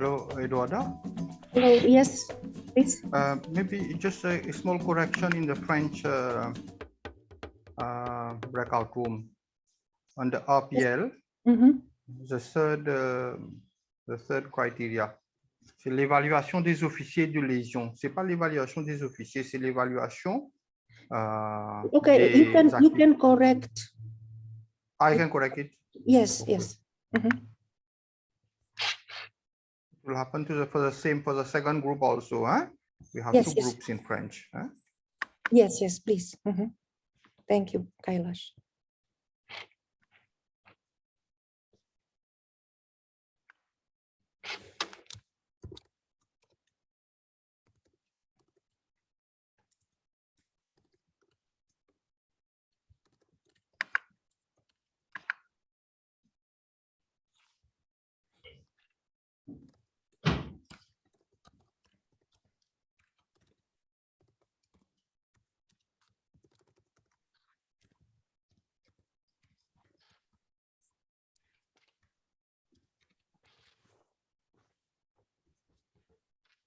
Hello, Eduarda. Hello, yes, please. Maybe just a small correction in the French breakout room. On the RPL, the third criteria, c'est l'évaluation des officiers de lésion. C'est pas l'évaluation des officiers, c'est l'évaluation. Okay, you can correct. I can correct it. Yes, yes. It will happen for the second group also. Huh? We have two groups in French. Huh? Yes, yes, please. Thank you, Kailash.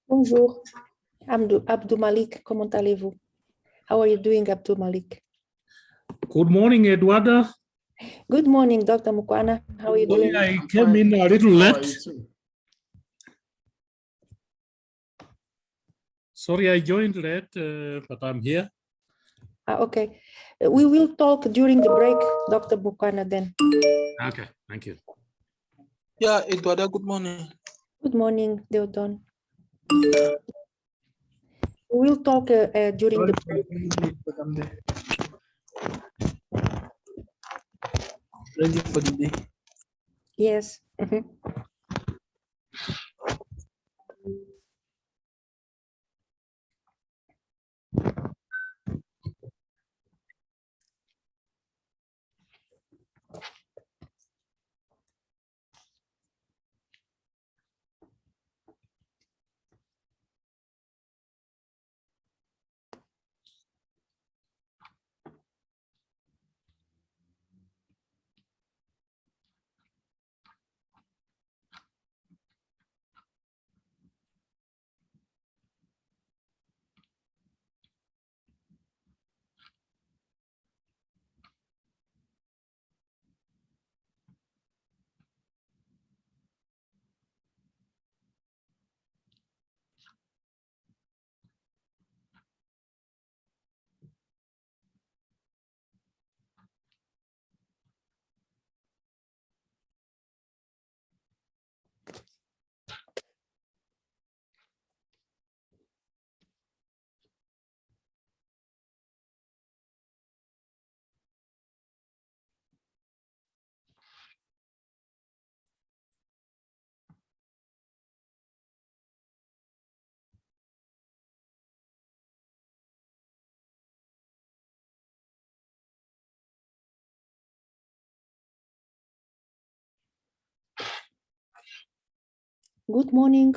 Bonjour, Abdou Malik, comment allez-vous? How are you doing, Abdou Malik? Good morning, Eduardo. Good morning, Dr. Mukwana. How are you doing? I came in a little late. Sorry, I joined late, but I'm here. Okay. We will talk during the break, Dr. Mukwana, then. Okay, thank you. Yeah, Eduardo, good morning. Good morning, Deodon. We will talk during the break. Ready for the day. Yes. Good morning,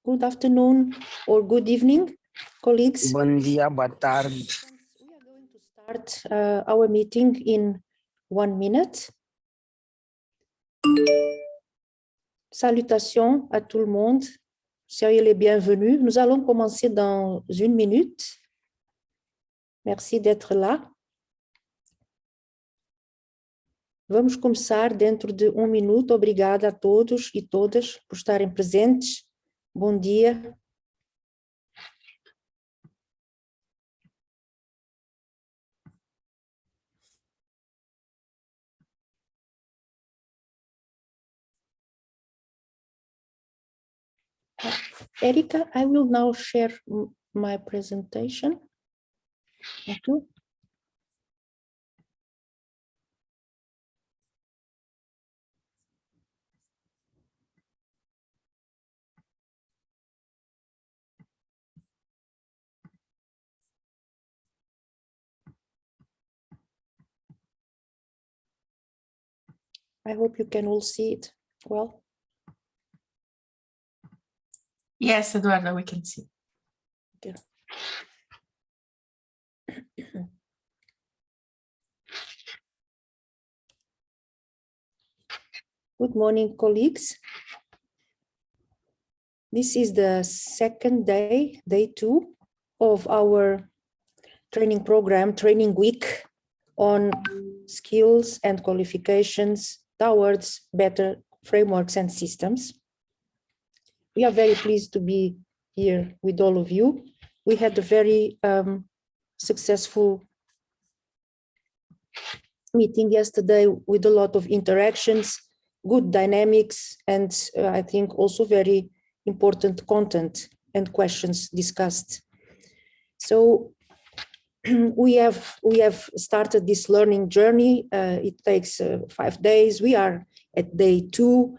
good afternoon, or good evening, colleagues. Bom dia, boa tarde. We are going to start our meeting in 1 minute. Salutations à tout le monde. Soyez les bienvenus. Nous allons commencer dans 1 minute. Merci d'être là. Vamos começar dentro de 1 minuto. Obrigada a todos e todas por estarem presentes. Bom dia. Erika, I will now share my presentation. Thank you. I hope you can all see it well. Yes, Eduardo, we can see. Okay. Good morning, colleagues. This is the second day, day 2 of our training program, training week on skills and qualifications towards better frameworks and systems. We are very pleased to be here with all of you. We had a very successful meeting yesterday with a lot of interactions, good dynamics, and I think also very important content and questions discussed. So we have started this learning journey. It takes 5 days. We are at day 2.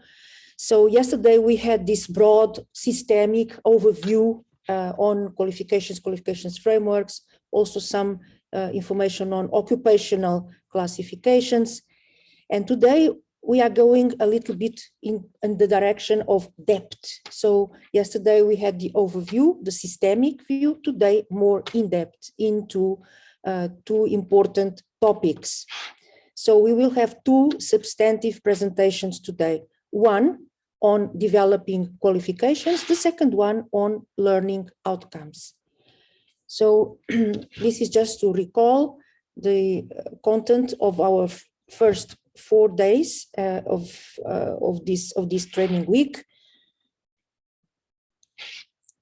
So yesterday we had this broad systemic overview on qualifications frameworks, also some information on occupational classifications. And today we are going a little bit in the direction of depth. So yesterday we had the overview, the systemic view, today more in depth into 2 important topics. So we will have 2 substantive presentations today. One on developing qualifications, the second one on learning outcomes. So this is just to recall the content of our first 4 days of this training week.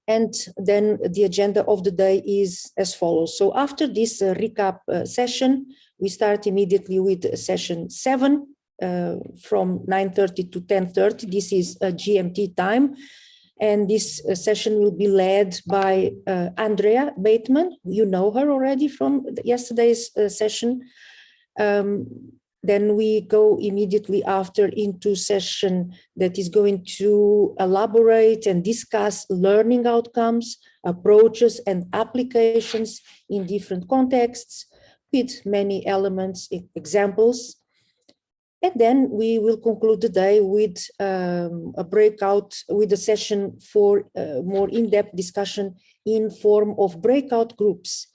And then the agenda of the day is as follows. So after this recap session, we start immediately with session 7 from 9:30 to 10:30. This is a GMT time. And this session will be led by Andrea Bateman. You know her already from yesterday's session. Then we go immediately after into session that is going to elaborate and discuss learning outcomes, approaches and applications in different contexts with many elements, examples. And then we will conclude the day with a breakout, with a session for more in-depth discussion in form of breakout groups.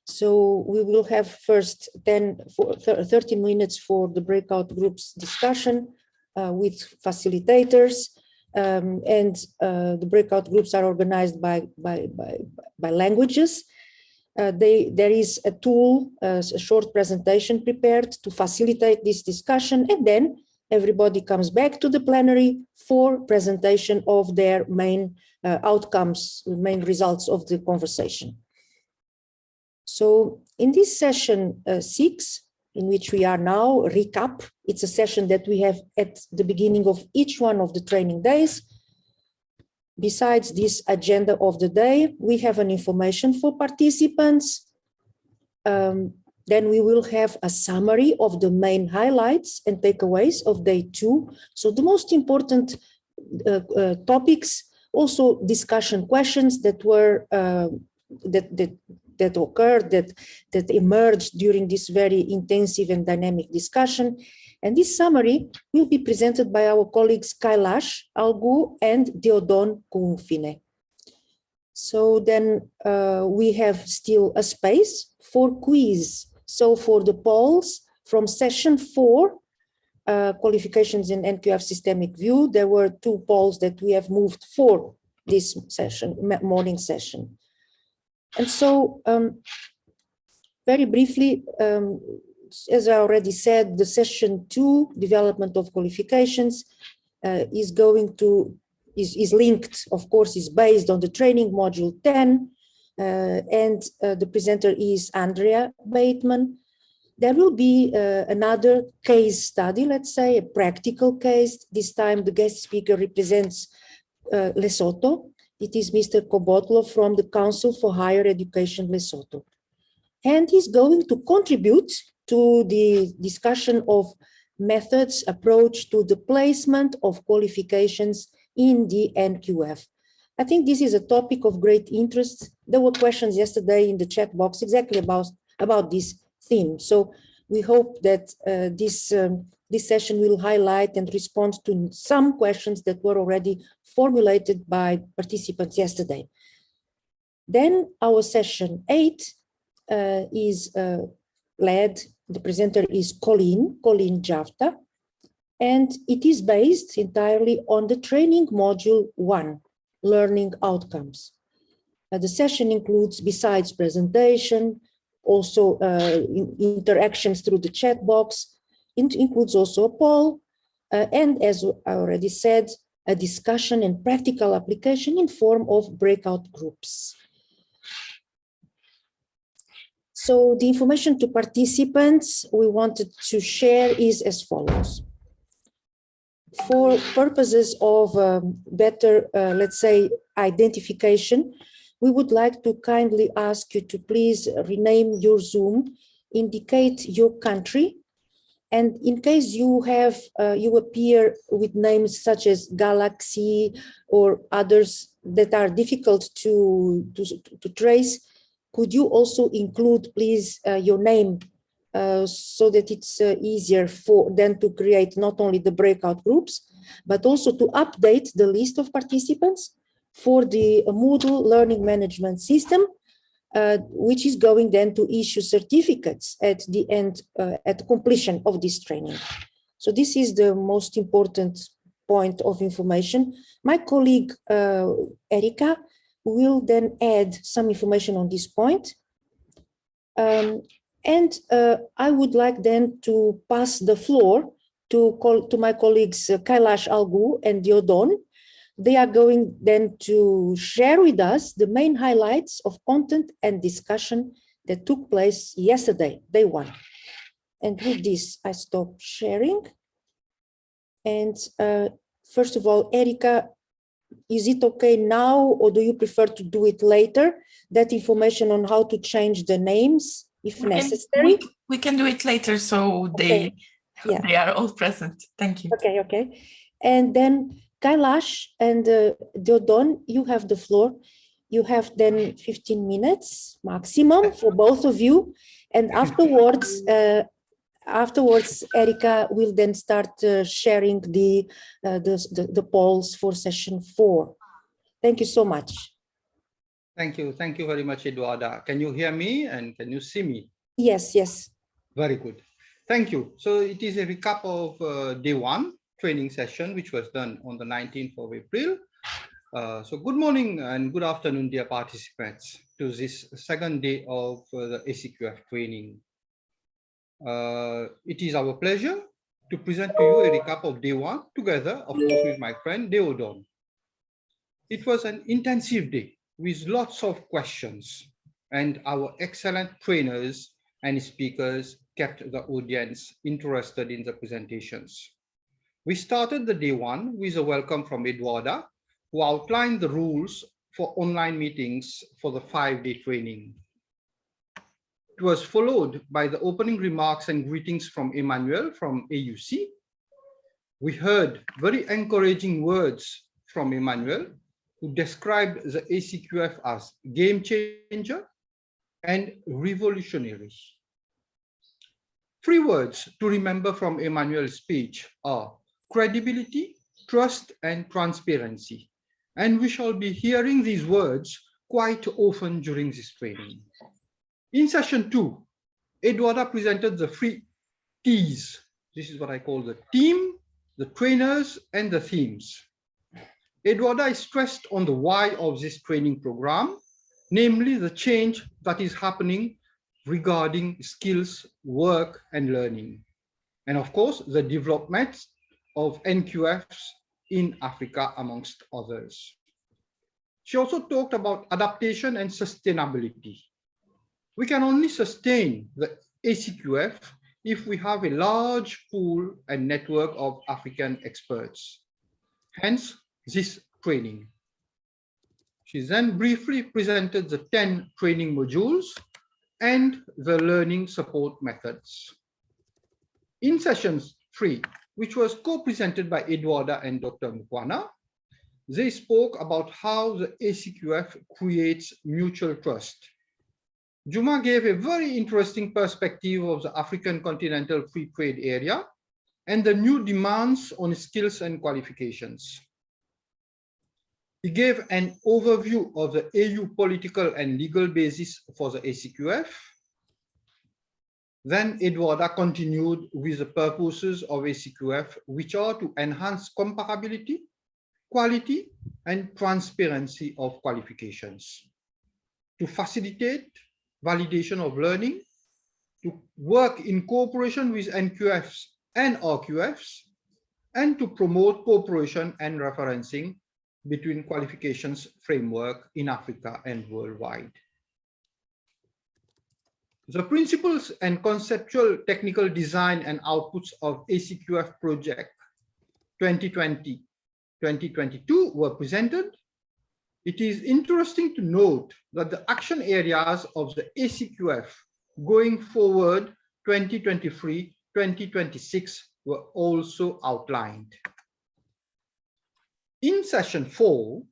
So we will have first 30 minutes for the breakout groups discussion with facilitators, and the breakout groups are organized by languages. There is a tool, a short presentation prepared to facilitate this discussion, and then everybody comes back to the plenary for presentation of their main outcomes, main results of the conversation. So in this session 6, in which we are now, recap, it's a session that we have at the beginning of each one of the training days. Besides this agenda of the day, we have an information for participants. Then we will have a summary of the main highlights and takeaways of day 2. So the most important topics, also discussion questions that were that occurred, that emerged during this very intensive and dynamic discussion. And this summary will be presented by our colleagues Kailash Algu and Deodon Kungfine. So then we have still a space for quiz. So for the polls from session 4, qualifications in NQF systemic view, there were 2 polls that we have moved for this session, morning session. And so very briefly, as I already said, the session 2, development of qualifications, is linked, of course, is based on the training module 10, and the presenter is Andrea Bateman. There will be another case study, let's say, a practical case. This time the guest speaker represents Lesotho. It is Mr. Kobotlo from the Council for Higher Education Lesotho. And he's going to contribute to the discussion of methods, approach to the placement of qualifications in the NQF. I think this is a topic of great interest. There were questions yesterday in the chat box exactly about this theme. So we hope that this session will highlight and respond to some questions that were already formulated by participants yesterday. Then our session 8 is led, the presenter is Colleen Javta, and it is based entirely on the training module 1, learning outcomes. The session includes, besides presentation, also interactions through the chat box. It includes also a poll, and as I already said, a discussion and practical application in form of breakout groups. So the information to participants we wanted to share is as follows. For purposes of better, let's say, identification, we would like to kindly ask you to please rename your Zoom, indicate your country, and in case you have, you appear with names such as Galaxy or others that are difficult to trace, could you also include, please, your name so that it's easier for them to create not only the breakout groups, but also to update the list of participants for the Moodle learning management system, which is going then to issue certificates at the end, at completion of this training. So this is the most important point of information. My colleague, Erika, will then add some information on this point. And I would like then to pass the floor to my colleagues Kailash Algu and Deodon. They are going then to share with us the main highlights of content and discussion that took place yesterday, day 1. And with this, I stop sharing. And first of all, Erika, is it okay now, or do you prefer to do it later? That information on how to change the names, if necessary. We can do it later, so they are all present. Thank you. Okay. And then Kailash and Deodon, you have the floor. You have then 15 minutes maximum for both of you. And afterwards, Erika will then start sharing the polls for session 4. Thank you so much. Thank you very much, Eduarda. Can you hear me and can you see me? Yes. Very good. Thank you. So it is a recap of day 1 training session, which was done on the 19th of April. So good morning and good afternoon, dear participants, to this second day of the ACQF training. It is our pleasure to present to you a recap of day 1 together, of course, with my friend Deodon. It was an intensive day with lots of questions, and our excellent trainers and speakers kept the audience interested in the presentations. We started the day 1 with a welcome from Eduarda, who outlined the rules for online meetings for the 5-day training. It was followed by the opening remarks and greetings from Emmanuel from AUC. We heard very encouraging words from Emmanuel, who described the ACQF as game changer and revolutionary. Three words to remember from Emmanuel's speech are credibility, trust, and transparency. And we shall be hearing these words quite often during this training. In session 2, Eduarda presented the three T's. This is what I call the team, the trainers, and the themes. Eduarda is stressed on the why of this training program, namely the change that is happening regarding skills, work, and learning. And of course, the development of NQFs in Africa, amongst others. She also talked about adaptation and sustainability. We can only sustain the ACQF if we have a large pool and network of African experts. Hence, this training. She then briefly presented the 10 training modules and the learning support methods. In session 3, which was co-presented by Eduarda and Dr. Mukwana, they spoke about how the ACQF creates mutual trust. Juma gave a very interesting perspective of the African continental free trade area and the new demands on skills and qualifications. He gave an overview of the AU political and legal basis for the ACQF. Then Eduarda continued with the purposes of ACQF, which are to enhance comparability, quality, and transparency of qualifications, to facilitate validation of learning, to work in cooperation with NQFs and RQFs, and to promote cooperation and referencing between qualifications framework in Africa and worldwide. The principles and conceptual technical design and outputs of ACQF project 2020-2022 were presented. It is interesting to note that the action areas of the ACQF going forward 2023-2026 were also outlined. In session 4,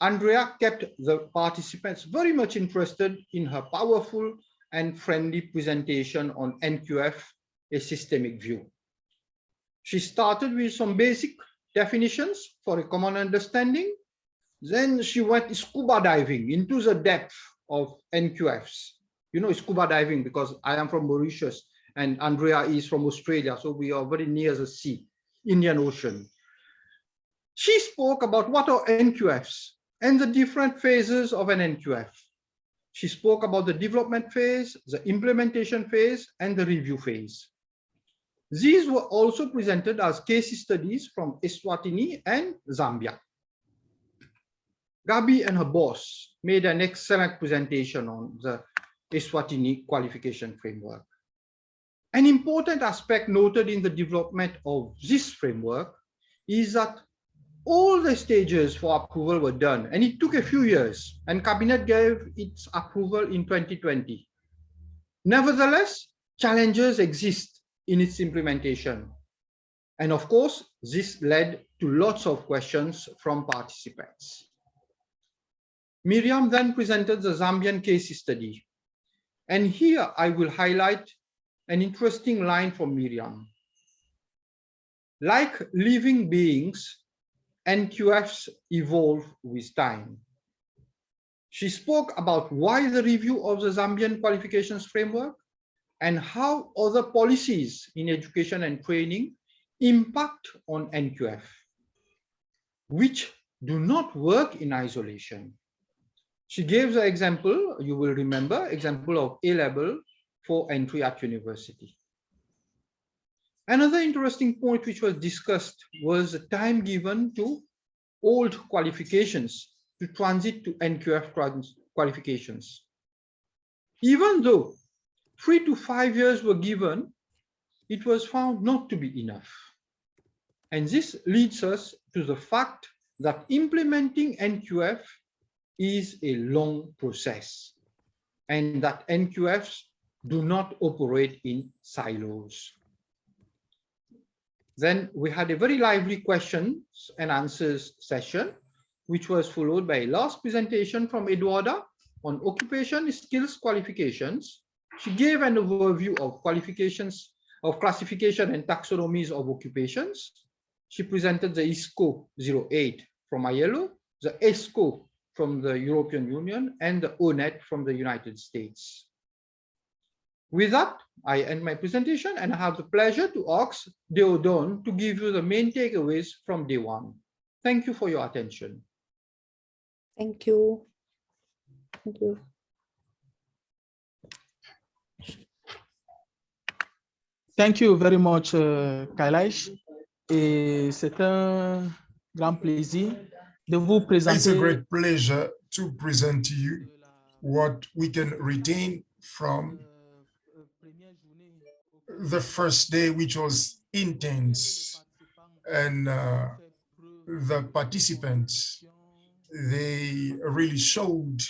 Andrea kept the participants very much interested in her powerful and friendly presentation on NQF, a systemic view. She started with some basic definitions for a common understanding. Then she went scuba diving into the depth of NQFs. You know, scuba diving because I am from Mauritius and Andrea is from Australia, so we are very near the sea, Indian Ocean. She spoke about what are NQFs and the different phases of an NQF. She spoke about the development phase, the implementation phase, and the review phase. These were also presented as case studies from Eswatini and Zambia. Gabi and her boss made an excellent presentation on the Eswatini Qualification Framework. An important aspect noted in the development of this framework is that all the stages for approval were done, and it took a few years, and Cabinet gave its approval in 2020. Nevertheless, challenges exist in its implementation. And of course, this led to lots of questions from participants. Miriam then presented the Zambian case study. And here I will highlight an interesting line from Miriam. Like living beings, NQFs evolve with time. She spoke about why the review of the Zambian Qualifications Framework and how other policies in education and training impact on NQF, which do not work in isolation. She gave the example, you will remember, example of A-level for entry at university. Another interesting point which was discussed was the time given to old qualifications to transit to NQF qualifications. Even though 3 to 5 years were given, it was found not to be enough. And this leads us to the fact that implementing NQF is a long process and that NQFs do not operate in silos. Then we had a very lively questions and answers session, which was followed by a last presentation from Eduarda on occupation skills qualifications. She gave an overview of qualifications of Classification and Taxonomies of Occupations. She presented the ISCO 08 from ILO, the ESCO from the European Union, and the ONET from the United States. With that, I end my presentation and I have the pleasure to ask Deodon to give you the main takeaways from day one. Thank you for your attention. Thank you. Thank you. Thank you very much, Kailash. Et c'est un grand plaisir de vous présenter. It's a great pleasure to present to you what we can retain from the first day, which was intense, and the participants, they really showed,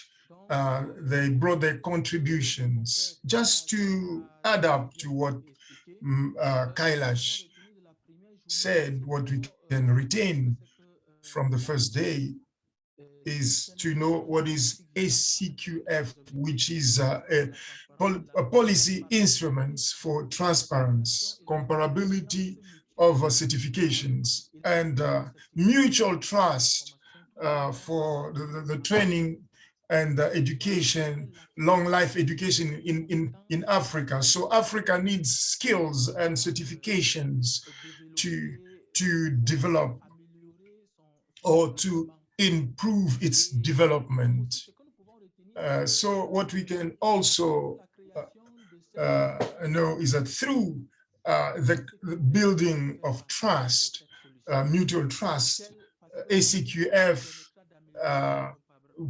they brought their contributions. Just to add up to what Kailash said, what we can retain from the first day is to know what is ACQF, which is a policy instruments for transparency, comparability of certifications, and mutual trust for the training and education, long life education in Africa. So Africa needs skills and certifications to develop or to improve its development. So what we can also know is that through the building of trust, mutual trust, ACQF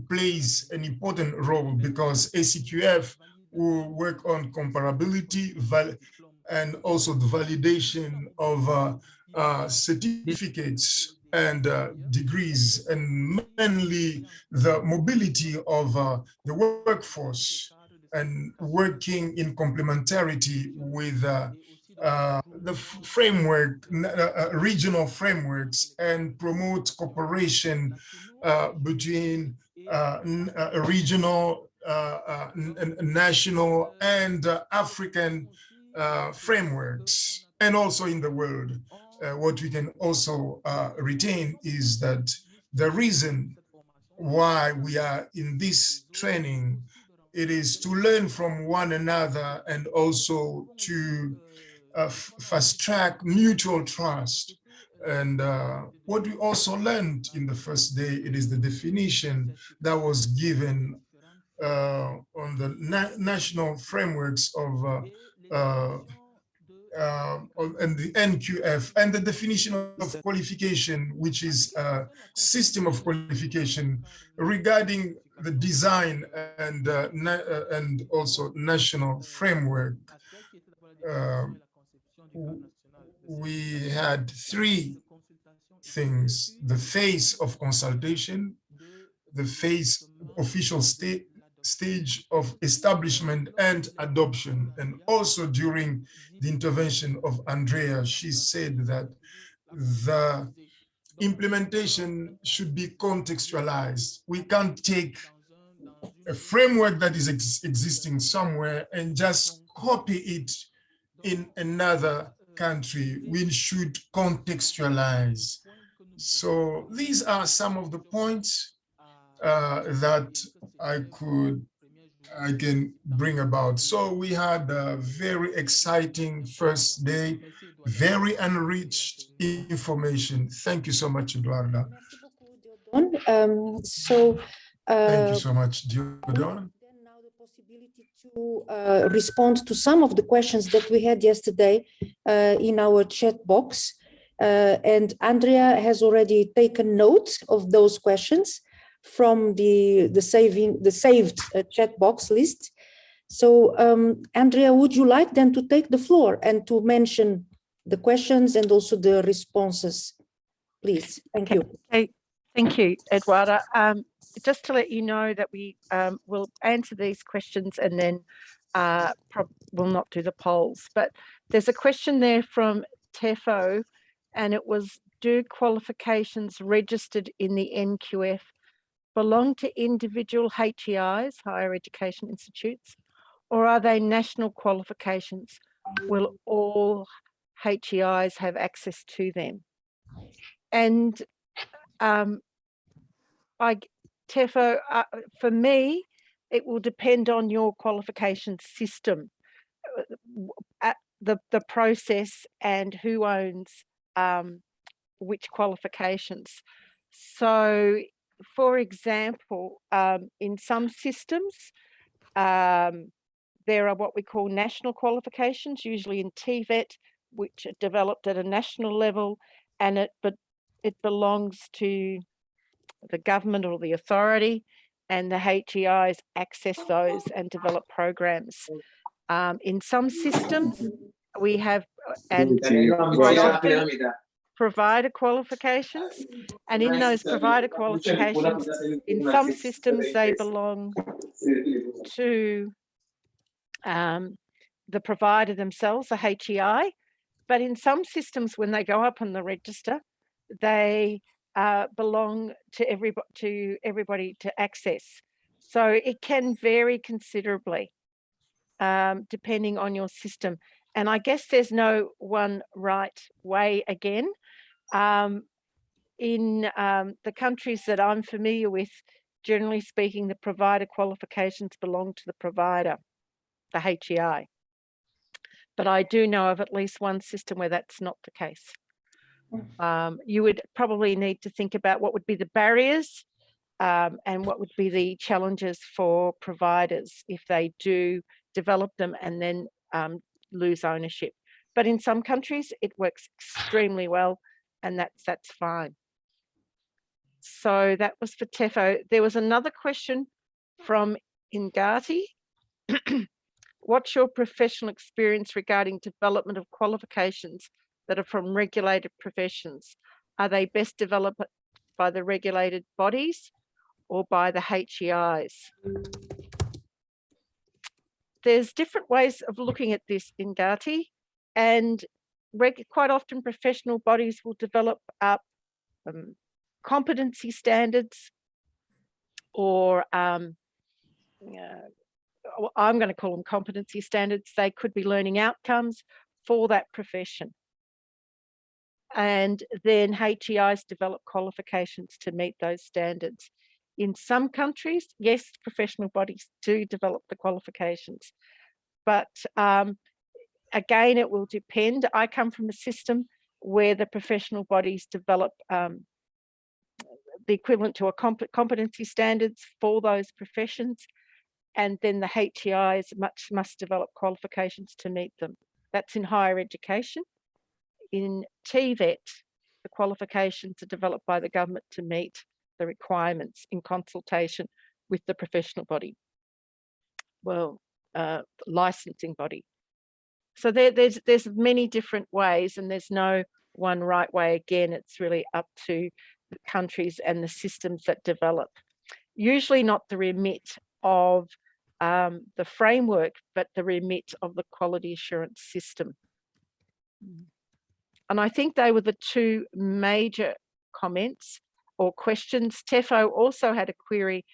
plays an important role, because ACQF will work on comparability and also the validation of certificates and degrees, and mainly the mobility of the workforce, and working in complementarity with the framework, regional frameworks, and promote cooperation between regional, national, and African frameworks, and also in the world. What we can also retain is that the reason why we are in this training, it is to learn from one another, and also to fast track mutual trust. And what we also learned in the first day, it is the definition that was given on the national frameworks of and the NQF, and the definition of qualification, which is a system of qualification regarding the design and also national framework. We had three things: the phase of consultation, the phase official stage of establishment and adoption. And also during the intervention of Andrea, she said that the implementation should be contextualized. We can't take a framework that is existing somewhere and just copy it in another country. We should contextualize. So these are some of the points that I can bring about. So we had a very exciting first day, very enriched information. Thank you so much, Eduarda. Thank you so much, Diodon. Now the possibility to respond to some of the questions that we had yesterday in our chat box. And Andrea has already taken note of those questions from the saved chat box list. So Andrea, would you like then to take the floor and to mention the questions and also the responses, please? Thank you. Okay. Thank you, Eduarda. Just to let you know that we will answer these questions and then will not do the polls. But there's a question there from Tefo, and it was, do qualifications registered in the NQF belong to individual HEIs, higher education institutes, or are they national qualifications will all HEIs have access to them. And Tefo, for me, it will depend on your qualification system, the process and who owns which qualifications. So, for example, in some systems, there are what we call national qualifications, usually in TVET, which are developed at a national level, and it belongs to the government or the authority, and the HEIs access those and develop programs. In some systems, we have, and quite often, provider qualifications, and in those provider qualifications, in some systems, they belong to the provider themselves, the HEI, but in some systems, when they go up on the register, they belong to everybody to access. So it can vary considerably depending on your system. And I guess there's no one right way again. In the countries that I'm familiar with, generally speaking, the provider qualifications belong to the provider, the HEI. But I do know of at least one system where that's not the case. You would probably need to think about what would be the barriers and what would be the challenges for providers if they do develop them and then lose ownership. But in some countries, it works extremely well, and that's fine. So that was for Tefo. There was another question from Ingati. What's your professional experience regarding development of qualifications that are from regulated professions? Are they best developed by the regulated bodies or by the HEIs? There's different ways of looking at this, Ingati, and quite often professional bodies will develop up competency standards, or I'm going to call them competency standards. They could be learning outcomes for that profession. And then HEIs develop qualifications to meet those standards. In some countries, yes, professional bodies do develop the qualifications. But again, it will depend. I come from a system where the professional bodies develop the equivalent to a competency standards for those professions, and then the HEIs must develop qualifications to meet them. That's in higher education. In TVET, the qualifications are developed by the government to meet the requirements in consultation with the professional body, licensing body. So there's many different ways, and there's no one right way. Again, it's really up to the countries and the systems that develop. Usually not the remit of the framework, but the remit of the quality assurance system. And I think they were the two major comments or questions. Tefo also had a query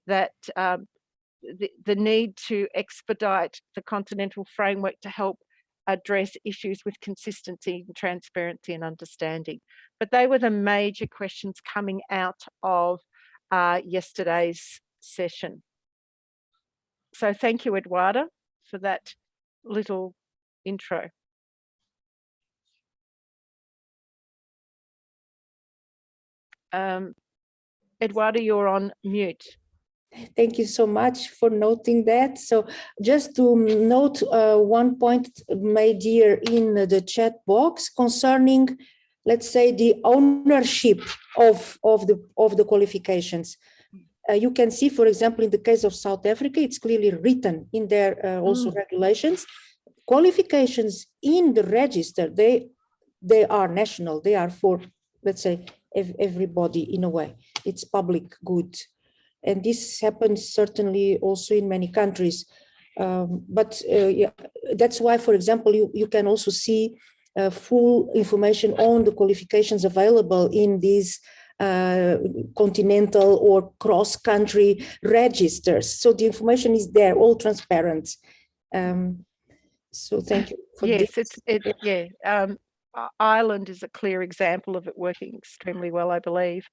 that the need to expedite the continental framework to help address issues with consistency and transparency and understanding. But they were the major questions coming out of yesterday's session. So thank you, Eduardo, for that little intro. Eduardo, you're on mute. Thank you so much for noting that. So just to note one point made here in the chat box concerning, let's say, the ownership of the qualifications. You can see, for example, in the case of South Africa, it's clearly written in their also regulations. Qualifications in the register, they are national. They are for, let's say, everybody in a way. It's public good. And this happens certainly also in many countries. Yeah, that's why, for example, you can also see full information on the qualifications available in these continental or cross-country registers. So the information is there, all transparent. So thank you for Yes, this. Ireland is a clear example of it working extremely well, I believe.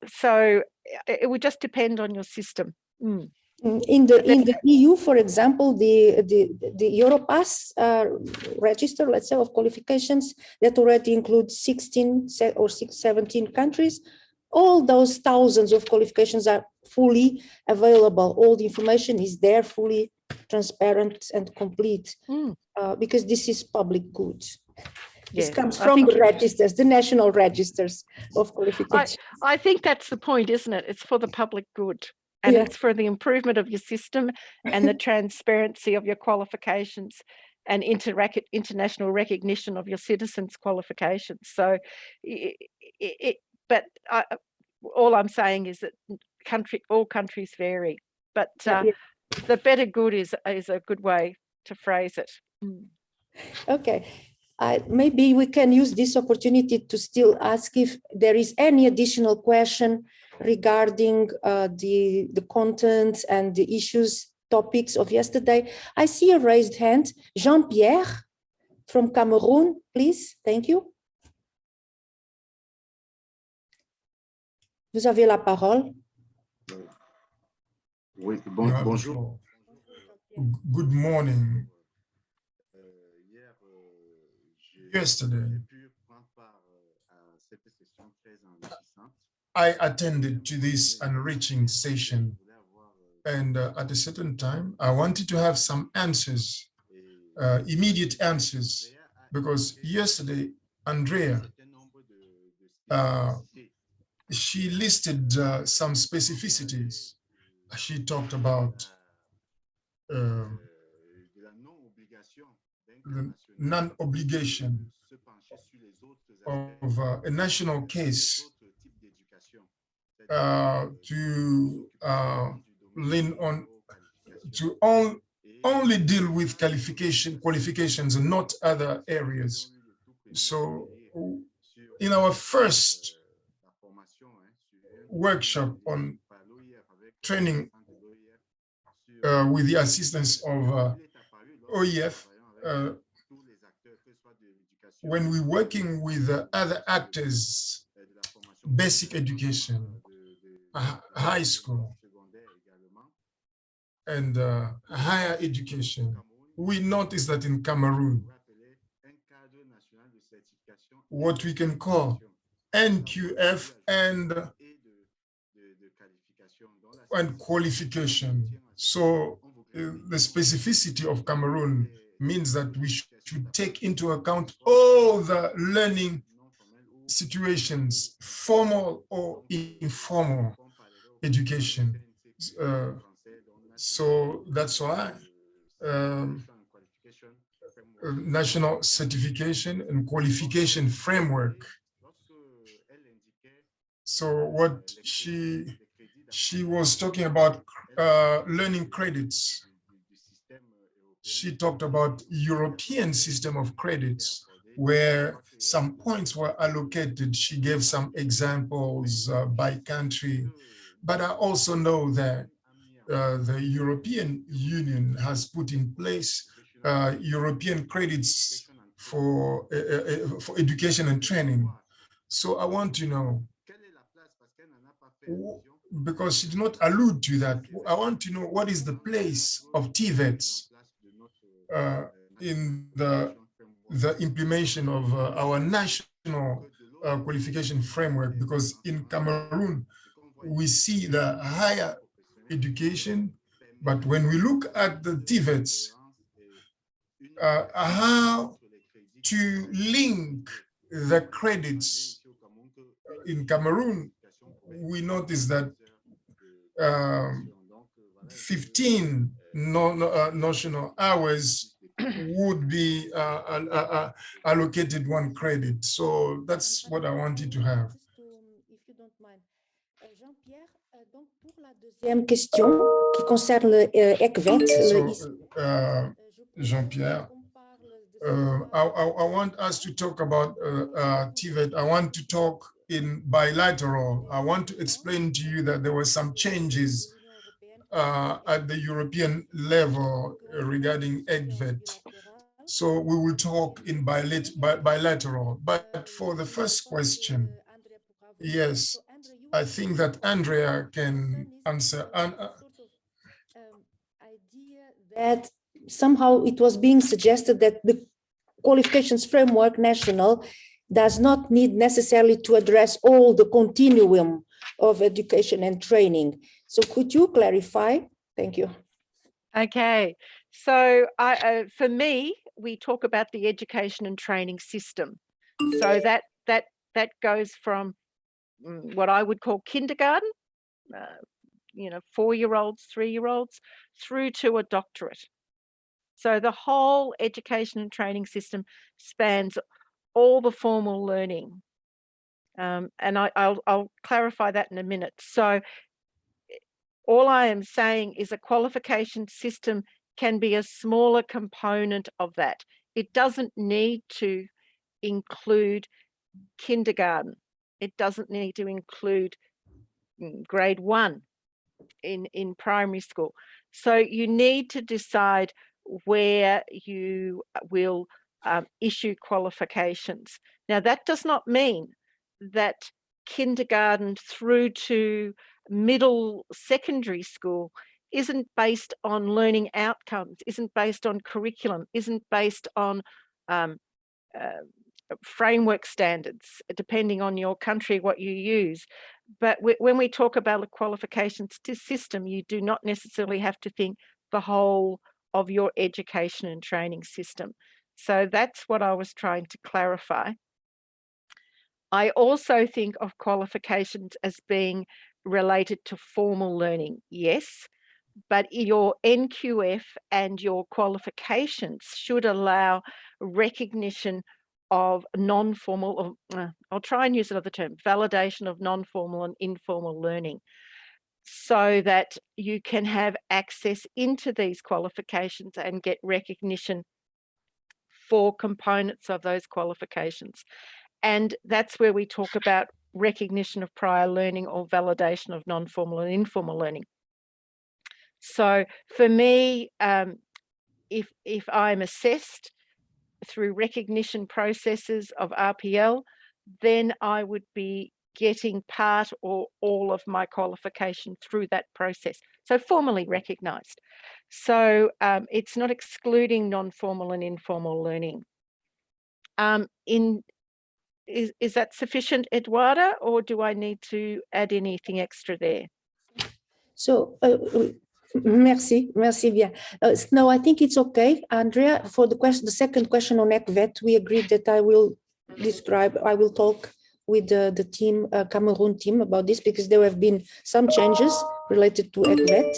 So it would just depend on your system. In the EU, for example, the Europass register, let's say, of qualifications that already includes 17 countries. All those thousands of qualifications are fully available. All the information is there, fully transparent and complete, because this is public good. This comes from the registers, the national registers of qualifications. I think that's the point, isn't it? It's for the public good. And it's for the improvement of your system and the transparency of your qualifications and international recognition of your citizens' qualifications. So, all I'm saying is that all countries vary, but the better good is a good way to phrase it. Okay. Maybe we can use this opportunity to still ask if there is any additional question regarding the content and the issues, topics of yesterday. I see a raised hand. Jean-Pierre from Cameroon, please. Thank you. Vous avez la parole. Oui, bonjour. Good morning. Yesterday, I attended to this enriching session, and at a certain time, I wanted to have some answers, immediate answers, because yesterday, Andrea, she listed some specificities. She talked about the non-obligation of a national case to lean on, to only deal with qualifications and not other areas. So in our first workshop on training with the assistance of OEF, when we're working with other actors, basic education, high school, and higher education, we notice that in Cameroon, what we can call NQF and qualification. So the specificity of Cameroon means that we should take into account all the learning situations, formal or informal education. So that's why national certification and qualification framework. So what she was talking about learning credits. She talked about European system of credits where some points were allocated. She gave some examples by country, but I also know that the European Union has put in place European credits for education and training. So I want to know, because she did not allude to that, I want to know what is the place of TVETs in the implementation of our national qualification framework, because in Cameroon, we see the higher education, but when we look at the TVETs, how to link the credits in Cameroon, we notice that 15 notional hours would be allocated one credit. So that's what I wanted to have. If you don't mind. Jean-Pierre, donc pour la deuxième question qui concerne le ECVET. So, Jean-Pierre, I want us to talk about TVET. I want to talk in bilateral. I want to explain to you that there were some changes at the European level regarding EGVET. So we will talk in bilateral. But for the first question, yes, I think that Andrea can answer. That somehow it was being suggested that the qualifications framework national does not need necessarily to address all the continuum of education and training. So could you clarify? Thank you. Okay, so for me, we talk about the education and training system. So that goes from what I would call kindergarten, 4-year-olds, 3-year-olds, through to a doctorate. So the whole education and training system spans all the formal learning. And I'll clarify that in a minute. So all I am saying is a qualification system can be a smaller component of that. It doesn't need to include kindergarten. It doesn't need to include grade 1 in primary school. So you need to decide where you will issue qualifications. Now, that does not mean that kindergarten through to middle secondary school isn't based on learning outcomes, isn't based on curriculum, isn't based on framework standards, depending on your country, what you use. But when we talk about a qualifications system, you do not necessarily have to think the whole of your education and training system. So that's what I was trying to clarify. I also think of qualifications as being related to formal learning, yes, but your NQF and your qualifications should allow recognition of non-formal, I'll try and use another term, validation of non-formal and informal learning, so that you can have access into these qualifications and get recognition for components of those qualifications. And that's where we talk about recognition of prior learning or validation of non-formal and informal learning. So for me, if I'm assessed through recognition processes of RPL, then I would be getting part or all of my qualification through that process. So formally recognized. So it's not excluding non-formal and informal learning. Is that sufficient, Eduarda, or do I need to add anything extra there? So, merci bien. No, I think it's okay, Andrea. For the second question on ECVET, we agreed that I will talk with the team, Cameroon team, about this, because there have been some changes related to ECVET.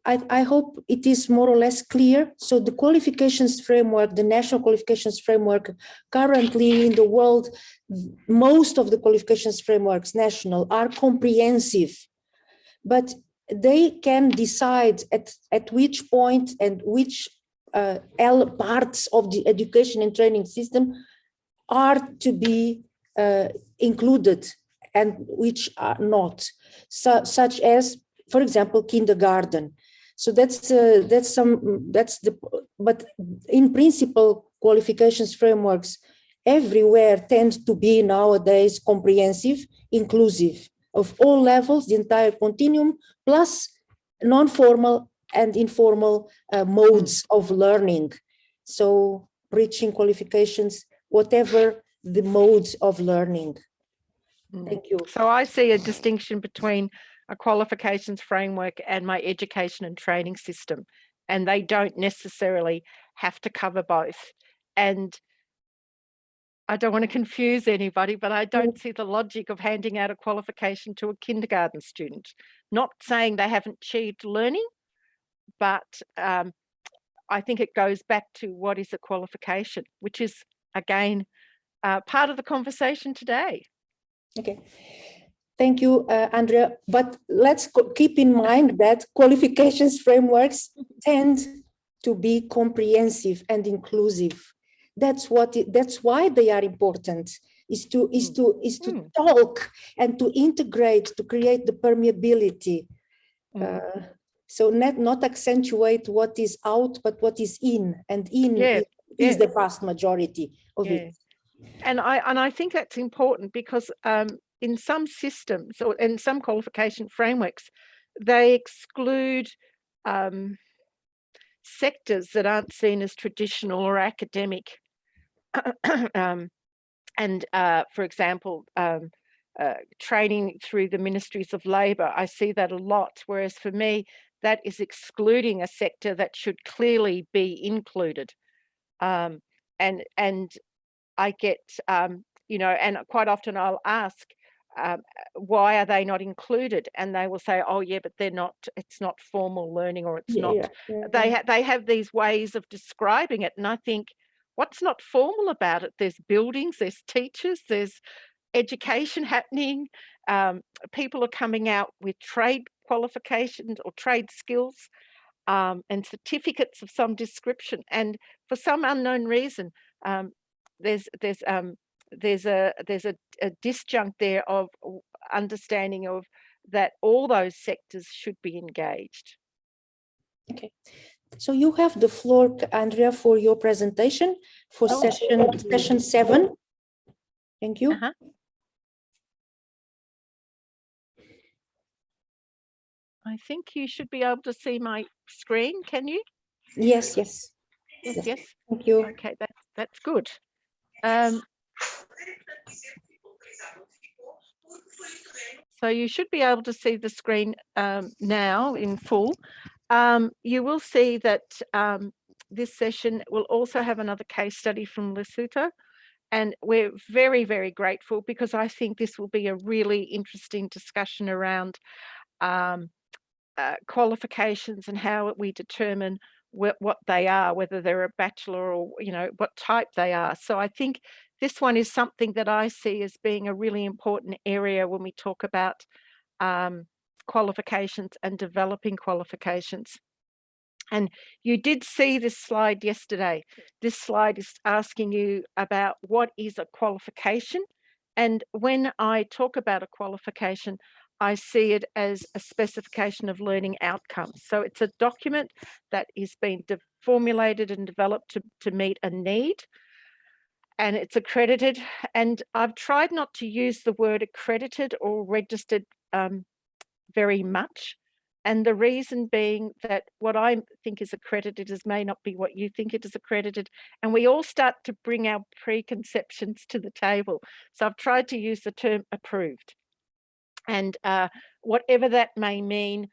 I hope it is more or less clear. So the qualifications framework, the national qualifications framework, currently in the world, most of the qualifications frameworks national are comprehensive, but they can decide at which point and which parts of the education and training system are to be included and which are not, such as, for example, kindergarten. So but in principle, qualifications frameworks everywhere tend to be nowadays comprehensive, inclusive of all levels, the entire continuum, plus non-formal and informal modes of learning. So reaching qualifications, whatever the modes of learning. Thank you. So I see a distinction between a qualifications framework and my education and training system, and they don't necessarily have to cover both. And I don't want to confuse anybody, but I don't see the logic of handing out a qualification to a kindergarten student. Not saying they haven't achieved learning, but I think it goes back to what is a qualification, which is, again, part of the conversation today. Okay. Thank you, Andrea. But let's keep in mind that qualifications frameworks tend to be comprehensive and inclusive. That's why they are important. is to talk and to integrate, to create the permeability. So not accentuate what is out, but what is in, and in is the vast majority of it. And I think that's important because in some systems or in some qualification frameworks, they exclude sectors that aren't seen as traditional or academic. For example, training through the ministries of labour, I see that a lot, whereas for me, that is excluding a sector that should clearly be included. And I get, you know, and quite often I'll ask, why are they not included? And they will say, oh yeah, but they're not, it's not formal learning, or it's not, they have these ways of describing it. And I think, what's not formal about it? There's buildings, there's teachers, there's education happening. People are coming out with trade qualifications or trade skills and certificates of some description. And for some unknown reason, there's a disjunct there of understanding of that all those sectors should be engaged. Okay, so you have the floor, Andrea, for your presentation for session 7. Thank you. I think you should be able to see my screen. Can you? Yes. Yes. Thank you. Okay, that's good. So you should be able to see the screen now in full. You will see that this session will also have another case study from Lesotho. And we're very, very grateful, because I think this will be a really interesting discussion around qualifications and how we determine what they are, whether they're a bachelor or, you know, what type they are. So I think this one is something that I see as being a really important area when we talk about qualifications and developing qualifications. And you did see this slide yesterday. This slide is asking you about what is a qualification. And when I talk about a qualification, I see it as a specification of learning outcomes. So it's a document that is being formulated and developed to meet a need. And it's accredited. And I've tried not to use the word accredited or registered very much. And the reason being that what I think is accredited may not be what you think it is accredited. And we all start to bring our preconceptions to the table. So I've tried to use the term approved. And whatever that may mean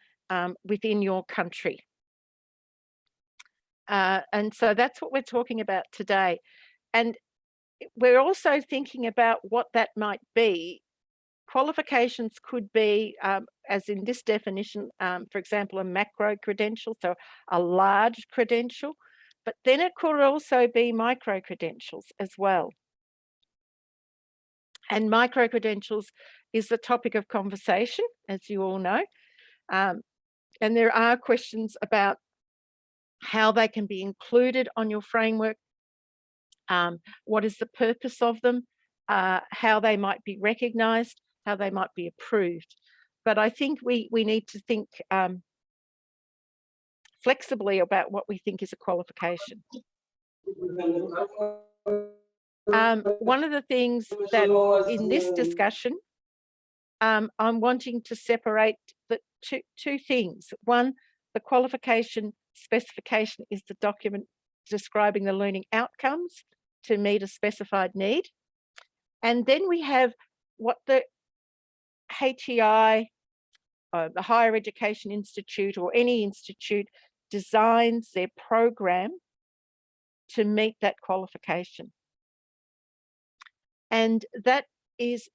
within your country. And so that's what we're talking about today. And we're also thinking about what that might be. Qualifications could be, as in this definition, for example, a macro credential, so a large credential, but then it could also be micro credentials as well. And micro credentials is the topic of conversation, as you all know. And there are questions about how they can be included on your framework, what is the purpose of them, how they might be recognised, how they might be approved. But I think we need to think flexibly about what we think is a qualification. One of the things that in this discussion, I'm wanting to separate the two things. One, the qualification specification is the document describing the learning outcomes to meet a specified need. And then we have what the HEI, the Higher Education Institute, or any institute designs their program to meet that qualification. And that is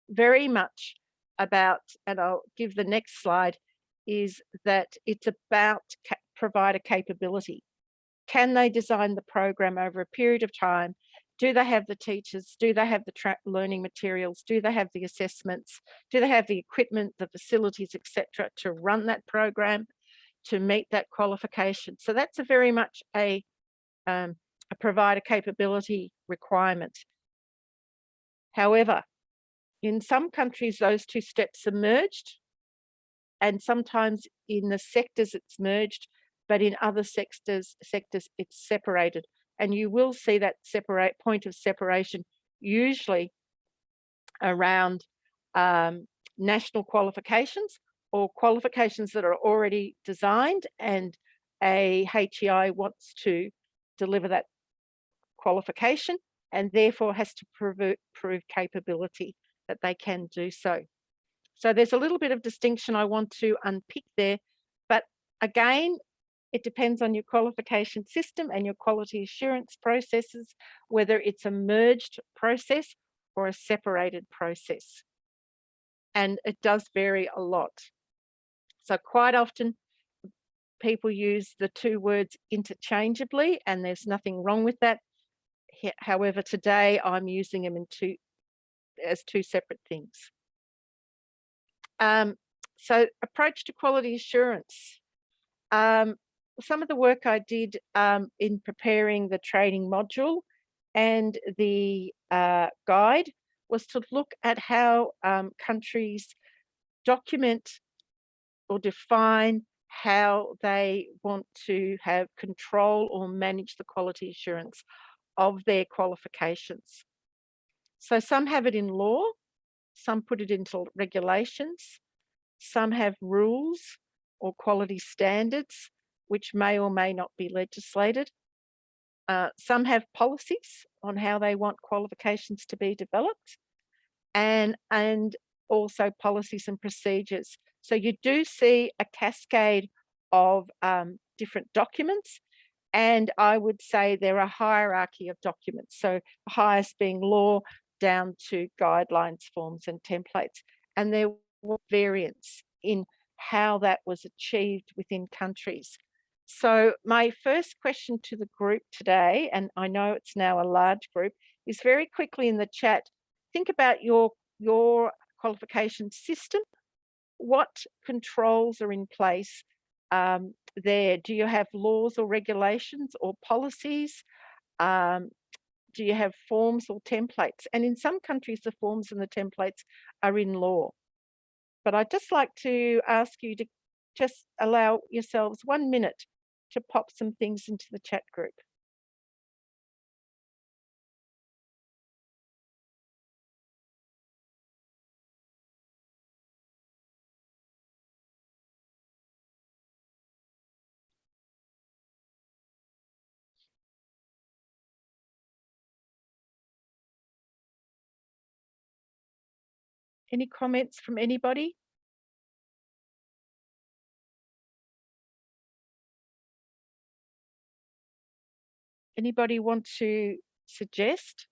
very much about, and I'll give the next slide, is that it's about provider capability. Can they design the program over a period of time? Do they have the teachers? Do they have the learning materials? Do they have the assessments? Do they have the equipment, the facilities, etc., to run that program, to meet that qualification? So that's a very much a provider capability requirement. However, in some countries, those two steps are merged, and sometimes in the sectors it's merged, but in other sectors it's separated. And you will see that point of separation usually around national qualifications or qualifications that are already designed, and a HEI wants to deliver that qualification and therefore has to prove capability that they can do so. So there's a little bit of distinction I want to unpick there, but again, it depends on your qualification system and your quality assurance processes, whether it's a merged process or a separated process. And it does vary a lot. So quite often people use the two words interchangeably, and there's nothing wrong with that. However, today I'm using them as two separate things. So approach to quality assurance. Some of the work I did in preparing the training module and the guide was to look at how countries document or define how they want to have control or manage the quality assurance of their qualifications. So some have it in law, some put it into regulations, some have rules or quality standards, which may or may not be legislated. Some have policies on how they want qualifications to be developed, and also policies and procedures. So you do see a cascade of different documents, and I would say there are a hierarchy of documents. So the highest being law down to guidelines, forms and templates. And there was variance in how that was achieved within countries. So my first question to the group today, and I know it's now a large group, is very quickly in the chat, think about your qualification system. What controls are in place there? Do you have laws or regulations or policies? Do you have forms or templates? And in some countries, the forms and the templates are in law. But I'd just like to ask you to just allow yourselves 1 minute to pop some things into the chat group. Any comments from anybody? Anybody want to suggest?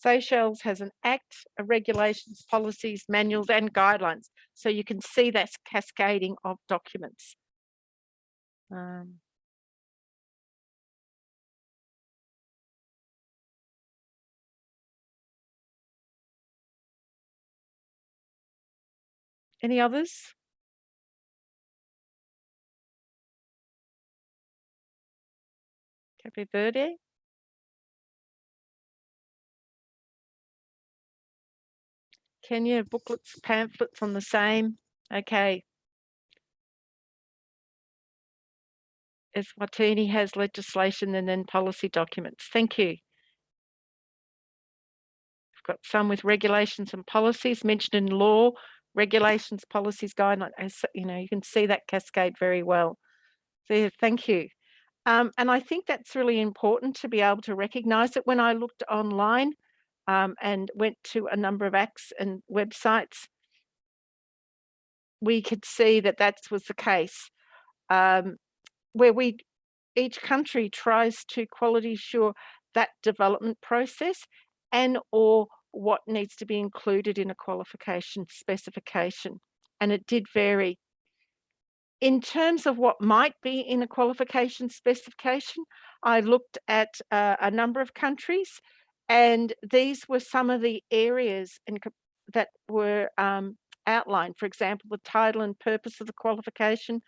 Seychelles has an act, a regulations, policies, manuals and guidelines. So you can see that cascading of documents. Any others? Cape Verde? Kenya, booklets, pamphlets on the same. Okay. Eswatini has legislation and then policy documents. Thank you. I've got some with regulations and policies mentioned in law, regulations, policies, guidelines. You know, you can see that cascade very well. So yeah, thank you. And I think that's really important to be able to recognize it. When I looked online and went to a number of acts and websites, we could see that that was the case, where each country tries to quality assure that development process and or what needs to be included in a qualification specification. And it did vary. In terms of what might be in a qualification specification, I looked at a number of countries, and these were some of the areas that were outlined. For example, the title and purpose of the qualification.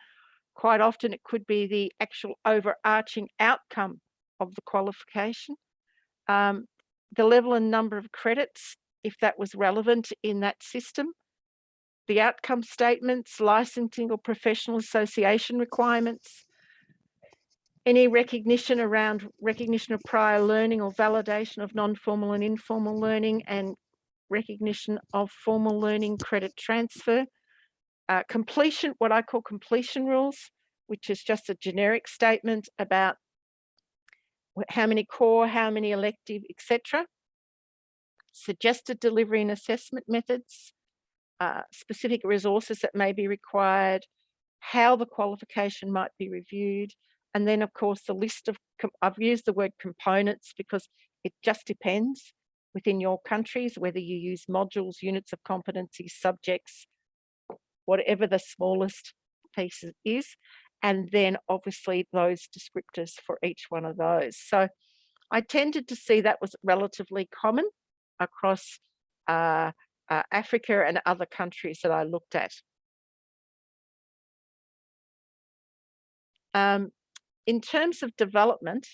Quite often it could be the actual overarching outcome of the qualification. The level and number of credits, if that was relevant in that system. The outcome statements, licensing or professional association requirements, any recognition around recognition of prior learning or validation of non-formal and informal learning, and recognition of formal learning credit transfer. Completion, what I call completion rules, which is just a generic statement about how many core, how many elective, etc. Suggested delivery and assessment methods, specific resources that may be required, how the qualification might be reviewed, and then of course the list of, I've used the word components because it just depends within your countries, whether you use modules, units of competency, subjects, whatever the smallest piece is, and then obviously those descriptors for each one of those. So I tended to see that was relatively common across Africa and other countries that I looked at. In terms of development,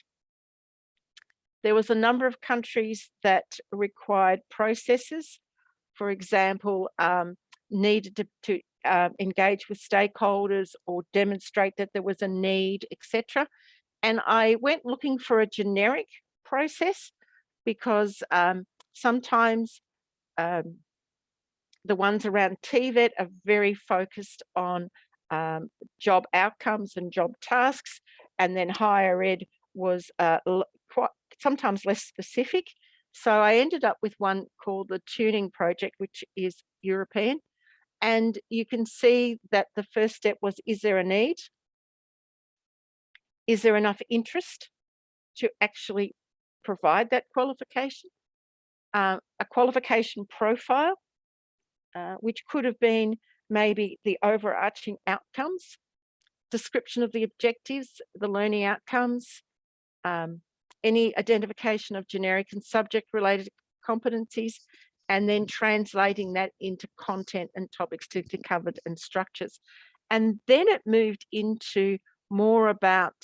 there was a number of countries that required processes, for example, needed to engage with stakeholders or demonstrate that there was a need, etc. And I went looking for a generic process because sometimes the ones around TVET are very focused on job outcomes and job tasks, and then higher ed was quite sometimes less specific. So I ended up with one called the Tuning Project, which is European. And you can see that the first step was, is there a need? Is there enough interest to actually provide that qualification? A qualification profile, which could have been maybe the overarching outcomes, description of the objectives, the learning outcomes, any identification of generic and subject-related competencies, and then translating that into content and topics to be covered and structures. And then it moved into more about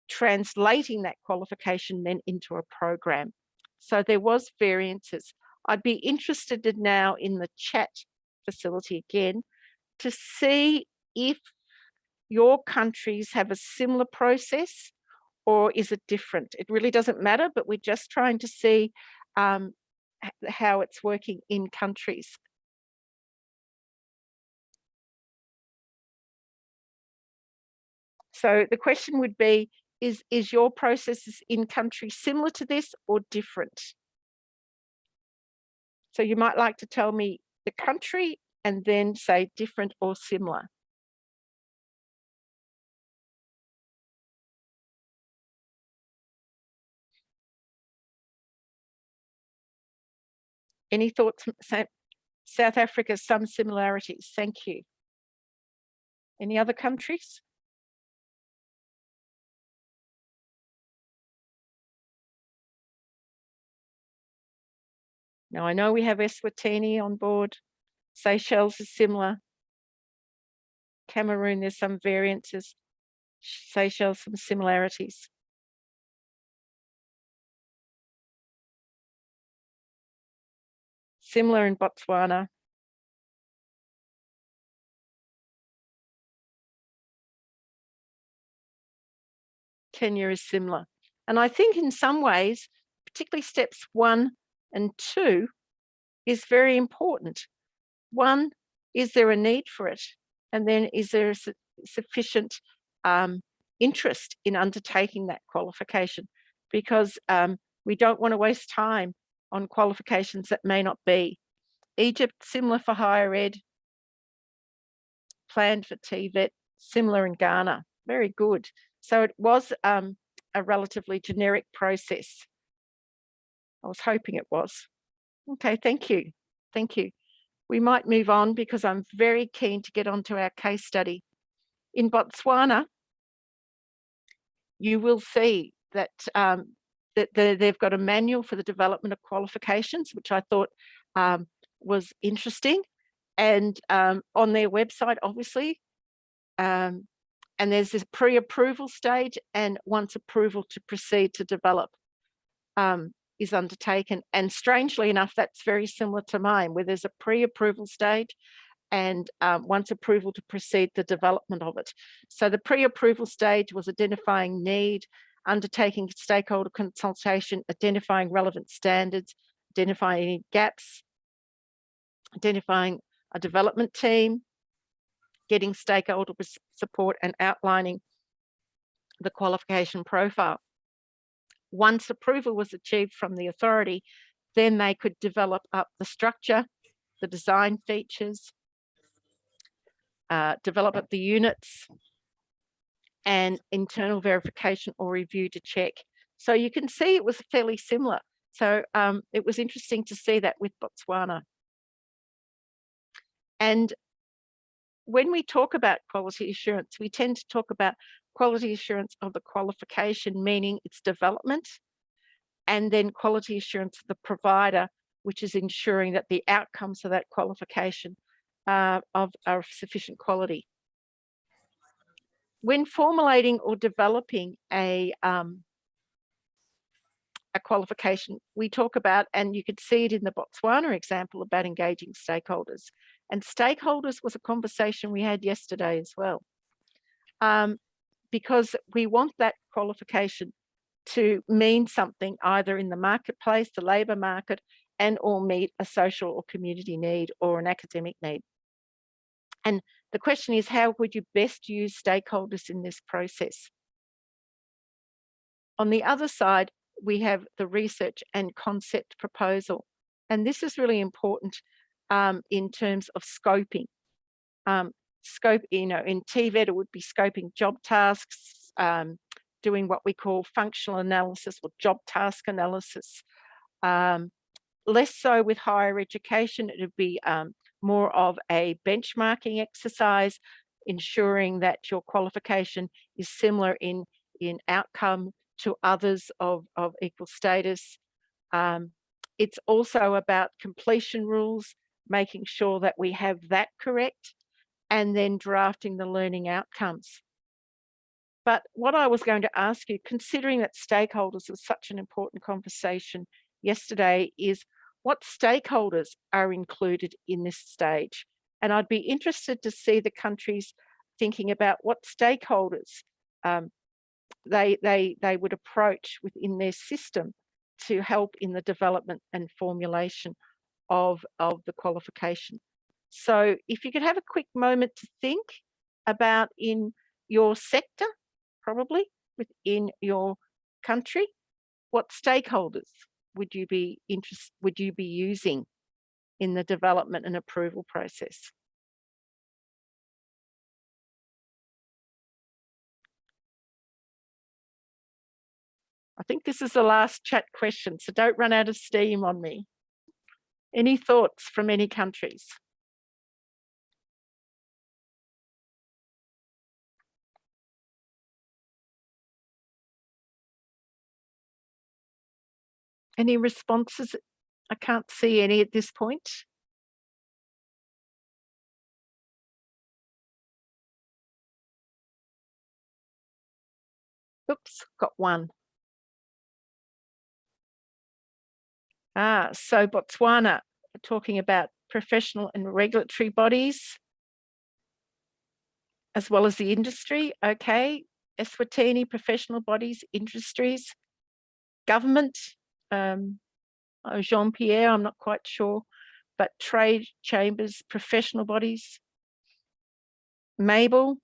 translating that qualification then into a program. So there was variances. I'd be interested now in the chat facility again to see if your countries have a similar process or is it different. It really doesn't matter, but we're just trying to see how it's working in countries. So the question would be, is your processes in country similar to this or different? So you might like to tell me the country and then say different or similar. Any thoughts? South Africa, some similarities. Thank you. Any other countries? Now I know we have Eswatini on board. Seychelles is similar. Cameroon, there's some variances. Seychelles, some similarities. Similar in Botswana. Kenya is similar. And I think in some ways, particularly steps 1 and 2 is very important. 1, is there a need for it? And then is there sufficient interest in undertaking that qualification? Because we don't want to waste time on qualifications that may not be. Egypt, similar for higher ed, planned for TVET, similar in Ghana, very good. So it was a relatively generic process. I was hoping it was. Okay, thank you. Thank you. we might move on because I'm very keen to get onto our case study. In Botswana, you will see that, they've got a manual for the development of qualifications, which I thought was interesting. And on their website, obviously, and there's this pre-approval stage, and once approval to proceed to develop is undertaken. And strangely enough, that's very similar to mine, where there's a pre-approval stage and once approval to proceed the development of it. So the pre-approval stage was identifying need, undertaking stakeholder consultation, identifying relevant standards, identifying any gaps, identifying a development team, getting stakeholder support, and outlining the qualification profile. Once approval was achieved from the authority, then they could develop up the structure, the design features, develop up the units, and internal verification or review to check. So you can see it was fairly similar. So it was interesting to see that with Botswana. And when we talk about quality assurance, we tend to talk about quality assurance of the qualification, meaning its development, and then quality assurance of the provider, which is ensuring that the outcomes of that qualification are of sufficient quality. When formulating or developing a qualification, we talk about, and you could see it in the Botswana example, about engaging stakeholders. And stakeholders was a conversation we had yesterday as well, because we want that qualification to mean something either in the marketplace, the labour market, and or meet a social or community need or an academic need. And the question is, how would you best use stakeholders in this process? On the other side, we have the research and concept proposal. And this is really important in terms of scoping. Scope, in TVET, it would be scoping job tasks, doing what we call functional analysis or job task analysis. Less so with higher education, it would be more of a benchmarking exercise, ensuring that your qualification is similar in outcome to others of equal status. It's also about completion rules, making sure that we have that correct, and then drafting the learning outcomes. But what I was going to ask you, considering that stakeholders was such an important conversation yesterday, is what stakeholders are included in this stage? And I'd be interested to see the countries thinking about what stakeholders they would approach within their system to help in the development and formulation of the qualification. So if you could have a quick moment to think about, in your sector, probably within your country, what stakeholders would you be using in the development and approval process? I think this is the last chat question, so don't run out of steam on me. Any thoughts from any countries? Any responses? I can't see any at this point. Oops, got one. So Botswana, talking about professional and regulatory bodies, as well as the industry. Okay, Eswatini, professional bodies, industries, government, Jean-Pierre, I'm not quite sure, but trade chambers, professional bodies, Mabel,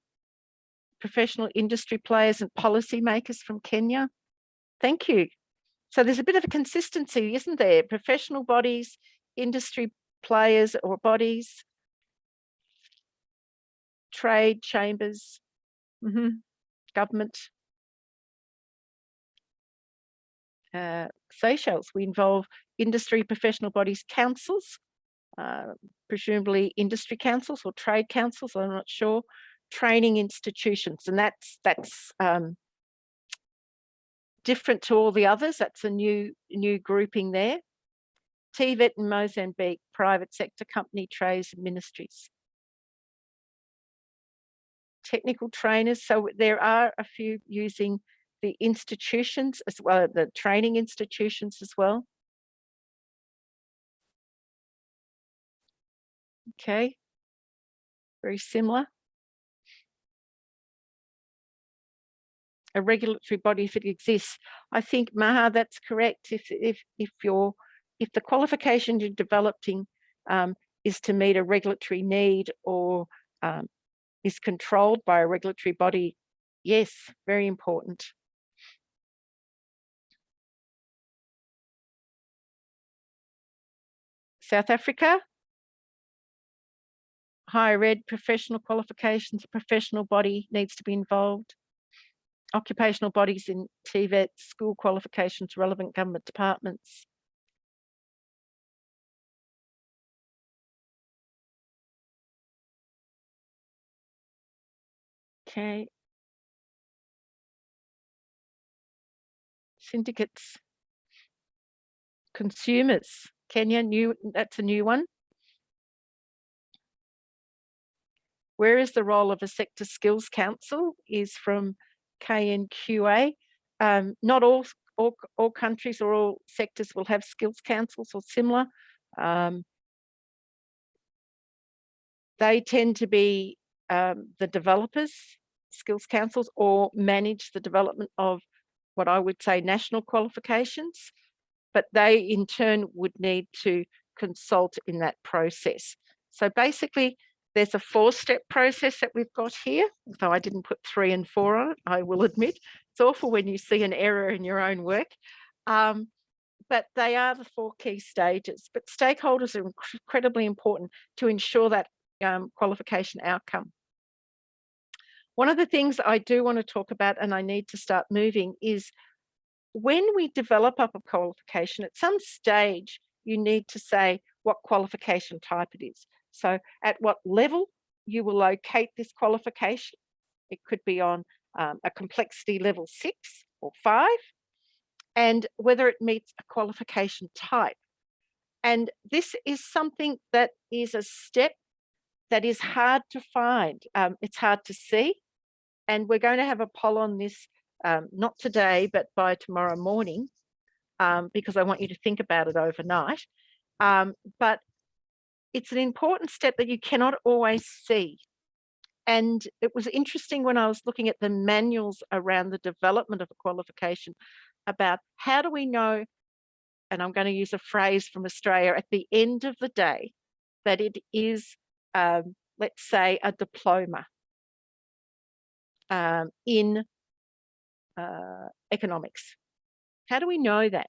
professional industry players and policymakers from Kenya. Thank you. So there's a bit of a consistency, isn't there? Professional bodies, industry players or bodies, trade chambers, government. Seychelles, we involve industry, professional bodies, councils, presumably industry councils or trade councils, I'm not sure, training institutions, and that's different to all the others. That's a new grouping there. TVET in Mozambique, private sector company, trades and ministries. Technical trainers, so there are a few using the institutions as well, the training institutions as well. Okay, very similar. A regulatory body, if it exists. I think, Maha, that's correct. If the qualification you're developing is to meet a regulatory need or is controlled by a regulatory body, yes, very important. South Africa, higher ed, professional qualifications, a professional body needs to be involved. Occupational bodies in TVET, school qualifications, relevant government departments. Okay. Syndicates. Consumers. Kenya, that's a new one. Where is the role of a sector skills council is from KNQA. Not all countries or all sectors will have skills councils or similar. They tend to be the developers, skills councils, or manage the development of what I would say national qualifications, but they in turn would need to consult in that process. So basically, there's a 4-step process that we've got here, though I didn't put 3 and 4 on it, I will admit. It's awful when you see an error in your own work. But they are the 4 key stages. But stakeholders are incredibly important to ensure that qualification outcome. One of the things I do want to talk about, and I need to start moving, is when we develop up a qualification, at some stage, you need to say what qualification type it is. So at what level you will locate this qualification. It could be on a complexity level 6 or 5, and whether it meets a qualification type. And this is something that is a step that is hard to find. It's hard to see. And we're going to have a poll on this, not today, but by tomorrow morning, because I want you to think about it overnight. But it's an important step that you cannot always see. And it was interesting when I was looking at the manuals around the development of a qualification about how do we know, and I'm going to use a phrase from Australia, at the end of the day, that it is, let's say, a diploma in economics. How do we know that?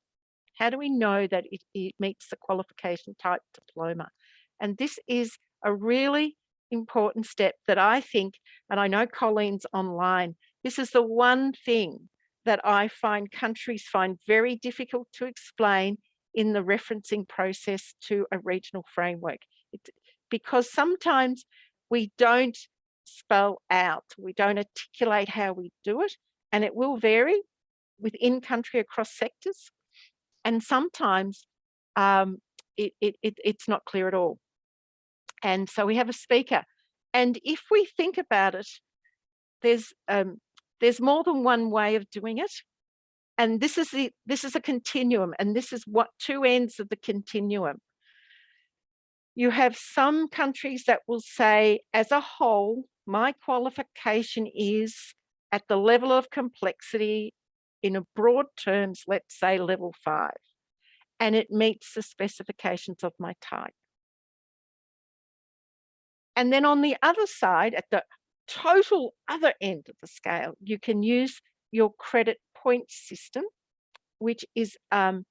How do we know that it meets the qualification type diploma? And this is a really important step that I think, and I know Colleen's online, this is the one thing that I find countries find very difficult to explain in the referencing process to a regional framework. Because sometimes we don't spell out, we don't articulate how we do it, and it will vary within country across sectors. And sometimes it's not clear at all. And so we have a speaker. And if we think about it, there's more than one way of doing it. And this is a continuum, and this is what 2 ends of the continuum. You have some countries that will say, as a whole, my qualification is at the level of complexity, in a broad terms, let's say level 5, and it meets the specifications of my type. And then on the other side, at the total other end of the scale, you can use your credit point system, which is the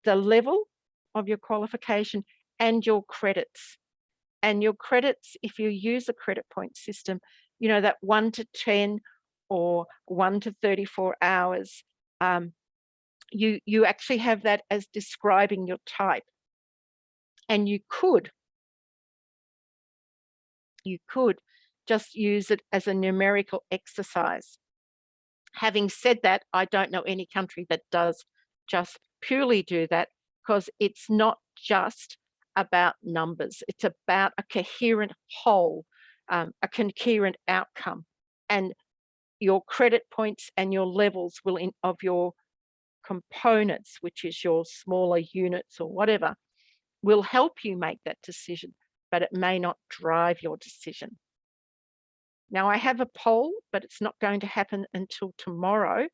level of your qualification and your credits. And your credits, if you use a credit point system, you know, that 1 to 10 or 1 to 34 hours, you actually have that as describing your type. And you could you could just use it as a numerical exercise. Having said that, I don't know any country that does just purely do that, because it's not just about numbers. It's about a coherent whole, a coherent outcome. And your credit points and your levels of your components, which is your smaller units or whatever, will help you make that decision, but it may not drive your decision. Now, I have a poll, but it's not going to happen until tomorrow.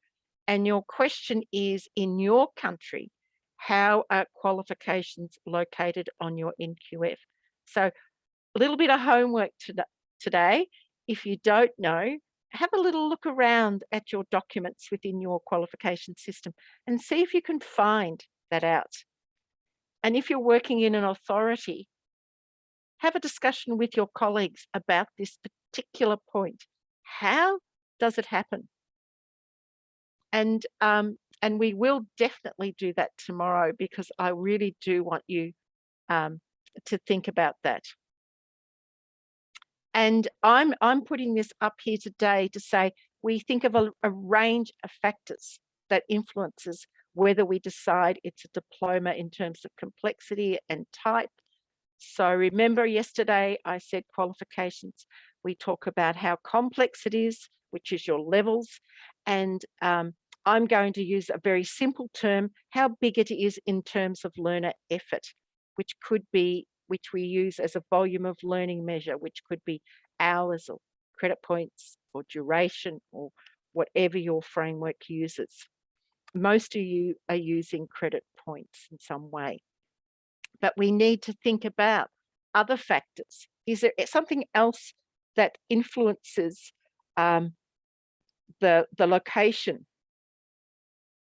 And your question is, in your country, how are qualifications located on your NQF? So a little bit of homework today. If you don't know, have a little look around at your documents within your qualification system and see if you can find that out. And if you're working in an authority, have a discussion with your colleagues about this particular point. How does it happen? And we will definitely do that tomorrow, because I really do want you to think about that. And I'm putting this up here today to say we think of a range of factors that influences whether we decide it's a diploma in terms of complexity and type. So remember yesterday I said qualifications. We talk about how complex it is, which is your levels. And I'm going to use a very simple term, how big it is in terms of learner effort, which we use as a volume of learning measure, which could be hours or credit points or duration or whatever your framework uses. Most of you are using credit points in some way. But we need to think about other factors. Is there something else that influences the location?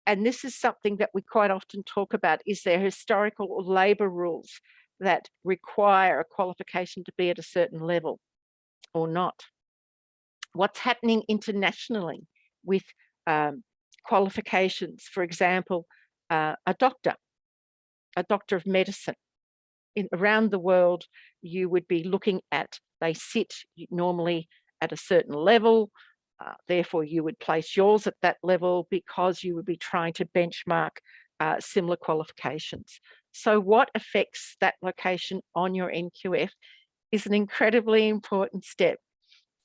And this is something that we quite often talk about. Is there historical or labour rules that require a qualification to be at a certain level or not? What's happening internationally with qualifications? For example, a doctor of medicine. Around the world, you would be looking at, they sit normally at a certain level, therefore you would place yours at that level because you would be trying to benchmark similar qualifications. So what affects that location on your NQF is an incredibly important step.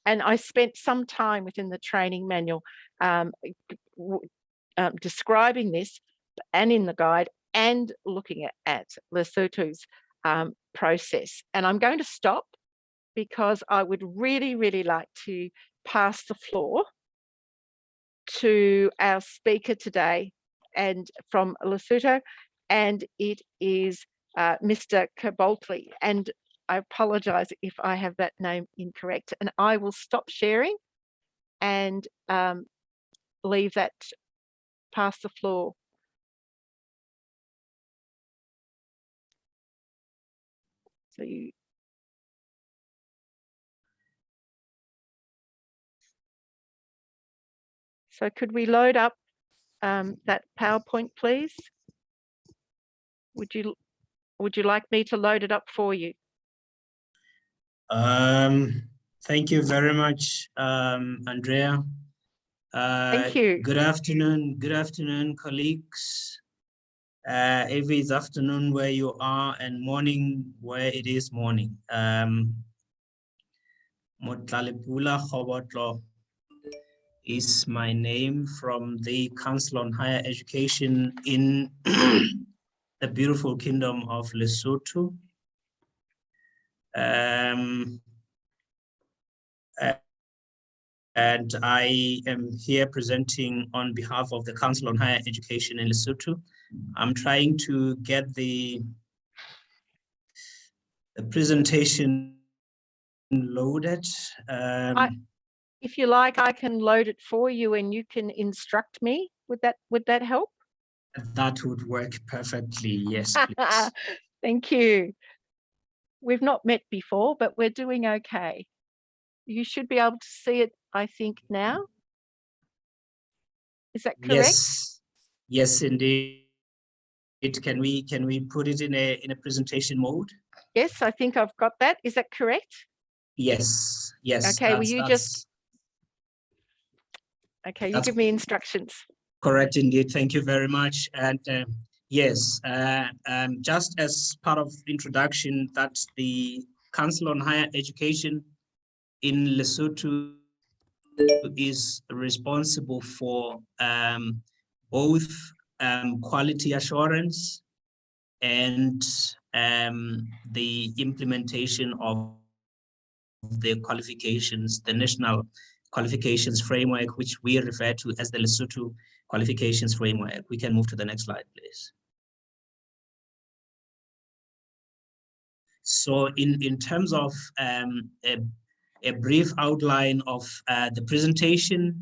And I spent some time within the training manual describing this, and in the guide, and looking at Lesotho's process. And I'm going to stop because I would really, really like to pass the floor to our speaker today, and from Lesotho, and it is Mr. Kaboltli. And I apologize if I have that name incorrect, and I will stop sharing and leave that, pass the floor. So you. So could we load up that PowerPoint, please? Would you like me to load it up for you? Thank you very much, Andrea. Thank you. Good afternoon, colleagues. If it's afternoon where you are and morning where it is morning. Motlalepula Khobotlo is my name, from the Council on Higher Education in the beautiful Kingdom of Lesotho. And I am here presenting on behalf of the Council on Higher Education in Lesotho. I'm trying to get the presentation loaded. If you like, I can load it for you and you can instruct me. Would that help? That would work perfectly, yes, please. Thank you. We've not met before, but we're doing okay. You should be able to see it, I think, now. Is that correct? Yes, indeed. Can we put it in a presentation mode? Yes, I think I've got that. Is that correct? Yes, yes. Okay, will you okay, you give me instructions. Correct indeed. Thank you very much. And yes, just as part of introduction, that the Council on Higher Education in Lesotho is responsible for both quality assurance and the implementation of the qualifications, the National Qualifications Framework, which we refer to as the Lesotho Qualifications Framework. We can move to the next slide, please. So in terms of a brief outline of the presentation,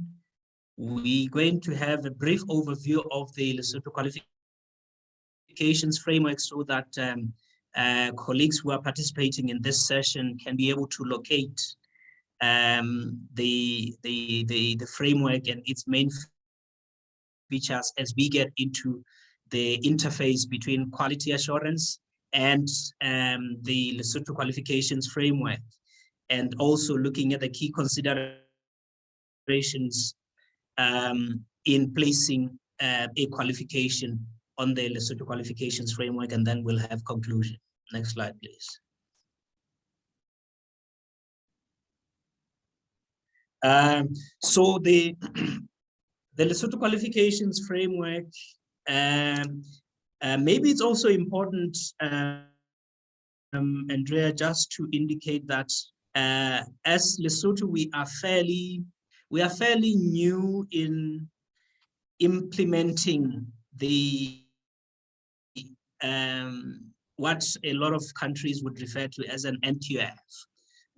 we're going to have a brief overview of the Lesotho Qualifications Framework so that colleagues who are participating in this session can be able to locate the framework and its main features as we get into the interface between quality assurance and the Lesotho Qualifications Framework, and also looking at the key considerations in placing a qualification on the Lesotho Qualifications Framework, and then we'll have conclusion. Next slide, please. So the Lesotho Qualifications Framework, maybe it's also important, Andrea, just to indicate that as Lesotho, we are fairly new in implementing the what a lot of countries would refer to as an NQF.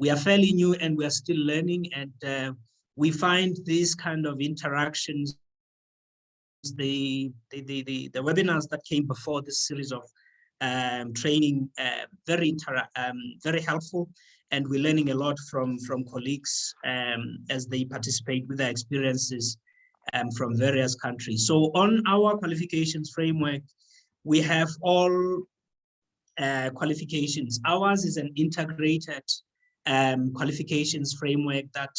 We are fairly new and we are still learning, and we find these kind of interactions, the webinars that came before this series of training, very helpful, and we're learning a lot from colleagues as they participate with their experiences from various countries. So on our qualifications framework, we have all qualifications. Ours is an integrated qualifications framework that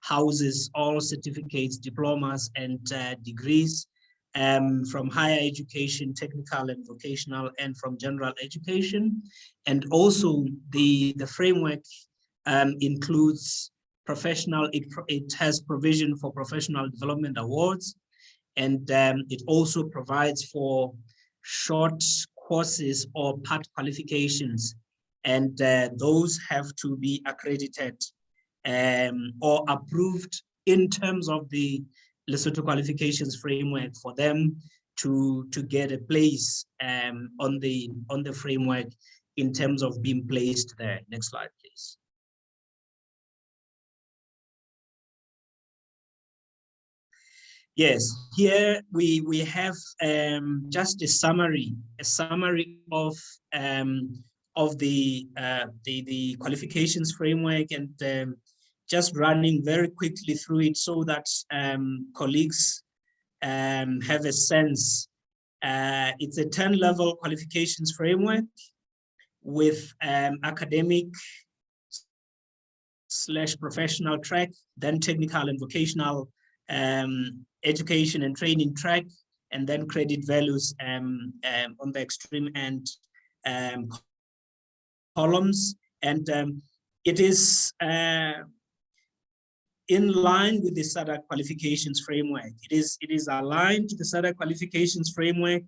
houses all certificates, diplomas, and degrees from higher education, technical and vocational, and from general education. And also the framework includes professional, it has provision for professional development awards, and it also provides for short courses or part qualifications, and those have to be accredited or approved in terms of the Lesotho Qualifications Framework for them to get a place on the framework in terms of being placed there. Next slide, please. Yes, here we have just a summary of the qualifications framework, and just running very quickly through it so that colleagues have a sense. It's a 10-level qualifications framework with academic / professional track, then technical and vocational, education and training track, and then credit values on the extreme end columns. And it is in line with the SADC qualifications framework. It is aligned to the SADC qualifications framework.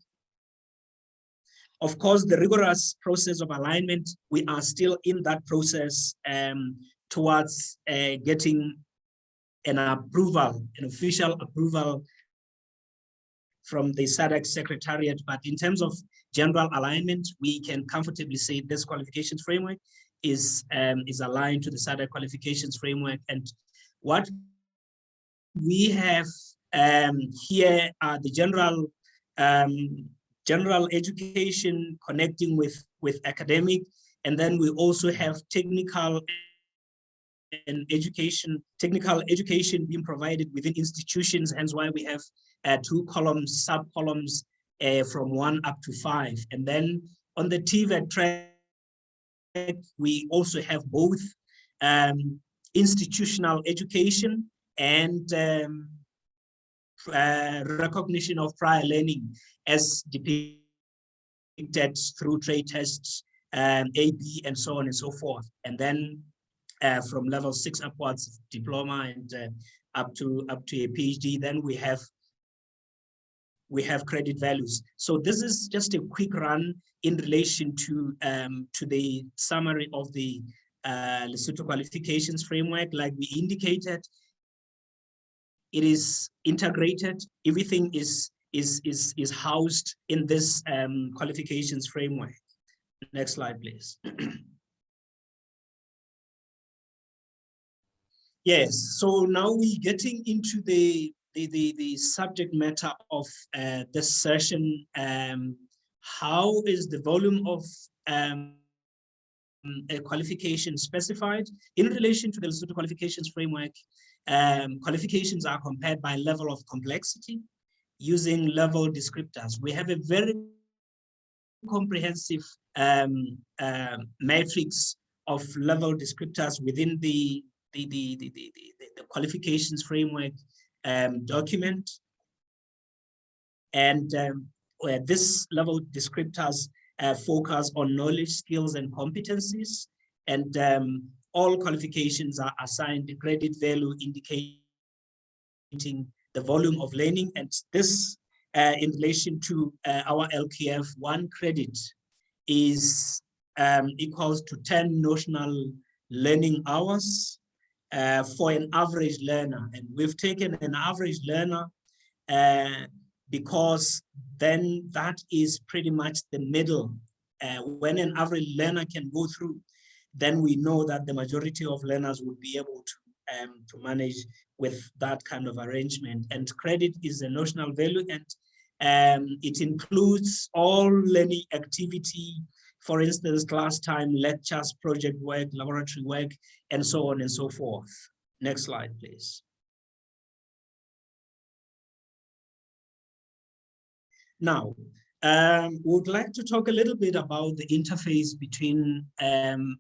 Of course, the rigorous process of alignment, we are still in that process towards getting an approval, an official approval from the SADC Secretariat. But in terms of general alignment, we can comfortably say this qualifications framework is aligned to the SADC qualifications framework. And what we have here are the general education connecting with academic, and then we also have technical education being provided within institutions, hence why we have two columns, sub-columns from 1 up to 5. And then on the TVET track, we also have both institutional education, and recognition of prior learning as depicted through trade tests, A, B, and so on and so forth. And then from level 6 upwards, diploma, and up to a PhD, then we have credit values. So this is just a quick run in relation to the summary of the Lesotho Qualifications Framework. Like we indicated, it is integrated. Everything is housed in this qualifications framework. Next slide, please. Yes, so now we're getting into the subject matter of this session. How is the volume of a qualification specified? In relation to the Lesotho Qualifications Framework, qualifications are compared by level of complexity using level descriptors. We have a very comprehensive matrix of level descriptors within the qualifications framework document. And where this level descriptors focus on knowledge, skills, and competencies. And all qualifications are assigned a credit value indicating the volume of learning. And this, in relation to our LQF, 1 credit is equals to 10 notional learning hours for an average learner. And we've taken an average learner because then that is pretty much the middle. When an average learner can go through, then we know that the majority of learners will be able to manage with that kind of arrangement. And credit is a notional value, and it includes all learning activity, for instance, class time, lectures, project work, laboratory work, and so on and so forth. Next slide, please. Now, we would like to talk a little bit about the interface between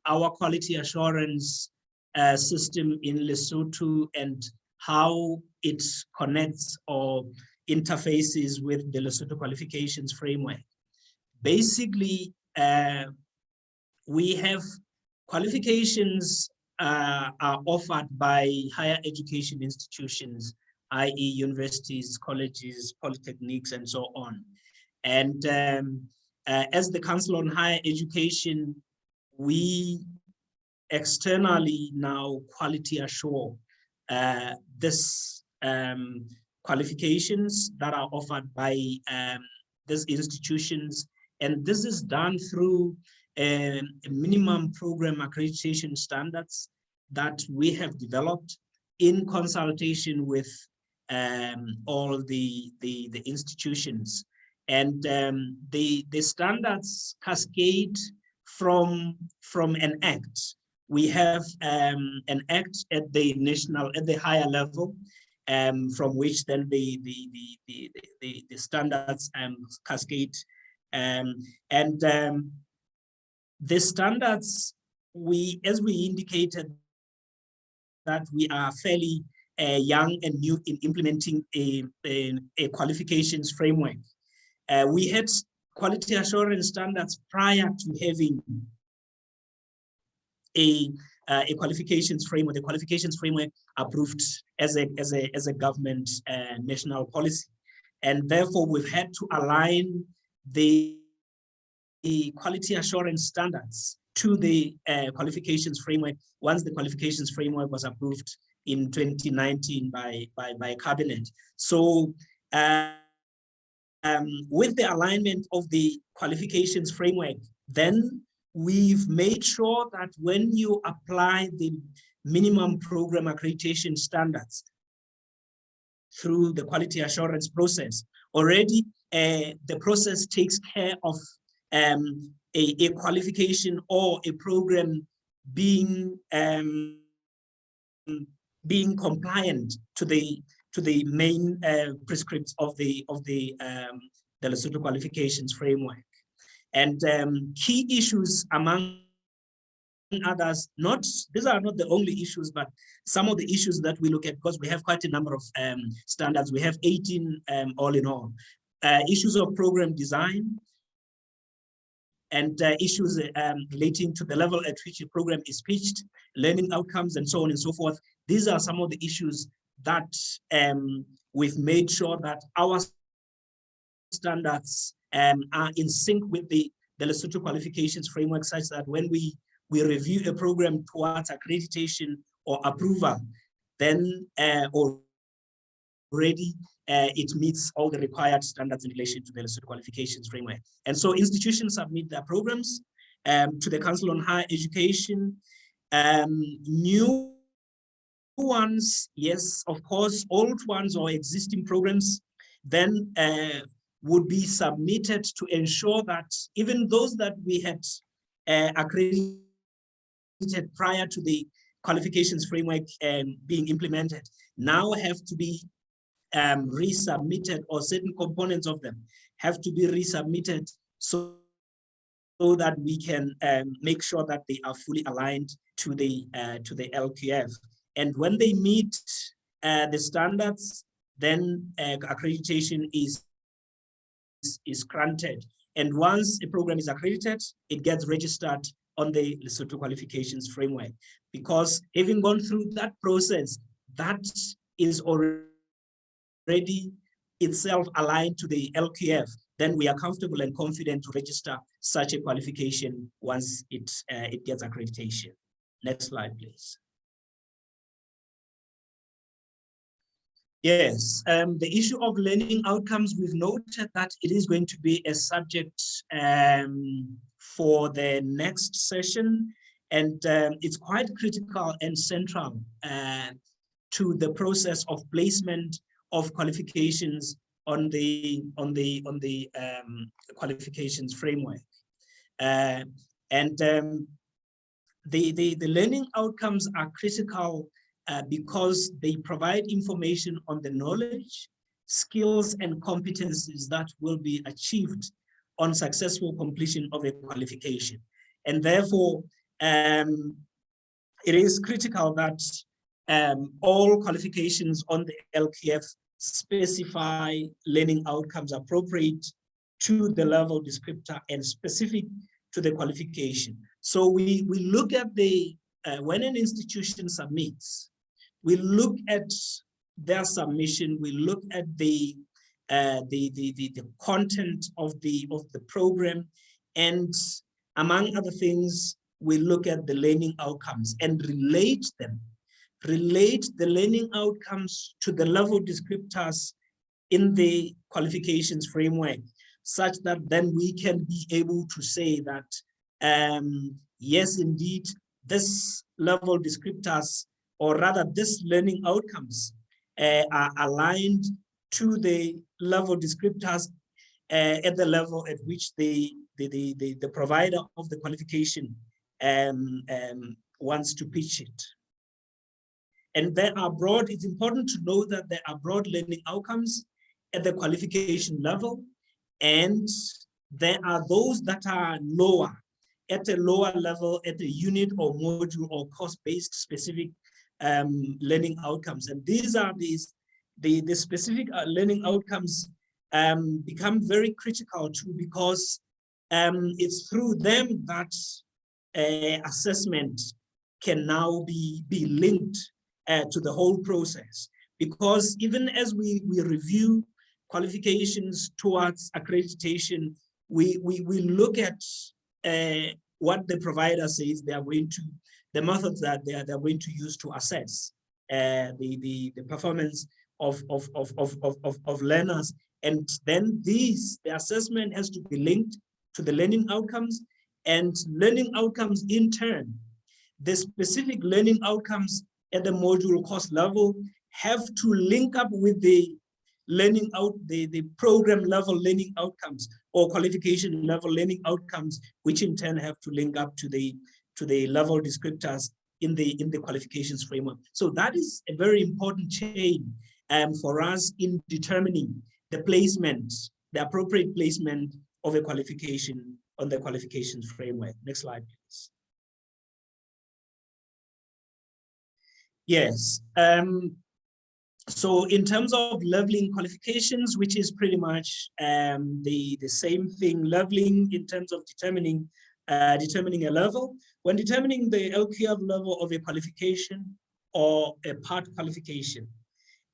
our quality assurance system in Lesotho and how it connects or interfaces with the Lesotho Qualifications Framework. Basically, we have qualifications are offered by higher education institutions, i.e. universities, colleges, polytechnics, and so on. And as the Council on Higher Education, we externally now quality assure this qualifications that are offered by these institutions. And this is done through a minimum program accreditation standards that we have developed in consultation with all the institutions. And the standards cascade from an act. We have an act at the higher level, from which then the standards cascade. The standards, as we indicated, that we are fairly young and new in implementing a qualifications framework. We had quality assurance standards prior to having a qualifications framework. The qualifications framework approved as a government national policy, and therefore we've had to align the quality assurance standards to the qualifications framework once the qualifications framework was approved in 2019 by cabinet. So with the alignment of the qualifications framework, then we've made sure that when you apply the minimum program accreditation standards through the quality assurance process, already the process takes care of a qualification or a program being compliant to the main prescripts of the Lesotho Qualifications Framework. And key issues among others, these are not the only issues, but some of the issues that we look at, because we have quite a number of standards. We have 18 all in all. Issues of program design, and issues relating to the level at which a program is pitched, learning outcomes, and so on and so forth. These are some of the issues that we've made sure that our standards are in sync with the Lesotho Qualifications Framework, such that when we review a program towards accreditation or approval, then already it meets all the required standards in relation to the Lesotho Qualifications Framework. And so institutions submit their programs to the Council on Higher Education. New ones, yes, of course, old ones or existing programs, then would be submitted to ensure that even those that we had accredited prior to the qualifications framework being implemented now have to be resubmitted, or certain components of them have to be resubmitted so that we can make sure that they are fully aligned to the LQF. And when they meet the standards, then accreditation is granted. And once a program is accredited, it gets registered on the Lesotho Qualifications Framework. Because having gone through that process, that is already itself aligned to the LQF, then we are comfortable and confident to register such a qualification once it gets accreditation. Next slide, please. Yes, the issue of learning outcomes, we've noted that it is going to be a subject for the next session, and it's quite critical and central to the process of placement of qualifications on the qualifications framework. The learning outcomes are critical because they provide information on the knowledge, skills, and competencies that will be achieved on successful completion of a qualification. And therefore, it is critical that all qualifications on the LQF specify learning outcomes appropriate to the level descriptor and specific to the qualification. So we look at when an institution submits, we look at their submission, we look at the content of the program, and among other things, we look at the learning outcomes and relate the learning outcomes to the level descriptors in the qualifications framework, such that then we can be able to say that, yes, indeed, this level descriptors, or rather this learning outcomes are aligned to the level descriptors at the level at which the provider of the qualification wants to pitch it. And there are it's important to know that there are broad learning outcomes at the qualification level, and there are those that are lower, at a lower level, at a unit or module or course-based specific learning outcomes. And these are the specific learning outcomes become very critical too, because it's through them that assessment can now be linked to the whole process. Because even as we review qualifications towards accreditation, we look at what the provider says they are going to, the methods that they're going to use to assess the performance of learners. And then the assessment has to be linked to the learning outcomes, and learning outcomes in turn, the specific learning outcomes at the module course level have to link up with the the program level learning outcomes or qualification level learning outcomes, which in turn have to link up to the level descriptors in the qualifications framework. So that is a very important chain for us in determining the placement, the appropriate placement of a qualification on the qualifications framework. Next slide, please. Yes. So in terms of leveling qualifications, which is pretty much the same thing, leveling in terms of determining a level. When determining the LQF level of a qualification or a part qualification,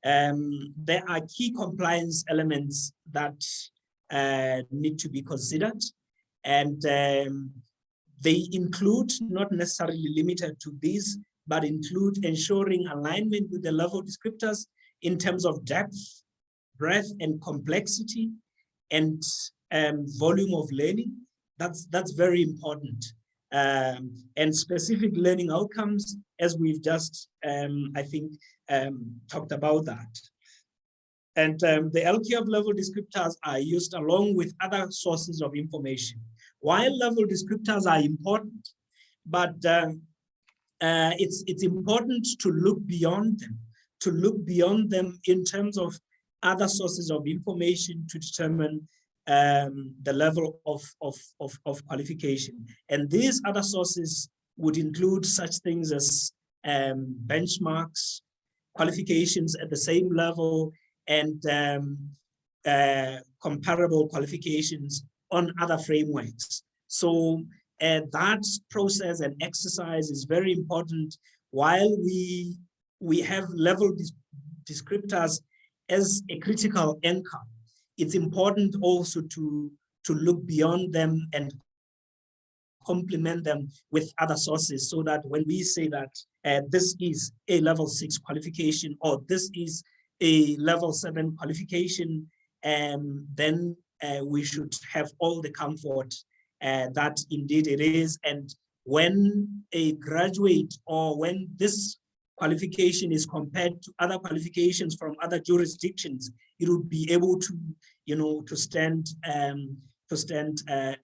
there are key compliance elements that need to be considered, and they include, not necessarily limited to these, but include ensuring alignment with the level descriptors in terms of depth, breadth, and complexity, and volume of learning. That's very important. And specific learning outcomes, as we've just, I think, talked about that. And the LQF level descriptors are used along with other sources of information. While level descriptors are important, but it's important to look beyond them, in terms of other sources of information to determine the level of qualification. And these other sources would include such things as benchmarks, qualifications at the same level, and comparable qualifications on other frameworks. So that process and exercise is very important. While we have level descriptors as a critical anchor, it's important also to look beyond them and complement them with other sources, so that when we say that this is a level 6 qualification, or this is a level 7 qualification, then we should have all the comfort that indeed it is. And when a graduate, or when this qualification is compared to other qualifications from other jurisdictions, it would be able to, to stand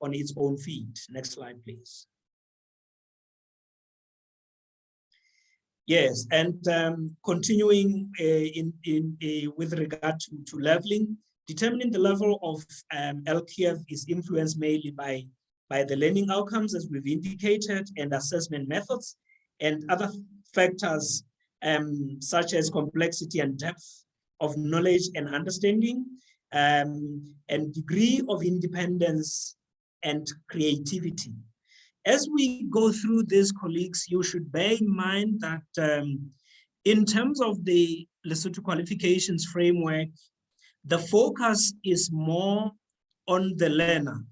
on its own feet. Next slide, please. Yes, and continuing with regard to leveling, determining the level of LQF is influenced mainly by the learning outcomes, as we've indicated, and assessment methods, and other factors such as complexity and depth of knowledge and understanding, and degree of independence and creativity. As we go through this, colleagues, you should bear in mind that in terms of the Lesotho Qualifications Framework, the focus is more on the learner,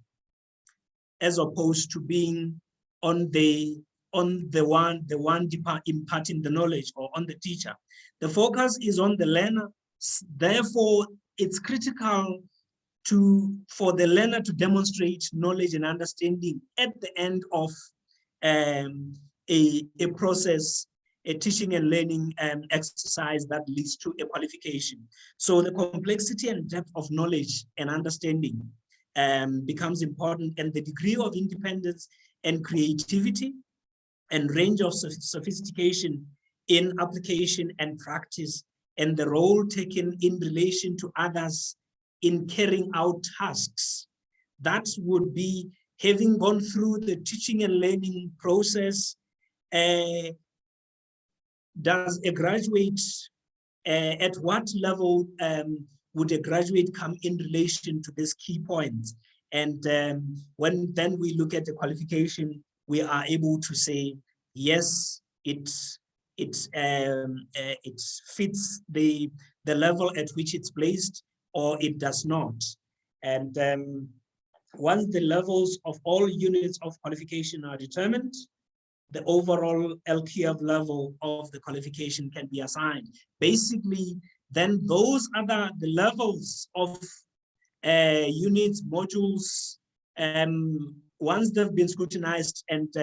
as opposed to being on the one imparting the knowledge, or on the teacher. The focus is on the learner. Therefore, it's critical for the learner to demonstrate knowledge and understanding at the end of a process, a teaching and learning exercise that leads to a qualification. So the complexity and depth of knowledge and understanding becomes important, and the degree of independence and creativity and range of sophistication in application and practice, and the role taken in relation to others in carrying out tasks. That would be having gone through the teaching and learning process. Does a graduate, at what level would a graduate come in relation to this key point? And when then we look at the qualification, we are able to say, yes, it fits the level at which it's placed, or it does not. And once the levels of all units of qualification are determined, the overall LQF level of the qualification can be assigned. Basically, then those the levels of units, modules, once they've been scrutinized, and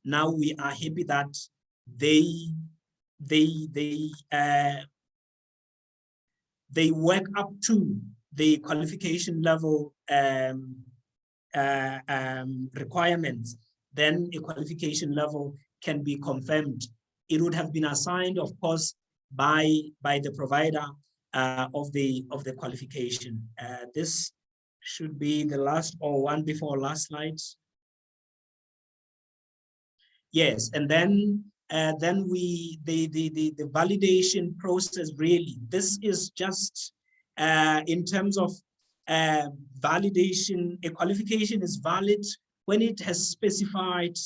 now we are happy that they work up to the qualification level requirements, then a qualification level can be confirmed. It would have been assigned, of course, by the provider of the qualification. This should be the last, or one before last slide. Yes, and then then the validation process, really, this is just in terms of validation. A qualification is valid when it has specified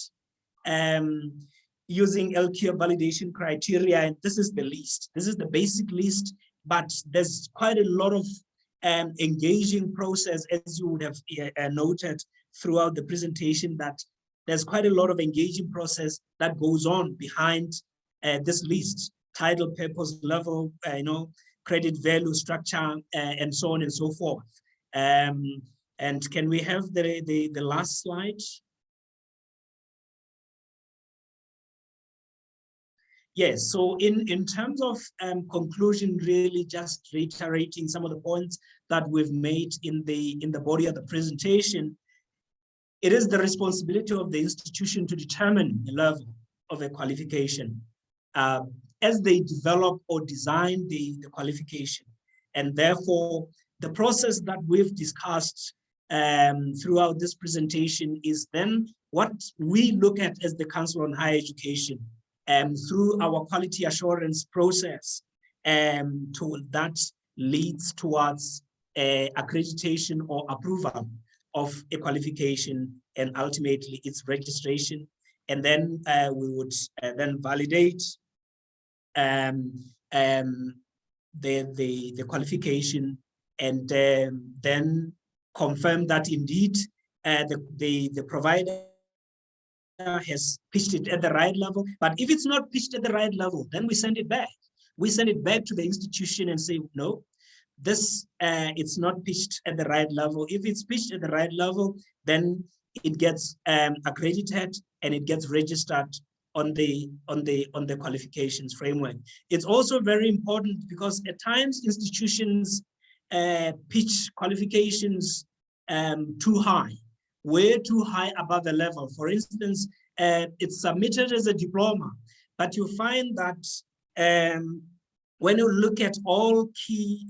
using LQF validation criteria, and this is the list. This is the basic list, but there's quite a lot of engaging process, as you would have noted throughout the presentation, that there's quite a lot of engaging process that goes on behind this list: title, purpose, level, credit value, structure, and so on and so forth. And can we have the last slide? Yes, so in terms of conclusion, really just reiterating some of the points that we've made in the body of the presentation. It is the responsibility of the institution to determine the level of a qualification as they develop or design the qualification. And therefore, the process that we've discussed throughout this presentation is then what we look at as the Council on Higher Education through our quality assurance process that leads towards accreditation or approval of a qualification and ultimately its registration. And then we would then validate the qualification, and then confirm that indeed the provider has pitched it at the right level. But if it's not pitched at the right level, then we send it back. We send it back to the institution and say, no, this it's not pitched at the right level. If it's pitched at the right level, then it gets accredited and it gets registered on the qualifications framework. It's also very important because at times institutions pitch qualifications too high, way too high above the level. For instance, it's submitted as a diploma, but you find that when you look at all key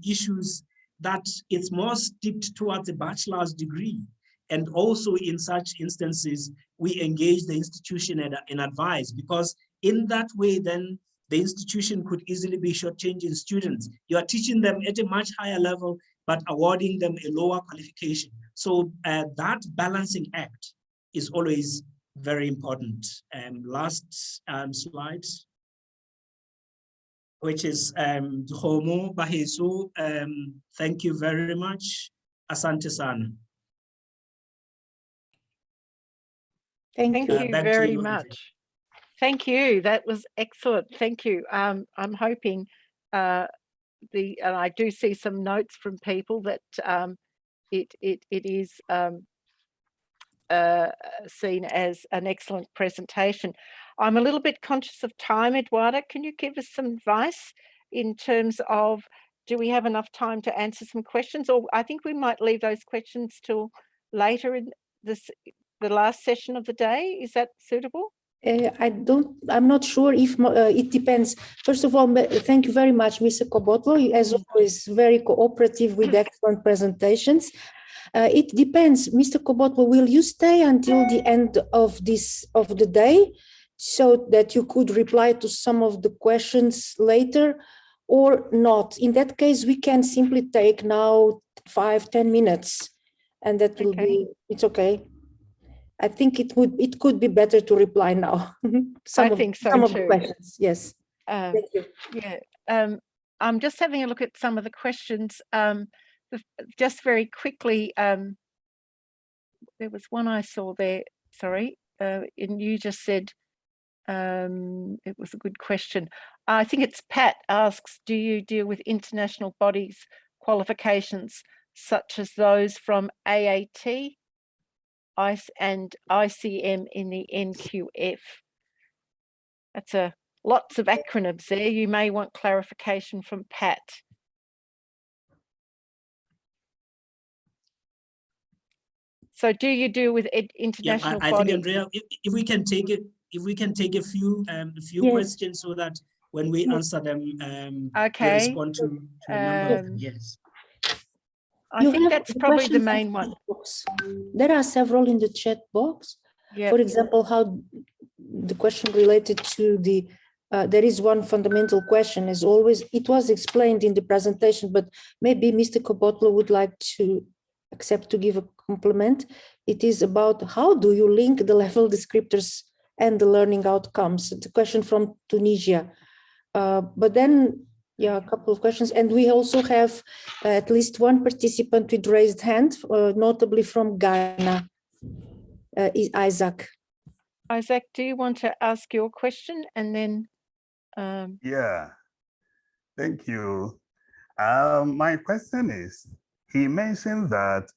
issues, that it's more steeped towards a bachelor's degree. And also in such instances, we engage the institution in advice, because in that way, then the institution could easily be shortchanging students. You are teaching them at a much higher level, but awarding them a lower qualification. So that balancing act is always very important. Last slide, which is Homo Bahesu. Thank you very much. Asante sana. Thank you Back to very you, much. Thank you. That was excellent. Thank you. I'm hoping and I do see some notes from people that it is seen as an excellent presentation. I'm a little bit conscious of time, Eduardo. Can you give us some advice in terms of, do we have enough time to answer some questions? Or I think we might leave those questions till later in the last session of the day. Is that suitable? I'm not sure if it depends. First of all, thank you very much, Mr. Kobotlo, as always, very cooperative with excellent presentations. It depends. Mr. Kobotlo, will you stay until the end of the day so that you could reply to some of the questions later, or not? In that case, we can simply take now 5-10 minutes, and that will be, it's okay. I think it could be better to reply now. Some of the questions, yes. Thank you. Yeah, I'm just having a look at some of the questions. Just very quickly, there was one I saw there, sorry, and you just said, it was a good question. I think it's Pat asks, do you deal with international bodies qualifications such as those from AAT? ICE and ICM in the NQF. That's lots of acronyms there. You may want clarification from Pat. So, do you deal with international bodies? I think, Andrea, if we can take a few yes, questions so that when we answer them, we respond to a number of them. Yes. I think that's probably the main one. There are several in the chat box. Yep. For example, how the question related to the, there is one fundamental question, as always. It was explained in the presentation, but maybe Mr. Kobotlo would like to accept to give a compliment. It is about how do you link the level descriptors and the learning outcomes? The question from Tunisia. But then, yeah, a couple of questions. And we also have at least one participant with raised hand, notably from Ghana, is Isaac. Isaac, do you want to ask your question and then? Yeah, thank you. My question is, he mentioned that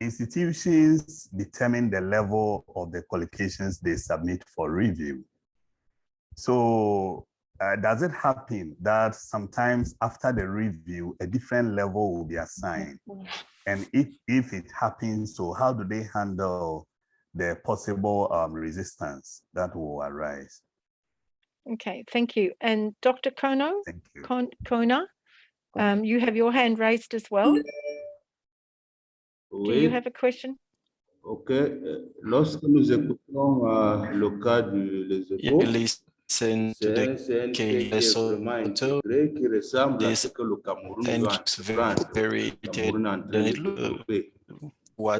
institutions determine the level of the qualifications they submit for review. So does it happen that sometimes after the review, a different level will be assigned? And if it happens, so how do they handle the possible resistance that will arise? Okay, thank you. And Dr. Kono? Thank you. Kona, you have your hand raised as well. Do you have a question? Ok. Lorsque nous écoutons le cas du Lesotho, c'est un qui est vraiment intégré, qui ressemble à ce que le Cameroun doit entreprendre. Le Cameroun est en train de développer. Toutefois,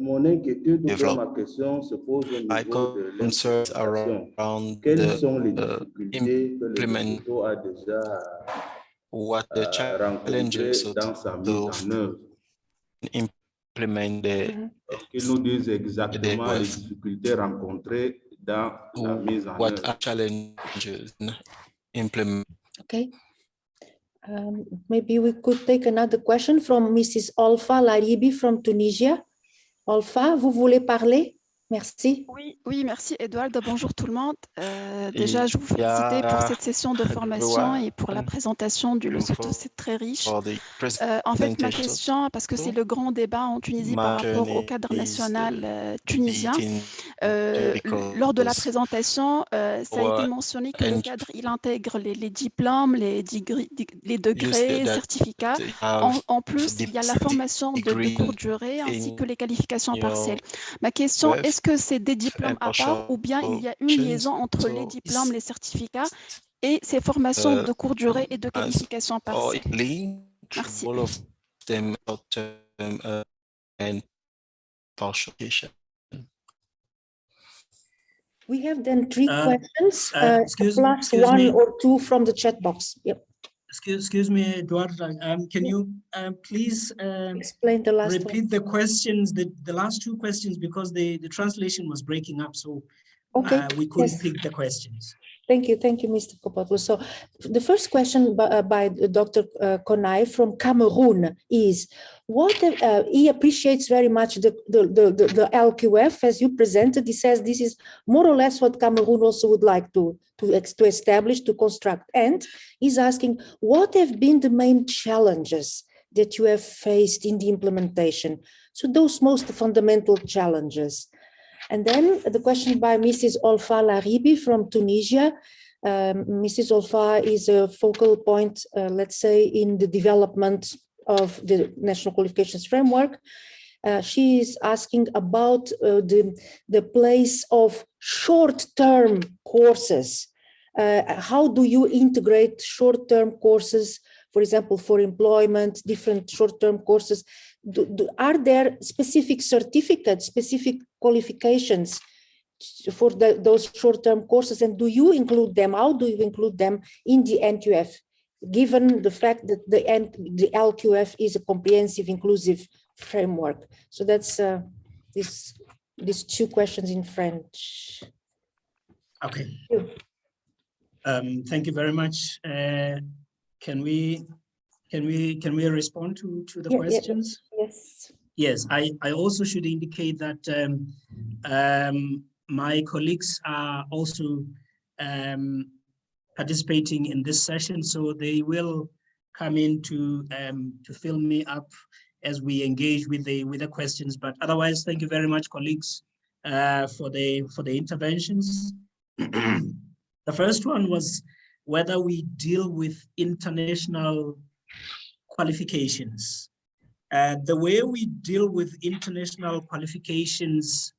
mon inquiétude ou bien ma question se pose au niveau de l'implémentation. Quelles sont les difficultés que le Lesotho a déjà rencontrées dans sa mise en œuvre? Qu'ils nous disent exactement les difficultés rencontrées dans la mise en œuvre. Okay. Maybe we could take another question from Mrs. Alpha Laribi from Tunisia. Alpha, vous voulez parler? Merci. Oui, merci Edouard. Bonjour tout le monde. Déjà, je vous félicite pour cette session de formation et pour la présentation du Lesotho, c'est très riche. En fait, ma question, parce que c'est le grand débat en Tunisie par rapport au cadre national tunisien, lors de la présentation, ça a été mentionné que le cadre, il intègre les diplômes, les degrés, certificats. En plus, il y a la formation de courte durée ainsi que les qualifications partielles. Ma question, est-ce que c'est des diplômes à part ou bien il y a une liaison entre les diplômes, les certificats et ces formations de courte durée et de qualification partielle? Merci. We have then three questions, excuse one me. or two from the chat box. Yep. Excuse me, Eduardo. Can you please explain the last repeat the questions, the last two questions, because the translation was breaking up, so we couldn't pick the questions. Thank you, Mr. Kopatlo. So the first question by Dr. Konai from Cameroon is, what he appreciates very much the LQF as you presented. He says this is more or less what Cameroon also would like to establish, to construct. And he's asking, what have been the main challenges that you have faced in the implementation? So those most fundamental challenges. And then the question by Mrs. Olfa Laribi from Tunisia. Mrs. Olfa is a focal point, let's say, in the development of the National Qualifications Framework. She is asking about the place of short-term courses. How do you integrate short-term courses, for example, for employment, different short-term courses? Are there specific certificates, specific qualifications for those short-term courses, and do you include them? How do you include them in the NQF, given the fact that the LQF is a comprehensive, inclusive framework? So that's these two questions in French. Okay. Thank you very much. Can we respond to the questions? Yes. Yes, I also should indicate that my colleagues are also participating in this session, so they will come in to fill me up as we engage with the questions. But otherwise, thank you very much, colleagues, for the interventions. The first one was whether we deal with international qualifications. The way we deal with international qualifications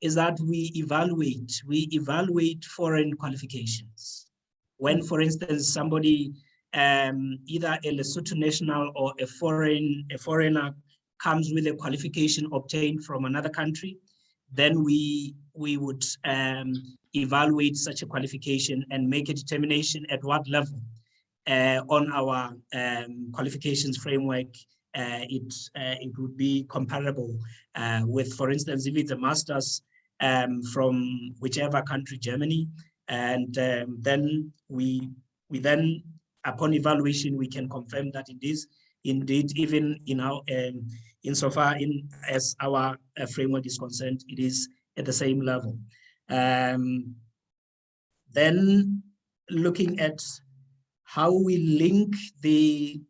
is that we evaluate foreign qualifications. When, for instance, somebody, either a Lesotho national or a foreigner comes with a qualification obtained from another country, then we would evaluate such a qualification and make a determination at what level on our qualifications framework it would be comparable with, for instance, if it's a master's from whichever country, Germany, and then we then, upon evaluation, we can confirm that it is indeed, even in our insofar as our framework is concerned, it is at the same level. Then looking at how we link the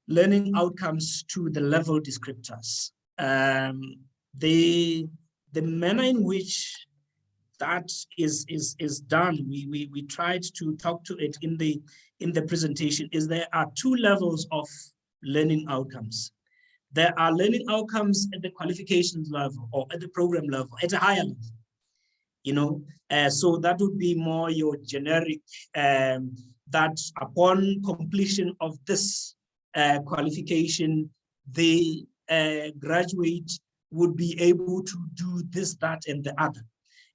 learning outcomes to the level descriptors. The manner in which that is done, we tried to talk to it in the presentation, is there are two levels of learning outcomes. There are learning outcomes at the qualifications level or at the program level, at a higher level. You know, so that would be more your generic, that upon completion of this qualification, the graduate would be able to do this, that, and the other.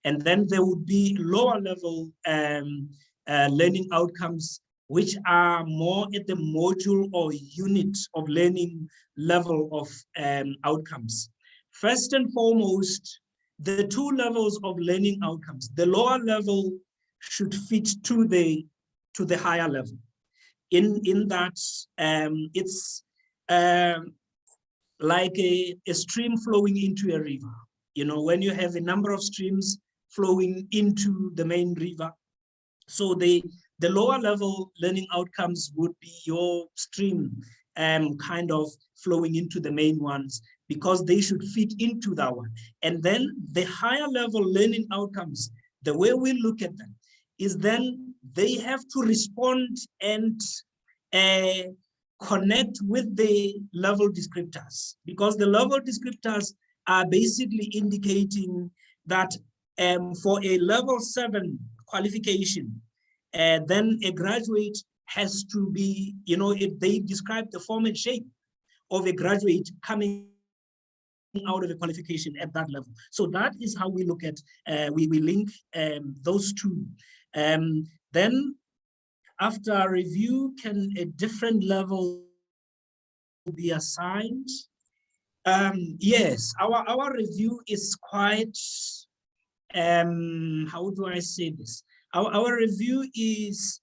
And then there would be lower level learning outcomes, which are more at the module or unit of learning level of outcomes. First and foremost, the two levels of learning outcomes, the lower level should fit to the higher level. In that it's like a stream flowing into a river. You know, when you have a number of streams flowing into the main river, so the lower level learning outcomes would be your stream kind of flowing into the main ones, because they should fit into that one. And then the higher level learning outcomes, the way we look at them is then they have to respond and connect with the level descriptors, because the level descriptors are basically indicating that for a level 7 qualification, then a graduate has to be, you know, if they describe the form and shape of a graduate coming out of a qualification at that level. So that is how we look at, we link those two. Then after review, can a different level be assigned? Yes, our review is quite, how do I say this? Our review is,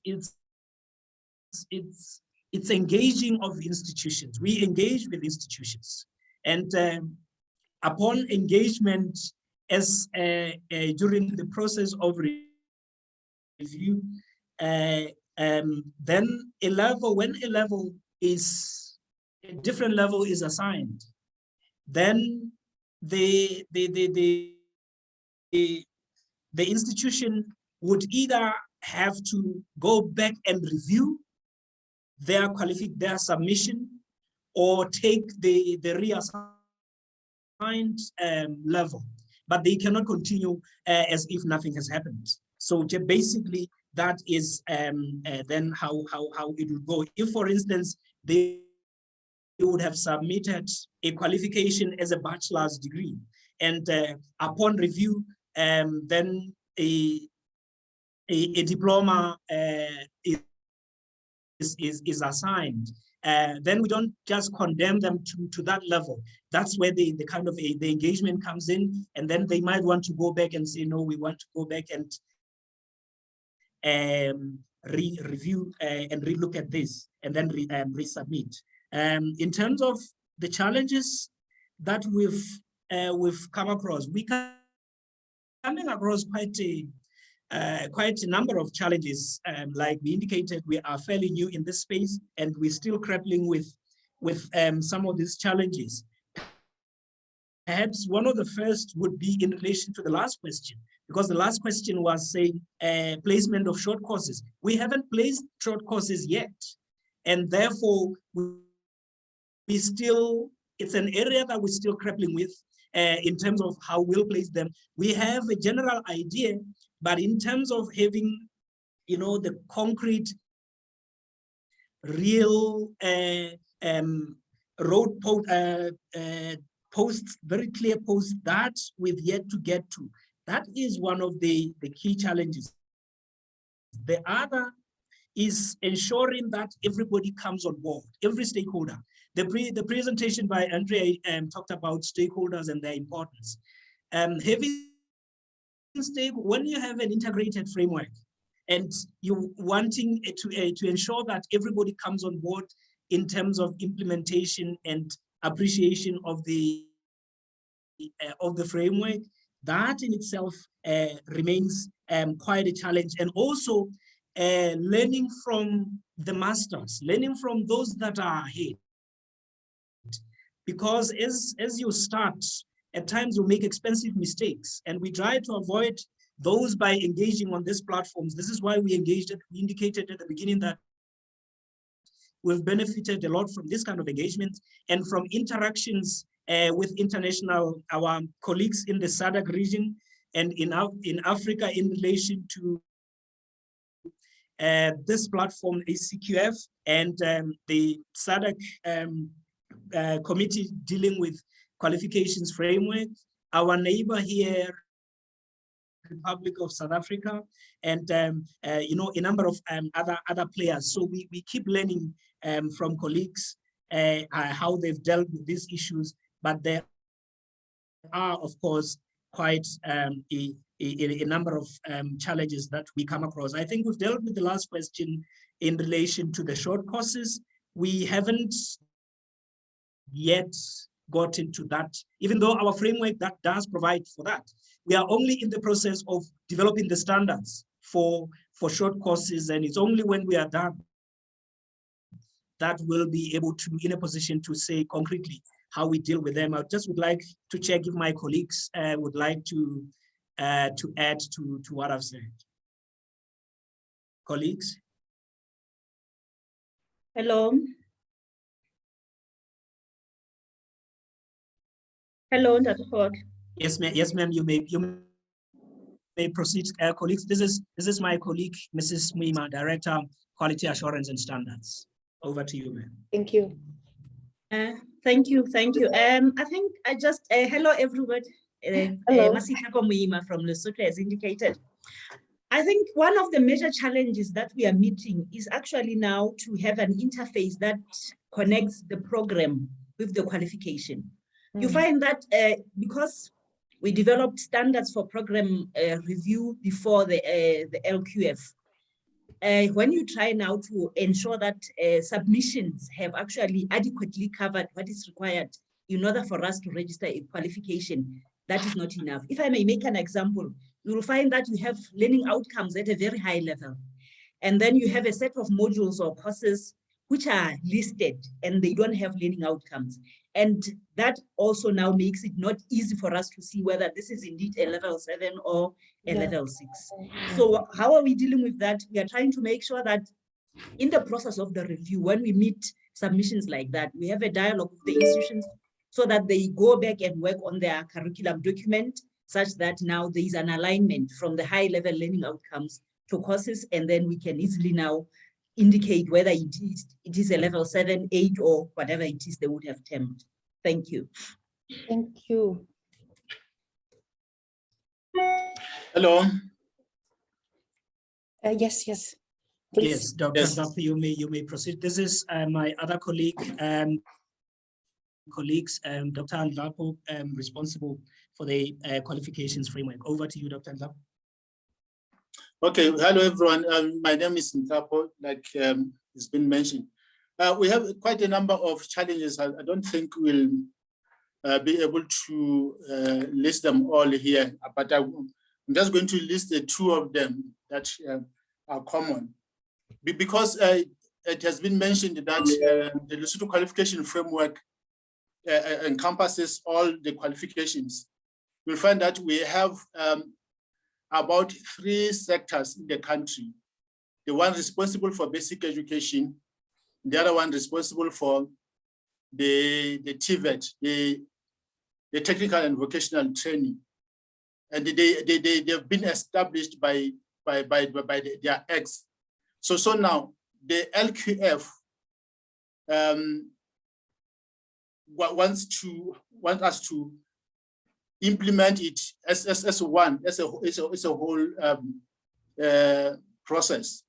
it's engaging of institutions. We engage with institutions, and upon engagement, as during the process of review, then a level, when a level is, a different level is assigned, then the institution would either have to go back and review their submission, or take the reassigned level, but they cannot continue as if nothing has happened. So basically, that is then how it would go. If, for instance, they would have submitted a qualification as a bachelor's degree, and upon review, then a diploma is assigned. Then we don't just condemn them to that level. That's where the kind of the engagement comes in, and then they might want to go back and say, no, we want to go back and review and relook at this, and then resubmit. In terms of the challenges that we've come across, we coming across quite a number of challenges. Like we indicated, we are fairly new in this space, and we're still grappling with some of these challenges. Perhaps one of the first would be in relation to the last question, because the last question was saying placement of short courses. We haven't placed short courses yet, and therefore we still it's an area that we're still grappling with in terms of how we'll place them. We have a general idea, but in terms of having, you know, the concrete, real road posts, very clear posts that we've yet to get to. That is one of the key challenges. The other is ensuring that everybody comes on board, every stakeholder. The presentation by Andrea talked about stakeholders and their importance. When you have an integrated framework and you wanting to ensure that everybody comes on board in terms of implementation and appreciation of the framework, that in itself remains quite a challenge. And also learning from the masters, learning from those that are ahead. Because as you start, at times you make expensive mistakes, and we try to avoid those by engaging on these platforms. This is why we engaged, we indicated at the beginning that we've benefited a lot from this kind of engagement and from interactions with our colleagues in the SADC region and in Africa in relation to this platform, ACQF, and the SADC committee dealing with qualifications framework, our neighbor here, Republic of South Africa, and you know, a number of other players. So we keep learning from colleagues how they've dealt with these issues, but there are, of course, quite a number of challenges that we come across. I think we've dealt with the last question in relation to the short courses. We haven't yet got into that, even though our framework that does provide for that. We are only in the process of developing the standards for short courses, and it's only when we are done that we'll be able to be in a position to say concretely how we deal with them. I just would like to check if my colleagues would like to add to what I've said. Colleagues? Hello. Hello, Dr. Ford. Yes, ma'am. Yes, ma'am. You may proceed, colleagues. This is my colleague, Mrs. Muima, Director, Quality Assurance and Standards. Over to you, ma'am. Thank you. Thank you. I think I just hello everybody. Hello. Masitako Muima from Lesotho has indicated. I think one of the major challenges that we are meeting is actually now to have an interface that connects the program with the qualification. You find that because we developed standards for program review before the LQF, when you try now to ensure that submissions have actually adequately covered what is required in order for us to register a qualification, that is not enough. If I may make an example, you will find that you have learning outcomes at a very high level. And then you have a set of modules or courses which are listed and they don't have learning outcomes. And that also now makes it not easy for us to see whether this is indeed a level 7 or a level 6. So how are we dealing with that? We are trying to make sure that in the process of the review, when we meet submissions like that, we have a dialogue with the institutions so that they go back and work on their curriculum document such that now there is an alignment from the high level learning outcomes to courses, and then we can easily now indicate whether it is a level 7, 8, or whatever it is they would have termed. Thank you. Thank you. Hello. Yes. Please. Yes, Dr. Duffy, you may proceed. This is my other colleague, Dr. Ndlapo, responsible for the qualifications framework. Over to you, Dr. Ndlapo. Okay, hello everyone. My name is Ndlapo, like it's been mentioned. We have quite a number of challenges. I don't think we'll be able to list them all here, but I'm just going to list the 2 of them that are common. Because it has been mentioned that the Lesotho Qualification Framework encompasses all the qualifications. You'll find that we have about 3 sectors in the country. The one responsible for basic education, the other one responsible for the TVET, the technical and vocational training, and they've been established by their ex. So now the LQF wants us to implement it as a whole process.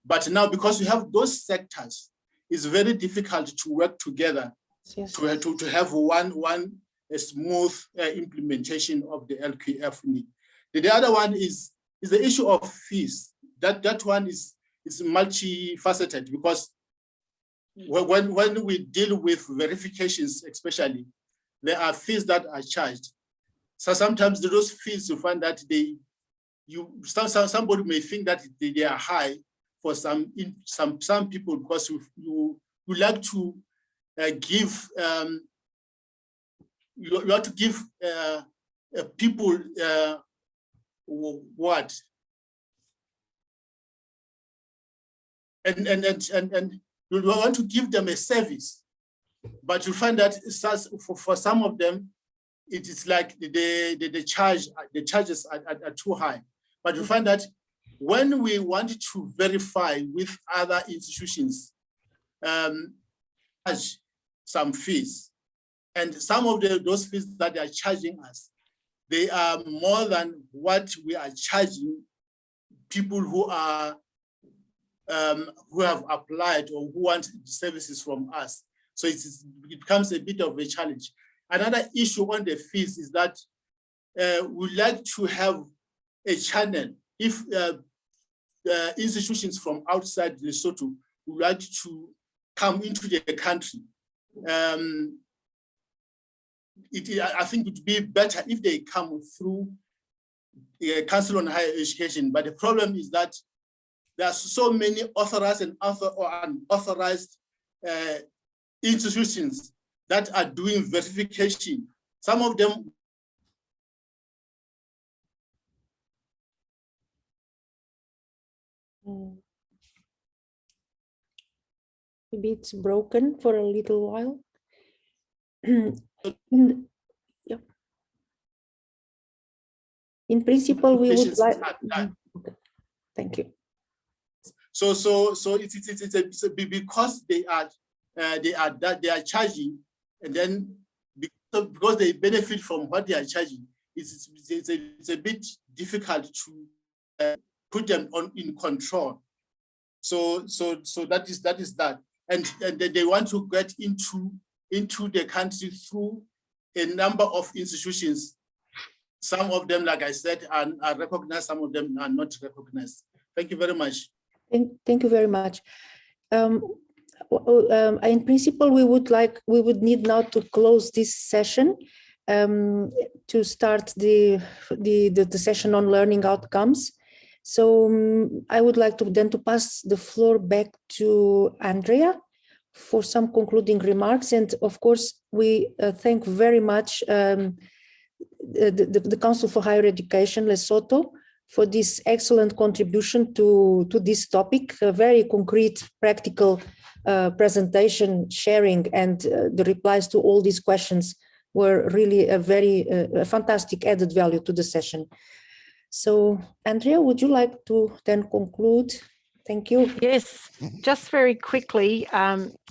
But now, because we have those sectors, it's very difficult to work together to have one smooth implementation of the LQF need. The other one is the issue of fees. That one is multifaceted, because when we deal with verifications, especially, there are fees that are charged. So sometimes those fees, you find that somebody may think that they are high for some people, because you like to give you have to give people what, and you want to give them a service, but you find that for some of them, it is like the charges are too high. But you find that when we want to verify with other institutions, charge some fees, and some of those fees that they are charging us, they are more than what we are charging people who have applied or who want services from us. So it becomes a bit of a challenge. Another issue on the fees is that we like to have a channel. If institutions from outside Lesotho would like to come into the country, I think it would be better if they come through the Council on Higher Education. But the problem is that there are so many authorized and unauthorized institutions that are doing verification. Some of them maybe it's broken for a little while. In principle, we would like. Okay. Thank you. So it's because they are charging, and then because they benefit from what they are charging, it's a bit difficult to put them in control. So that is that, and they want to get into the country through a number of institutions. Some of them, like I said, are recognized, some of them are not recognized. Thank you very much. Thank you very much. In principle, we would need now to close this session to start the session on learning outcomes. So I would like to then pass the floor back to Andrea for some concluding remarks. And of course, we thank very much the Council for Higher Education, Lesotho, for this excellent contribution to this topic, a very concrete, practical presentation, sharing, and the replies to all these questions were really a very fantastic added value to the session. So, Andrea, would you like to then conclude? Thank you. Yes, just very quickly,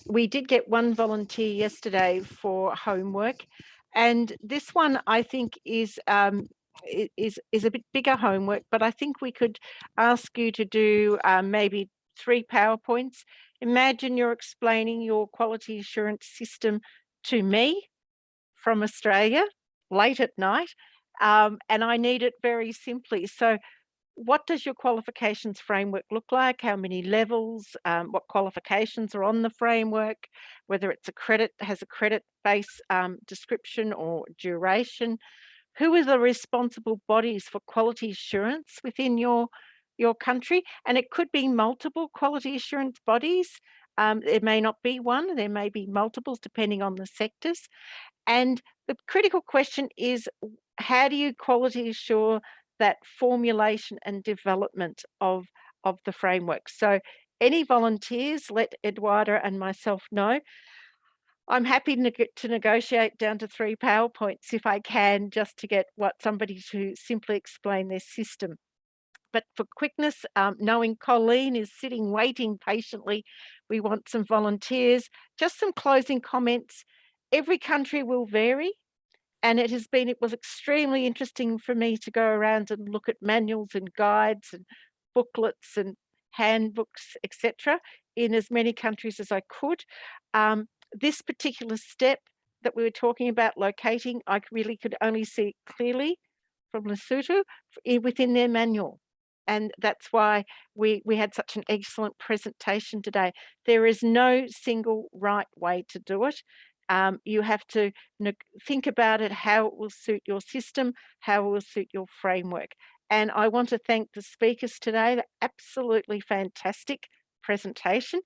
we did get one volunteer yesterday for homework, and this one I think is a bit bigger homework, but I think we could ask you to do maybe 3 PowerPoints. Imagine you're explaining your quality assurance system to me from Australia late at night, and I need it very simply. So what does your qualifications framework look like? How many levels? What qualifications are on the framework? Whether it's has a credit base description or duration? Who are the responsible bodies for quality assurance within your country? And it could be multiple quality assurance bodies. It may not be one, there may be multiples depending on the sectors. And the critical question is, how do you quality assure that formulation and development of the framework? So any volunteers, let Eduarda and myself know. I'm happy to negotiate down to 3 PowerPoints if I can, just to get somebody to simply explain their system. But for quickness, knowing Colleen is sitting waiting patiently, we want some volunteers. Just some closing comments. Every country will vary, and it was extremely interesting for me to go around and look at manuals and guides and booklets and handbooks, etc., in as many countries as I could. This particular step that we were talking about, locating, I really could only see it clearly from Lesotho within their manual. And that's why we had such an excellent presentation today. There is no single right way to do it. You have to think about it, how it will suit your system, how it will suit your framework. And I want to thank the speakers today. Absolutely fantastic presentation.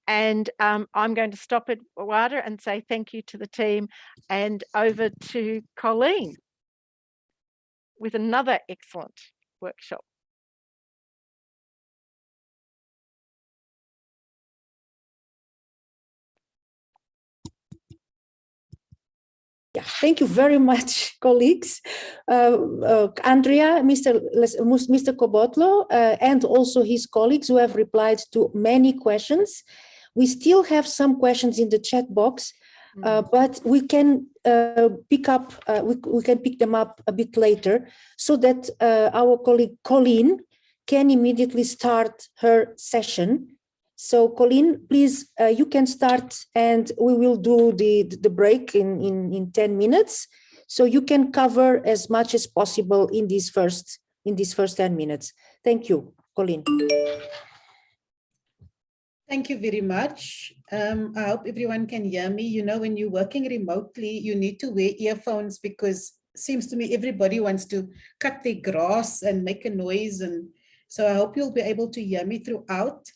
And I'm going to stop at Wada and say thank you to the team, and over to Colleen with another excellent workshop. Yeah, thank you very much, colleagues. Andrea, Mr. Kobotlo, and also his colleagues who have replied to many questions. We still have some questions in the chat box, but we can pick them up a bit later, so that our colleague Colleen can immediately start her session. So Colleen, please, you can start, and we will do the break in 10 minutes. So you can cover as much as possible in these first 10 minutes. Thank you, Colleen. Thank you very much. I hope everyone can hear me. You know, when you're working remotely, you need to wear earphones, because it seems to me everybody wants to cut their grass and make a noise. And so I hope you'll be able to hear me throughout.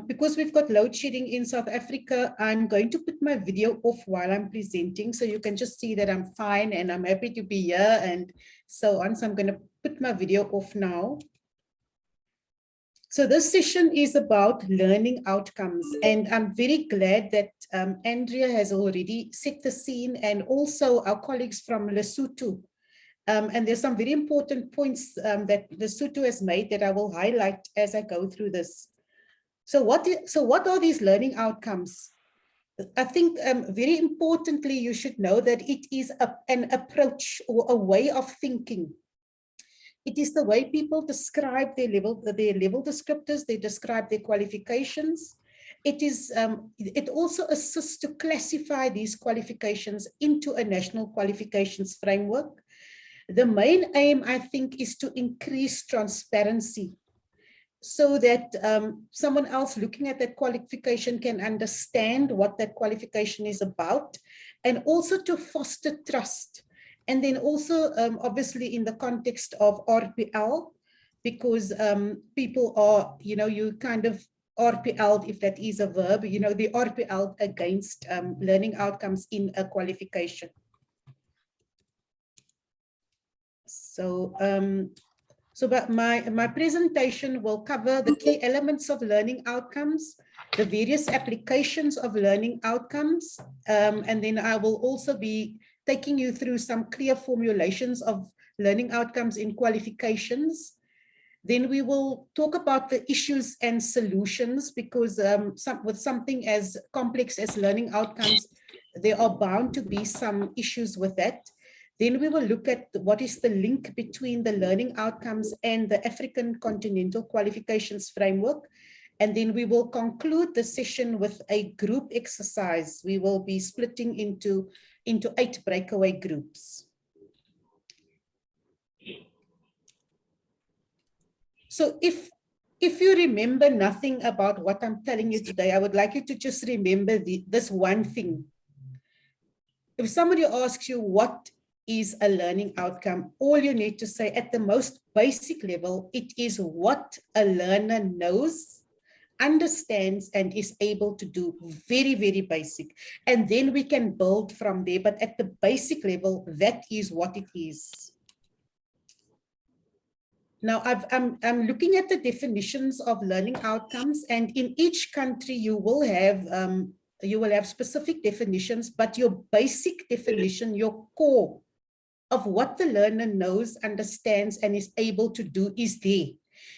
Because we've got load shedding in South Africa, I'm going to put my video off while I'm presenting, so you can just see that I'm fine and I'm happy to be here and so on. So I'm going to put my video off now. So this session is about learning outcomes, and I'm very glad that Andrea has already set the scene, and also our colleagues from Lesotho. And there's some very important points that Lesotho has made that I will highlight as I go through this. So what are these learning outcomes? I think very importantly, you should know that it is an approach or a way of thinking. It is the way people describe their level descriptors, they describe their qualifications. It also assists to classify these qualifications into a national qualifications framework. The main aim, I think, is to increase transparency, so that someone else looking at that qualification can understand what that qualification is about, and also to foster trust. And then also, obviously, in the context of RPL, because people are, you kind of RPL, if that is a verb, the RPL against learning outcomes in a qualification. But my presentation will cover the key elements of learning outcomes, the various applications of learning outcomes, and then I will also be taking you through some clear formulations of learning outcomes in qualifications. Then we will talk about the issues and solutions, because with something as complex as learning outcomes, there are bound to be some issues with that. Then we will look at what is the link between the learning outcomes and the African Continental Qualifications Framework. And then we will conclude the session with a group exercise. We will be splitting into 8 breakaway groups. So if you remember nothing about what I'm telling you today, I would like you to just remember this one thing. If somebody asks you what is a learning outcome, all you need to say at the most basic level, it is what a learner knows, understands, and is able to do. Very, very basic. And then we can build from there. But at the basic level, that is what it is. Now, I'm looking at the definitions of learning outcomes, and in each country, you will have you will have specific definitions, but your basic definition, your core of what the learner knows, understands, and is able to do is there.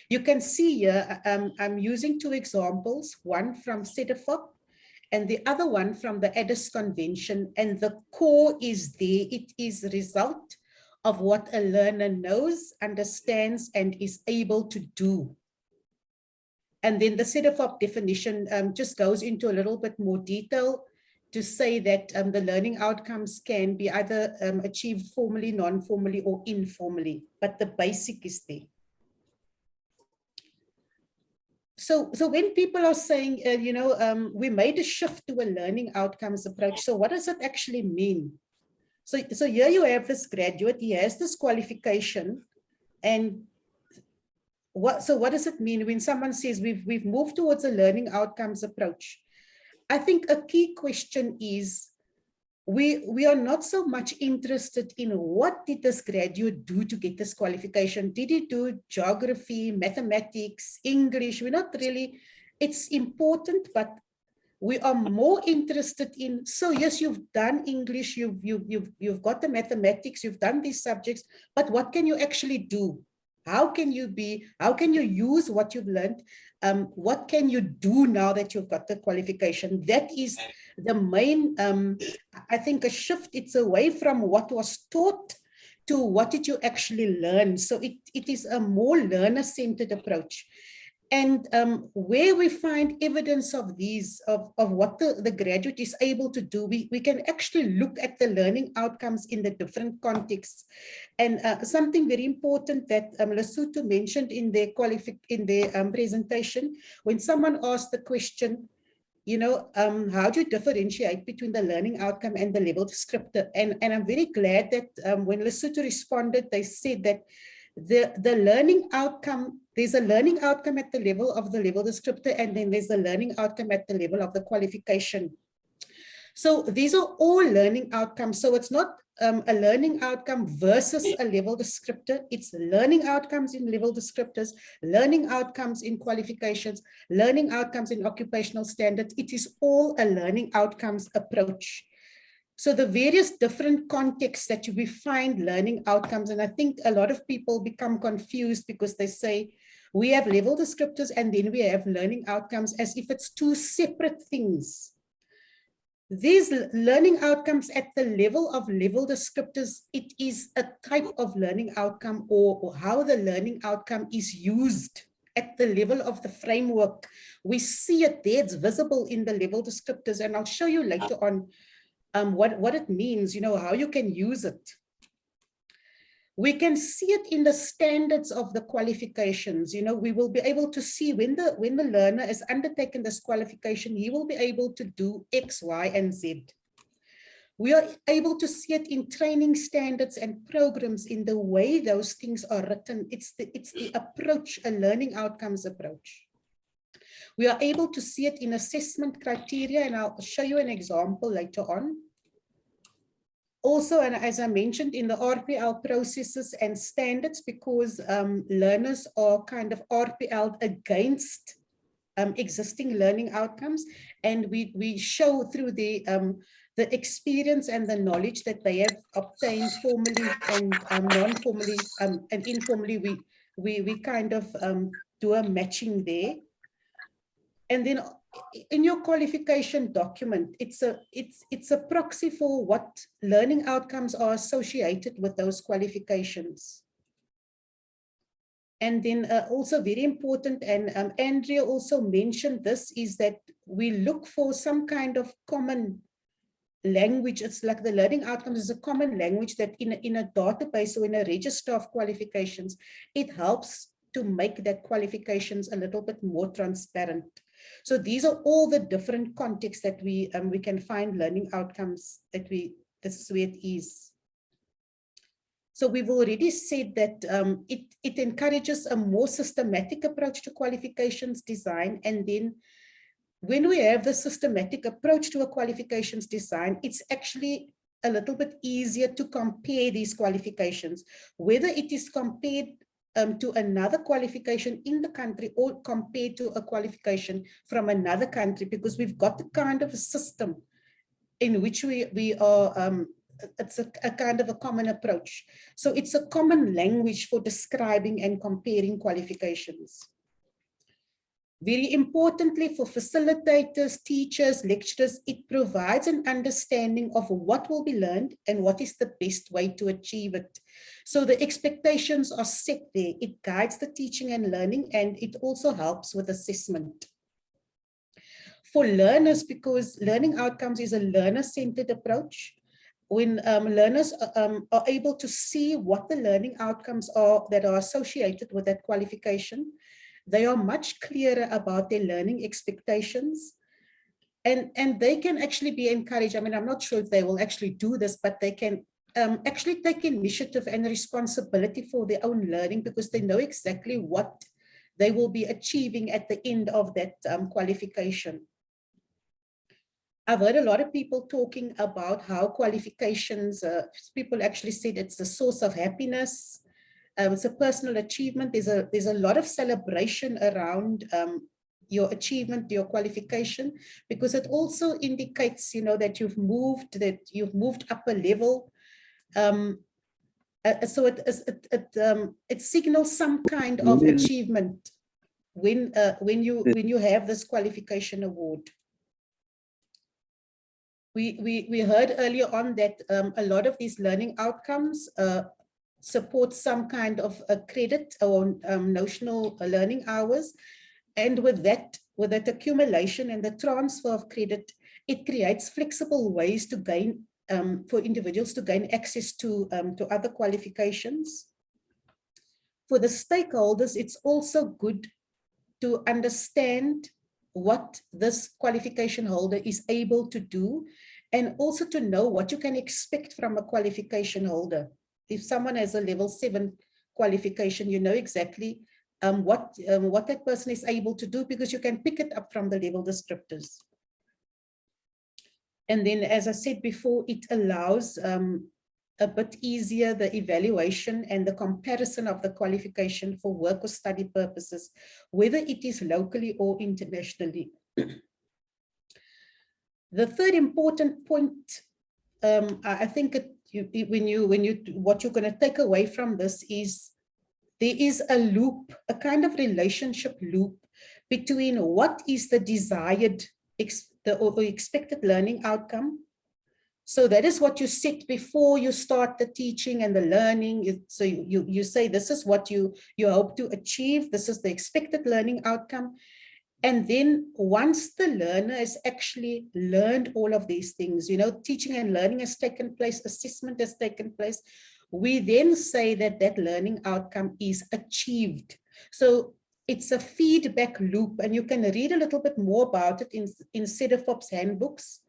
You can see here, I'm using two examples, one from CEDEFOP and the other one from the Addis Convention, and the core is there. It is a result of what a learner knows, understands, and is able to do. And then the CEDEFOP definition just goes into a little bit more detail to say that the learning outcomes can be either achieved formally, non-formally, or informally, but the basic is there. So when people are saying, we made a shift to a learning outcomes approach, so what does that actually mean? So here you have this graduate, he has this qualification, and what does it mean when someone says we've moved towards a learning outcomes approach? I think a key question is, we are not so much interested in what did this graduate do to get this qualification. Did he do geography, mathematics, English? We're not really, it's important, but we are more interested in, so yes, you've done English, you've got the mathematics, you've done these subjects, but what can you actually do? How can you use what you've learned? What can you do now that you've got the qualification? That is the main, I think, a shift. It's away from what was taught to what did you actually learn. So it is a more learner-centered approach. And where we find evidence of these, of what the graduate is able to do, we can actually look at the learning outcomes in the different contexts. And something very important that Lesotho mentioned in their presentation, when someone asked the question, how do you differentiate between the learning outcome and the level descriptor? And I'm very glad that when Lesotho responded, they said that the learning outcome, there's a learning outcome at the level of the level descriptor, and then there's a learning outcome at the level of the qualification. So these are all learning outcomes. So it's not a learning outcome versus a level descriptor. It's learning outcomes in level descriptors, learning outcomes in qualifications, learning outcomes in occupational standards. It is all a learning outcomes approach. So the various different contexts that we find learning outcomes, and I think a lot of people become confused because they say, we have level descriptors and then we have learning outcomes as if it's two separate things. These learning outcomes at the level of level descriptors, it is a type of learning outcome or how the learning outcome is used at the level of the framework. We see it there, it's visible in the level descriptors, and I'll show you later on what it means, how you can use it. We can see it in the standards of the qualifications. We will be able to see when the learner has undertaken this qualification, he will be able to do X, Y, and Z. We are able to see it in training standards and programs in the way those things are written. It's the approach, a learning outcomes approach. We are able to see it in assessment criteria, and I'll show you an example later on. Also, and as I mentioned, in the RPL processes and standards, because learners are kind of RPL'd against existing learning outcomes, and we show through the experience and the knowledge that they have obtained formally and non-formally and informally, we kind of do a matching there. And then in your qualification document, it's a proxy for what learning outcomes are associated with those qualifications. And then also very important, and Andrea also mentioned this, is that we look for some kind of common language. It's like the learning outcomes is a common language that in a database or in a register of qualifications, it helps to make that qualifications a little bit more transparent. So these are all the different contexts that we can find learning outcomes that this is where it is. So we've already said that it encourages a more systematic approach to qualifications design. And then when we have the systematic approach to a qualifications design, it's actually a little bit easier to compare these qualifications, whether it is compared to another qualification in the country or compared to a qualification from another country, because we've got the kind of a system in which we are, it's a kind of a common approach. So it's a common language for describing and comparing qualifications. Very importantly, for facilitators, teachers, lecturers, it provides an understanding of what will be learned and what is the best way to achieve it. So the expectations are set there. It guides the teaching and learning, and it also helps with assessment. For learners, because learning outcomes is a learner-centered approach, when learners are able to see what the learning outcomes are that are associated with that qualification, they are much clearer about their learning expectations, and they can actually be encouraged. I mean, I'm not sure if they will actually do this, but they can actually take initiative and responsibility for their own learning, because they know exactly what they will be achieving at the end of that qualification. I've heard a lot of people talking about how qualifications, people actually said it's the source of happiness. It's a personal achievement. There's a lot of celebration around your achievement, your qualification, because it also indicates, you know, that you've moved up a level. So it signals some kind of achievement when you have this qualification award. We heard earlier on that a lot of these learning outcomes support some kind of a credit or notional learning hours. And with that accumulation and the transfer of credit, it creates flexible ways to gain, for individuals to gain access to other qualifications. For the stakeholders, it's also good to understand what this qualification holder is able to do, and also to know what you can expect from a qualification holder. If someone has a level 7 qualification, you know exactly what that person is able to do, because you can pick it up from the level descriptors. And then, as I said before, it allows a bit easier the evaluation and the comparison of the qualification for work or study purposes, whether it is locally or internationally. The third important point, I think what you're going to take away from this is there is a loop, a kind of relationship loop between what is the desired or expected learning outcome. So that is what you set before you start the teaching and the learning. So you say, this is what you hope to achieve. This is the expected learning outcome. And then once the learner has actually learned all of these things, you know, teaching and learning has taken place, assessment has taken place, we then say that that learning outcome is achieved. So it's a feedback loop, and you can read a little bit more about it in CEDEFOP's handbooks.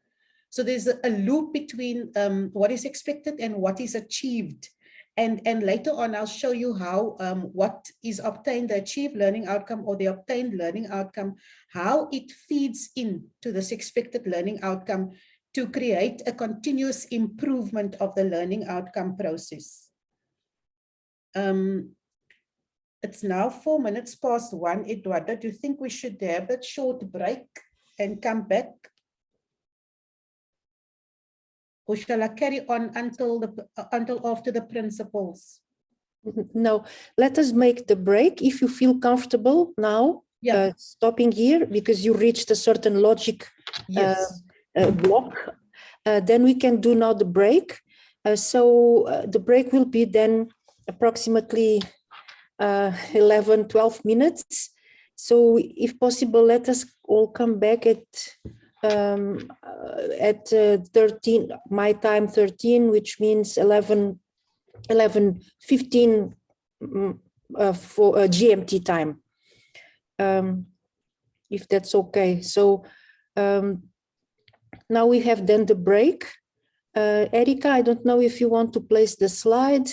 So there's a loop between what is expected and what is achieved. And later on, I'll show you how what is obtained, the achieved learning outcome or the obtained learning outcome, how it feeds into this expected learning outcome to create a continuous improvement of the learning outcome process. It's now 1:04. Eduardo, do you think we should have that short break and come back? Or shall I carry on until after the principles? No, let us make the break if you feel comfortable now. Yeah. Stopping here because you reached a certain logic block. Then we can do now the break. So the break will be then approximately 11-12 minutes. So if possible, let us all come back at 13, my time 13, which means 11:15 for GMT time, if that's okay. So now we have done the break. Erika, I don't know if you want to place the slide.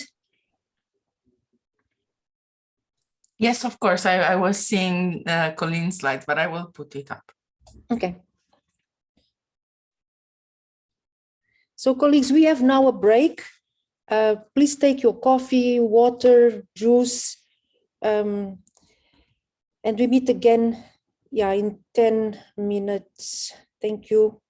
Yes, of course. I was seeing Colin's slide, but I will put it up. Okay. So colleagues, we have now a break. Please take your coffee, water, juice, And we meet again, yeah, in 10 minutes. Thank you.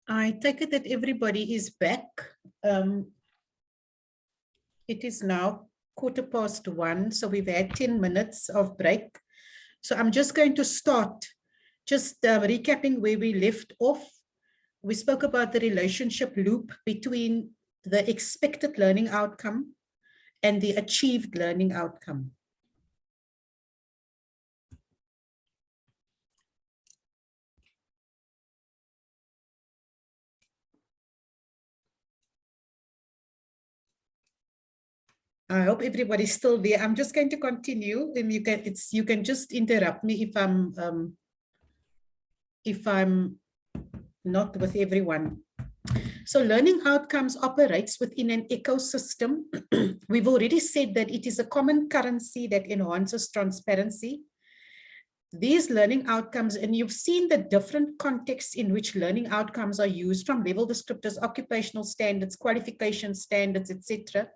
I take it that everybody is back. It is now 1:15, so we've had 10 minutes of break. So I'm just going to start, just recapping where we left off. We spoke about the relationship loop between the expected learning outcome and the achieved learning outcome. I hope everybody's still there. I'm just going to continue, and you can just interrupt me if I'm not with everyone. So learning outcomes operates within an ecosystem. We've already said that it is a common currency that enhances transparency. These learning outcomes, and you've seen the different contexts in which learning outcomes are used, from level descriptors, occupational standards, qualification standards, etc.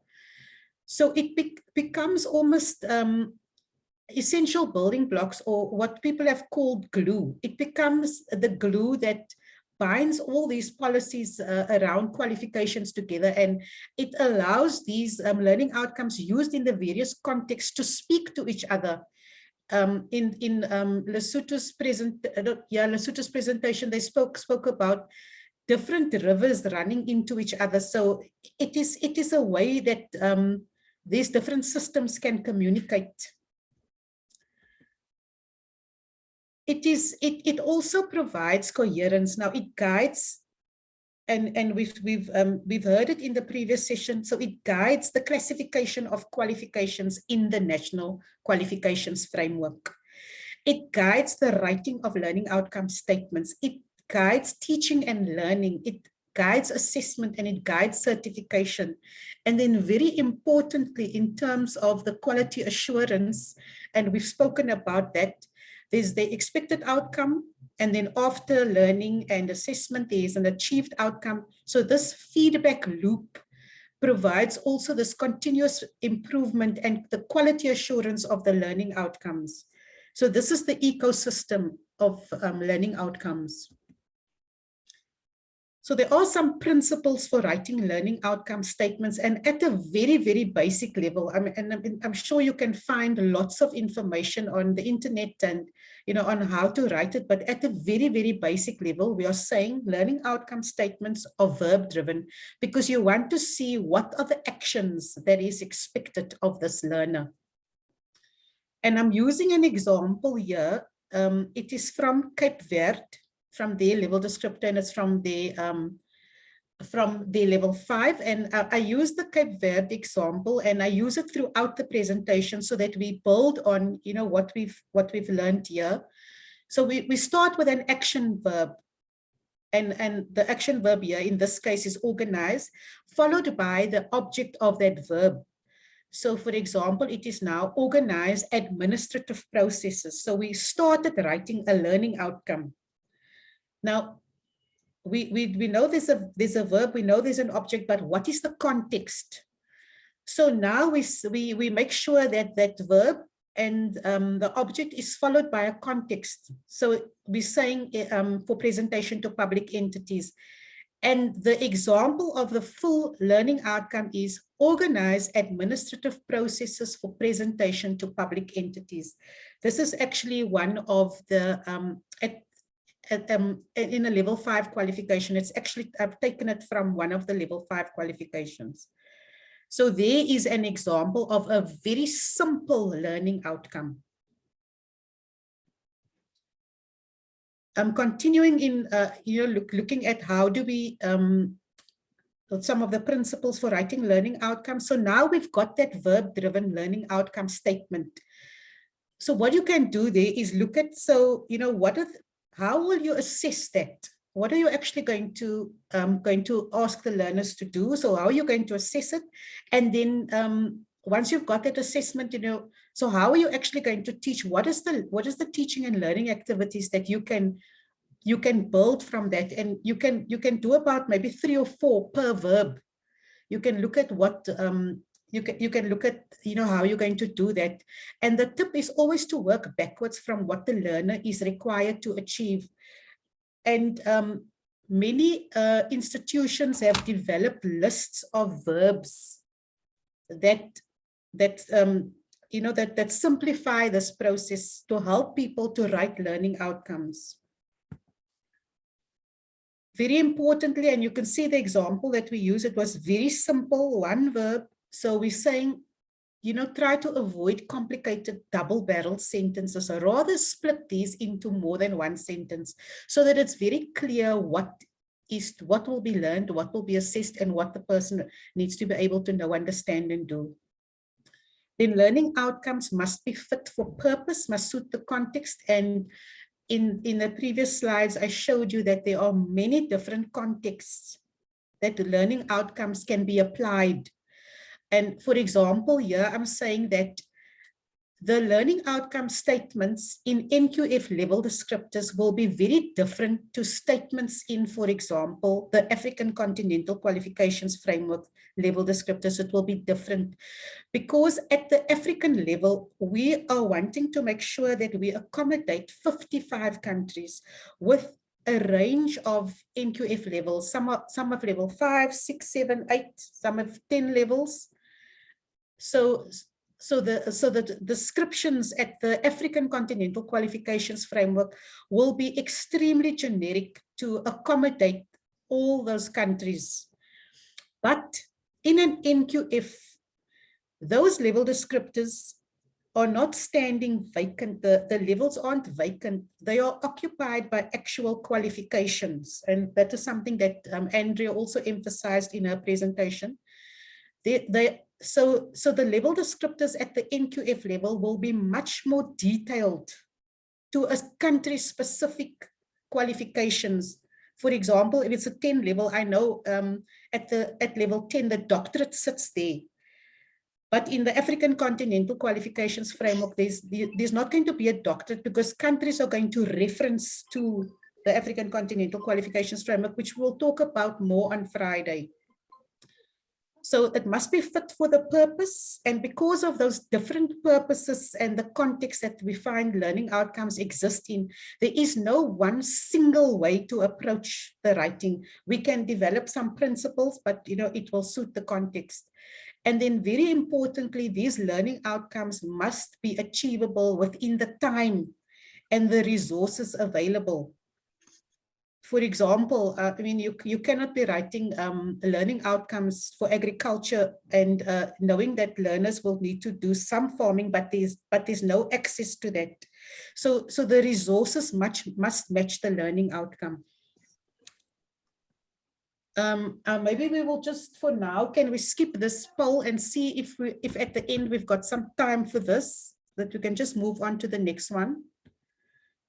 So it becomes almost essential building blocks, or what people have called glue. It becomes the glue that binds all these policies around qualifications together, and it allows these learning outcomes used in the various contexts to speak to each other. In Lesotho's presentation, they spoke about different rivers running into each other. So it is a way that these different systems can communicate. It also provides coherence. Now it guides, and we've heard it in the previous session. So it guides the classification of qualifications in the National Qualifications Framework. It guides the writing of learning outcome statements. It guides teaching and learning. It guides assessment, and it guides certification. And then very importantly, in terms of the quality assurance, and we've spoken about that, there's the expected outcome, and then after learning and assessment, there's an achieved outcome. So this feedback loop provides also this continuous improvement and the quality assurance of the learning outcomes. So this is the ecosystem of learning outcomes. So there are some principles for writing learning outcome statements, and at a very, very basic level, I'm sure you can find lots of information on the internet and on how to write it, but at a very, very basic level, we are saying learning outcome statements are verb driven, because you want to see what are the actions that is expected of this learner. And I'm using an example here. It is from Cape Verde, from their level descriptor, and it's from their level 5. And I use the Cape Verde example, and I use it throughout the presentation so that we build on what we've learned here. So we start with an action verb, and the action verb here in this case is organize, followed by the object of that verb. So for example, it is now organize administrative processes. So we started writing a learning outcome. Now, we know there's a verb, we know there's an object, but what is the context? So now we make sure that that verb and the object is followed by a context. So we're saying for presentation to public entities. And the example of the full learning outcome is organize administrative processes for presentation to public entities. This is actually one of the in a level 5 qualification. It's actually, I've taken it from one of the level 5 qualifications. So there is an example of a very simple learning outcome. I'm continuing in, looking at how do we, some of the principles for writing learning outcomes. So now we've got that verb-driven learning outcome statement. So what you can do there is look at, so, how will you assess that? What are you actually going to ask the learners to do? So how are you going to assess it? And then once you've got that assessment, so how are you actually going to teach? What is the teaching and learning activities that you can build from that? And you can do about maybe 3 or 4 per verb. You can look at what you can look at how you're going to do that. And the tip is always to work backwards from what the learner is required to achieve. And many institutions have developed lists of verbs that simplify this process to help people to write learning outcomes. Very importantly, and you can see the example that we use, it was very simple, one verb. So we're saying, try to avoid complicated double-barreled sentences, or rather split these into more than one sentence so that it's very clear what will be learned, what will be assessed, and what the person needs to be able to know, understand, and do. Then learning outcomes must be fit for purpose, must suit the context. And in the previous slides, I showed you that there are many different contexts that the learning outcomes can be applied. And for example, here I'm saying that the learning outcome statements in NQF level descriptors will be very different to statements in, for example, the African Continental Qualifications Framework level descriptors. It will be different because at the African level, we are wanting to make sure that we accommodate 55 countries with a range of NQF levels. Some have level 5, 6, 7, 8, some have 10 levels. So the descriptions at the African Continental Qualifications Framework will be extremely generic to accommodate all those countries. But in an NQF, those level descriptors are not standing vacant. The levels aren't vacant. They are occupied by actual qualifications. And that is something that Andrea also emphasized in her presentation. So the level descriptors at the NQF level will be much more detailed to a country-specific qualifications. For example, if it's a 10 level, I know at level 10, the doctorate sits there. But in the African Continental Qualifications Framework, there's not going to be a doctorate because countries are going to reference to the African Continental Qualifications Framework, which we'll talk about more on Friday. So it must be fit for the purpose. And because of those different purposes and the context that we find learning outcomes exist in, there is no one single way to approach the writing. We can develop some principles, but it will suit the context. And then very importantly, these learning outcomes must be achievable within the time and the resources available. For example, you cannot be writing learning outcomes for agriculture and knowing that learners will need to do some farming, but there's no access to that. So the resources must match the learning outcome. Maybe we will just, for now, can we skip this poll and see if at the end we've got some time for this, that we can just move on to the next one.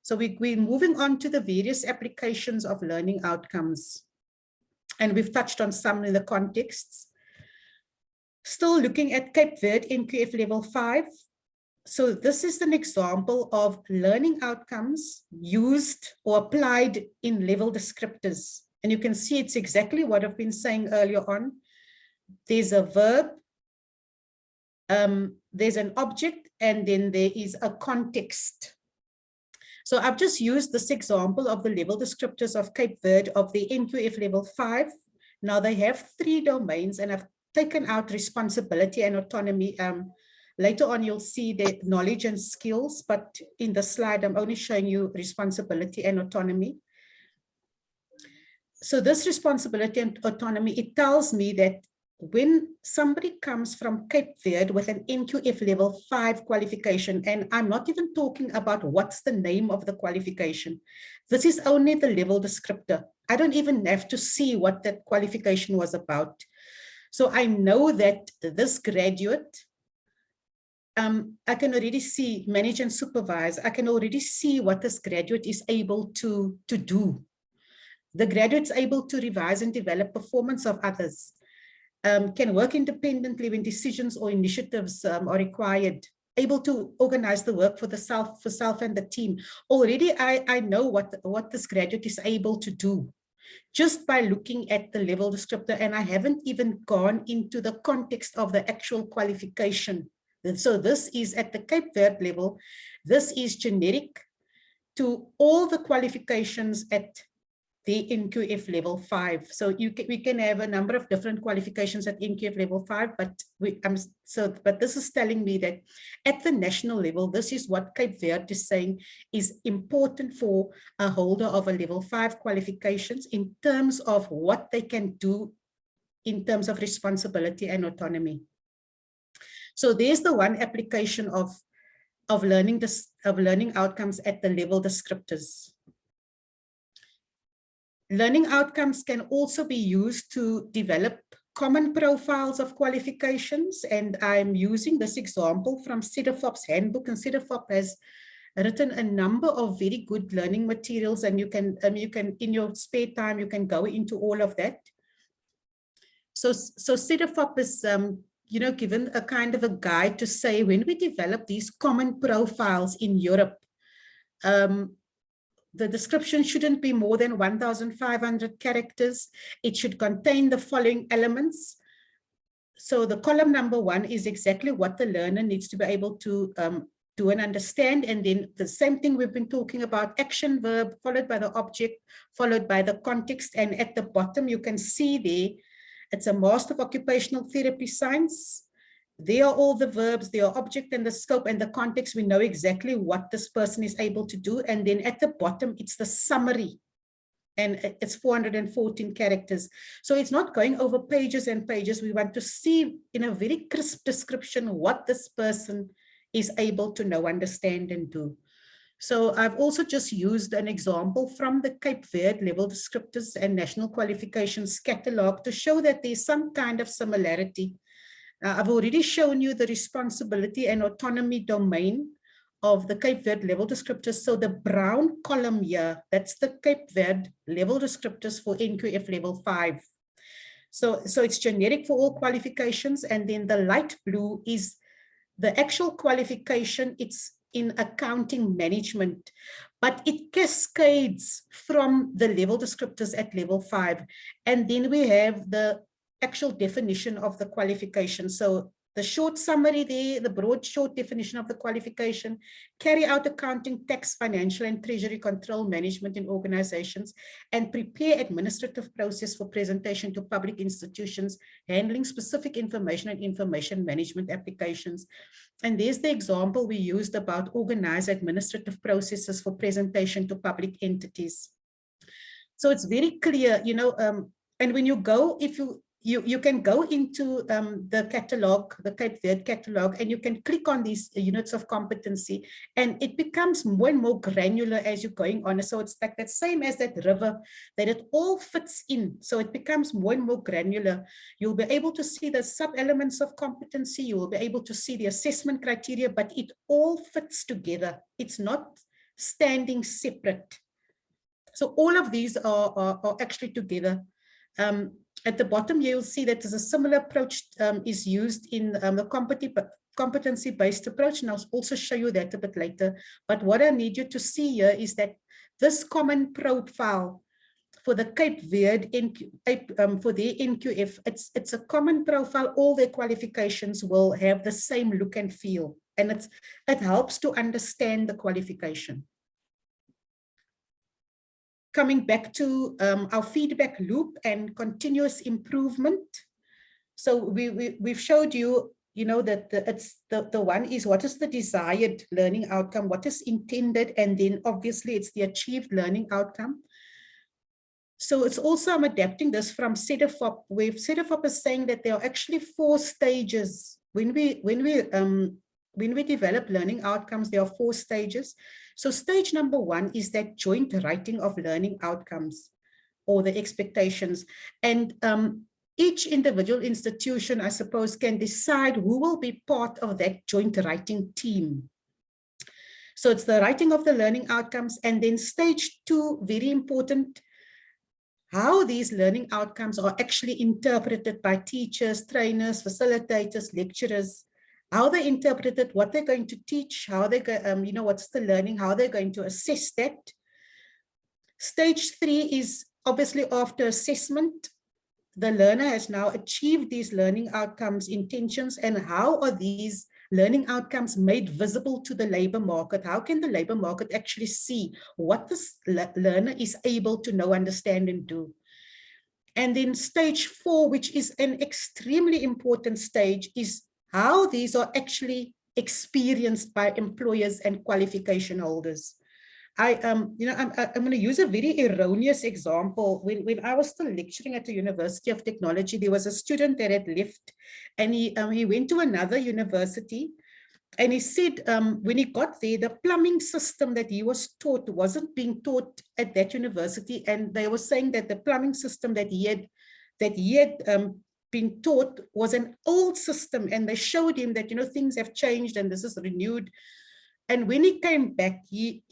So we're moving on to the various applications of learning outcomes. And we've touched on some in the contexts. Still looking at Cape Verde NQF level 5. So this is an example of learning outcomes used or applied in level descriptors. And you can see it's exactly what I've been saying earlier on. There's a verb, there's an object, and then there is a context. So I've just used this example of the level descriptors of Cape Verde of the NQF level 5. Now they have 3 domains, and I've taken out responsibility and autonomy. Later on, you'll see the knowledge and skills, but in the slide, I'm only showing you responsibility and autonomy. So this responsibility and autonomy, it tells me that when somebody comes from Cape Verde with an NQF level 5 qualification, and I'm not even talking about what's the name of the qualification. This is only the level descriptor. I don't even have to see what that qualification was about. So I know that this graduate, I can already see manage and supervise. I can already see what this graduate is able to do. The graduate's able to revise and develop performance of others. Can work independently when decisions or initiatives are required, able to organize the work for self and the team. Already I know what this graduate is able to do just by looking at the level descriptor, and I haven't even gone into the context of the actual qualification. And so this is at the Cape Verde level. This is generic to all the qualifications at the NQF level 5. So we can have a number of different qualifications at NQF level 5, but but this is telling me that at the national level, this is what Cape Verde is saying is important for a holder of a level 5 qualifications in terms of what they can do in terms of responsibility and autonomy. So there's the one application of learning outcomes at the level descriptors. Learning outcomes can also be used to develop common profiles of qualifications. And I'm using this example from CEDEFOP's handbook, and CEDEFOP has written a number of very good learning materials, and you can in your spare time, you can go into all of that. So CEDEFOP is given a kind of a guide to say, when we develop these common profiles in Europe, the description shouldn't be more than 1,500 characters. It should contain the following elements. So the column number 1 is exactly what the learner needs to be able to do and understand. And then the same thing we've been talking about, action verb, followed by the object, followed by the context. And at the bottom, you can see there, it's a Master of Occupational Therapy Science. There are all the verbs, the object and the scope and the context. We know exactly what this person is able to do. And then at the bottom, it's the summary. And it's 414 characters. So it's not going over pages and pages. We want to see in a very crisp description what this person is able to know, understand, and do. So I've also just used an example from the Cape Verde level descriptors and national qualifications catalog to show that there's some kind of similarity. I've already shown you the responsibility and autonomy domain of the Cape Verde level descriptors. So the brown column here, that's the Cape Verde level descriptors for NQF level 5. So it's generic for all qualifications. And then the light blue is the actual qualification. It's in accounting management, but it cascades from the level descriptors at level 5. And then we have the actual definition of the qualification. So the short summary there, the broad short definition of the qualification: carry out accounting, tax, financial and treasury control management in organizations, and prepare administrative process for presentation to public institutions, handling specific information and information management applications. And there's the example we used about organize administrative processes for presentation to public entities. So it's very clear, and when you go, if you can go into the catalog, the Cape Verde catalog, and you can click on these units of competency, and it becomes more and more granular as you're going on. So it's like that same as that river, that it all fits in. So it becomes more and more granular. You'll be able to see the sub-elements of competency. You will be able to see the assessment criteria, but it all fits together. It's not standing separate. So all of these are actually together. At the bottom, you'll see that there's a similar approach is used in the competency-based approach, and I'll also show you that a bit later. But what I need you to see here is that this common profile for the Cape Verde for their NQF, it's a common profile. All their qualifications will have the same look and feel, and it helps to understand the qualification. Coming back to our feedback loop and continuous improvement. So we've showed you, that the one is what is the desired learning outcome, what is intended, and then obviously it's the achieved learning outcome. So it's also, I'm adapting this from CEDEFOP, where CEDEFOP is saying that there are actually 4 stages. When we develop learning outcomes, there are 4 stages. So stage number 1 is that joint writing of learning outcomes or the expectations. And each individual institution, I suppose, can decide who will be part of that joint writing team. So it's the writing of the learning outcomes. And then stage 2, very important, how these learning outcomes are actually interpreted by teachers, trainers, facilitators, lecturers, how they interpret it, what they're going to teach, how they go, what's the learning, how they're going to assess that. Stage 3 is obviously after assessment. The learner has now achieved these learning outcomes, intentions, and how are these learning outcomes made visible to the labor market? How can the labor market actually see what this learner is able to know, understand, and do? And then stage 4, which is an extremely important stage, is how these are actually experienced by employers and qualification holders. I'm going to use a very erroneous example. When I was still lecturing at the University of Technology, there was a student that had left, and he went to another university, and he said when he got there, the plumbing system that he was taught wasn't being taught at that university, and they were saying that the plumbing system that he had been taught was an old system, and they showed him that things have changed and this is renewed. And when he came back, he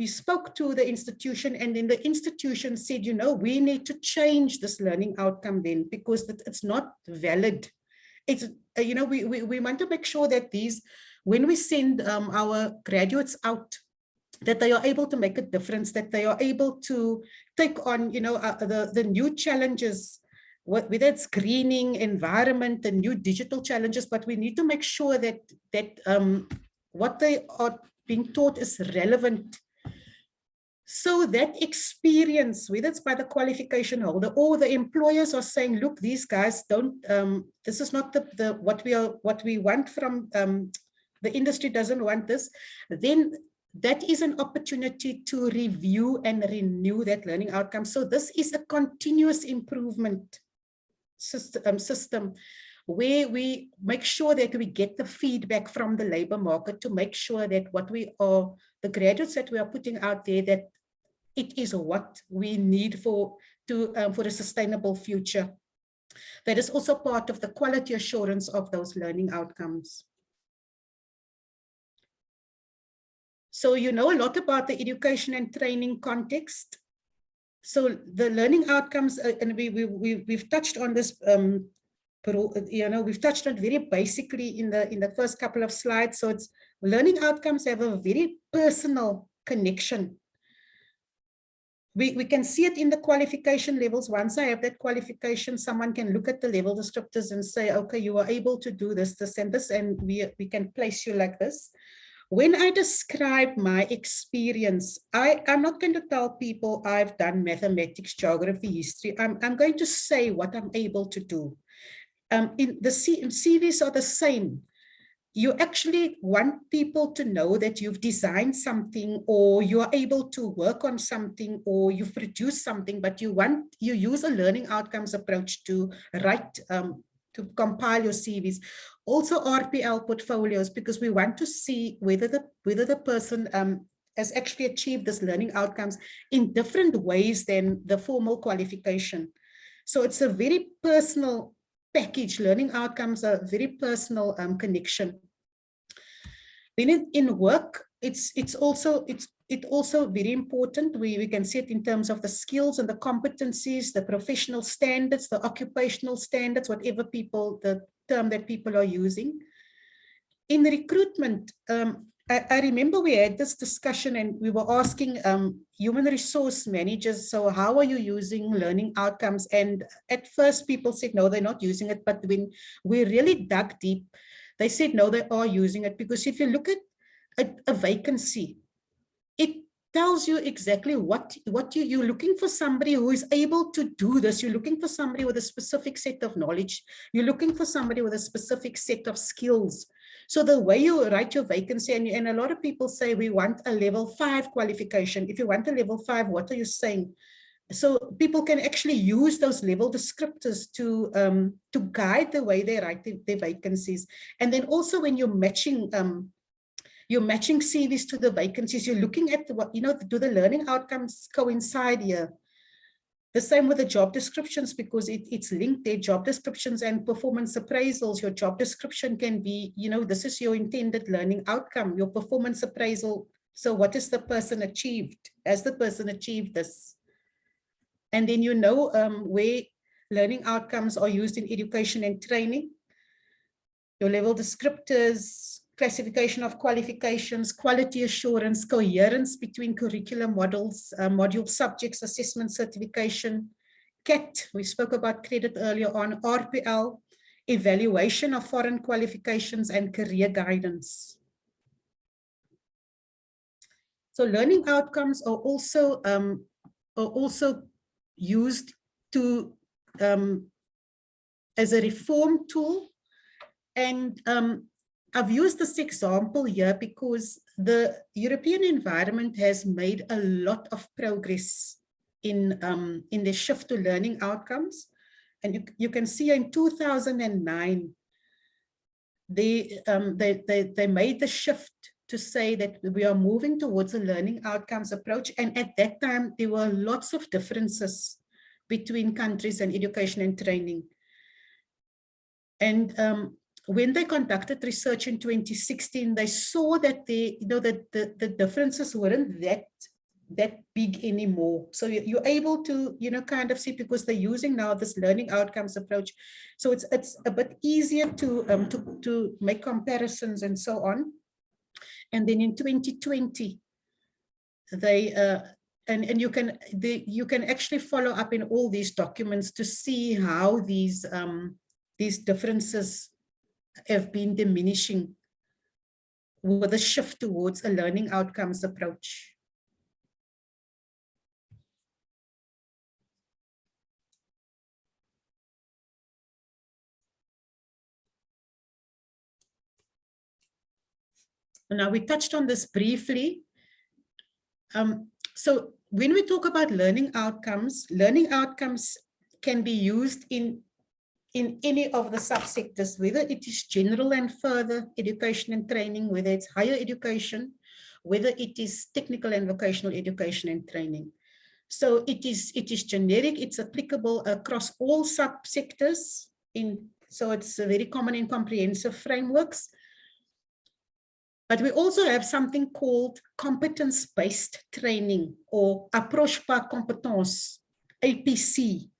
spoke to the institution, and then the institution said, we need to change this learning outcome then, because it's not valid. It's, we want to make sure that when we send our graduates out, that they are able to make a difference, that they are able to take on, the new challenges, whether it's greening, environment, and new digital challenges, but we need to make sure that what they are being taught is relevant. So that experience, whether it's by the qualification holder or the employers are saying, look, these guys don't, this is not what we want from, the industry doesn't want this, then that is an opportunity to review and renew that learning outcome. So this is a continuous improvement system where we make sure that we get the feedback from the labor market to make sure that the graduates that we are putting out there, that it is what we need for a sustainable future. That is also part of the quality assurance of those learning outcomes. So you know a lot about the education and training context. So the learning outcomes, and we've touched on this. We've touched on it very basically in the first couple of slides. So it's learning outcomes have a very personal connection. We can see it in the qualification levels. Once I have that qualification, someone can look at the level descriptors and say, okay, you are able to do this, this, and this, and we can place you like this. When I describe my experience, I'm not going to tell people I've done mathematics, geography, history. I'm going to say what I'm able to do. In the CVs are the same. You actually want people to know that you've designed something, or you are able to work on something, or you've produced something, but you use a learning outcomes approach to write, to compile your CVs. Also RPL portfolios, because we want to see whether the person has actually achieved this learning outcomes in different ways than the formal qualification. So it's a very personal package. Learning outcomes are a very personal connection. Then in work, it's also very important. We can see it in terms of the skills and the competencies, the professional standards, the occupational standards, whatever the term that people are using. In recruitment, I remember we had this discussion and we were asking human resource managers, so how are you using learning outcomes? And at first people said, no, they're not using it. But when we really dug deep, they said, no, they are using it. Because if you look at a vacancy, it tells you exactly what you're looking for. Somebody who is able to do this. You're looking for somebody with a specific set of knowledge. You're looking for somebody with a specific set of skills. So the way you write your vacancy, and a lot of people say we want a level 5 qualification. If you want a level 5, what are you saying? So people can actually use those level descriptors to guide the way they write their vacancies. And then also when you're matching CVs to the vacancies, you're looking at do the learning outcomes coincide here? The same with the job descriptions, because it's linked there, job descriptions and performance appraisals. Your job description can be, this is your intended learning outcome, your performance appraisal. So what is the person achieved? Has the person achieved this? And then where learning outcomes are used in education and training. Your level descriptors, classification of qualifications, quality assurance, coherence between curriculum models, module subjects, assessment certification, CAT, we spoke about credit earlier on, RPL, evaluation of foreign qualifications, and career guidance. So learning outcomes are also used to as a reform tool. And I've used this example here because the European environment has made a lot of progress in the shift to learning outcomes. And you can see in 2009, they made the shift to say that we are moving towards a learning outcomes approach. And at that time, there were lots of differences between countries and education and training. And when they conducted research in 2016, they saw that the differences weren't that big anymore. So you're able to, kind of see, because they're using now this learning outcomes approach. So it's a bit easier to make comparisons and so on. And then in 2020, they and you can actually follow up in all these documents to see how these differences have been diminishing with a shift towards a learning outcomes approach. Now, we touched on this briefly. So when we talk about learning outcomes can be used in any of the subsectors, whether it is general and further education and training, whether it's higher education, whether it is technical and vocational education and training. So it is generic, it's applicable across all subsectors. So it's very common in comprehensive frameworks. But we also have something called competence-based training, or approche par compétence, APC.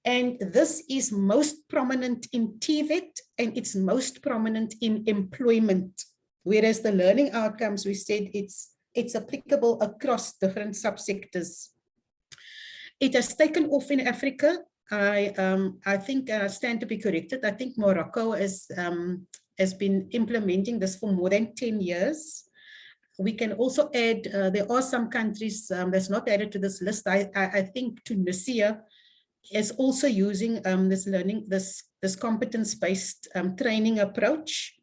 And this is most prominent in TVET, and it's most prominent in employment. Whereas the learning outcomes, we said it's applicable across different subsectors. It has taken off in Africa. I think I stand to be corrected. I think Morocco has been implementing this for more than 10 years. We can also add, there are some countries that's not added to this list. I think Tunisia is also using this competence-based training approach.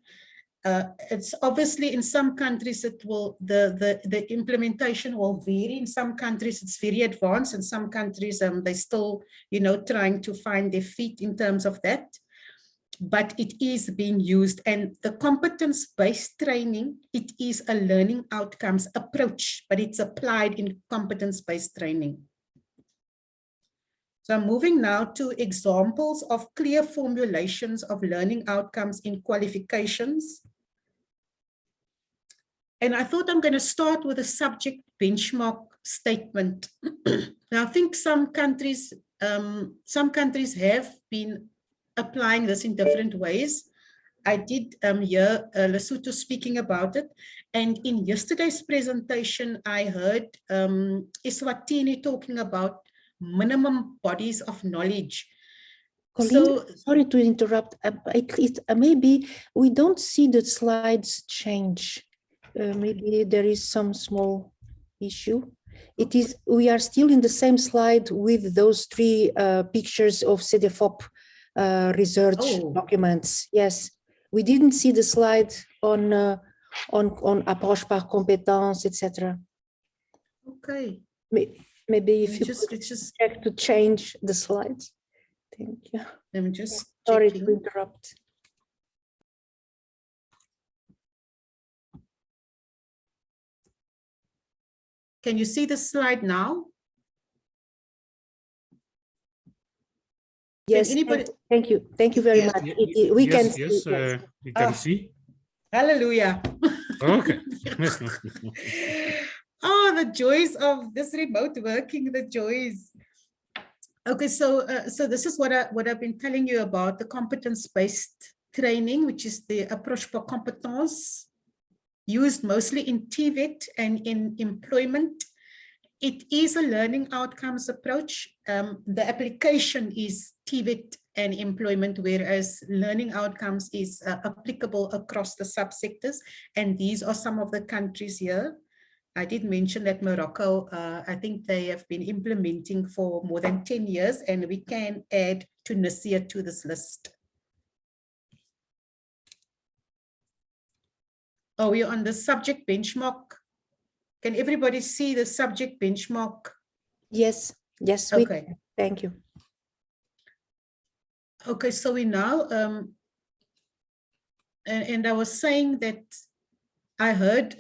It's obviously in some countries the implementation will vary. In some countries it's very advanced, in some countries they're still trying to find their feet in terms of that. But it is being used, and the competence-based training, it is a learning outcomes approach, but it's applied in competence-based training. So I'm moving now to examples of clear formulations of learning outcomes in qualifications. And I thought I'm going to start with a subject benchmark statement. Now, I think some countries have been applying this in different ways. I did hear Lesotho speaking about it. And in yesterday's presentation, I heard Teswatinik talking about minimum bodies of knowledge. Colleen, sorry to interrupt. Maybe we don't see the slides change. Maybe there is some small issue. We are still in the same slide with those three pictures of CDFOP research documents. Yes, we didn't see the slide on approche par compétence, etc. Okay. Maybe if you just check to change the slides. Thank you. I'm just sorry checking. to interrupt. Can you see the slide now? Yes, thank you. Thank you very much. We can see. You can see. Hallelujah. Okay. Oh, the joys of this remote working, the joys. Okay, so this is what I've been telling you about, the competence-based training, which is the approche par compétence, used mostly in TVET and in employment. It is a learning outcomes approach. The application is TVET and employment, whereas learning outcomes is applicable across the subsectors. And these are some of the countries here. I did mention that Morocco, I think they have been implementing for more than 10 years, and we can add Tunisia to this list. Are we on the subject benchmark? Can everybody see the subject benchmark? Yes, yes, okay. Thank you. Okay, so we now, and I was saying that I heard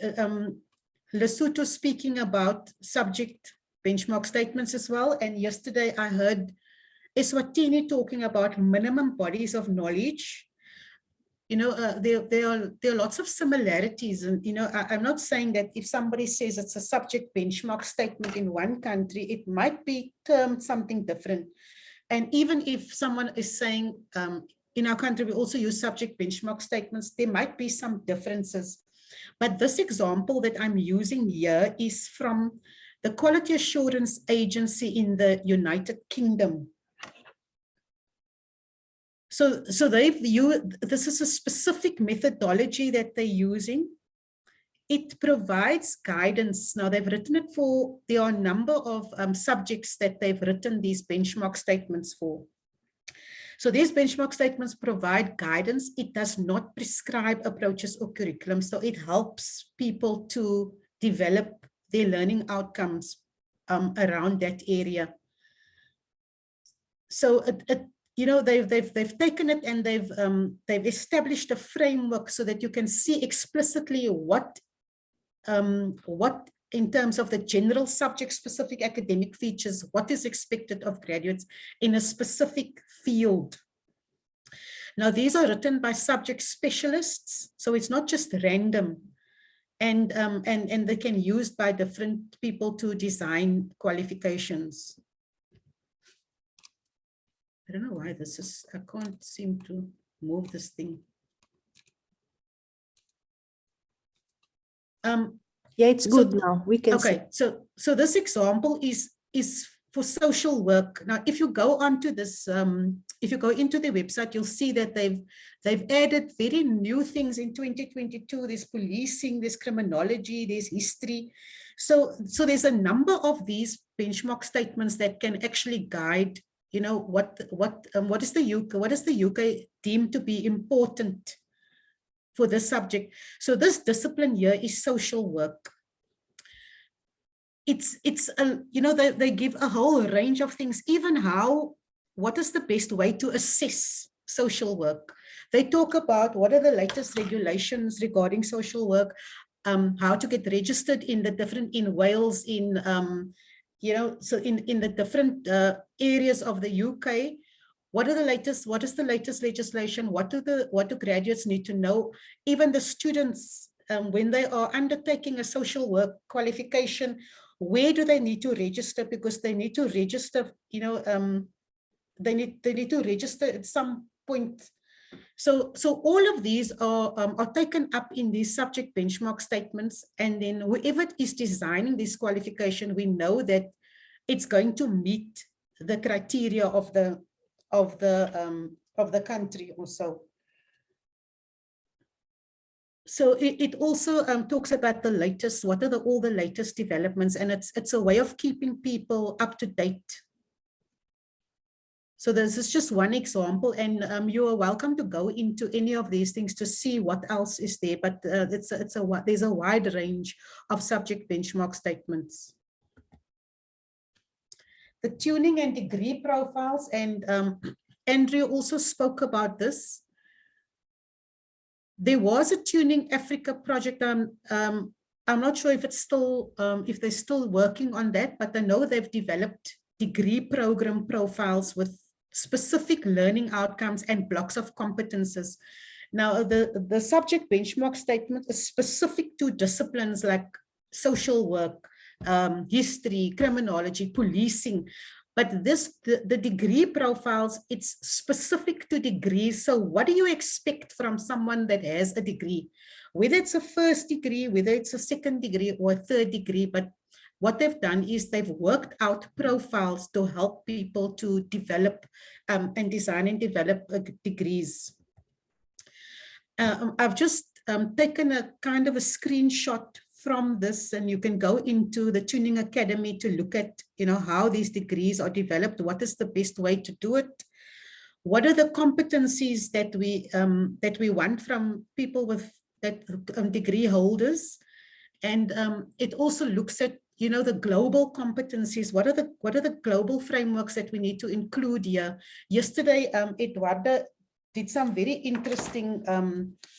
Lesotho speaking about subject benchmark statements as well. And yesterday I heard Eswatini talking about minimum bodies of knowledge. You know, there are lots of similarities. And, you know, I'm not saying that if somebody says it's a subject benchmark statement in one country, it might be termed something different. And even if someone is saying, in our country, we also use subject benchmark statements, there might be some differences. But this example that I'm using here is from the Quality Assurance Agency in the United Kingdom. So this is a specific methodology that they're using. It provides guidance. Now they've written it for, there are a number of subjects that they've written these benchmark statements for. So these benchmark statements provide guidance. It does not prescribe approaches or curriculum. So it helps people to develop their learning outcomes around that area. So you know, they've taken it and they've established a framework so that you can see explicitly what in terms of the general subject-specific academic features, what is expected of graduates in a specific field. Now, these are written by subject specialists, so it's not just random, and they can be used by different people to design qualifications. I don't know why this is, I can't seem to move this thing. Yeah, it's good now. We can okay, see. So this example is for social work. Now, if you go onto this, if you go into the website, you'll see that they've added very new things in 2022. There's policing, there's criminology, there's history. So there's a number of these benchmark statements that can actually guide, you know, what is the UK deemed to be important for this subject. So this discipline here is social work. It's you know, they give a whole range of things, even what is the best way to assess social work. They talk about what are the latest regulations regarding social work, how to get registered in in Wales, in you know, so in the different areas of the UK. What is the latest legislation? What do graduates need to know? Even the students, when they are undertaking a social work qualification, where do they need to register? Because they need to register, you know, they need to register at some point. So all of these are taken up in these subject benchmark statements, and then whoever is designing this qualification, we know that it's going to meet the criteria of the country also. So it also talks about the latest, what are all the latest developments, and it's a way of keeping people up to date. So this is just one example, and you are welcome to go into any of these things to see what else is there, but there's a wide range of subject benchmark statements. The tuning and degree profiles, and Andrew also spoke about this. There was a Tuning Africa project. I'm not sure if it's still, if they're still working on that, but I know they've developed degree program profiles with specific learning outcomes and blocks of competences. Now, the subject benchmark statement is specific to disciplines like social work, history, criminology, policing. But the degree profiles, it's specific to degrees. So what do you expect from someone that has a degree? Whether it's a first degree, whether it's a second degree or a third degree, but what they've done is they've worked out profiles to help people to develop and design and develop degrees. I've just taken a kind of a screenshot from this, and you can go into the Tuning Academy to look at, how these degrees are developed. What is the best way to do it? What are the competencies that we want from people with that degree holders? And it also looks at, the global competencies. What are the global frameworks that we need to include here? Yesterday, Eduarda did some very interesting,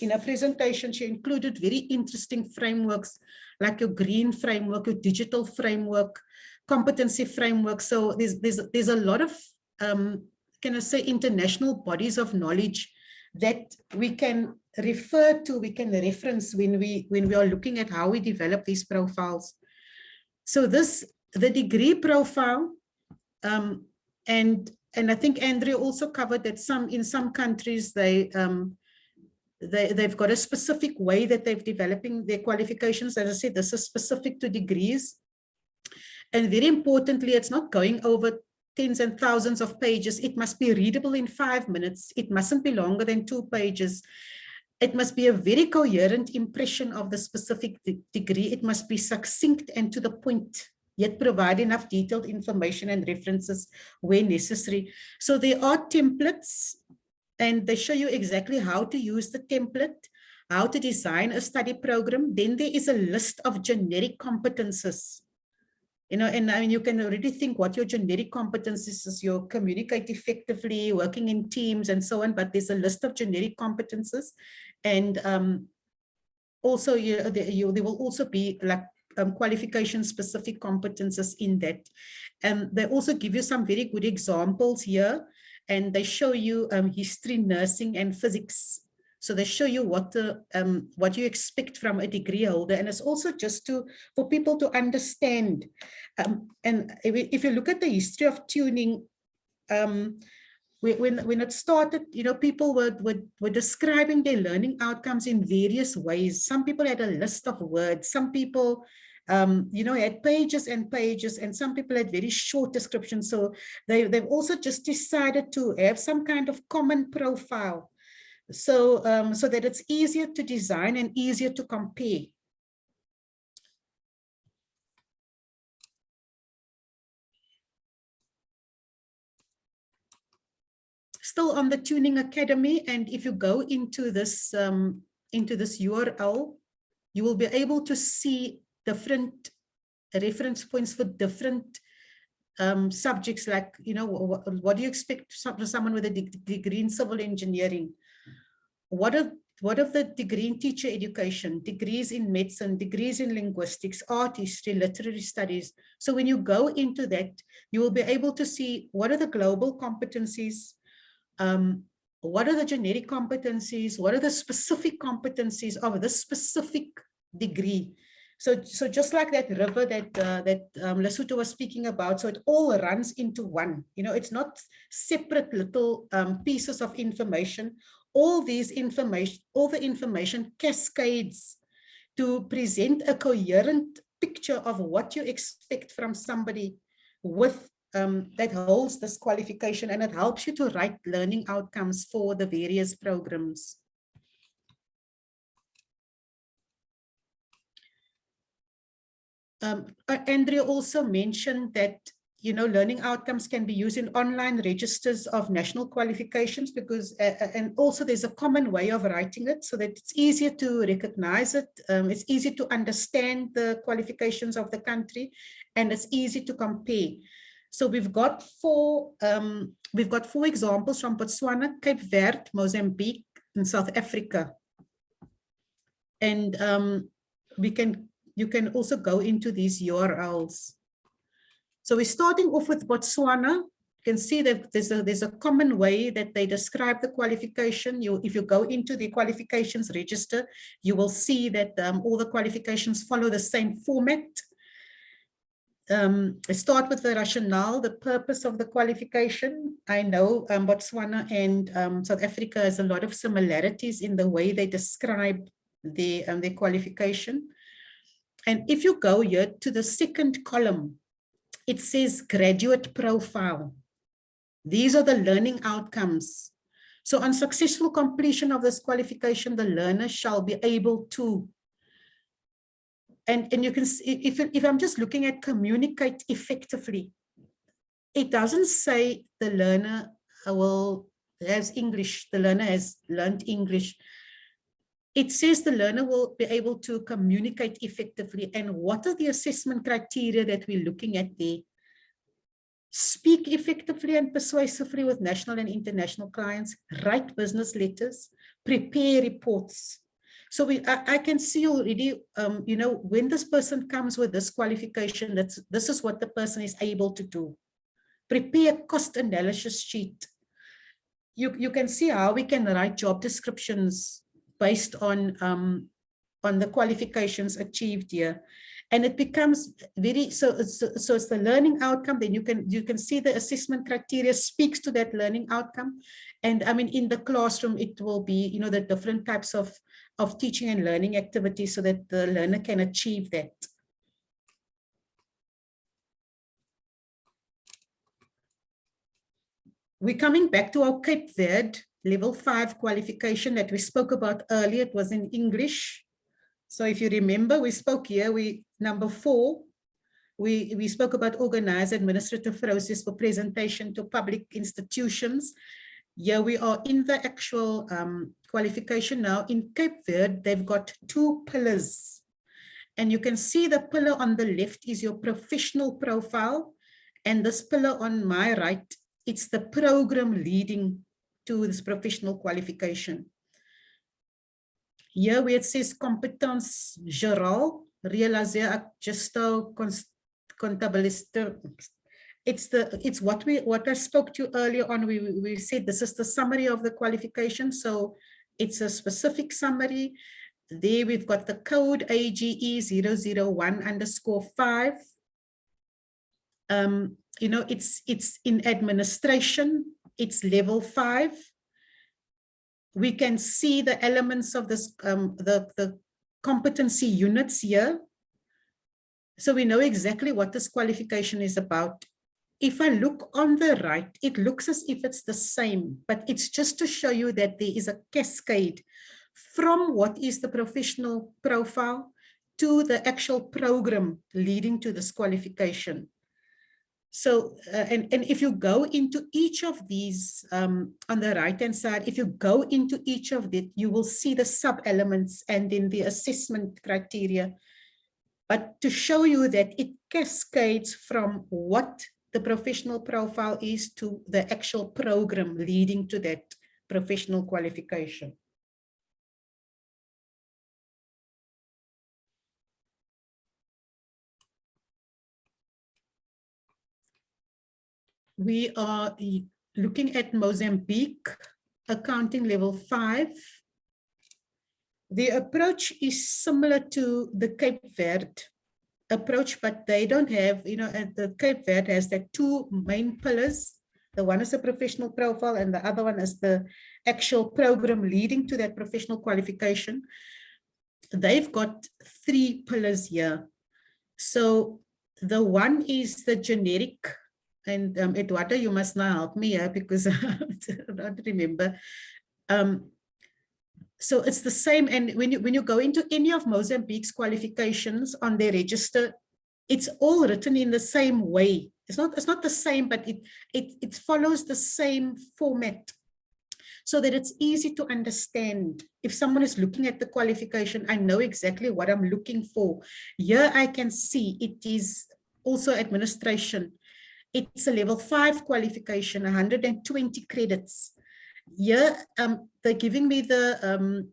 in a presentation, she included very interesting frameworks like your green framework, your digital framework, competency framework. So there's a lot of, can I say, international bodies of knowledge that we can refer to, we can reference when we are looking at how we develop these profiles. So the degree profile, and I think Andrea also covered that in some countries they've got a specific way that they're developing their qualifications. As I said, this is specific to degrees. And very importantly, it's not going over tens and thousands of pages. It must be readable in 5 minutes. It mustn't be longer than 2 pages. It must be a very coherent impression of the specific degree. It must be succinct and to the point, yet provide enough detailed information and references where necessary. So there are templates, and they show you exactly how to use the template, how to design a study program. Then there is a list of generic competences. And I mean, you can already think what your generic competencies is. You communicate effectively, working in teams and so on, but there's a list of generic competences. And also there will also be like qualification specific competences in that. They also give you some very good examples here, and they show you history, nursing, and physics. So they show you what you expect from a degree holder, and it's also just for people to understand. And if you look at the history of tuning, when it started, people were describing their learning outcomes in various ways. Some people had a list of words. Some people, had pages and pages, and some people had very short descriptions. So they've also just decided to have some kind of common profile. So that it's easier to design and easier to compare. Still on the Tuning Academy, and if you go into this URL, you will be able to see different reference points for different subjects, like, what do you expect from someone with a degree in civil engineering? What of the degree in teacher education, degrees in medicine, degrees in linguistics, art history, literary studies? So when you go into that, you will be able to see what are the global competencies, what are the generic competencies, what are the specific competencies of this specific degree. So just like that river that Lesotho was speaking about, so it all runs into one. It's not separate little pieces of information. All the information cascades to present a coherent picture of what you expect from somebody with that holds this qualification, and it helps you to write learning outcomes for the various programs. Andrea also mentioned that learning outcomes can be used in online registers of national qualifications, because and also there's a common way of writing it so that it's easier to recognize it. It's easy to understand the qualifications of the country, and it's easy to compare. So we've got four examples from Botswana, Cape Verde, Mozambique, and South Africa. And you can also go into these URLs. So we're starting off with Botswana. You can see that there's a common way that they describe the qualification. If you go into the qualifications register, you will see that all the qualifications follow the same format. I start with the rationale, the purpose of the qualification. I know Botswana and South Africa has a lot of similarities in the way they describe their qualification. And if you go here to the second column, it says graduate profile. These are the learning outcomes. So on successful completion of this qualification, the learner shall be able to, and you can see, if I'm just looking at communicate effectively, it doesn't say the learner has English, the learner has learned English. It says the learner will be able to communicate effectively. And what are the assessment criteria that we're looking at there? Speak effectively and persuasively with national and international clients, write business letters, prepare reports. So I can see already, you know, when this person comes with this qualification, this is what the person is able to do. Prepare cost analysis sheet. You can see how we can write job descriptions based on the qualifications achieved here. And it becomes very, so it's the learning outcome. Then you can see the assessment criteria speaks to that learning outcome. And I mean, in the classroom, it will be, you know, the different types of teaching and learning activities so that the learner can achieve that. We're coming back to our Cape Verde level 5 qualification that we spoke about earlier. It was in English. So if you remember, we spoke here, number 4, we spoke about organized administrative process for presentation to public institutions. Here we are in the actual qualification now. In Cape Verde, they've got 2 pillars. And you can see the pillar on the left is your professional profile. And this pillar on my right, it's the program leading to this professional qualification. Here where it says Competence Générale, Réaliser Gestal Comptabiliste. It's what I spoke to earlier on. We said this is the summary of the qualification. So it's a specific summary. There we've got the code AGE 001_5. You know, it's in administration, it's level 5. We can see the elements of this, the competency units here. So we know exactly what this qualification is about. If I look on the right, it looks as if it's the same, but it's just to show you that there is a cascade from what is the professional profile to the actual program leading to this qualification. So, and if you go into each of these on the right-hand side, if you go into each of it, you will see the sub-elements and then the assessment criteria. But to show you that it cascades from what the professional profile is to the actual program leading to that professional qualification. We are looking at Mozambique, accounting level 5. The approach is similar to the Cape Verde approach, but they don't have, you know, the Cape Verde has the 2 main pillars. The one is the professional profile and the other one is the actual program leading to that professional qualification. They've got 3 pillars here. So the one is the generic. And Eduardo, you must now help me here because I don't remember. So it's the same. And when you go into any of Mozambique's qualifications on their register, it's all written in the same way. It's not the same, but it follows the same format so that it's easy to understand. If someone is looking at the qualification, I know exactly what I'm looking for. Here I can see it is also administration. It's a level 5 qualification, 120 credits. Here, they're giving me the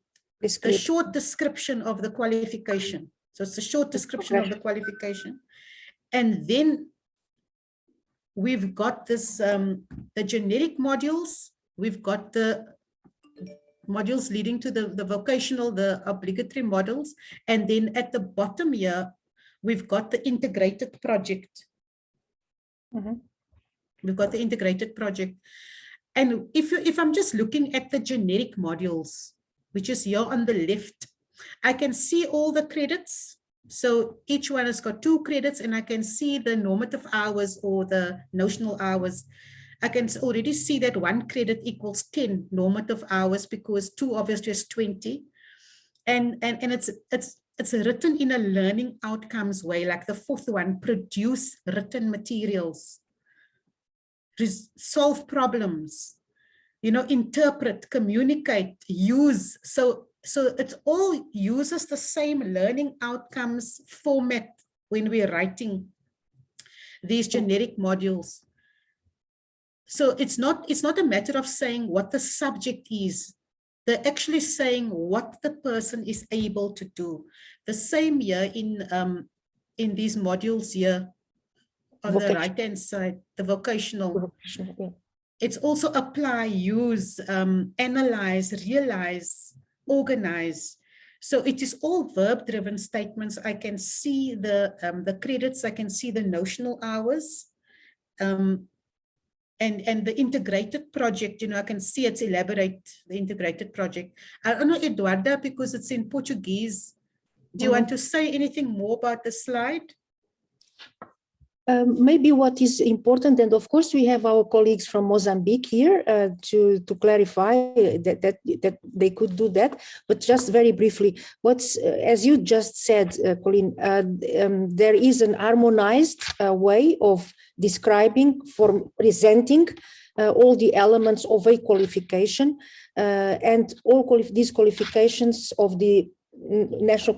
short description of the qualification. So it's a short description of the qualification. And then we've got this, the generic modules. We've got the modules leading to the vocational, the obligatory modules. And then at the bottom here, we've got the integrated project. We've got the integrated project. And if I'm just looking at the generic modules, which is here on the left, I can see all the credits So each one has got 2 credits, and I can see the normative hours or the notional hours. I can already see that 1 credit equals 10 normative hours because 2 obviously is 20. And it's written in a learning outcomes way, like the 4th one, produce written materials, solve problems, you know, interpret, communicate, use. So it all uses the same learning outcomes format when we're writing these generic modules. So it's not a matter of saying what the subject is. They're actually saying what the person is able to do. The same here in these modules here on the right-hand side, the vocational. Yeah. It's also apply, use, analyze, realize, organize. So it is all verb-driven statements. I can see the credits, I can see the notional hours, and the integrated project, you know, I can see it's elaborate, the integrated project. I don't know, Eduarda, because it's in Portuguese. Do you want to say anything more about the slide? Maybe what is important, and of course we have our colleagues from Mozambique here to clarify that they could do that, but just very briefly, as you just said, Colleen, there is an harmonized way of describing, presenting all the elements of a qualification, and all these qualifications of the National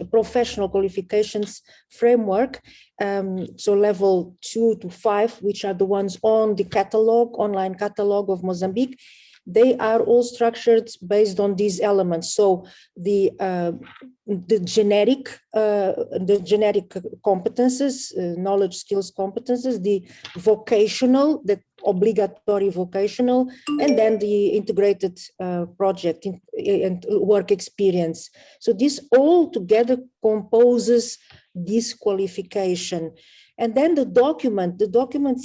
Professional Qualifications Framework, so level 2 to 5, which are the ones on the catalog, online catalog of Mozambique, they are all structured based on these elements. So the generic competences, knowledge, skills, competences, the vocational, the obligatory vocational, and then the integrated project and work experience. So this all together composes this qualification. And then the document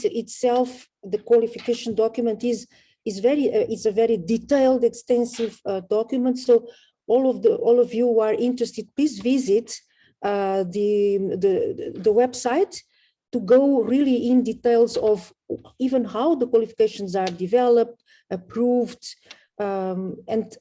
itself, the qualification document is a very detailed, extensive document. So all of you who are interested, please visit the website to go really in details of even how the qualifications are developed, approved, and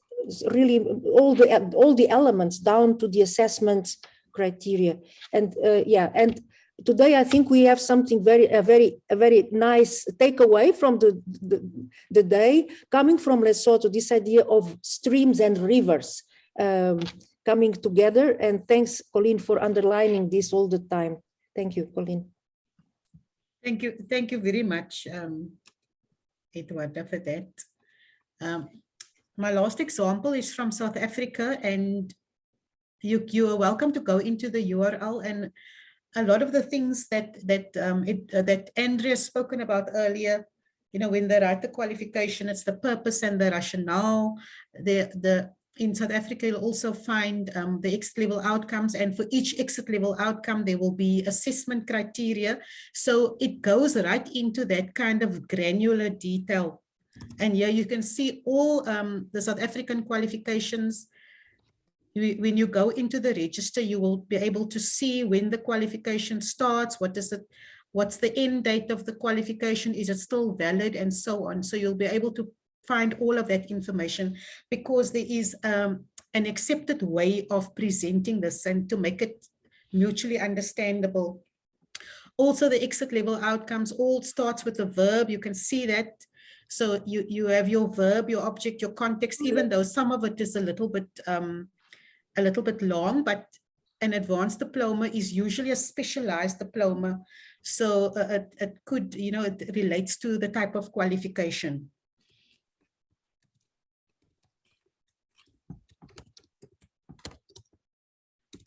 really all the elements down to the assessment criteria. And and today I think we have something a very nice takeaway from the day coming from Lesotho, this idea of streams and rivers coming together. And thanks, Colleen, for underlining this all the time. Thank you, Colleen. Thank you very much, Eduarda, for that. My last example is from South Africa, and you are welcome to go into the URL, and a lot of the things that Andrea spoken about earlier, you know, when they write the qualification, it's the purpose and the rationale. In South Africa, you'll also find the exit level outcomes, and for each exit level outcome, there will be assessment criteria. So it goes right into that kind of granular detail. And here you can see all the South African qualifications. When you go into the register, you will be able to see when the qualification starts, what's the end date of the qualification, is it still valid, and so on. So you'll be able to find all of that information, because there is an accepted way of presenting this and to make it mutually understandable. Also, the exit level outcomes all starts with the verb. You can see that. So you have your verb, your object, your context, even though some of it is a little bit long, but an advanced diploma is usually a specialized diploma. So it could, you know, it relates to the type of qualification.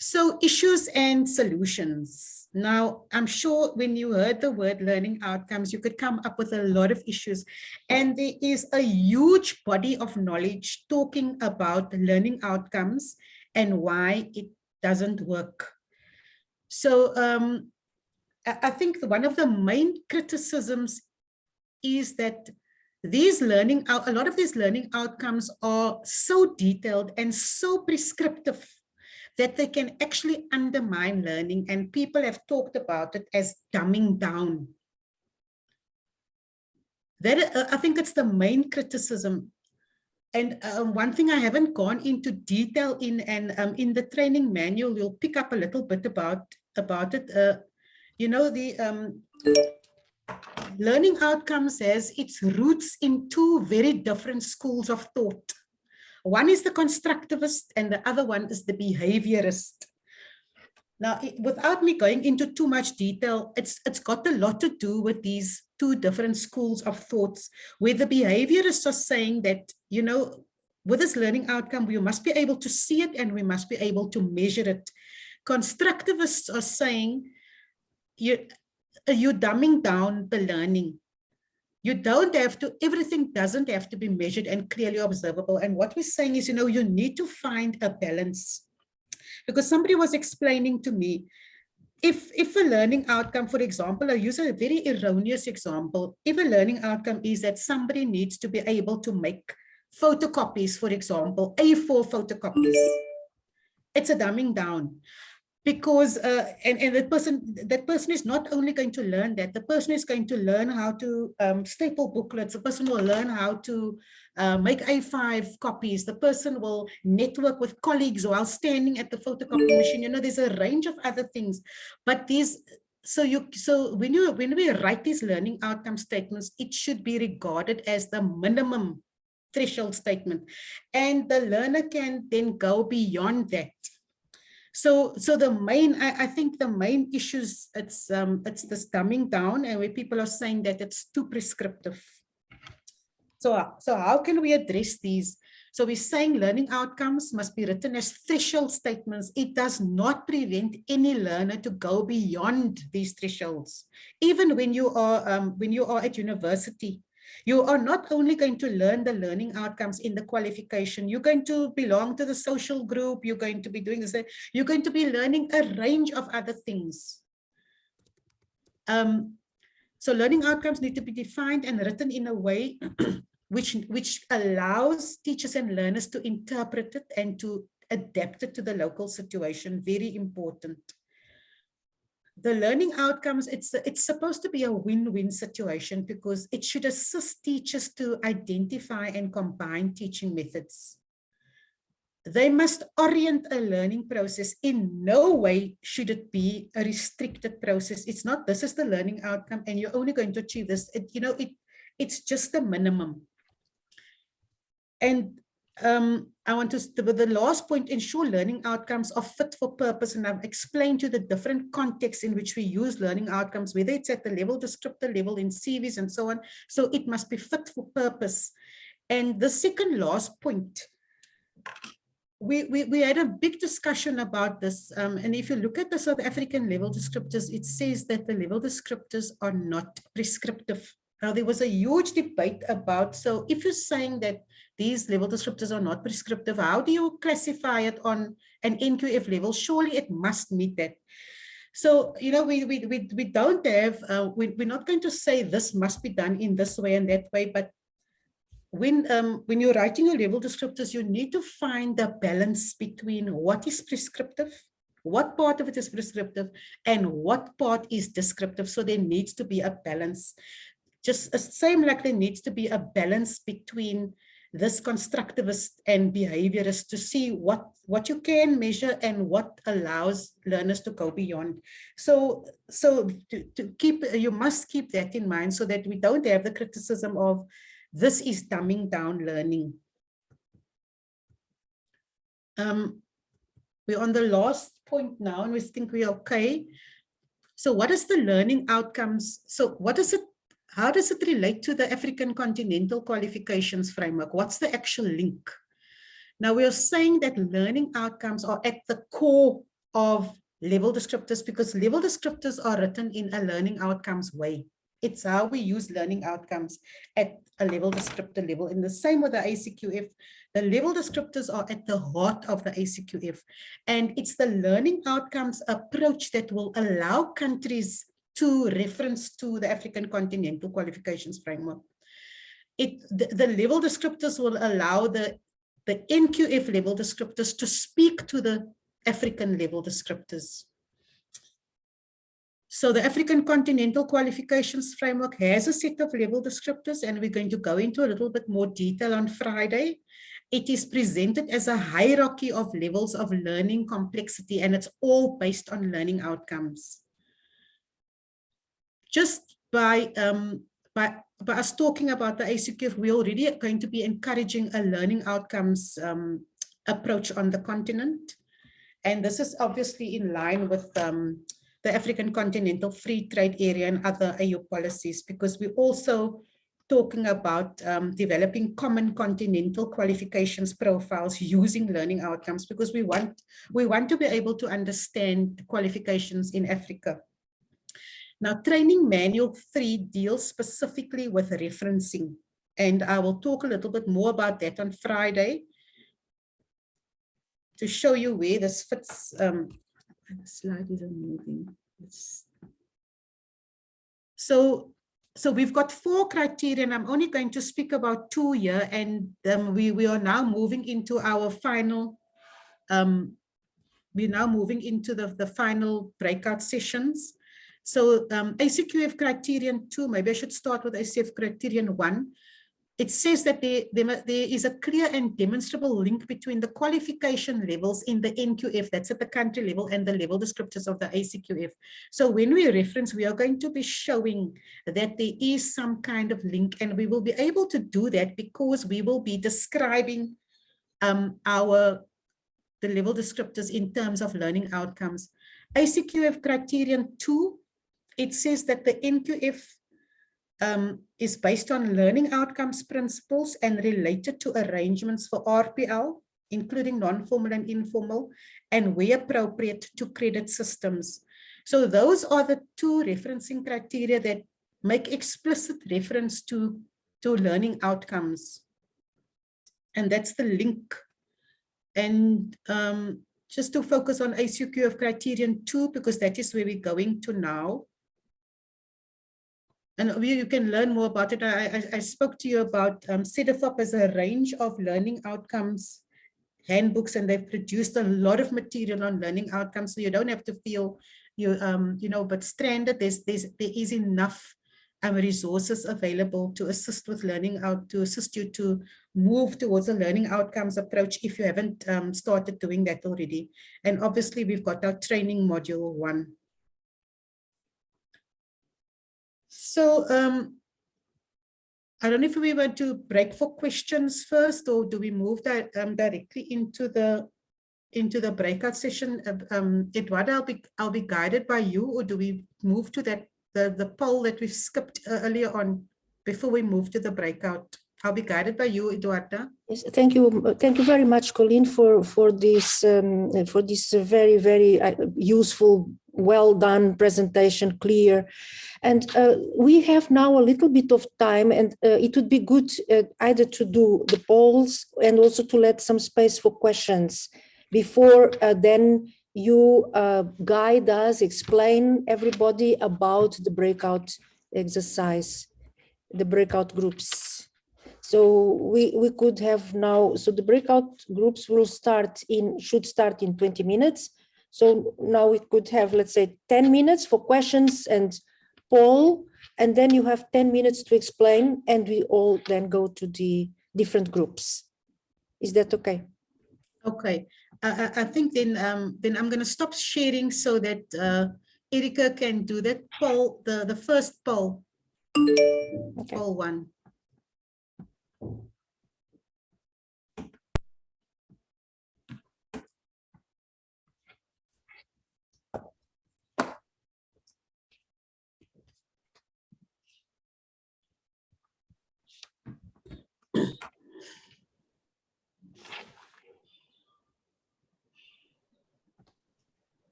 So issues and solutions. Now, I'm sure when you heard the word learning outcomes, you could come up with a lot of issues. And there is a huge body of knowledge talking about learning outcomes and why it doesn't work. So I think one of the main criticisms is that a lot of these learning outcomes are so detailed and so prescriptive that they can actually undermine learning, and people have talked about it as dumbing down. That I think it's the main criticism. And one thing I haven't gone into detail in, and in the training manual, you'll pick up a little bit about it. You know, the learning outcomes has its roots in two very different schools of thought. One is the constructivist and the other one is the behaviorist. Now, without me going into too much detail, it's got a lot to do with these two different schools of thoughts, where the behaviorists are saying that, you know, with this learning outcome, we must be able to see it and we must be able to measure it. Constructivists are saying, you're dumbing down the learning. You don't have to, everything doesn't have to be measured and clearly observable. And what we're saying is, you know, you need to find a balance. Because somebody was explaining to me, if a learning outcome, for example, I use a very erroneous example. If a learning outcome is that somebody needs to be able to make photocopies, for example, A4 photocopies, it's a dumbing down. Because and that person is not only going to learn that, the person is going to learn how to staple booklets, the person will learn how to make A5 copies, the person will network with colleagues while standing at the photocopy machine. You know, there's a range of other things. But these, so when we write these learning outcome statements, it should be regarded as the minimum threshold statement. And the learner can then go beyond that. So the main, I think the main issues, it's this dumbing down, and where people are saying that it's too prescriptive. So how can we address these? So we're saying learning outcomes must be written as threshold statements. It does not prevent any learner to go beyond these thresholds. Even when you are at university, you are not only going to learn the learning outcomes in the qualification, you're going to belong to the social group, you're going to be doing this, you're going to be learning a range of other things. So learning outcomes need to be defined and written in a way which allows teachers and learners to interpret it and to adapt it to the local situation. Very important. The learning outcomes, it's supposed to be a win-win situation, because it should assist teachers to identify and combine teaching methods. They must orient a learning process. In no way should it be a restricted process. It's not, this is the learning outcome and you're only going to achieve this. It's just the minimum. And I want to, the last point, ensure learning outcomes are fit for purpose. And I've explained to you the different contexts in which we use learning outcomes, whether it's at the level, descriptor level, in CVs and so on. So it must be fit for purpose. And the second last point, we had a big discussion about this. And if you look at the South African level descriptors, it says that the level descriptors are not prescriptive. Now, there was a huge debate about, so if you're saying that these level descriptors are not prescriptive, how do you classify it on an NQF level? Surely it must meet that. So, you know, we don't have, we're not going to say this must be done in this way and that way, but when you're writing your level descriptors, you need to find the balance between what is prescriptive, what part of it is prescriptive, and what part is descriptive. So there needs to be a balance. Just the same like there needs to be a balance between this constructivist and behaviorist to see what you can measure and what allows learners to go beyond. So to keep, you must keep that in mind so that we don't have the criticism of this is dumbing down learning. We're on the last point now and we think we're okay. So what is the learning outcomes? So what is it? How does it relate to the African Continental Qualifications Framework? What's the actual link? Now, we are saying that learning outcomes are at the core of level descriptors because level descriptors are written in a learning outcomes way. It's how we use learning outcomes at a level descriptor level. And the same with the ACQF, the level descriptors are at the heart of the ACQF. And it's the learning outcomes approach that will allow countries to reference to the African Continental Qualifications Framework. The level descriptors will allow the NQF level descriptors to speak to the African level descriptors. So the African Continental Qualifications Framework has a set of level descriptors, and we're going to go into a little bit more detail on Friday. It is presented as a hierarchy of levels of learning complexity, and it's all based on learning outcomes. Just by us talking about the ACQF, we're already going to be encouraging a learning outcomes approach on the continent. And this is obviously in line with the African Continental Free Trade Area and other AU policies, because we're also talking about developing common continental qualifications profiles using learning outcomes, because we want to be able to understand qualifications in Africa. Now, Training Manual 3 deals specifically with referencing, and I will talk a little bit more about that on Friday to show you where this fits. The slide isn't moving. So we've got 4 criteria, and I'm only going to speak about 2 here, and we are now moving into our final, we're now moving into the final breakout sessions. So ACQF criterion 2, maybe I should start with ACQF criterion 1. It says that there is a clear and demonstrable link between the qualification levels in the NQF, that's at the country level, and the level descriptors of the ACQF. So when we reference, we are going to be showing that there is some kind of link, and we will be able to do that because we will be describing the level descriptors in terms of learning outcomes. ACQF criterion 2, it says that the NQF is based on learning outcomes principles and related to arrangements for RPL, including non-formal and informal, and where appropriate to credit systems. So those are the 2 referencing criteria that make explicit reference to learning outcomes. And that's the link. And just to focus on ACQF criterion 2, because that is where we're going to now. And you can learn more about it. I spoke to you about CEDEFOP as a range of learning outcomes handbooks, and they've produced a lot of material on learning outcomes. So you don't have to feel but stranded. There is enough resources available to assist with to assist you to move towards a learning outcomes approach if you haven't started doing that already. And obviously we've got our training module 1. So I don't know if we want to break for questions first, or do we move that directly into the breakout session? Eduardo, I'll be guided by you, or do we move to the poll that we've skipped earlier on before we move to the breakout? I'll be guided by you, Eduardo. Yes, thank you very much, Colleen, for this very, very useful, well done presentation, clear. And we have now a little bit of time, and it would be good either to do the polls and also to let some space for questions before then you guide us, explain everybody about the breakout exercise, the breakout groups. So we could have now, so the breakout groups should start in 20 minutes. So now we could have, let's say, 10 minutes for questions and poll, and then you have 10 minutes to explain, and we all then go to the different groups. Is that okay? Okay. I think then I'm going to stop sharing so that Erika can do that poll, the first poll, okay. Poll 1.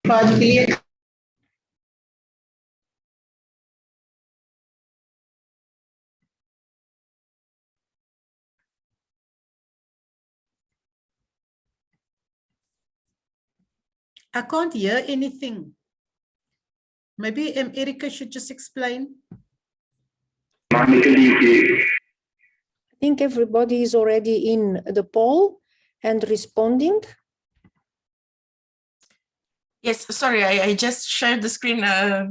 But I can't hear anything. Maybe Erica should just explain. I think everybody is already in the poll and responding. Yes, sorry, I just shared the screen. I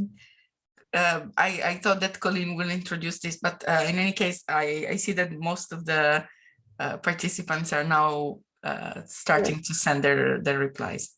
thought that Colleen will introduce this, but in any case, I see that most of the participants are now starting to send their replies.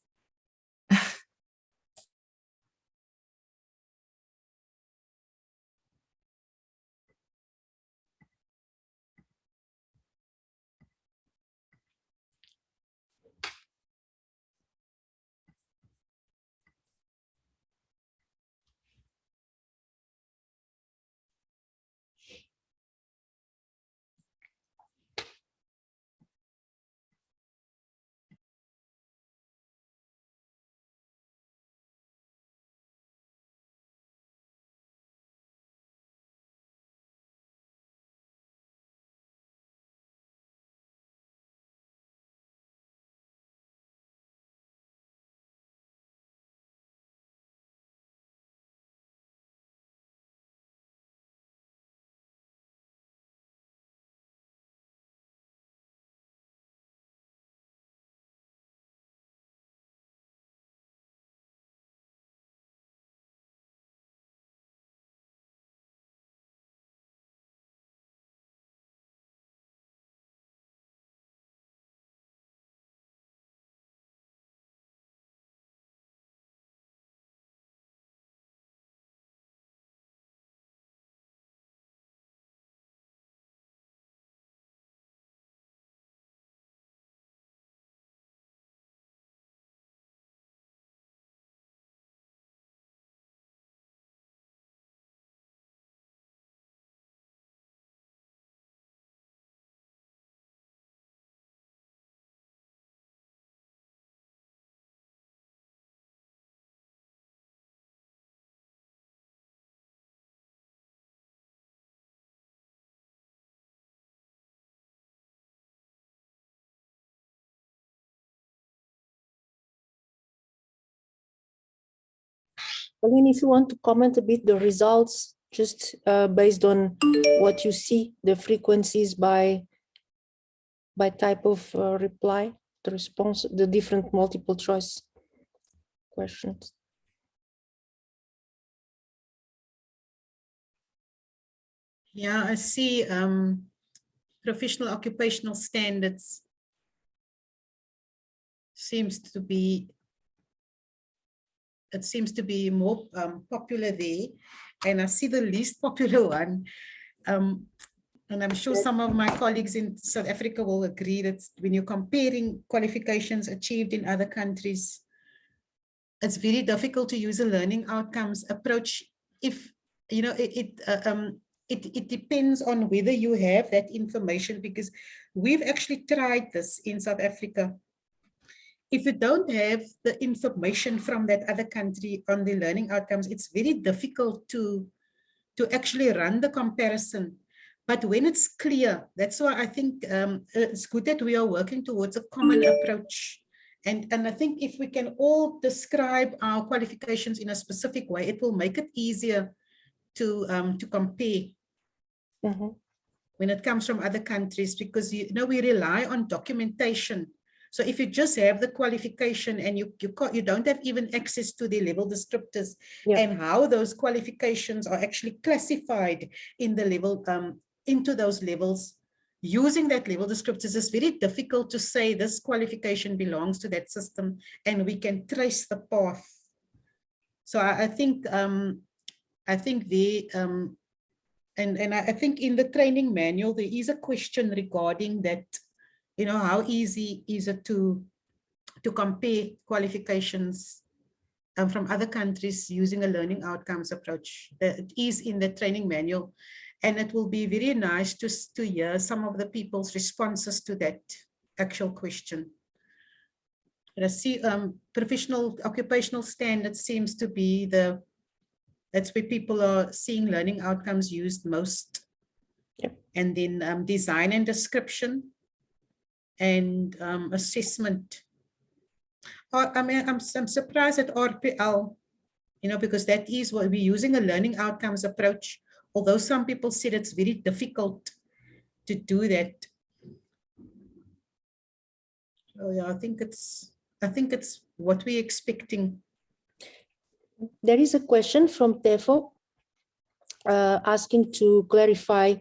Colleen, if you want to comment a bit the results, just based on what you see, the frequencies by type of reply, the response, the different multiple choice questions. Yeah, I see professional occupational standards seems to be more popular there, and I see the least popular one. And I'm sure some of my colleagues in South Africa will agree that when you're comparing qualifications achieved in other countries, it's very difficult to use a learning outcomes approach if, you know, it depends on whether you have that information, because we've actually tried this in South Africa. If you don't have the information from that other country on the learning outcomes, it's very difficult to actually run the comparison. But when it's clear, that's why I think it's good that we are working towards a common approach. And I think if we can all describe our qualifications in a specific way, it will make it easier to compare when it comes from other countries, because you know we rely on documentation. So if you just have the qualification and you don't have even access to the level descriptors and how those qualifications are actually classified in the level into those levels, using that level descriptors is very difficult to say this qualification belongs to that system and we can trace the path. So I think I think in the training manual there is a question regarding that. You know, how easy is it to compare qualifications from other countries using a learning outcomes approach? It is in the training manual, and it will be very nice to hear some of the people's responses to that actual question. And I see professional occupational standards seems to be that's where people are seeing learning outcomes used most. And then design and description, and assessment. I mean, I'm surprised at RPL, you know, because that is what we're using a learning outcomes approach. Although some people said it's very difficult to do that. Oh yeah, I think it's what we're expecting. There is a question from Tefo asking to clarify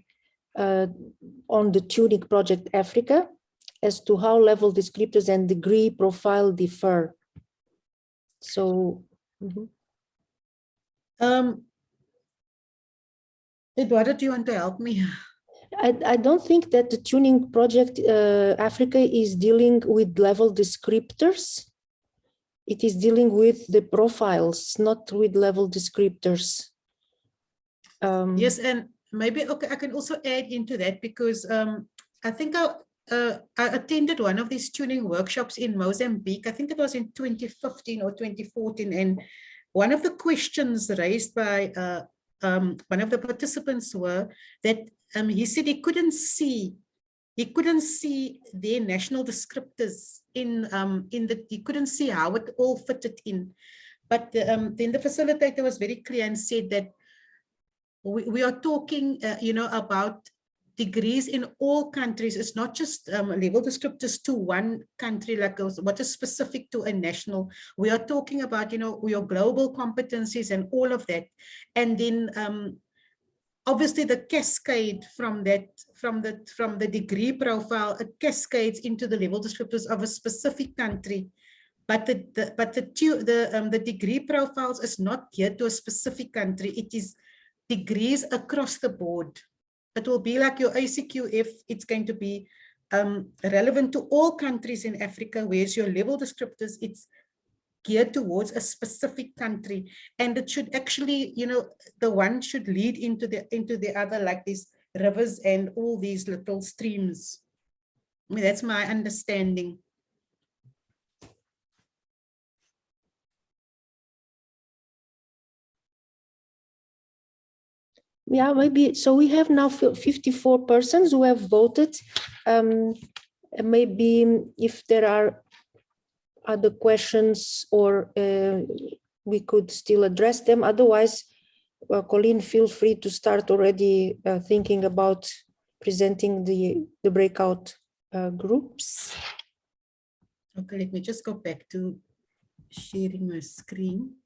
on the tuning project Africa as to how level descriptors and degree profile differ. So, Eduardo, do you want to help me? I don't think that the tuning project Africa is dealing with level descriptors. It is dealing with the profiles, not with level descriptors. Yes, and maybe okay, I can also add into that because I think I attended one of these tuning workshops in Mozambique. I think it was in 2015 or 2014, and one of the questions raised by one of the participants were that he said he couldn't see their national descriptors he couldn't see how it all fitted in. But then the facilitator was very clear and said that we are talking, you know, about degrees in all countries. It's not just level descriptors to one country, like what is specific to a national. We are talking about, you know, your global competencies and all of that. And then obviously the cascade from that, from the degree profile, it cascades into the level descriptors of a specific country. But the degree profiles is not geared to a specific country. It is degrees across the board. It will be like your ACQF. It's going to be relevant to all countries in Africa, whereas your level descriptors, it's geared towards a specific country. And it should actually, you know, the one should lead into the other, like these rivers and all these little streams. I mean, that's my understanding. Yeah, maybe. So we have now 54 persons who have voted. Maybe if there are other questions, or we could still address them. Otherwise, Colleen, feel free to start already thinking about presenting the breakout groups. Okay, let me just go back to sharing my screen.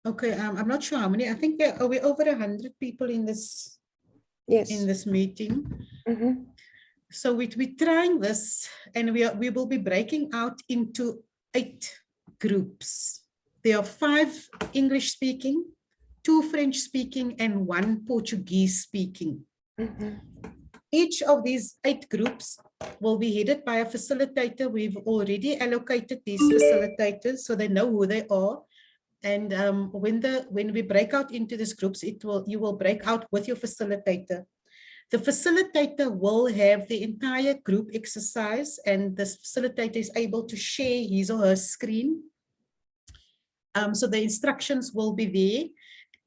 Okay, I'm not sure how many. I think there are over 100 people in this. Yes. In this meeting. So we're trying this, and we will be breaking out into 8 groups. There are 5 English speaking, 2 French speaking, and 1 Portuguese speaking. Each of these 8 groups will be headed by a facilitator. We've already allocated these facilitators so they know who they are. And when we break out into these groups, you will break out with your facilitator. The facilitator will have the entire group exercise, and the facilitator is able to share his or her screen. So the instructions will be there.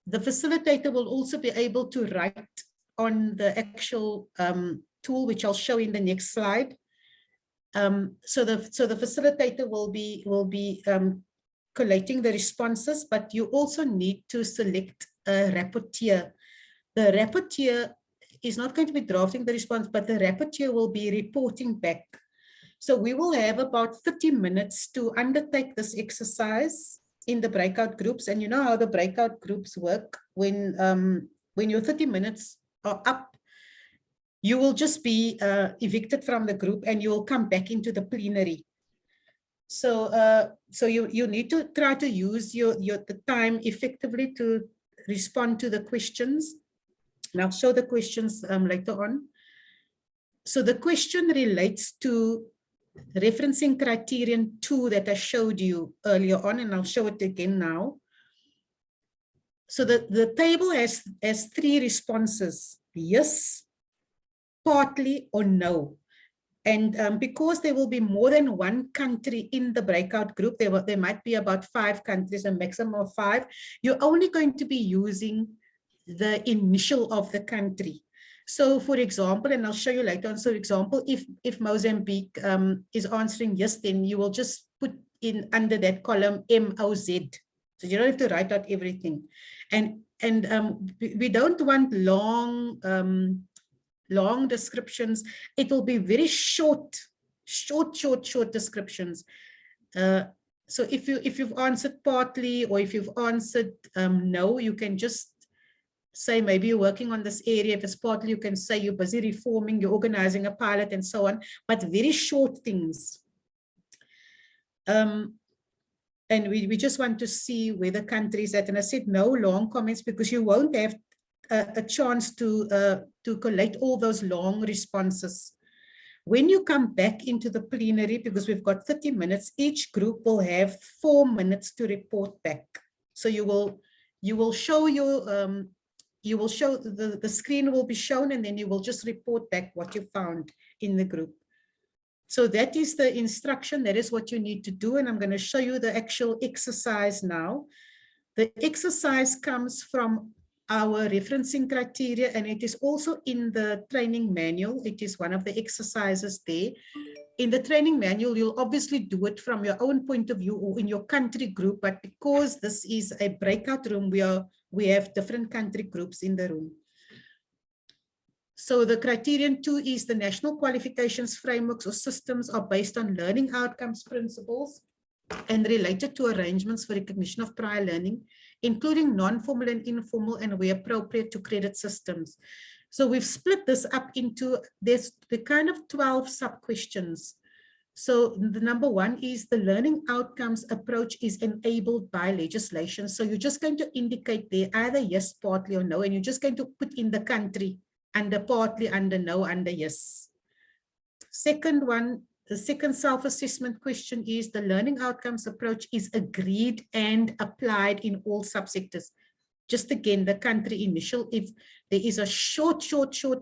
The facilitator will also be able to write on the actual tool, which I'll show in the next slide. So the facilitator will be collating the responses, but you also need to select a rapporteur. The rapporteur is not going to be drafting the response, but the rapporteur will be reporting back. So we will have about 30 minutes to undertake this exercise in the breakout groups. And you know how the breakout groups work. When your 30 minutes are up, you will just be evicted from the group and you will come back into the plenary. So you need to try to use the time effectively to respond to the questions. And I'll show the questions later on. So the question relates to referencing criterion 2 that I showed you earlier on, and I'll show it again now. So the table has 3 responses: yes, partly, or no. And because there will be more than one country in the breakout group, there might be about 5 countries, a maximum of 5, you're only going to be using the initial of the country. So for example, and I'll show you later on, so for example, if Mozambique is answering yes, then you will just put in under that column MOZ. So you don't have to write out everything. And we don't want long descriptions. It will be very short descriptions. So if you've answered partly, or if you've answered no, you can just say maybe you're working on this area. If it's partly, you can say you're busy reforming, you're organizing a pilot, and so on, but very short things. And we just want to see where the country is at. And I said no long comments because you won't have a chance to collate all those long responses. When you come back into the plenary, because we've got 30 minutes, each group will have 4 minutes to report back. So you will show your the screen will be shown, and then you will just report back what you found in the group. So that is the instruction. That is what you need to do. And I'm going to show you the actual exercise now. The exercise comes from our referencing criteria, and it is also in the training manual. It is one of the exercises there. In the training manual, you'll obviously do it from your own point of view or in your country group, but because this is a breakout room, we have different country groups in the room. So the criterion 2 is the national qualifications frameworks or systems are based on learning outcomes principles and related to arrangements for recognition of prior learning, including non-formal and informal, and where appropriate to credit systems. So we've split this up into, there's the kind of 12 sub-questions. So the number 1 is the learning outcomes approach is enabled by legislation. So you're just going to indicate there either yes, partly, or no, and you're just going to put in the country under partly, under no, under yes. Second one, the second self-assessment question is the learning outcomes approach is agreed and applied in all subsectors. Just again, the country initial, if there is a short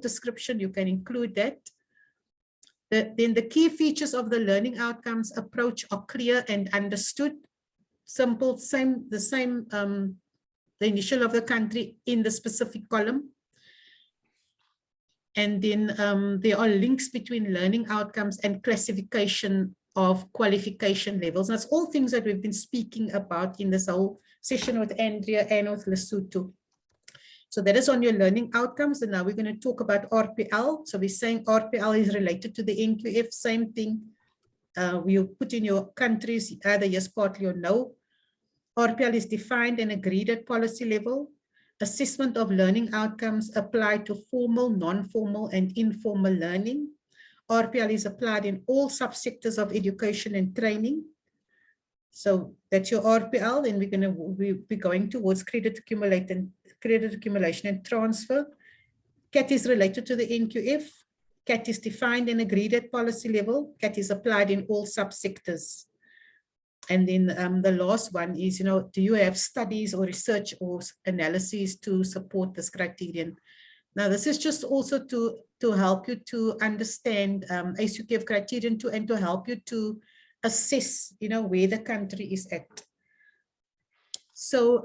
description, you can include that. Then the key features of the learning outcomes approach are clear and understood. Simple, the initial of the country in the specific column. And then there are links between learning outcomes and classification of qualification levels. And that's all things that we've been speaking about in this whole session with Andrea and with Lesotho. So that is on your learning outcomes. And now we're going to talk about RPL. So we're saying RPL is related to the NQF, same thing. We'll put in your countries, either yes, partly, or no. RPL is defined and agreed at policy level. Assessment of learning outcomes apply to formal, non-formal, and informal learning. RPL is applied in all subsectors of education and training. So that's your RPL, and we'll be going towards credit accumulation and transfer. CAT is related to the NQF. CAT is defined and agreed at policy level. CAT is applied in all subsectors. And then the last one is, do you have studies or research or analyses to support this criterion? Now, this is just also to help you to understand ACQF criterion 2 and to help you to assess, where the country is at. So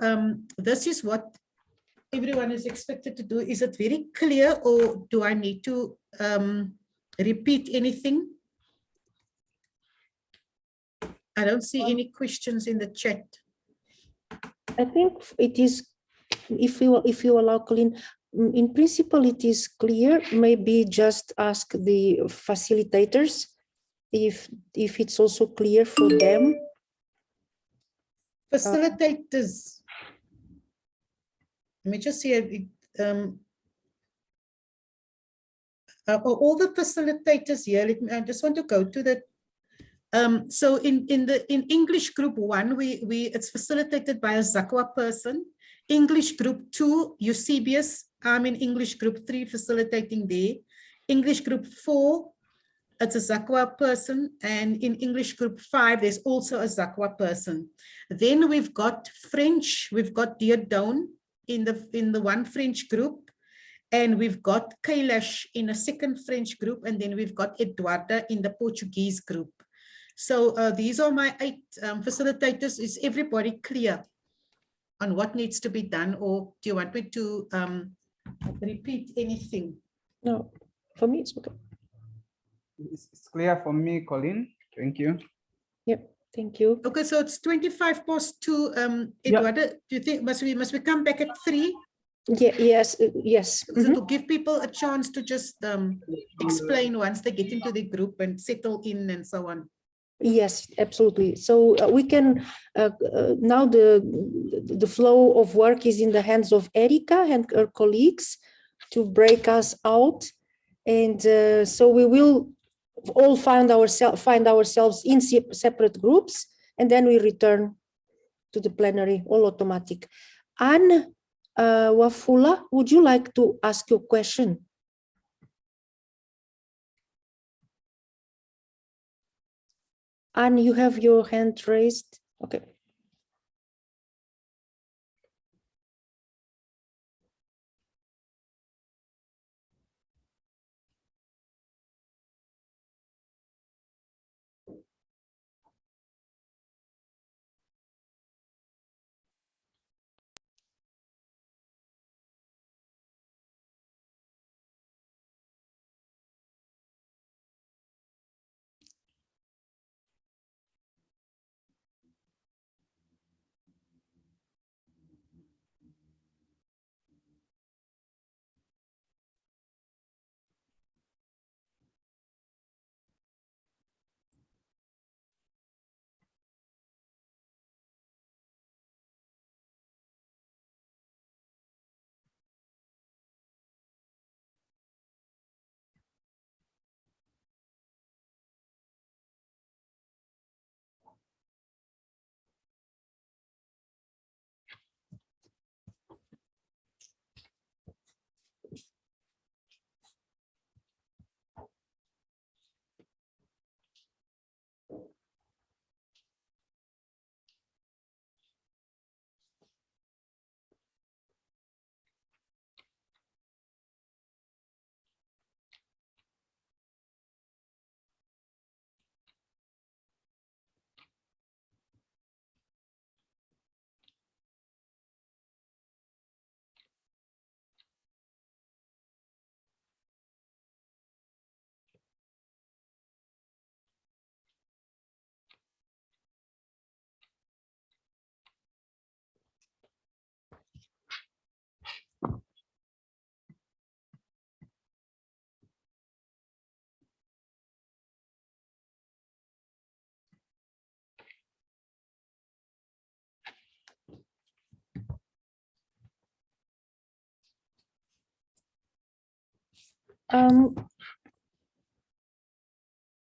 this is what everyone is expected to do. Is it very clear, or do I need to repeat anything? I don't see any questions in the chat. I think it is, if you allow, Colleen, in principle, it is clear. Maybe just ask the facilitators if it's also clear for them. Facilitators. Let me just see. All the facilitators here. I just want to go to the. So in English group 1, it's facilitated by a ZACWA person. English group 2, Eusebius. I'm in English group 3 facilitating there. English group 4, it's a ZACWA person. And in English group 5, there's also a ZACWA person. Then we've got French. We've got Dieudonne in the one French group. And we've got Kailash in a second French group, and then we've got Eduarda in the Portuguese group. So these are my 8 facilitators. Is everybody clear on what needs to be done, or do you want me to repeat anything? No, for me, it's okay. It's clear for me, Colleen. Thank you. Yep, thank you. Okay, so it's 2:25. Eduarda, do you think must we come back at 3? Yeah, yes, yes. So to give people a chance to just explain once they get into the group and settle in and so on. Yes, absolutely. So we can now the flow of work is in the hands of Erika and her colleagues to break us out, and so we will all find ourselves in separate groups, and then we return to the plenary, all automatic. Anne Wafula, would you like to ask your question? Anne, you have your hand raised. Okay.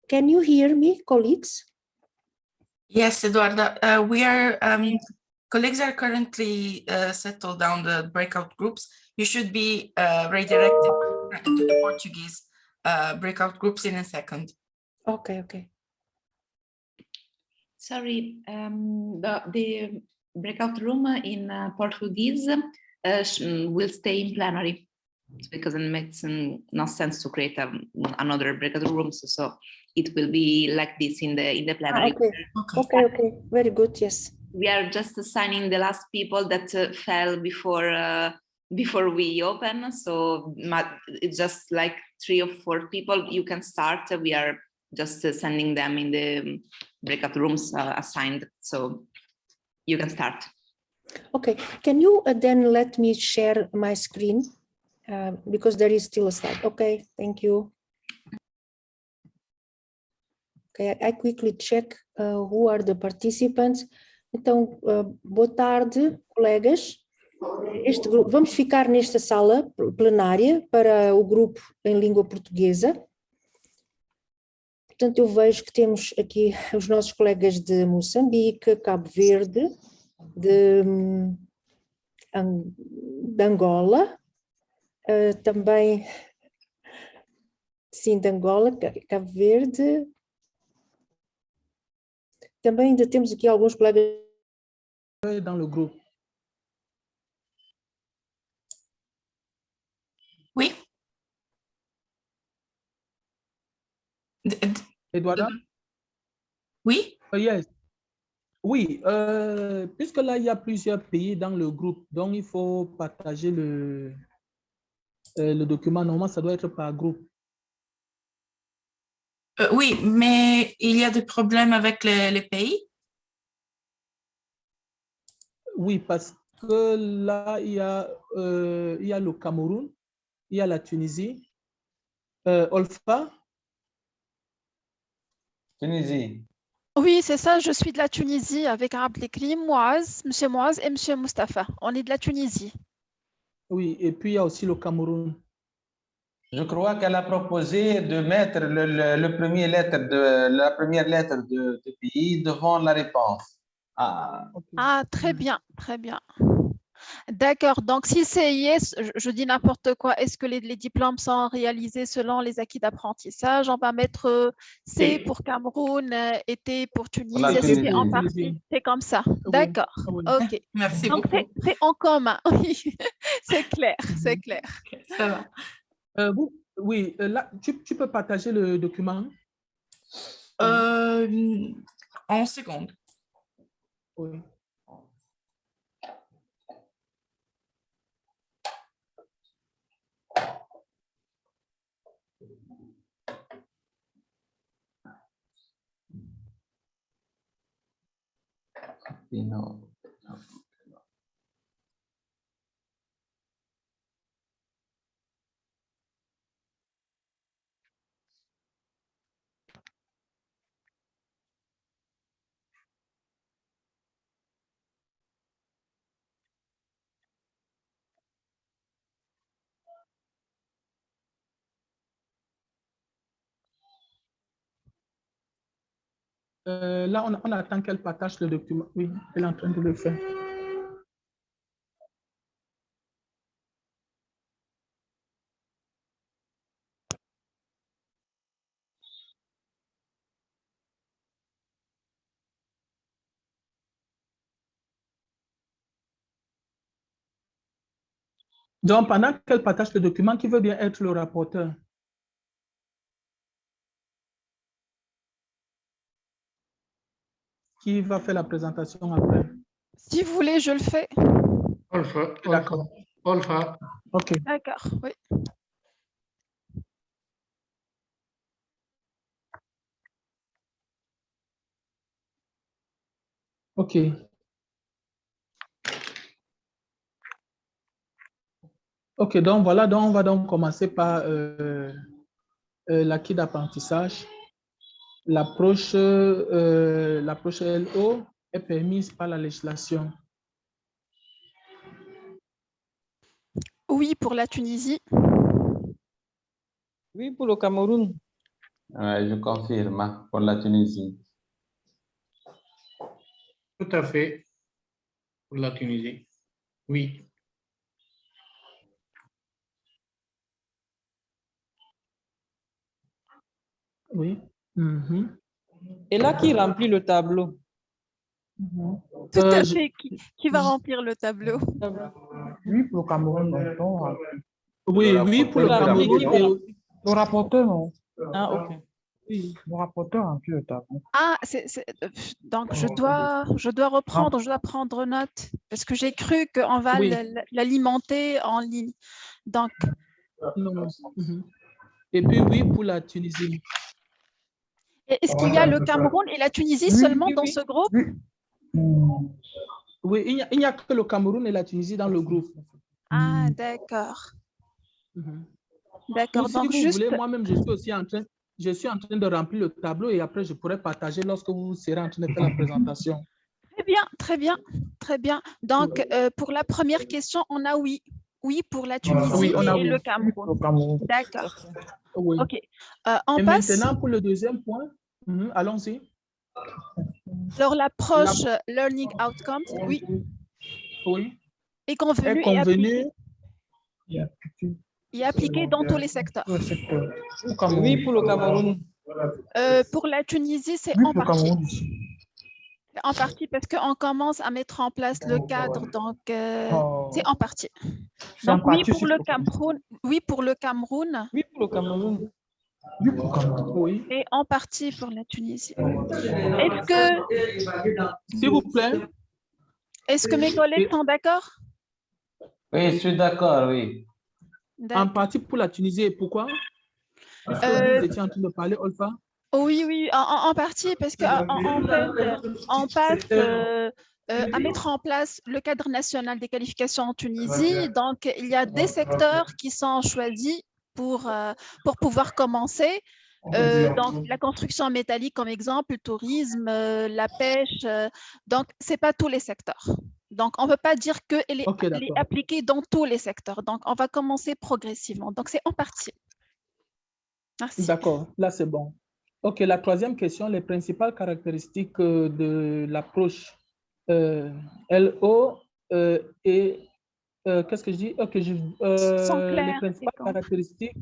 Can you hear me, colleagues? Yes, Eduarda, colleagues are currently settled down the breakout groups. You should be redirected into the Portuguese breakout groups in a second. Okay, okay. Sorry, the breakout room in Portuguese will stay in plenary because it makes no sense to create another breakout room. So it will be like this in the plenary. Okay, very good. Yes. We are just assigning the last people that fell before we open. So it's just like 3 or 4 people you can start. We are just sending them in the breakout rooms assigned. So you can start. Okay, can you then let me share my screen because there is still a slide. Okay, thank you. Okay, I quickly check who are the participants. Então, boa tarde, colegas. Vamos ficar nesta sala plenária para o grupo em língua portuguesa. Portanto, eu vejo que temos aqui os nossos colegas de Moçambique, Cabo Verde, de Angola, também, sim, de Angola, Cabo Verde. Também ainda temos aqui alguns colegas dans le groupe. Edouarda? Oui? Yes. Oui, puisque là, il y a plusieurs pays dans le groupe, donc il faut partager le document. Normalement, ça doit être par groupe. Oui, mais il y a des problèmes avec les pays? Oui, parce que là, il y a le Cameroun, il y a la Tunisie. Olfa? Tunisie. Oui, c'est ça, je suis de la Tunisie avec Abdelkrim, Moaz, M. Moaz et M. Mustafa. On est de la Tunisie. Oui, et puis il y a aussi le Cameroun. Je crois qu'elle a proposé de mettre la première lettre de pays devant la réponse. Ah, Ah, très bien, très bien. D'accord, donc si c'est yes, je dis n'importe quoi, est-ce que les diplômes sont réalisés selon les acquis d'apprentissage? On va mettre C pour Cameroun et T pour Tunisie, c'est en partie, c'est comme ça. D'accord, ok. Merci donc beaucoup. c'est en commun, oui, c'est clair, c'est clair. Ça va. Oui, là, tu peux partager le document? En seconde. Oui. non. Là, on attend qu'elle partage le document. Oui, elle est en train de le faire. Donc, pendant qu'elle partage le document, qui veut bien être le rapporteur? Qui va faire la présentation après? Si vous voulez, je le fais. D'accord. Olfa. OK. D'accord, oui. OK. OK, donc voilà, donc on va donc commencer par l'acquis d'apprentissage. L'approche LO est permise par la législation. Oui, pour la Tunisie. Oui, pour le Cameroun. Je confirme, pour la Tunisie. Tout à fait. Pour la Tunisie. Oui. Oui. Et là, qui remplit le tableau? Tout à fait. Qui va remplir le tableau? Oui, pour le Cameroun. Oui, oui, pour le Cameroun. Le rapporteur, non? Ah, OK. Oui, le rapporteur remplit le tableau. Ah, donc je dois reprendre, je dois prendre note parce que j'ai cru qu'on va l'alimenter en ligne. Donc. Non. Et puis oui, pour la Tunisie. Est-ce qu'il y a le Cameroun et la Tunisie seulement dans ce groupe? Oui, il n'y a que le Cameroun et la Tunisie dans le groupe. Ah, d'accord. D'accord. Si Donc vous juste. voulez, moi-même, je suis aussi en train de remplir le tableau et après, je pourrai partager lorsque vous serez en train de faire la présentation. Très bien, très bien, très bien. Donc, pour la première question, on a oui. Oui pour la Tunisie et le Cameroun. D'accord. Oui. OK. On et passe. Maintenant, pour le deuxième point, allons-y. Alors, l'approche Learning Outcomes, oui. Oui. Est convenue et appliquée. Et appliquée dans tous les secteurs. Oui, pour le Cameroun. Pour la Tunisie, c'est en partie. En partie parce qu'on commence à mettre en place le cadre, donc c'est en partie. Donc oui pour le Cameroun. Oui pour le Cameroun. Oui pour le Cameroun. Oui. Et en partie pour la Tunisie. Est-ce que, s'il vous plaît, est-ce que mes collègues sont d'accord? Oui, je suis d'accord, oui. En partie pour la Tunisie, et pourquoi? Est-ce que vous étiez en train de parler, Olfa? Oui, oui, en partie, parce qu'en fait, on passe à mettre en place le cadre national des qualifications en Tunisie. Donc, il y a des secteurs qui sont choisis pour pouvoir commencer. Donc, la construction métallique comme exemple, le tourisme, la pêche. Donc, ce n'est pas tous les secteurs. Donc, on ne peut pas dire qu'elle est, elle est appliquée dans tous les secteurs. Donc, on va commencer progressivement. Donc, c'est en partie. Merci. D'accord, là c'est bon. Ok, la troisième question, les principales caractéristiques de l'approche LO et qu'est-ce que je dis? Ok, les principales caractéristiques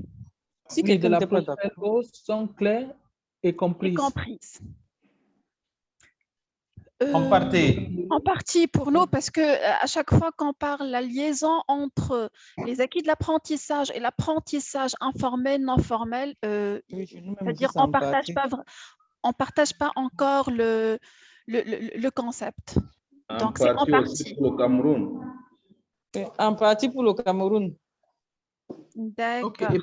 de l'approche LO sont claires et comprises. En partie. En partie pour nous, parce que à chaque fois qu'on parle la liaison entre les acquis de l'apprentissage et l'apprentissage informel, non formel, c'est-à-dire on partage pas encore le concept. Donc c'est en partie. Pour le Cameroun. En partie pour le Cameroun. D'accord. Ok, et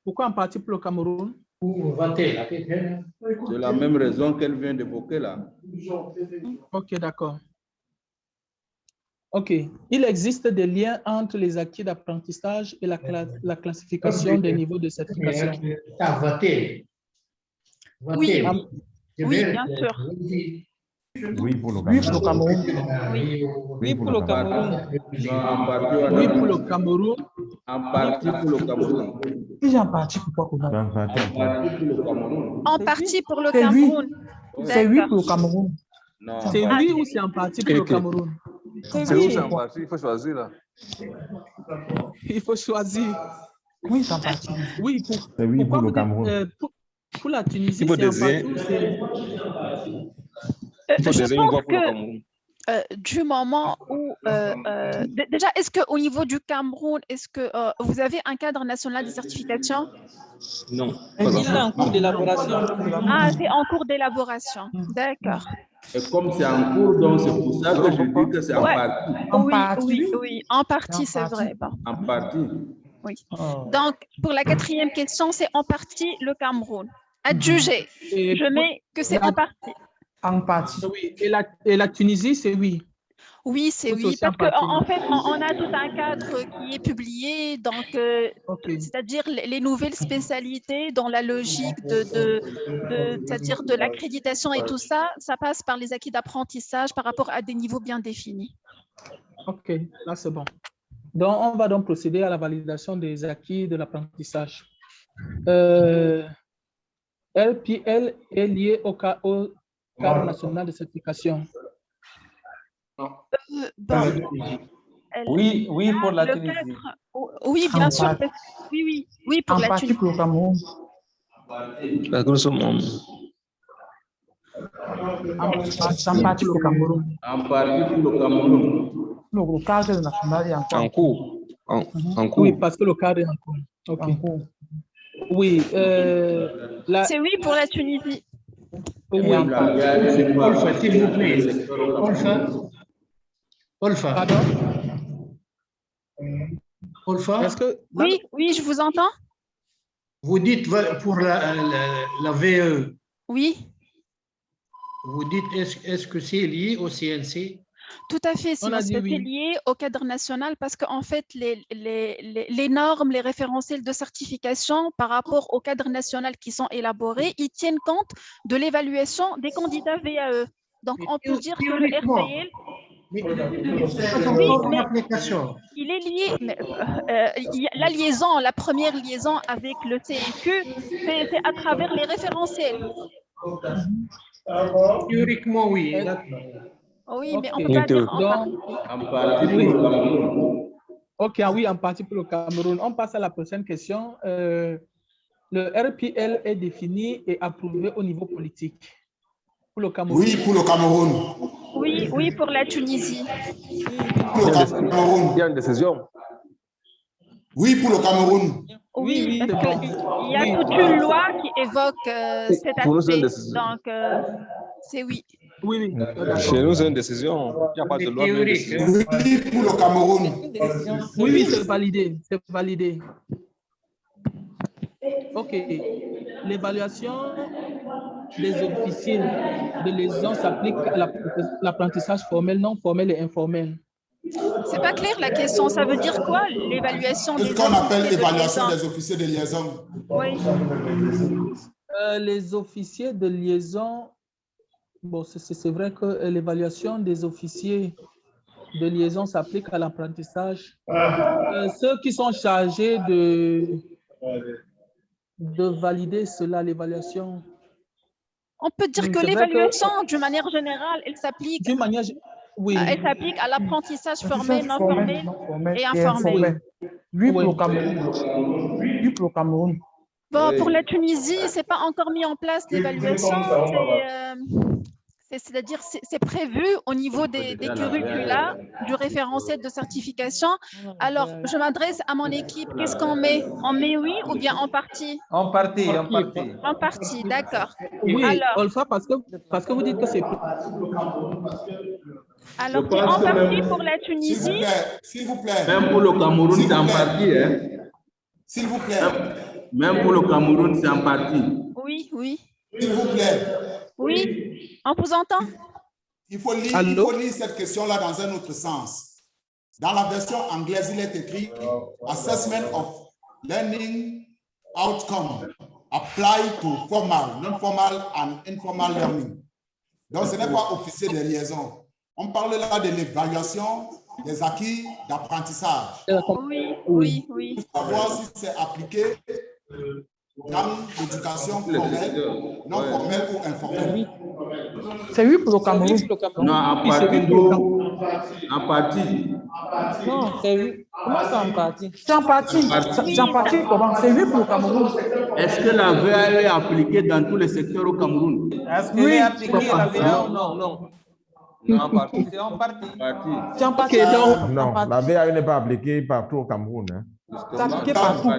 pourquoi en partie pour le Cameroun? C'est la même raison qu'elle vient d'évoquer là. Ok, d'accord. Ok, il existe des liens entre les acquis d'apprentissage et la classification des niveaux de certification. Oui, oui, bien sûr. Oui, pour le Cameroun. Oui, pour le Cameroun. Oui, pour le Cameroun. En partie pour le Cameroun. En partie pour le Cameroun. En partie pour le Cameroun. C'est oui pour le Cameroun. C'est oui ou c'est en partie pour le Cameroun? C'est oui ou c'est en partie? Il faut choisir là. Il faut choisir. Oui, c'est en partie. Oui, C'est oui pour le Cameroun. Pour la Tunisie, c'est en partie ou c'est... Je pense que du moment où déjà, est-ce qu'au niveau du Cameroun, est-ce que vous avez un cadre national de certification? Non. Il est en cours d'élaboration. Ah, c'est en cours d'élaboration. D'accord. Et comme c'est en cours, donc c'est pour ça que je dis que c'est en partie. Oui, en partie, c'est vrai. Bon. En partie. Oui. Donc, pour la quatrième question, c'est en partie le Cameroun. Adjugé. Je mets que c'est en partie. En partie. Oui, et la Tunisie, c'est oui. Oui, c'est oui, parce qu'en fait, on a tout un cadre qui est publié, donc c'est-à-dire les nouvelles spécialités dans la logique c'est-à-dire de l'accréditation et tout ça, ça passe par les acquis d'apprentissage par rapport à des niveaux bien définis. Ok, là c'est bon. Donc, on va donc procéder à la validation des acquis de l'apprentissage. LPL est lié au cadre national de certification. Oui, oui pour la Tunisie. Oui, bien sûr. Oui, pour la Tunisie. Pour le Cameroun. Grosso modo. En partie pour le Cameroun. En partie pour le Cameroun. Le cadre national est en cours. En cours. Oui, parce que le cadre est en cours. Ok. Oui. C'est oui pour la Tunisie. Oui. Olfa, s'il vous plaît. Olfa. Pardon? Olfa. Oui, je vous entends. Vous dites pour la VE. Oui. Vous dites, est-ce que c'est lié au CNC? Tout à fait, c'est lié au cadre national parce qu'en fait, les normes, les référentiels de certification par rapport au cadre national qui sont élaborés, ils tiennent compte de l'évaluation des candidats VAE. Donc, on peut dire que le RPL... il est lié, mais, la liaison, la première liaison avec le CNQ, c'est à travers les référentiels. Théoriquement, oui. Oui, mais on ne peut pas dire en partie pour le Cameroun. Ok, oui, en partie pour le Cameroun. On passe à la prochaine question. Le RPL est défini et approuvé au niveau politique. Pour le Cameroun. Oui, pour le Cameroun. Oui, pour la Tunisie. Pour le Cameroun. Il y a une décision. Oui, pour le Cameroun. Oui, c'est parce bon. qu'il y a toute une loi qui évoque cet Pour nous, c'est une aspect. décision. Donc, C'est oui. Oui, oui. Chez nous, c'est une décision. Il n'y a pas de loi, mais une Théorique, décision. Oui, pour le Cameroun. Oui, oui, c'est validé. C'est validé. OK. L'évaluation des officiers de liaison s'applique à l'apprentissage formel, non formel et informel. C'est pas clair la question. Ça veut dire quoi, l'évaluation des Qu'est-ce qu'on appelle officiers de évaluation liaison? des officiers de liaison? Oui. Les officiers de liaison, bon, c'est vrai que l'évaluation des officiers de liaison s'applique à l'apprentissage. Ceux qui sont chargés de valider cela, l'évaluation. On peut dire que C'est vrai l'évaluation, d'une manière générale, elle s'applique oui. Elle s'applique à l'apprentissage formel, non formel et informel. Oui, pour le Cameroun. Oui, pour le Cameroun. Bon, pour la Tunisie, c'est pas encore mis en place l'évaluation. C'est-à-dire, c'est prévu au niveau des curricula, du référentiel de certification. Alors, je m'adresse à mon équipe. Qu'est-ce qu'on met? On met oui ou bien en partie? En partie, en partie. En partie, d'accord. Oui, alors, on le fait parce que vous dites que c'est... Alors, Je tu es pense en que partie même- pour la Tunisie? S'il vous plaît. Même pour le Cameroun, c'est en partie. Hein? S'il vous plaît. Même pour le Cameroun, c'est en partie. Oui, oui. S'il vous plaît. Oui, on vous entend? Il faut lire cette question-là dans un autre sens. Dans la version anglaise, il est écrit Assessment of Learning Outcome apply to formal, non-formal and informal learning. Donc, ce n'est pas officier de liaison. On parle là de l'évaluation des acquis d'apprentissage. Oui, oui, oui. Pour savoir si c'est appliqué dans l'éducation formelle, non formelle ou informelle. C'est oui pour le Cameroun. Non, en partie. En partie. Non, c'est oui. Comment c'est en partie? C'est en partie. C'est en partie comment? C'est oui pour le Cameroun. Est-ce que la VA est appliquée dans tous les secteurs au Cameroun? Est-ce qu'elle est appliquée la VA ou non? Non, en partie. C'est en partie. C'est en partie. Non, la VA n'est pas appliquée partout au Cameroun. Hein. C'est appliqué partout.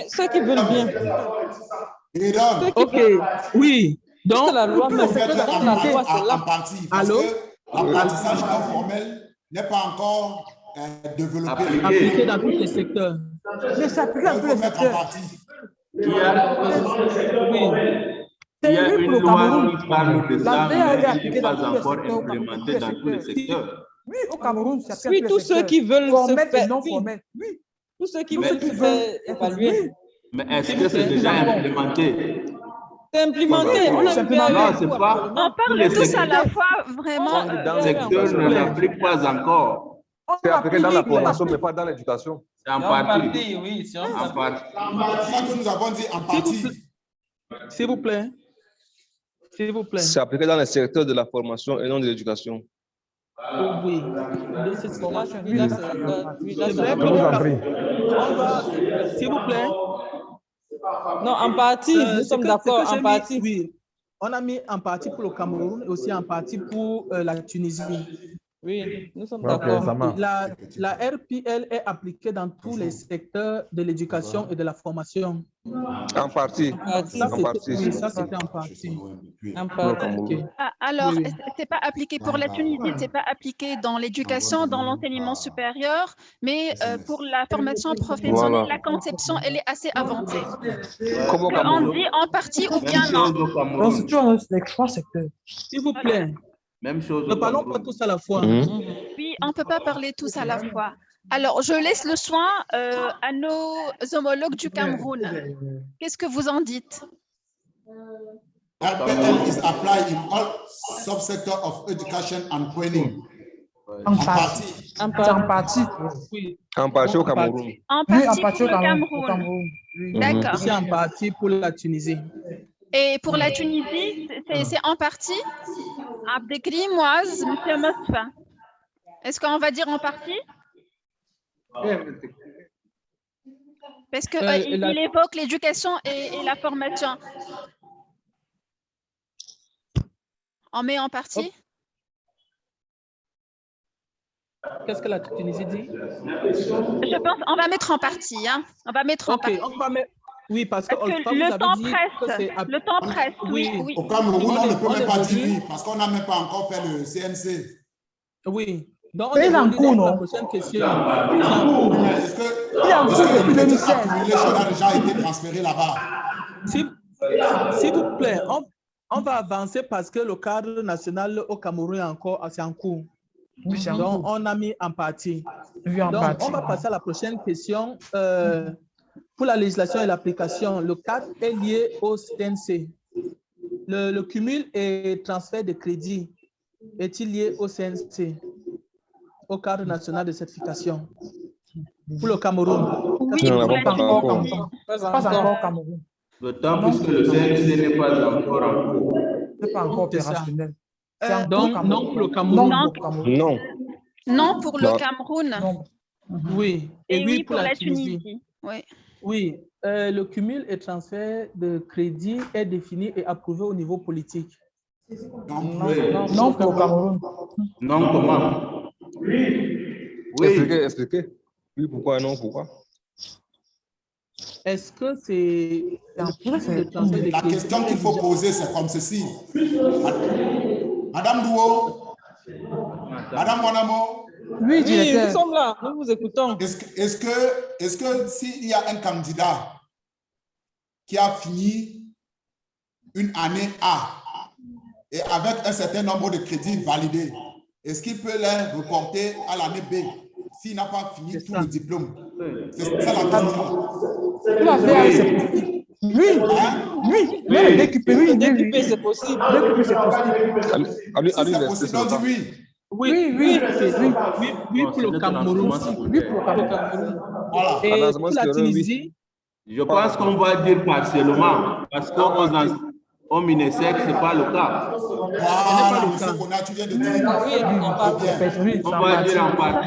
Ceux qui veulent bien. OK, oui. Donc, la loi, mais c'est que la loi, c'est là. Allô? L'apprentissage non formel n'est pas encore développé. Appliqué dans tous les secteurs. Mais c'est appliqué dans tous les secteurs. Il y a une loi qui parle de ça, mais elle n'est pas encore implémentée dans tous les secteurs. Oui, au Cameroun, c'est appliqué. Oui, tous ceux qui veulent se faire. Non formel. Oui. Tous ceux qui veulent se faire évaluer. Mais est-ce que c'est déjà implémenté? C'est implémenté. On a Non, c'est pas. On parle tous à la fois, vraiment. Le secteur ne l'applique pas encore. C'est appliqué dans la formation, mais pas dans l'éducation. C'est en partie. Oui, c'est en partie. C'est ça que nous avons dit en partie. S'il vous plaît. S'il vous plaît. C'est appliqué dans le secteur de la formation et non de l'éducation. Oui. C'est vrai que s'il vous plaît. Non, en partie, nous sommes d'accord, en partie. Oui, on a mis en partie pour le Cameroun et aussi en partie pour la Tunisie. Oui, nous sommes d'accord. La RPL est appliquée dans tous les secteurs de l'éducation et de la formation. En partie. Ça, c'était en partie. Alors, Oui. c'est pas appliqué pour la Tunisie, c'est pas appliqué dans l'éducation, dans l'enseignement supérieur, mais pour la formation professionnelle, Voilà. la conception, elle est assez avancée. Comme au On Cameroun. dit en partie ou bien non. Non, c'est toujours les trois secteurs. S'il vous plaît. Même chose. Ne parlons pas tous à la fois. Oui, on ne peut pas parler tous à la fois. Alors, je laisse le soin à nos homologues du Cameroun. Qu'est-ce que vous en dites? RPL is applied in all subsectors of education and training. En partie. En partie. Oui. En partie au Cameroun. En Oui, partie en partie pour au le Cameroun. Cameroun. Oui. D'accord. C'est en partie pour la Tunisie. Et pour la Tunisie, c'est en partie? Abdelkrim, Moaz, Monsieur Mosfa. Est-ce qu'on va dire en partie? Parce qu'il évoque l'éducation et la formation. On met en partie? Qu'est-ce que la Tunisie dit? Je pense on va mettre en partie. Hein. On va mettre en partie. On va mettre... Oui, parce que, Parce que vous le avez temps dit presse. que c'est... Le temps presse, oui. Oui. Au Cameroun, on ne peut même pas dire évolue. oui, parce qu'on n'a même pas encore fait le CNC. Oui. Donc, on Mais il est en évolue cours, dans la non? prochaine question. Oui, mais est-ce que le crédit accumulation a déjà été transféré là-bas? S'il vous plaît, on va avancer parce que le cadre national au Cameroun c'est en cours. Oui, c'est en Donc, cours. on a mis en partie. Oui, en Donc, partie. on va passer à la prochaine question. Pour la législation et l'application, le cadre est lié au CNC. Le cumul et transfert de crédit est-il lié au CNC, au cadre national de certification? Pour le Cameroun? Oui, Non, pour la pas encore. Tunisie. Pas encore au Cameroun. D'autant plus que le CNC n'est pas encore en cours. C'est pas encore C'est ça. opérationnel. C'est en Donc, cours, non pour le Non Cameroun. pour le Cameroun. Non. Non pour le Non. Cameroun. Non. Oui. Et oui pour la Tunisie. Oui. Oui. Le cumul et transfert de crédit est défini et approuvé au niveau politique. Non pour le Cameroun. Non, comment? Oui. Expliquez. Oui, pourquoi non, pourquoi? Est-ce que c'est le transfert de La crédit question qu'il faut poser, c'est comme ceci. Madame Douo, Madame Wanamo. Oui, directeur. nous sommes là, nous vous écoutons. Est-ce que s'il y a un candidat qui a fini une année A et avec un certain nombre de crédits validés, est-ce qu'il peut les reporter à l'année B s'il n'a pas fini tout le diplôme? C'est ça la question. Oui, même récupérer, c'est possible. C'est possible. Si c'est possible, on dit oui. Oui, pour le Cameroun. Oui, pour le Cameroun. Voilà. Et pour la Tunisie, je pense qu'on va dire partiellement, parce qu'au Minesec, ce n'est pas le cas. Voilà, monsieur Kona, tu viens de dire. On va dire en partie.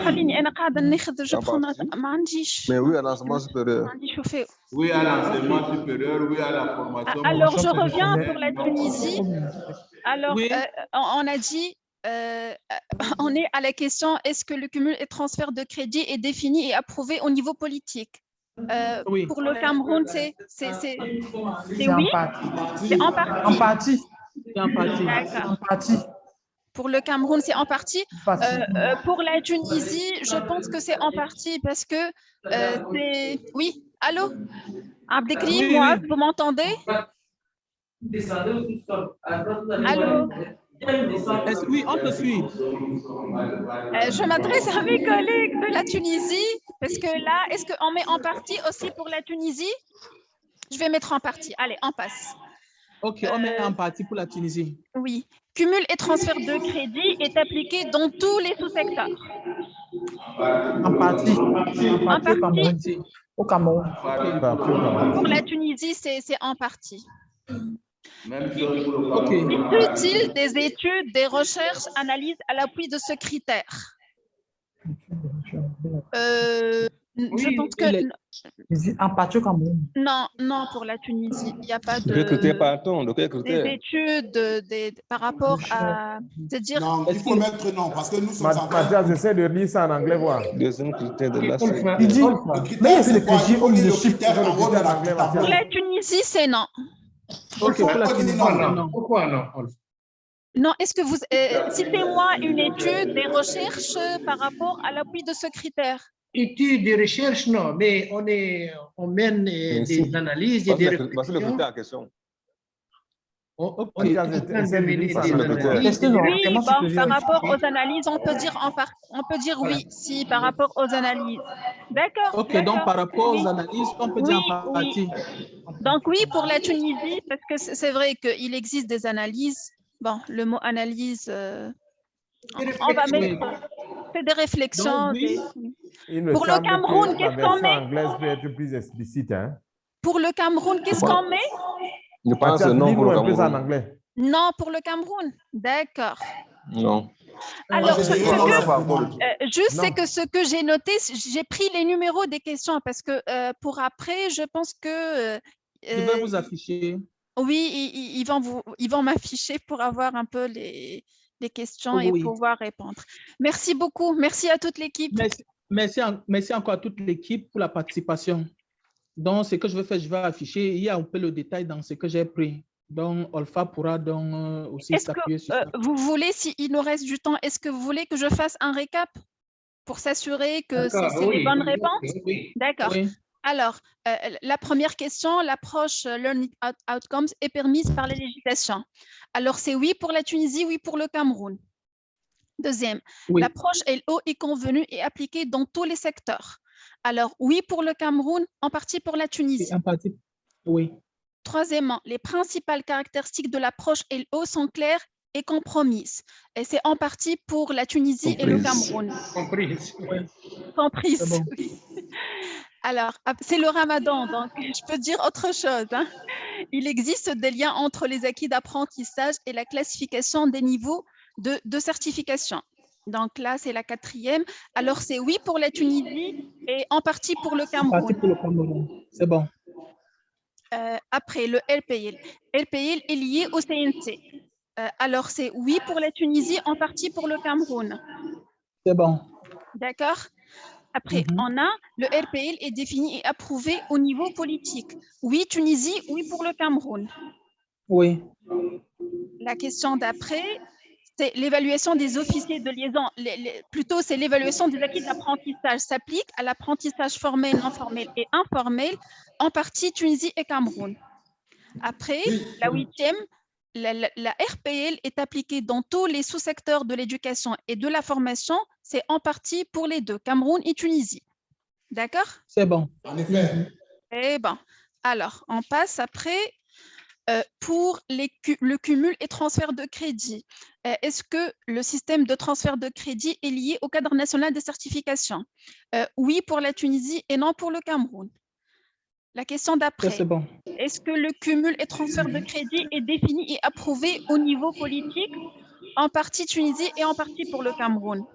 Mais oui, à l'enseignement supérieur. Oui, à l'enseignement supérieur, oui, à la formation. Alors, je reviens pour la Tunisie. Alors, on a dit, on est à la question, est-ce que le cumul et transfert de crédit est défini et approuvé au niveau politique? Oui. Pour le Cameroun, c'est oui? C'est en partie. En partie. D'accord. En partie. Pour le Cameroun, c'est en partie. Pour la Tunisie, je pense que c'est en partie parce que c'est... Oui, allô? Abdelkrim, moi, vous m'entendez? Allô? Oui, on peut suivre. Je m'adresse à mes collègues de la Tunisie parce que là, est-ce qu'on met en partie aussi pour la Tunisie? Je vais mettre en partie. Allez, on passe. OK, on met en partie pour la Tunisie. Oui. Cumul et transfert de crédit est appliqué dans tous les sous-secteurs. En partie. En partie. Au Cameroun. Pour la Tunisie, c'est en partie. Même chose pour le Cameroun. Y a-t-il des études, des recherches, analyses à l'appui de ce critère? Je pense que... En partie au Cameroun. Non, pour la Tunisie, il n'y a pas de... De quel critère partons? De quel critère? Des études par rapport à... C'est-à-dire... Non, il faut mettre non, parce que nous sommes en train... Mathias, j'essaie de lire ça en anglais, voir. Deuxième critère de la Il dit, mais il y a le critère le critère en haut de la Pour la Tunisie, c'est non. OK, pour la Tunisie, non. Pourquoi non? Non, est-ce que vous... Citez-moi une étude, des recherches par rapport à l'appui de ce critère. Études de recherche, non, mais on mène des analyses et des réflexions. Voici le critère en question. Oui, bon, par rapport aux analyses, on peut dire oui, si par rapport aux analyses. D'accord. OK, donc par rapport aux analyses, on peut dire en partie. Donc oui, pour la Tunisie, parce que c'est vrai qu'il existe des analyses. Bon, le mot analyse, on va mettre... C'est des réflexions. Pour le Cameroun, qu'est-ce qu'on met? Anglaise peut être plus explicite, hein? Pour le Cameroun, qu'est-ce qu'on met? Je pense non pour le Cameroun. En anglais. Non, pour le Cameroun. D'accord. Non. Alors, juste, c'est que ce que j'ai noté, j'ai pris les numéros des questions parce que pour après, je pense que... Je vais vous afficher. Oui, ils vont m'afficher pour avoir un peu des questions et pouvoir répondre. Merci beaucoup. Merci à toute l'équipe. Merci encore à toute l'équipe pour la participation. Donc, ce que je vais faire, je vais afficher. Il y a un peu le détail dans ce que j'ai pris. Donc, Olfa pourra donc aussi s'appuyer sur ça. Vous voulez, s'il nous reste du temps, est-ce que vous voulez que je fasse un récap pour s'assurer que c'est les bonnes réponses? D'accord. Oui. Alors, la première question, l'approche Learning Outcomes est permise par les législations. Alors, c'est oui pour la Tunisie, oui pour le Cameroun. Deuxième, l'approche LO est convenue et appliquée dans tous les secteurs. Alors, oui pour le Cameroun, en partie pour la Tunisie. En partie, oui. Troisièmement, les principales caractéristiques de l'approche LO sont claires et compromises. Et c'est en partie pour la Tunisie et le Cameroun. Comprise. Comprise. Bon. Alors, c'est le ramadan, donc je peux dire autre chose. Hein. Il existe des liens entre les acquis d'apprentissage et la classification des niveaux de certification. Donc là, c'est la quatrième. Alors, c'est oui pour la Tunisie et en partie pour le Cameroun. En partie pour le Cameroun, c'est bon. Après, le LPL. LPL est lié au CNC. Alors, c'est oui pour la Tunisie, en partie pour le Cameroun. C'est bon. D'accord. Après, on a le RPL est défini et approuvé au niveau politique. Oui, Tunisie, oui pour le Cameroun. Oui. La question d'après, c'est l'évaluation des officiers de liaison. Plutôt, c'est l'évaluation des acquis d'apprentissage s'applique à l'apprentissage formel, non formel et informel, en partie Tunisie et Cameroun. Après, la huitième, la RPL est appliquée dans tous les sous-secteurs de l'éducation et de la formation. C'est en partie pour les deux, Cameroun et Tunisie. D'accord? C'est bon. En effet. Eh bien, alors, on passe après pour le cumul et transfert de crédit. Est-ce que le système de transfert de crédit est lié au cadre national de certification? Oui pour la Tunisie et non pour le Cameroun. La question d'après, bon. est-ce que le cumul et transfert de crédit est défini et approuvé au niveau politique, en partie Tunisie et en partie pour le Cameroun?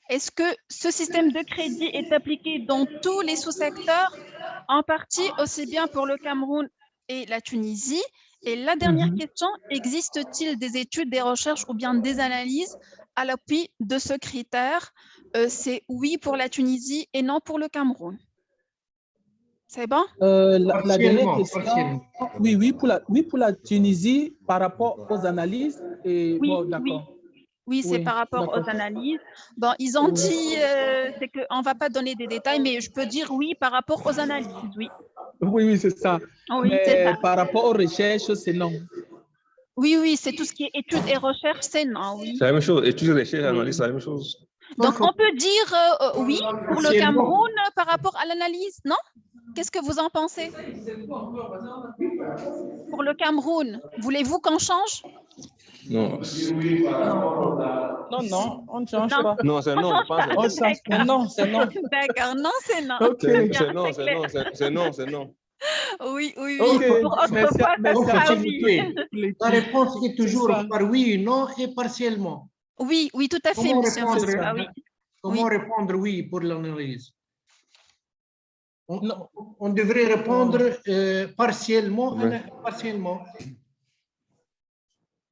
Est-ce que ce système de crédit est appliqué dans tous les sous-secteurs, en partie aussi bien pour le Cameroun et la Tunisie? Et la dernière question, existe-t-il des études, des recherches ou bien des analyses à l'appui de ce critère? C'est oui pour la Tunisie et non pour le Cameroun. C'est bon? La dernière question, oui pour la Tunisie par rapport aux analyses. Et, oui, bon, d'accord. Oui, c'est par rapport aux analyses. Bon, ils ont dit c'est qu'on ne va pas donner des détails, mais je peux dire oui par rapport aux analyses, oui. Oui, c'est ça. Oui, mais ça. Par rapport aux recherches, c'est non. Oui, c'est tout ce qui est études et recherches, c'est non, oui. C'est la même chose. Études, recherches, analyses, c'est la même chose. Donc, on peut dire oui pour le Cameroun par rapport à l'analyse, non? Qu'est-ce que vous en pensez? Pour le Cameroun, voulez-vous qu'on change? Non. Non, on ne change pas. Non, c'est non. Non, c'est non. D'accord, non, c'est non. C'est non. Oui. Okay. Pour autrefois, ça sera oui. La réponse est toujours par oui, non et partiellement. Oui, tout à fait, monsieur. Comment répondre oui pour l'analyse? On devrait répondre partiellement.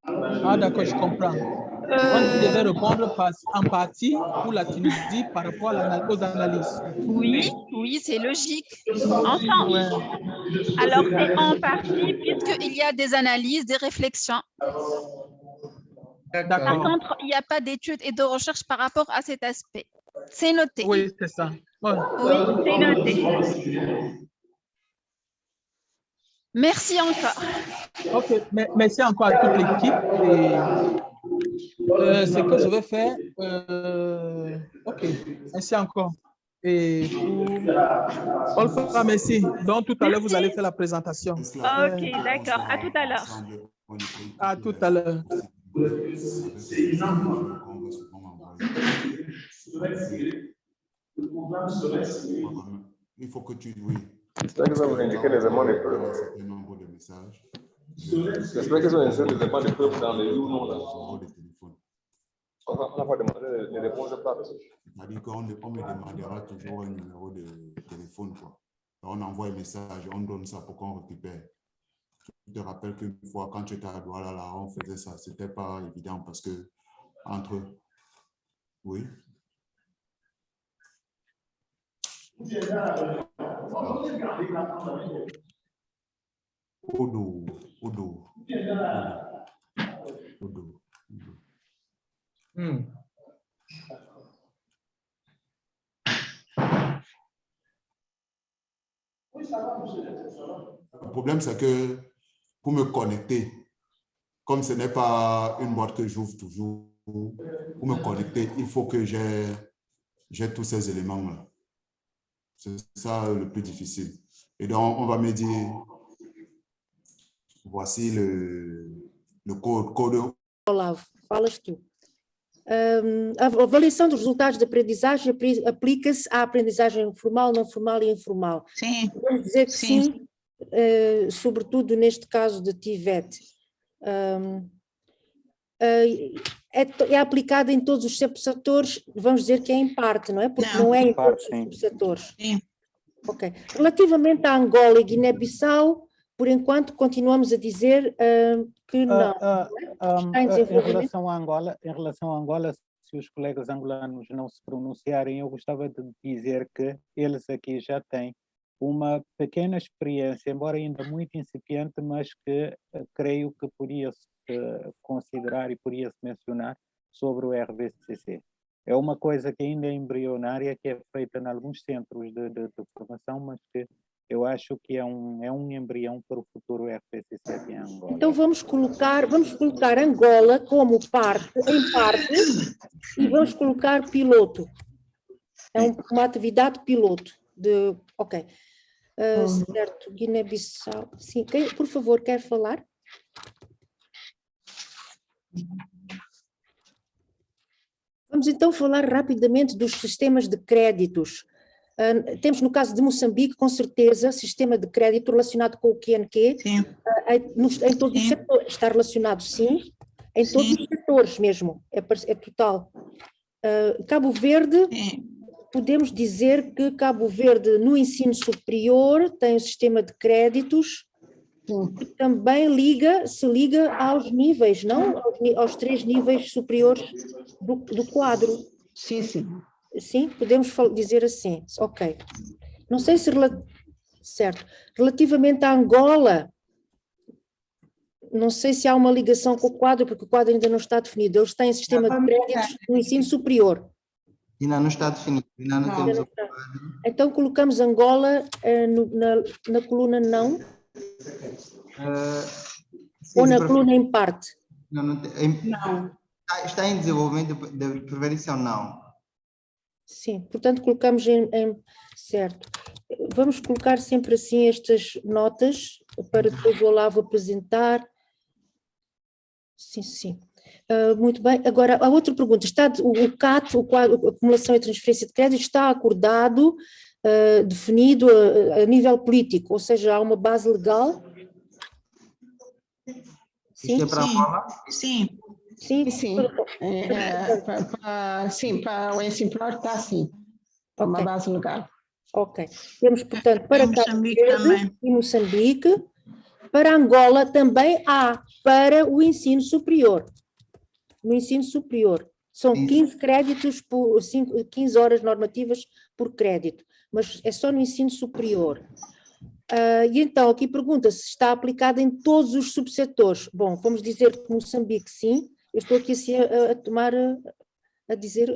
Ah, d'accord, je comprends. On devait répondre en partie pour la Tunisie par rapport aux analyses. Oui, c'est logique. Enfin, alors c'est en partie puisqu'il y a des analyses, des réflexions. Par contre, il n'y a pas d'études et de recherches par rapport à cet aspect. C'est noté. Oui, c'est ça. Oui, c'est noté. Merci encore. Ok, merci encore à toute l'équipe. Ce que je vais faire, ok, merci encore. Et pour merci. Donc tout à l'heure, vous allez faire la présentation. Ok, d'accord. À tout à l'heure. À tout à l'heure. Il faut que tu... Oui. J'espère que ça vous indiquer les éléments de preuve. J'espère que ça vous indiquer les éléments de preuve dans les oui ou non. On va demander les réponses de part. C'est-à-dire qu'on me demandera toujours un numéro de téléphone, quoi. On envoie un message, on donne ça pour qu'on récupère. Je te rappelle qu'une fois, quand tu étais à Douala, là, on faisait ça. Ce n'était pas évident parce que entre... Oui. Odo. Le problème, c'est que pour me connecter, comme ce n'est pas une boîte que j'ouvre toujours, pour me connecter, il faut que j'ai tous ces éléments-là. C'est ça le plus difficile. Et donc, on va me dire, voici le code. Olavo, falas tu. A avaliação dos resultados de aprendizagem aplica-se à aprendizagem formal, não formal e informal. Sim. Vamos dizer que sim, sobretudo neste caso de TVET. É aplicada em todos os subsetores, vamos dizer que é em parte, não é? Porque não é em todos os subsetores. Sim. Ok. Relativamente a Angola e Guiné-Bissau, por enquanto continuamos a dizer que não. Em relação a Angola, se os colegas angolanos não se pronunciarem, eu gostava de dizer que eles aqui já têm uma pequena experiência, embora ainda muito incipiente, mas que creio que podia-se considerar e podia-se mencionar sobre o RVCC. É uma coisa que ainda é embrionária, que é feita em alguns centros de formação, mas que eu acho que é um embrião para o futuro RPCC aqui em Angola. Então vamos colocar Angola como em parte, e vamos colocar piloto. É uma atividade piloto. Ok. Certo, Guiné-Bissau. Sim, por favor, quer falar? Vamos então falar rapidamente dos sistemas de créditos. Temos no caso de Moçambique, com certeza, sistema de crédito relacionado com o QNQ. Em todos os setores. Está relacionado, sim, em todos os setores mesmo, é total. Cabo Verde, podemos dizer que Cabo Verde no ensino superior tem um sistema de créditos que também se liga aos níveis, não? Aos 3 níveis superiores do quadro. Sim, sim. Sim, podemos dizer assim, ok. Não sei se... Certo. Relativamente à Angola, não sei se há uma ligação com o quadro, porque o quadro ainda não está definido. Eles têm sistema de créditos no ensino superior. Ainda não está definido, ainda não temos o quadro. Então colocamos Angola na coluna não? Ou na coluna em parte? Não. Está em desenvolvimento de prevenção, não. Sim, portanto colocamos certo. Vamos colocar sempre assim estas notas para depois o Olavo apresentar. Sim. Muito bem. Agora, a outra pergunta. O CAT, o quadro, acumulação e transferência de crédito, está acordado, definido a nível político, ou seja, há uma base legal? Sim. Isto é para Angola? Sim. Sim. Para o ensino superior está assim, uma base legal. Ok. Temos, portanto, para Moçambique também. E Moçambique. Para Angola também há para o ensino superior. No ensino superior. São 15 créditos por 15 horas normativas por crédito, mas é só no ensino superior. E então, aqui pergunta se está aplicado em todos os subsetores. Bom, vamos dizer que Moçambique sim. Eu estou aqui assim a dizer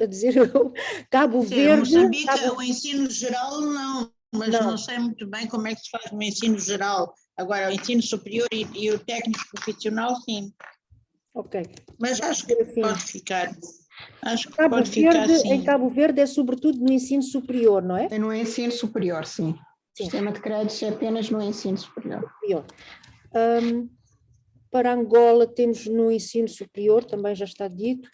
Cabo Verde... Moçambique, o ensino geral não, mas não sei muito bem como é que se faz no ensino geral. Agora, o ensino superior e o técnico profissional, sim. Ok. Mas acho que pode ficar. Acho que Cabo pode ficar, Verde, sim. em Cabo Verde é sobretudo no ensino superior, não é? É no ensino superior, sim. O sistema de créditos é apenas no ensino superior. Para Angola temos no ensino superior, também já está dito.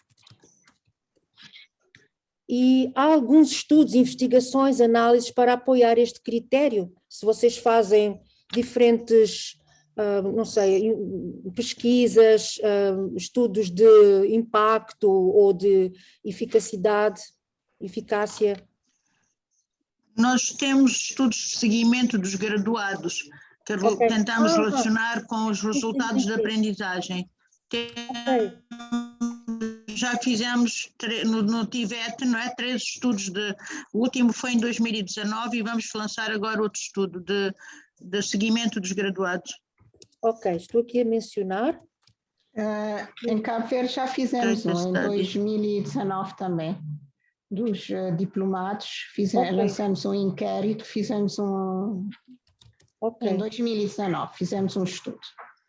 E há alguns estudos, investigações, análises para apoiar este critério? Se vocês fazem diferentes, não sei, pesquisas, estudos de impacto ou de eficácia? Nós temos estudos de seguimento dos graduados, tentamos relacionar com os resultados da aprendizagem. Já fizemos no TIVET, não é? 3 estudos, o último foi em 2019 e vamos lançar agora outro estudo de seguimento dos graduados. Ok, estou aqui a mencionar. Em Cabo Verde já fizemos em 2019 também, dos diplomados, lançamos um inquérito, fizemos em 2019, fizemos um estudo.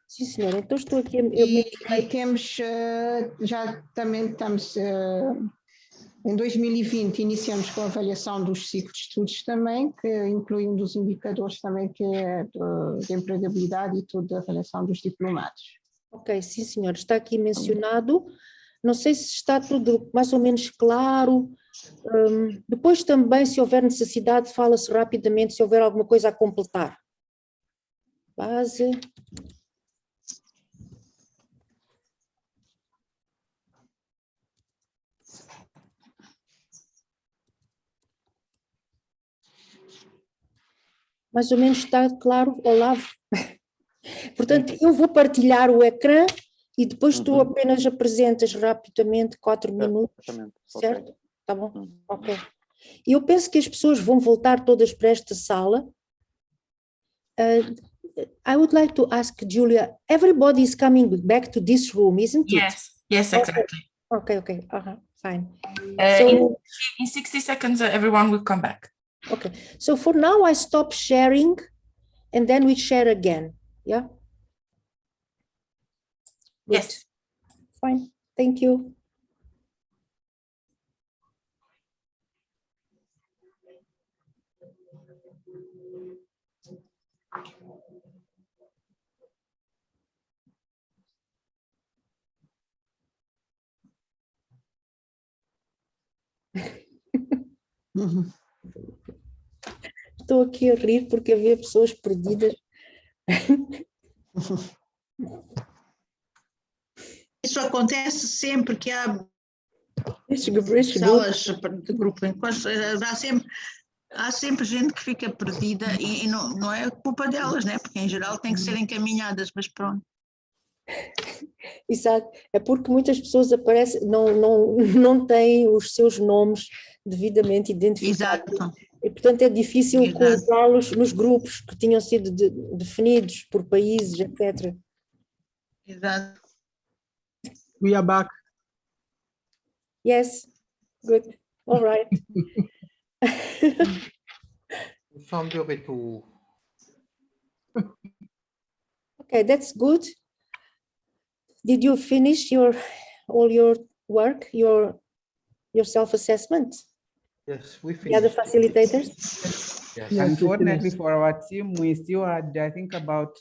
Sim, senhora, então estou aqui E temos, já também estamos, em 2020 iniciamos com a avaliação dos ciclos de estudos também, que inclui um dos indicadores também que é de empregabilidade e tudo, da avaliação dos diplomados. Ok, sim, senhor, está aqui mencionado. Não sei se está tudo mais ou menos claro. Depois também, se houver necessidade, fala-se rapidamente se houver alguma coisa a completar. Base. Mais ou menos está claro, Olavo? Portanto, eu vou partilhar o ecrã e depois tu apenas apresentas rapidamente 4 minutos, certo? Tá bom? Ok. E eu penso que as pessoas vão voltar todas para esta sala. I would like to ask Julia, everybody is coming back to this room, isn't it? Yes, exactly. Okay, fine. In 60 seconds, everyone will come back. Okay, so for now I stop sharing and then we share again, yeah? Good. Yes. Fine, thank you. Estou aqui a rir porque havia pessoas perdidas. Isso acontece sempre que há salas de grupo. Há sempre gente que fica perdida e não é culpa delas, né? Porque em geral tem que ser encaminhadas, mas pronto. Exato, é porque muitas pessoas aparecem, não têm os seus nomes devidamente identificados. Exato. E, portanto, é difícil colocá-los nos grupos que tinham sido definidos por países, etc. Exato. We are back. Yes, good, all right. Okay, that's good. Did you finish all your work, your self-assessment? Yes, we finished. The other facilitators? Yes. Unfortunately for our team, we still had, I think, about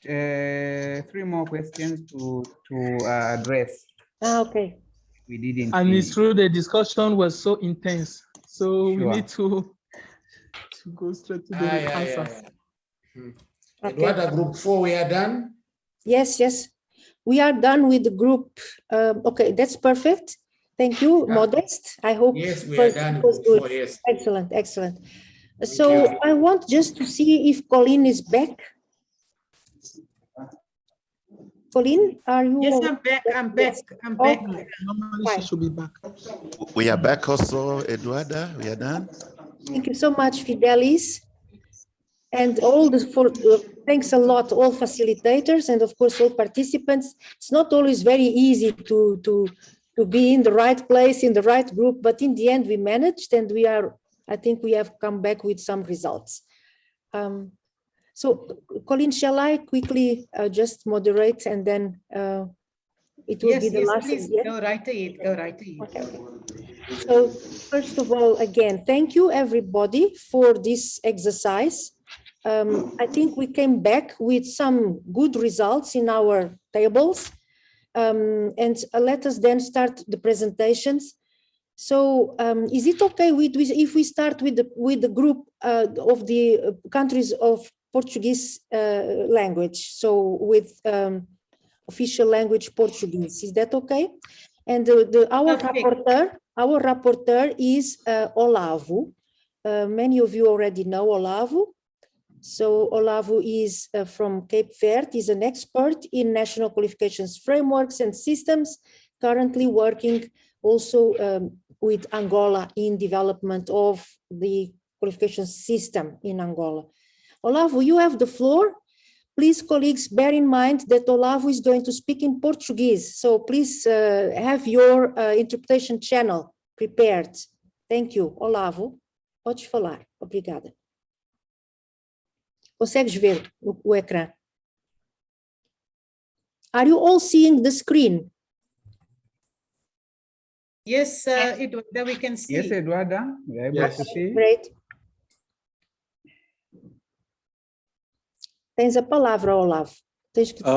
3 more questions to address. Okay. We didn't. And it's true, the discussion was so intense. So we need to go straight to the answers. Okay. Group 4, we are done? Yes. We are done with the group. Okay, that's perfect. Thank you, Modest. I hope yes, we are done. Was good. 4, yes. Excellent. So I want just to see if Colleen is back. Colleen, are you? Yes, I'm back. I'm back. Normally she should be back. We are back also, Eduarda. We are done. Thank you so much, Fidelis. And thanks a lot, all facilitators and of course all participants. It's not always very easy to be in the right place, in the right group, but in the end we managed and I think we have come back with some results. So Colleen, shall I quickly just moderate and then it will be the last? Please, go right ahead. Okay. So first of all, again, thank you everybody for this exercise. I think we came back with some good results in our tables, and let us then start the presentations. So is it okay if we start with the group of the countries of Portuguese language, so with official language Portuguese, is that okay? And our rapporteur is Olavo. Many of you already know Olavo. So Olavo is from Cape Verde, is an expert in national qualifications frameworks and systems, currently working also with Angola in development of the qualification system in Angola. Olavo, you have the floor. Please, colleagues, bear in mind that Olavo is going to speak in Portuguese, so please have your interpretation channel prepared. Thank you. Olavo, pode falar. Obrigada. Consegues ver o ecrã? Are you all seeing the screen? Yes, Eduarda, we can see. Yes, Eduarda, we are able to see. Great. Tens a palavra, Olavo. Tens que te...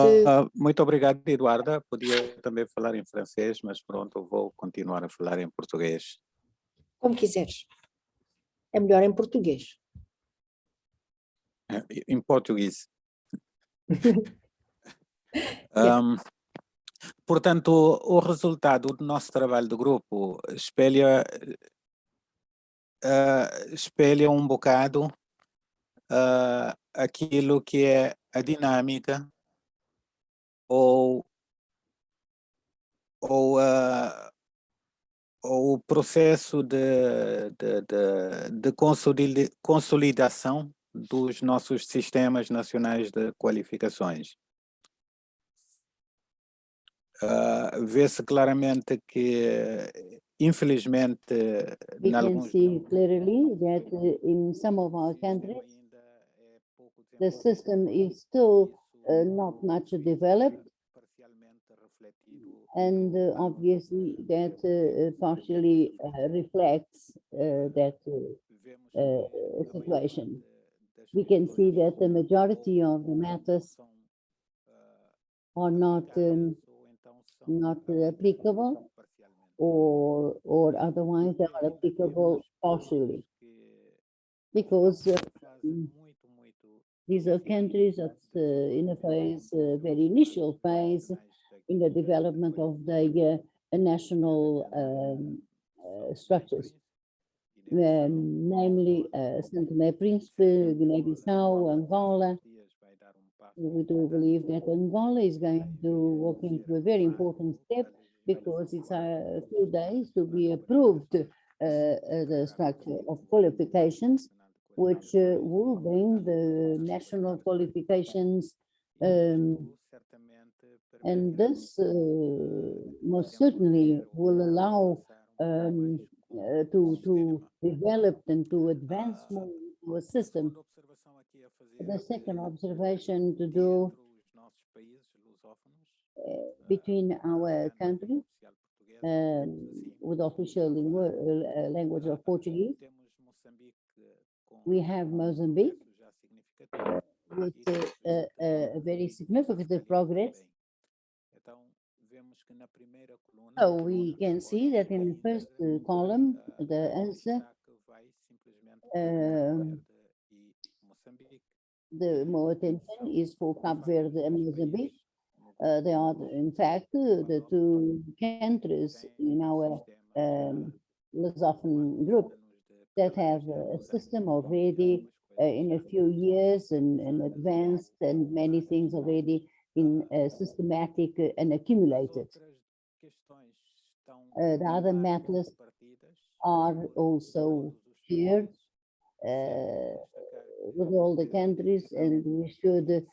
Muito obrigado, Eduarda. Podia também falar em francês, mas pronto, vou continuar a falar em português. Como quiseres. É melhor em português. Em português. Portanto, o resultado do nosso trabalho de grupo espelha um bocado aquilo que é a dinâmica ou o processo de consolidação dos nossos sistemas nacionais de qualificações. Vê-se claramente que, infelizmente, we can see clearly that in some of our countries, the system is still not much developed, and obviously that partially reflects that situation. We can see that the majority of the matters are not applicable, or otherwise they are applicable partially, because these are countries that's in a phase, very initial phase in the development of the national structures, namely Santo Tomé Príncipe, Guinea-Bissau, Angola. We do believe that Angola is going to walk into a very important step, because it's a few days to be approved the structure of qualifications, which will bring the national qualifications, and this most certainly will allow to develop and to advance more into a system. The second observation to do between our country with official language of Portuguese, we have Mozambique with a very significant progress. So we can see that in the first column, the answer, the more attention is for Cape Verde and Mozambique. They are, in fact, the two countries in our Lesotho group that have a system already in a few years and advanced, and many things already in systematic and accumulated. The other matters are also shared with all the countries, and we should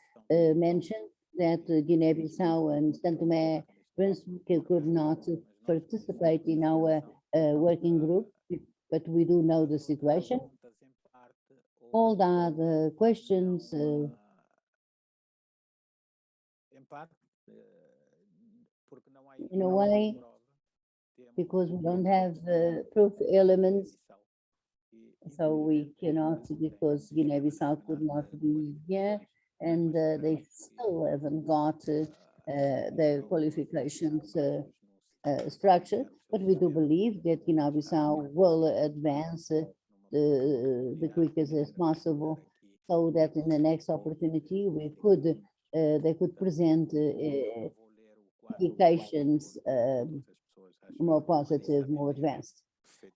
mention that Guinea-Bissau and Santo Tomé Príncipe could not participate in our working group, but we do know the situation. All the other questions in a way, because we don't have proof elements, so we cannot, because Guinea-Bissau could not be here, and they still haven't got the qualifications structure. But we do believe that Guinea-Bissau will advance the quickest as possible, so that in the next opportunity we could they could present indications more positive, more advanced.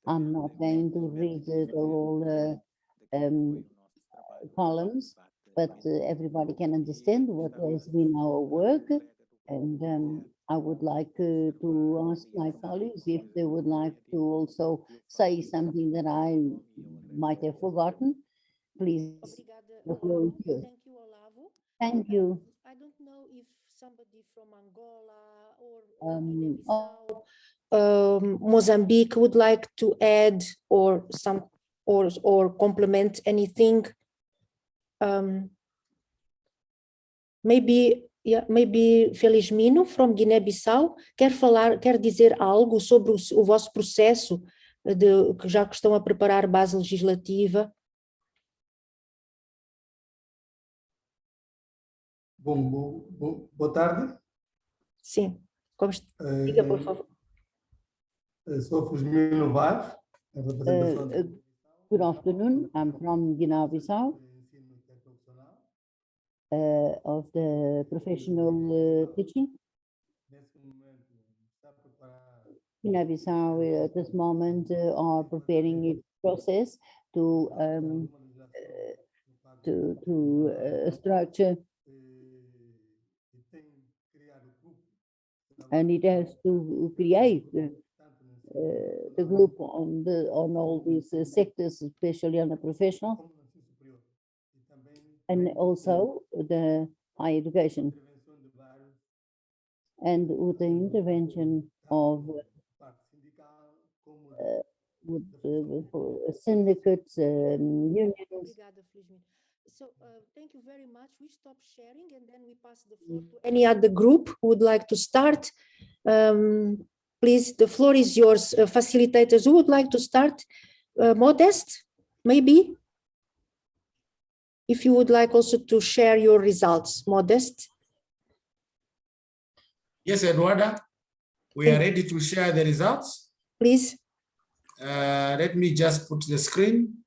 I'm not going to read the whole columns, but everybody can understand what has been our work. And I would like to ask my colleagues if they would like to also say something that I might have forgotten. Please, the floor is yours. Thank you, Olavo. Thank you. I don't know if somebody from Angola or Mozambique would like to add or complement anything. Maybe Felizmino from Guiné-Bissau quer dizer algo sobre o vosso processo já que estão a preparar base legislativa. Boa tarde. Sim, diga, por favor. Sou Felizmino Vaz, a representação Good afternoon. I'm from Guinea-Bissau, of the professional teaching. Guinea-Bissau at this moment are preparing its process to structure, and it has to create the group on all these sectors, especially on the professional and also the higher education, and with the intervention of syndicates, unions. So thank you very much. We stop sharing and then we pass the floor to any other group who would like to start. Please, the floor is yours. Facilitators, who would like to start? Modest, maybe? If you would like also to share your results, Modest. Yes, Eduarda, we are ready to share the results. Please. Let me just put the screen.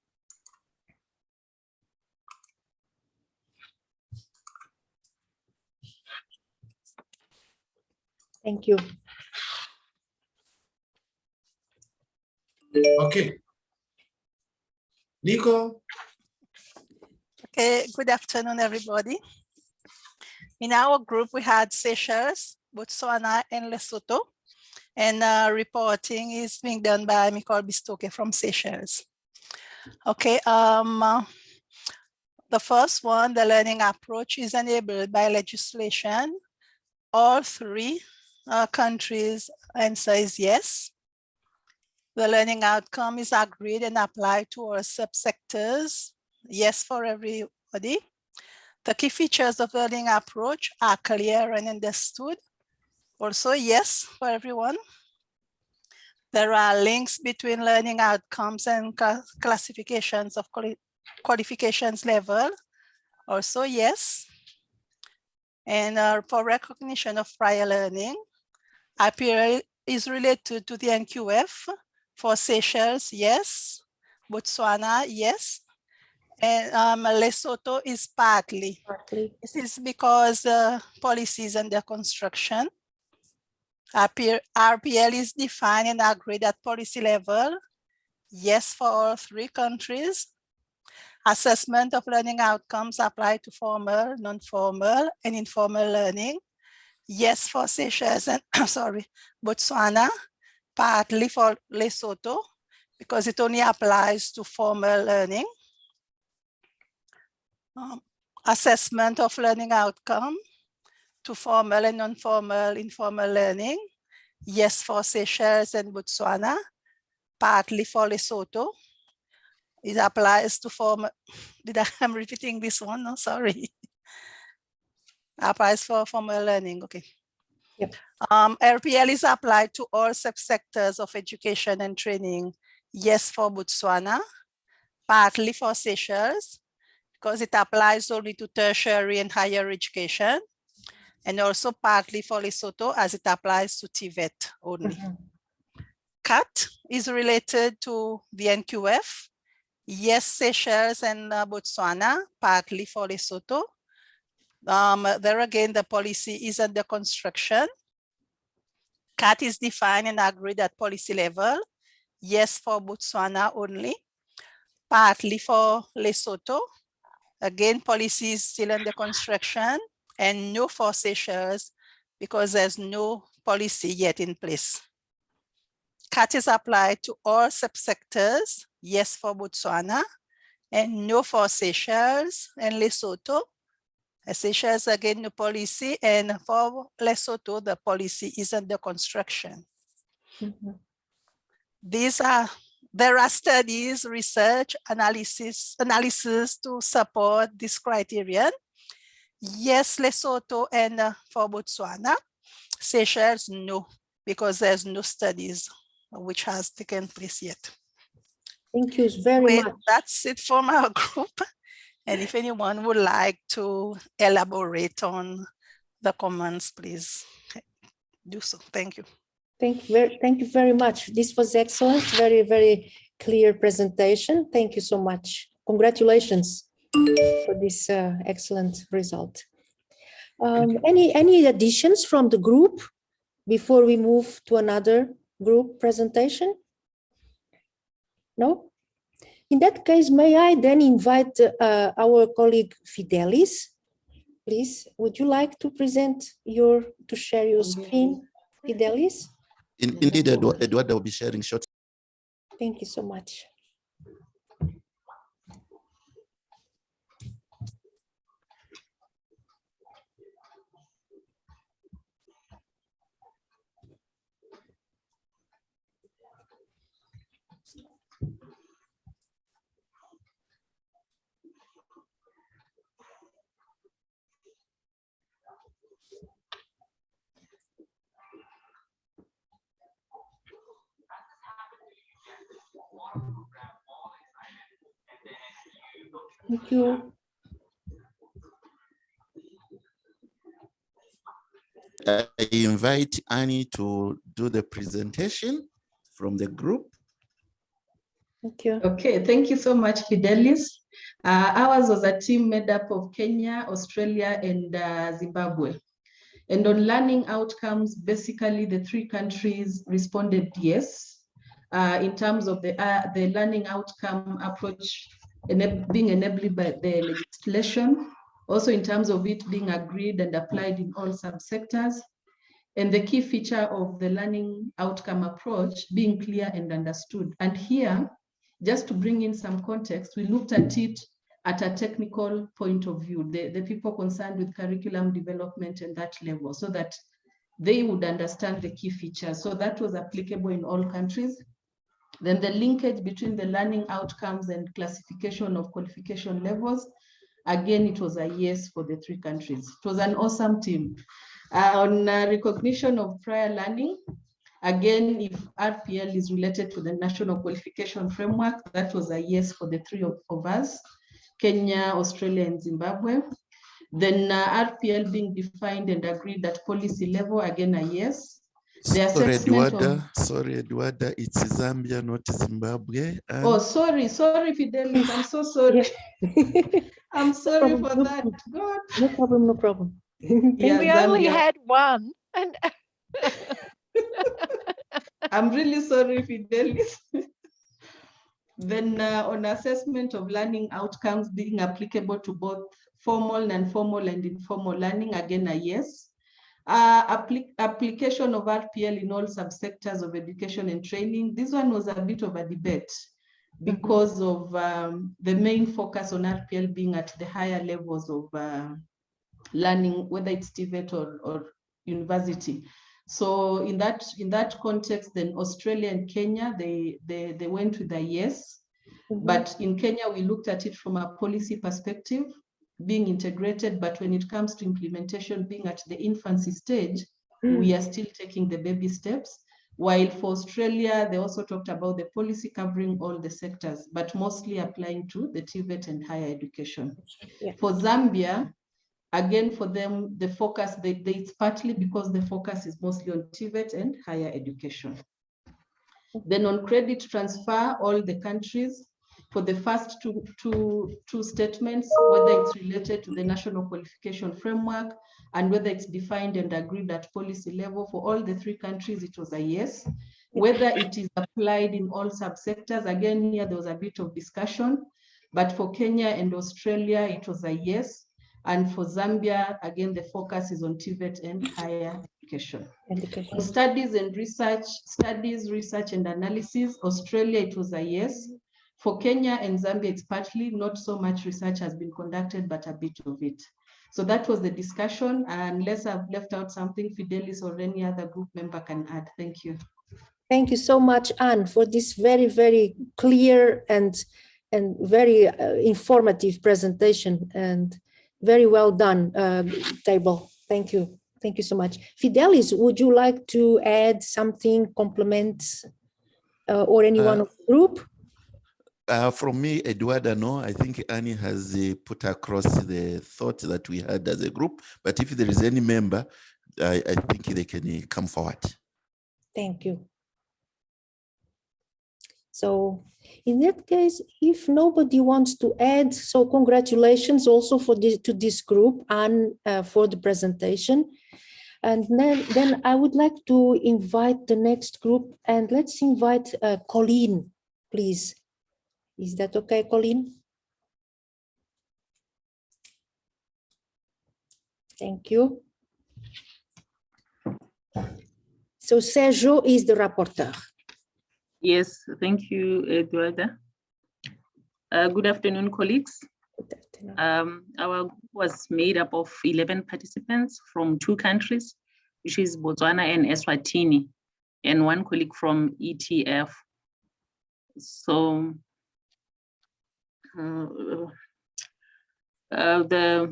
Thank you. Okay. Nico. Okay, good afternoon, everybody. In our group, we had Seychelles, Botswana, and Lesotho, and reporting is being done by Nicole Bistoke from Seychelles. Okay, the first one, the learning approach is enabled by legislation. All three countries' answer is yes. The learning outcome is agreed and applied to all subsectors. Yes for everybody. The key features of the learning approach are clear and understood. Also, yes for everyone. There are links between learning outcomes and classifications of qualifications level. Also, yes. And for recognition of prior learning, IPL is related to the NQF. For Seychelles, yes. Botswana, yes. And Lesotho is partly. This is because policy is under construction. RPL is defined and agreed at policy level. Yes for all three countries. Assessment of learning outcomes apply to formal, non-formal, and informal learning. Yes for Seychelles and Botswana, partly for Lesotho, because it only applies to formal learning. Assessment of learning outcome to formal and non-formal, informal learning. Yes for Seychelles and Botswana, partly for Lesotho. It applies to formal. I'm repeating this one, no, sorry. Applies for formal learning, okay. Yep. RPL is applied to all subsectors of education and training. Yes for Botswana, partly for Seychelles, because it applies only to tertiary and higher education, and also partly for Lesotho as it applies to TVET only. CAT is related to the NQF. Yes, Seychelles and Botswana, partly for Lesotho. There again, the policy is under construction. CAT is defined and agreed at policy level. Yes for Botswana only, partly for Lesotho. Again, policy is still under construction, and no for Seychelles because there's no policy yet in place. CAT is applied to all subsectors, yes for Botswana, and no for Seychelles and Lesotho. Seychelles, again, no policy, and for Lesotho, the policy is under construction. There are studies, research, analysis to support this criterion. Yes, Lesotho and for Botswana. Seychelles, no, because there's no studies which has taken place yet. Thank you very much. That's it from our group. And if anyone would like to elaborate on the comments, please do so. Thank you. Thank you very much. This was excellent. Very, very clear presentation. Thank you so much. Congratulations for this excellent result. Any additions from the group before we move to another group presentation? No? In that case, may I then invite our colleague Fidelis? Please, would you like to to share your screen, Fidelis? Indeed, Eduardo will be sharing shortly. Thank you so much. Thank you. I invite Annie to do the presentation from the group. Thank you. Okay, thank you so much, Fidelis. Ours was a team made up of Kenya, Australia, and Zimbabwe. And on learning outcomes, basically the three countries responded yes, in terms of the learning outcome approach being enabled by the legislation, also in terms of it being agreed and applied in all subsectors, and the key feature of the learning outcome approach being clear and understood. And here, just to bring in some context, we looked at it at a technical point of view, the people concerned with curriculum development and that level, so that they would understand the key features. So that was applicable in all countries. Then the linkage between the learning outcomes and classification of qualification levels, again, it was a yes for the three countries. It was an awesome team. On recognition of prior learning, again, if RPL is related to the National Qualification Framework, that was a yes for the three of us, Kenya, Australia, and Zimbabwe. Then RPL being defined and agreed at policy level, again, a yes. Sorry, Eduardo, it's Zambia, not Zimbabwe. And oh, sorry, Fidelis, I'm so sorry. I'm sorry for that. God. No problem, no problem. Yeah, we only Zambia. had one. And I'm really sorry, Fidelis. Then on assessment of learning outcomes being applicable to both formal, non-formal, and informal learning, again, a yes. Application of RPL in all subsectors of education and training. This one was a bit of a debate because of the main focus on RPL being at the higher levels of learning, whether it's TVET or university. So in that context, then Australia and Kenya, they went with a yes. But in Kenya, we looked at it from a policy perspective, being integrated, but when it comes to implementation, being at the infancy stage, we are still taking the baby steps. While for Australia, they also talked about the policy covering all the sectors, but mostly applying to the TVET and higher education. Yeah. For Zambia, again, for them, the focus, it's partly because the focus is mostly on TVET and higher education. Then on credit transfer, all the countries, for the first two statements, whether it's related to the National Qualification Framework and whether it's defined and agreed at policy level, for all the three countries, it was a yes. Whether it is applied in all subsectors, again, here there was a bit of discussion. But for Kenya and Australia, it was a yes. And for Zambia, again, the focus is on TVET and higher education. For studies, research and analysis, Australia, it was a yes. For Kenya and Zambia, it's partly not so much research has been conducted, but a bit of it. So that was the discussion. Unless I've left out something, Fidelis or any other group member can add. Thank you. Thank you so much, Anne, for this very, very clear and very informative presentation, and very well done table. Thank you. Thank you so much. Fidelis, would you like to add something, complement, or anyone of the group? From me, Eduardo, no, I think Annie has put across the thought that we had as a group, but if there is any member, I think they can come forward. Thank you. So in that case, if nobody wants to add, so congratulations also for this, to this group and for the presentation. And then I would like to invite the next group, and let's invite Colleen, please. Is that okay, Colleen? Thank you. So Sergio is the rapporteur. Yes, thank you, Eduarda. Good afternoon, colleagues. Good afternoon. Our group was made up of 11 participants from 2 countries, which is Botswana and Eswatini, and 1 colleague from ETF. So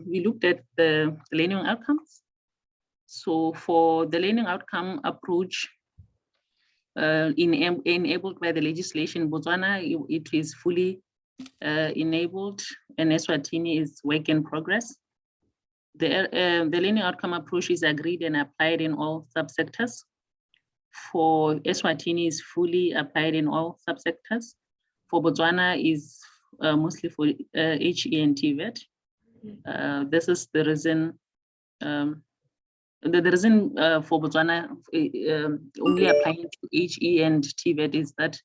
we looked at the learning outcomes. So for the learning outcome approach, enabled by the legislation, Botswana, it is fully enabled, and Eswatini is work in progress. The learning outcome approach is agreed and applied in all subsectors. For Eswatini is fully applied in all subsectors. For Botswana is mostly for HE and TVET. This is the reason. The reason for Botswana only applying to HE and TVET is that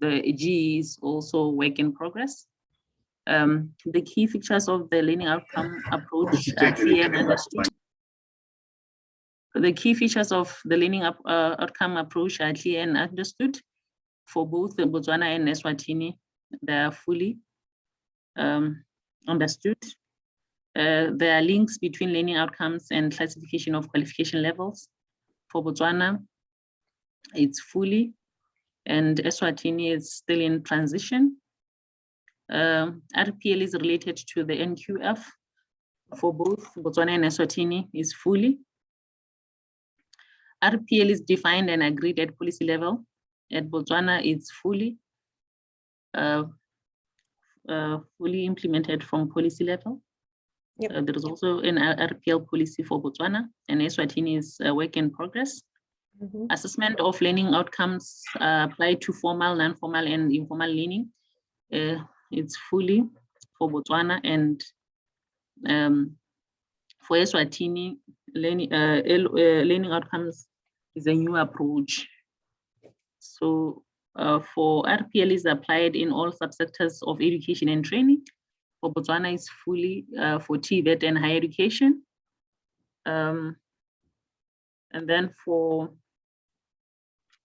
the GE is also work in progress. The key features of the learning outcome approach are clear and understood. The key features of the learning outcome approach are clear and understood. For both the Botswana and Eswatini, they are fully understood. There are links between learning outcomes and classification of qualification levels. For Botswana, it's fully, and Eswatini is still in transition. RPL is related to the NQF. For both Botswana and Eswatini is fully. RPL is defined and agreed at policy level. At Botswana, it's fully implemented from policy level. Yep. There is also an RPL policy for Botswana, and Eswatini is a work in progress. Mm-hmm. Assessment of learning outcomes applied to formal, non-formal, and informal learning. It's fully for Botswana, and for Eswatini, learning outcomes is a new approach. So for RPL is applied in all subsectors of education and training. For Botswana is fully for TVET and higher education. And then for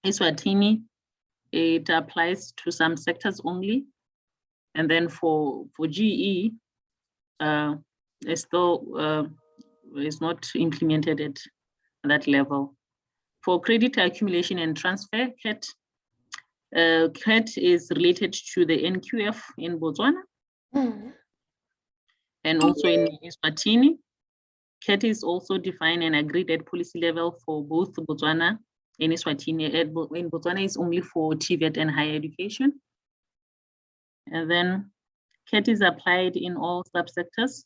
Eswatini, it applies to some sectors only. And then for GE, it's still is not implemented at that level. For credit accumulation and transfer, CAT is related to the NQF in Botswana. Mm-hmm. And also in Eswatini, CAT is also defined and agreed at policy level for both Botswana and Eswatini. In Botswana is only for TVET and higher education. And then CAT is applied in all subsectors.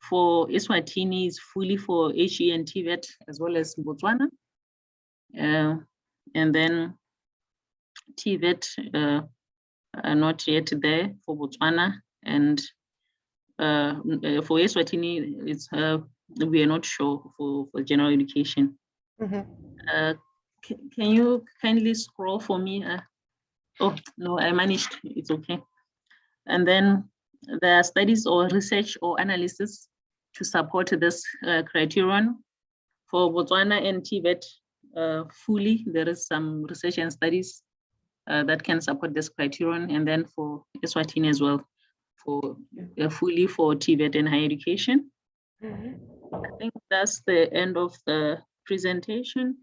For Eswatini is fully for HE and TVET as well as Botswana. And then TVET are not yet there for Botswana, and for Eswatini, it's we are not sure for general education. Mm-hmm. Can you kindly scroll for me? Oh no, I managed. It's okay. And then there are studies or research or analysis to support this criterion. For Botswana and Tibet, fully, there is some research and studies that can support this criterion, and then for Eswatini as well, for fully for Tibet and higher education. I think that's the end of the presentation.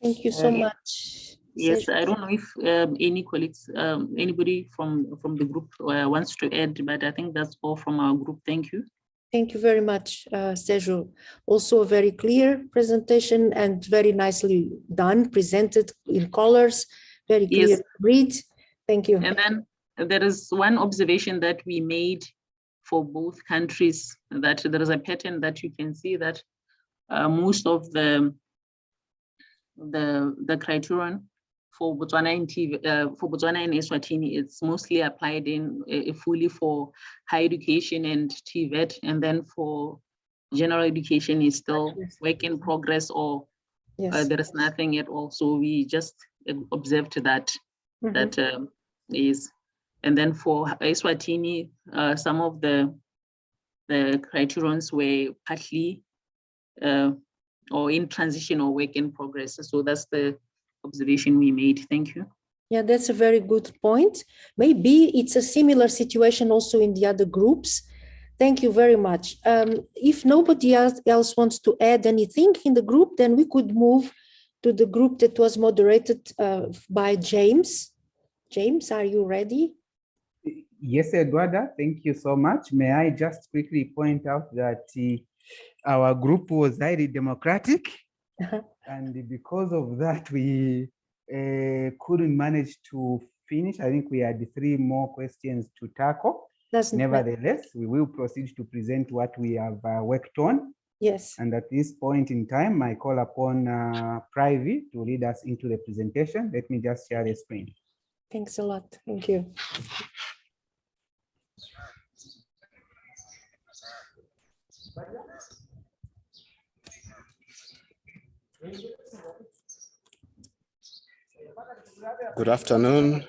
Thank you so much. Yes, I don't know if any colleagues, anybody from the group wants to add, but I think that's all from our group. Thank you. Thank you very much, Sergio. Also a very clear presentation and very nicely done, presented in colors, very clear Yes. read. Thank you. And then there is one observation that we made for both countries, that there is a pattern that you can see that most of the criterion for Botswana and Eswatini, it's mostly applied in fully for higher education and TVET, and then for general education is still work in progress, or there is nothing at all. So we just observed that is, and then for Eswatini, some of the criterions were partly or in transition or work in progress. So that's the observation we made. Thank you. Yeah, that's a very good point. Maybe it's a similar situation also in the other groups. Thank you very much. If nobody else wants to add anything in the group, then we could move to the group that was moderated by James. James, are you ready? Yes, Eduarda, thank you so much. May I just quickly point out that our group was highly democratic, and because of that, we couldn't manage to finish. I think we had 3 more questions to tackle. Nevertheless, we will proceed to present what we have worked on. Yes. And at this point in time, I call upon Privy to lead us into the presentation. Let me just share the screen. Thanks a lot. Thank you. Good afternoon.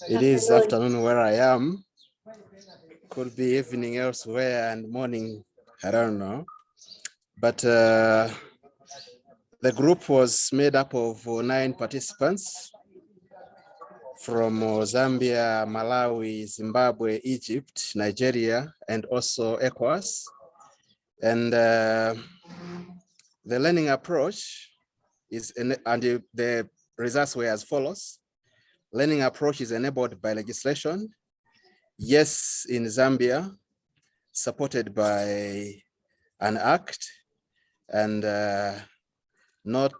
It is afternoon where I am. Could be evening elsewhere and morning, I don't know. But the group was made up of 9 participants from Zambia, Malawi, Zimbabwe, Egypt, Nigeria, and also ECOWAS. And the learning approach is, and the results were as follows. Learning approach is enabled by legislation. Yes, in Zambia, supported by an act, and not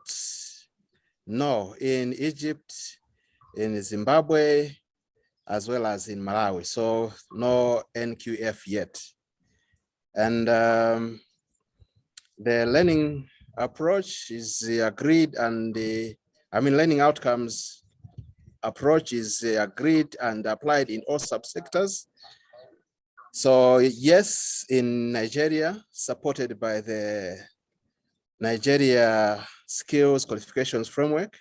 no in Egypt, in Zimbabwe, as well as in Malawi. So no NQF yet. And the learning approach is agreed, and learning outcomes approach is agreed and applied in all subsectors. So yes, in Nigeria, supported by the Nigeria Skills Qualifications Framework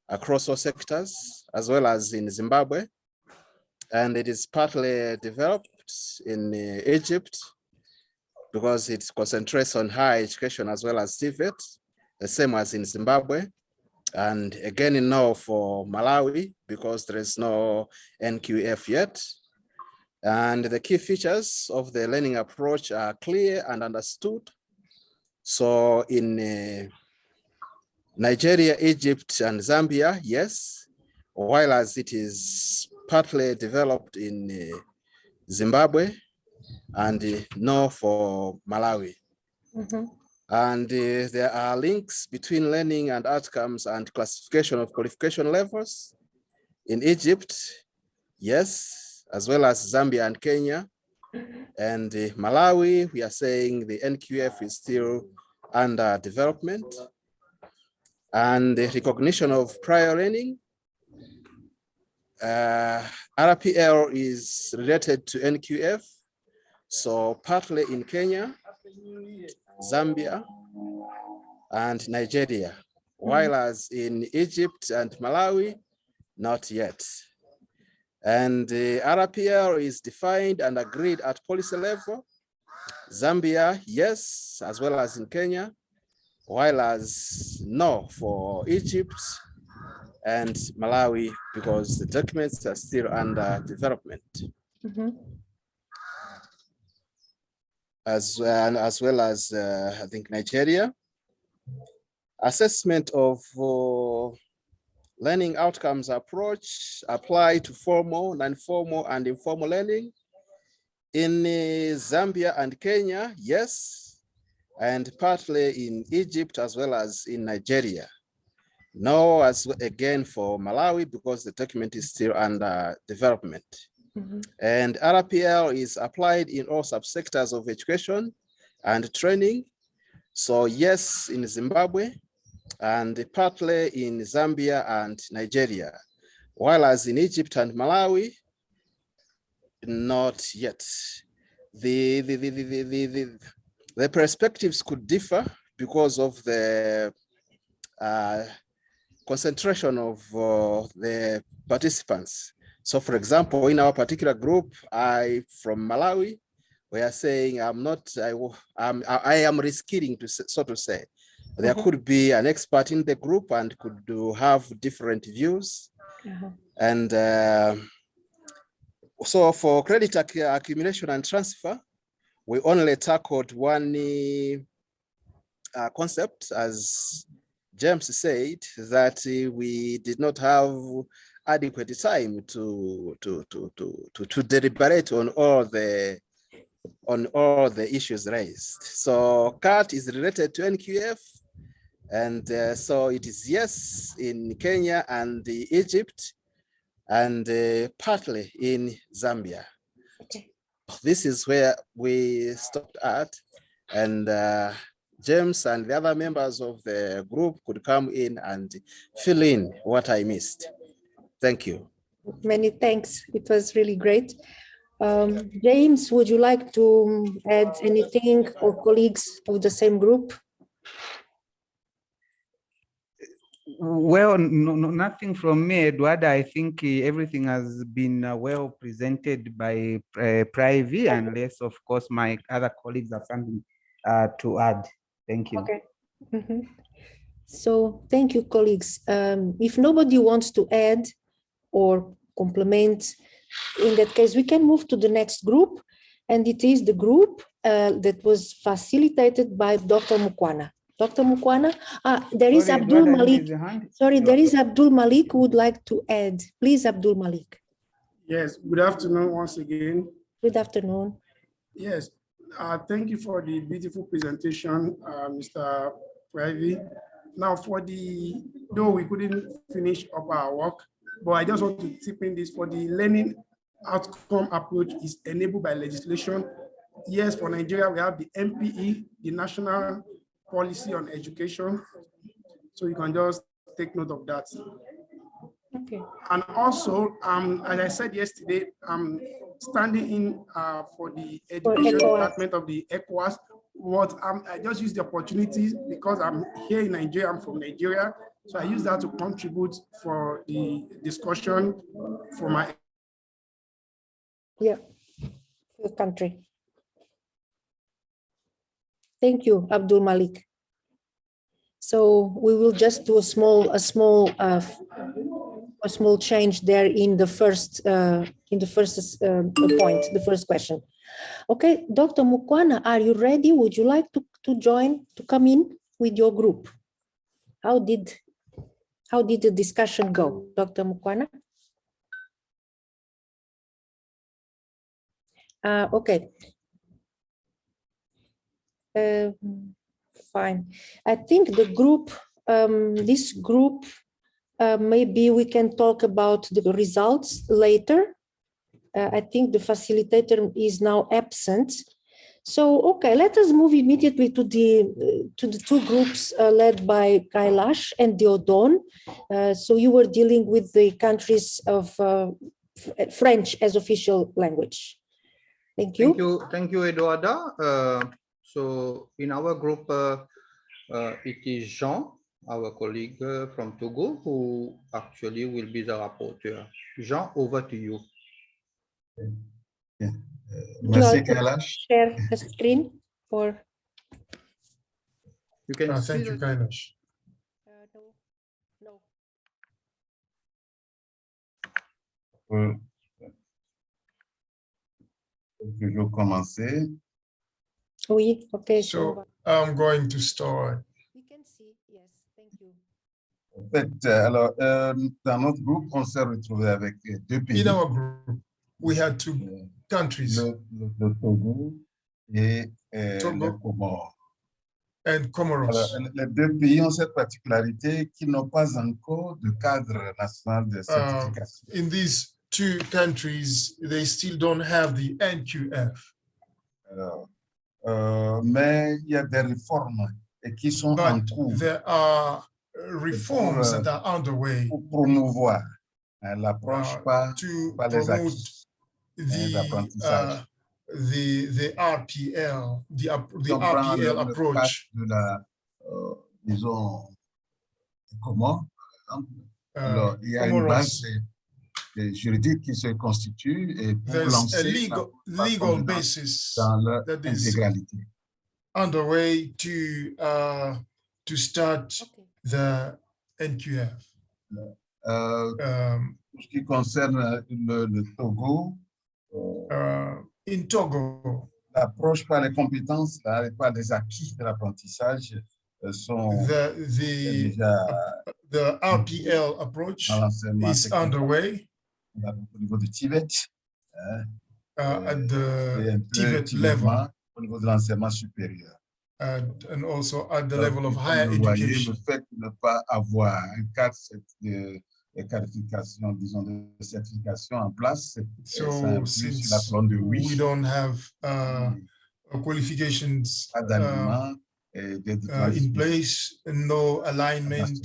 across all sectors, as well as in Zimbabwe. And it is partly developed in Egypt because it concentrates on higher education as well as TVET, the same as in Zimbabwe. And again, no for Malawi, because there is no NQF yet. And the key features of the learning approach are clear and understood. So in Nigeria, Egypt, and Zambia, yes, while as it is partly developed in Zimbabwe, and no for Malawi. And there are links between learning and outcomes and classification of qualification levels. In Egypt, yes, as well as Zambia and Kenya. And Malawi, we are saying the NQF is still under development. And the recognition of prior learning, RPL is related to NQF. So partly in Kenya, Zambia, and Nigeria, while as in Egypt and Malawi, not yet. And the RPL is defined and agreed at policy level. Zambia, yes, as well as in Kenya, while as no for Egypt and Malawi, because the documents are still under development. As well as I think Nigeria. Assessment of learning outcomes approach apply to formal, non-formal, and informal learning. In Zambia and Kenya, yes, and partly in Egypt as well as in Nigeria. No, as again for Malawi, because the document is still under development. And RPL is applied in all subsectors of education and training. So yes, in Zimbabwe, and partly in Zambia and Nigeria, while as in Egypt and Malawi, not yet. The perspectives could differ because of the concentration of the participants. So for example, in our particular group, from Malawi, we are saying I am risking to, so to say. There could be an expert in the group and could have different views. And so for credit accumulation and transfer, we only tackled one concept, as James said, that we did not have adequate time to deliberate on all the issues raised. So CAT is related to NQF, and so it is yes in Kenya and Egypt, and partly in Zambia. Okay. This is where we stopped at, and James and the other members of the group could come in and fill in what I missed. Thank you. Many thanks. It was really great. James, would you like to add anything, or colleagues of the same group? Well, nothing from me, Eduardo. I think everything has been well presented by Privy, unless, of course, my other colleagues have something to add. Thank you. Okay. So thank you, colleagues. If nobody wants to add or complement, in that case, we can move to the next group, and it is the group that was facilitated by Dr. Mukwana. Dr. Mukwana, there is Abdul Malik. Sorry, there is Abdul Malik who would like to add. Please, Abdul Malik. Yes, good afternoon once again. Good afternoon. Yes, thank you for the beautiful presentation, Mr. Privy. Now, though we couldn't finish up our work, but I just want to tip in this: for the learning outcome approach is enabled by legislation. Yes, for Nigeria, we have the NPE, the National Policy on Education. So you can just take note of that. Okay. And also, as I said yesterday, I'm standing in for the education department of the ECOWAS. I just use the opportunity because I'm here in Nigeria, I'm from Nigeria. So I use that to contribute for the discussion for my the country. Thank you, Abdul Malik. So we will just do a small change there in the first point, the first question. Okay, Dr. Mukwana, are you ready? Would you like to come in with your group? How did the discussion go, Dr. Mukwana? Okay. Fine. I think the group, this group, maybe we can talk about the results later. I think the facilitator is now absent. So, okay, let us move immediately to the two groups led by Kailash and Diodon. So you were dealing with the countries of French as official language. Thank you. Thank you, Eduarda. So in our group, it is Jean, our colleague from Togo, who actually will be the rapporteur. Jean, over to you. Merci, Kailash. Share the screen or you can see thank you, Kailash. no. Je commencer. Oui, okay. So I'm going to start. We can see, yes, thank you. En fait, alors, dans notre groupe, on s'est retrouvé avec deux pays. In our group, we had two countries, le Togo et les Togo Comores. and Comoros. Alors, les deux pays ont cette particularité qu'ils n'ont pas encore de cadre national de certification. In these two countries, they still don't have the NQF. Alors, mais il y a des réformes qui sont en cours. There are reforms that are underway pour promouvoir l'approche par les acquis, les apprentissages. The RPL, the RPL approach. De la, disons, Comores, par exemple. Alors, il y a une base juridique qui se constitue et pour lancer a legal basis dans leur that is intégralité. Underway to start the NQF. Pour ce qui concerne le Togo, in Togo, l'approche par les compétences, par les acquis de l'apprentissage sont the RPL approach is underway au niveau du Tibet, at the Tibet level, au niveau de l'enseignement supérieur. And also at the level of higher education. Le fait de ne pas avoir un cadre de qualification, disons, de certification en place, so since we don't have qualifications in place, no alignment,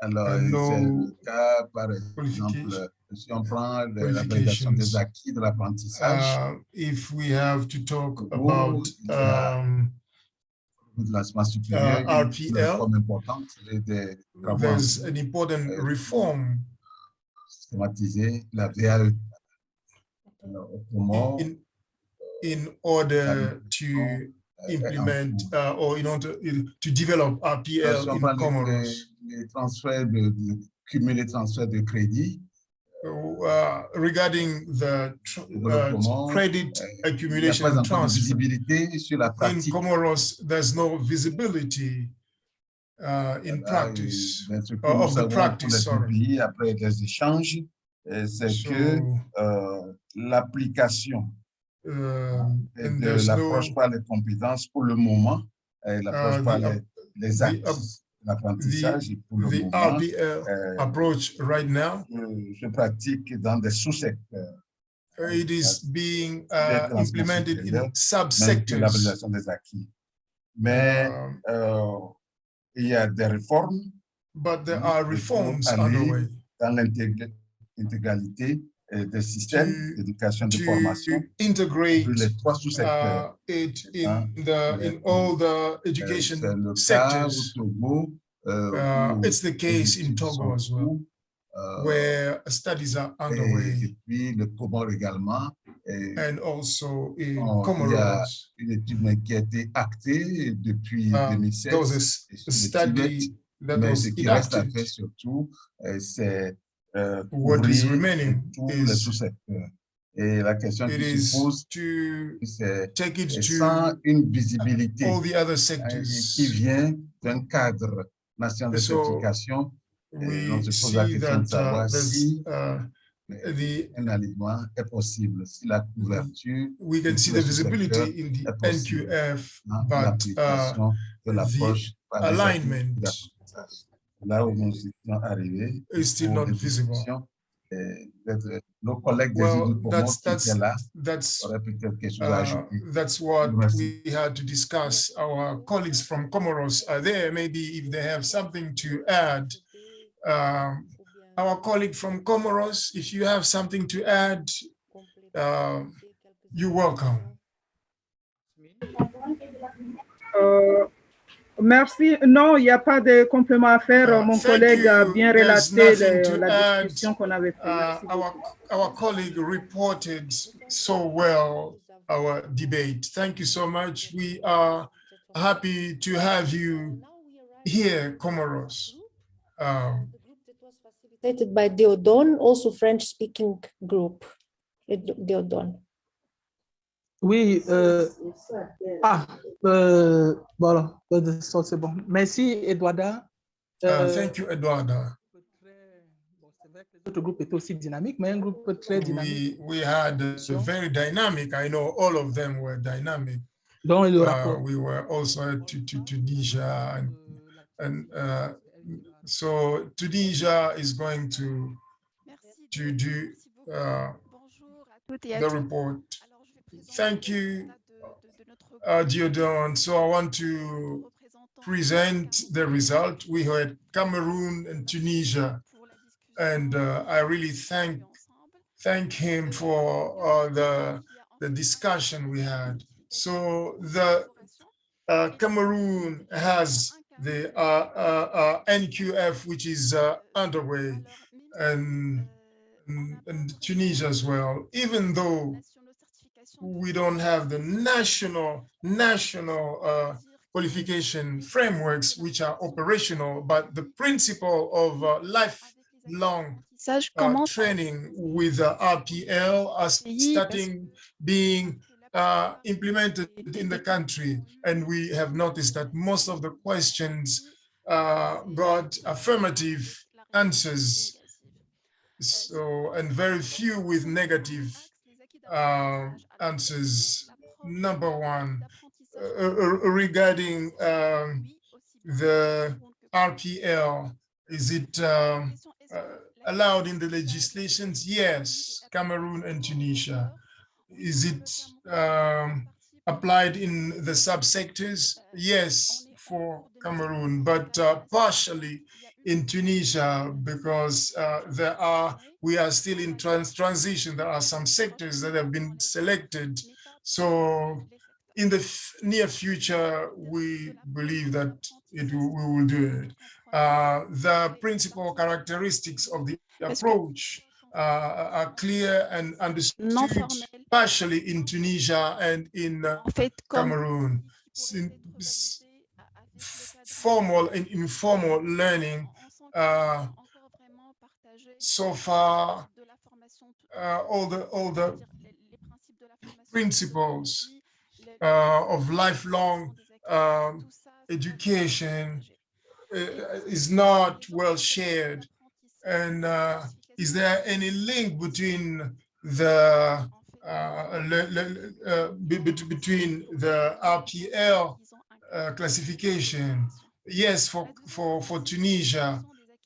alors, c'est le cas, par exemple, si on prend l'abrégation des acquis de l'apprentissage. If we have to talk about RPL, there's an important reform systématiser la VAE. in order to implement or in order to develop RPL in Comoros. Les transferts cumuler transfert de crédit. Regarding the credit accumulation and transfer, in Comoros, there's no visibility in practice, of the practice, sorry. Après les échanges, c'est que l'application de l'approche par les compétences pour le moment, l'approche par les acquis. L'apprentissage pour le moment, approach right now, je pratique dans des sous-secteurs. It is being implemented in subsectors. L'application des acquis. Mais il y a des réformes. But there are reforms underway. Dans l'intégralité des systèmes d'éducation de formation. Integrate les trois sous-secteurs. It in all the education sectors. It's the case in Togo as well, where studies are underway. Et puis le Comores également. And also in Comoros. Il y a une étude qui a été actée depuis 2007. There was a study that was enacted. Surtout, c'est what is remaining is et la question qui se pose, c'est sans une visibilité all the other sectors qui vient d'un cadre national de certification. On se pose la question de savoir si un alignement est possible, si la couverture we can see the visibility in the NQF, but the alignment là où nous étions arrivés is still not visible. Nos collègues des îles du Comores qui étaient là auraient peut-être quelque chose à ajouter. That's what we had to discuss. Our colleagues from Comoros are there. Maybe if they have something to add. Our colleague from Comoros, if you have something to add, you're welcome. Merci. Non, il n'y a pas de complément à faire. Mon collègue a bien There's relaté nothing to la add. discussion qu'on avait faite. Merci beaucoup. Our colleague reported so well our debate. Thank you so much. We are happy to have you here, Comoros. Facilitated by Deodon, also French-speaking group. Deodon. Oui, voilà, c'est bon. Merci, Eduarda. Thank you, Eduarda. L'autre groupe était aussi dynamique, mais un groupe très dynamique. We had a very dynamic. I know all of them were dynamic. Dont le rapport. We were also to Tunisia, and so Tunisia is going to do the report. Thank you, Diodon. So I want to present the result. We had Cameroon and Tunisia, and I really thank him for the discussion we had. So the Cameroon has the NQF, which is underway, and Tunisia as well, even though we don't have the national qualification frameworks which are operational, but the principle of lifelong training with RPL are starting being implemented in the country. And we have noticed that most of the questions got affirmative answers. So, and very few with negative answers. Number one, regarding the RPL, is it allowed in the legislations? Yes, Cameroon and Tunisia. Is it applied in the subsectors? Yes, for Cameroon, but partially in Tunisia, because we are still in transition. There are some sectors that have been selected. So in the near future, we believe that we will do it. The principal characteristics of the approach are clear and understood partially in Tunisia and in Cameroon. Formal and informal learning so far, all the principles of lifelong education is not well shared. And is there any link between the between the RPL classification? Yes, for Tunisia,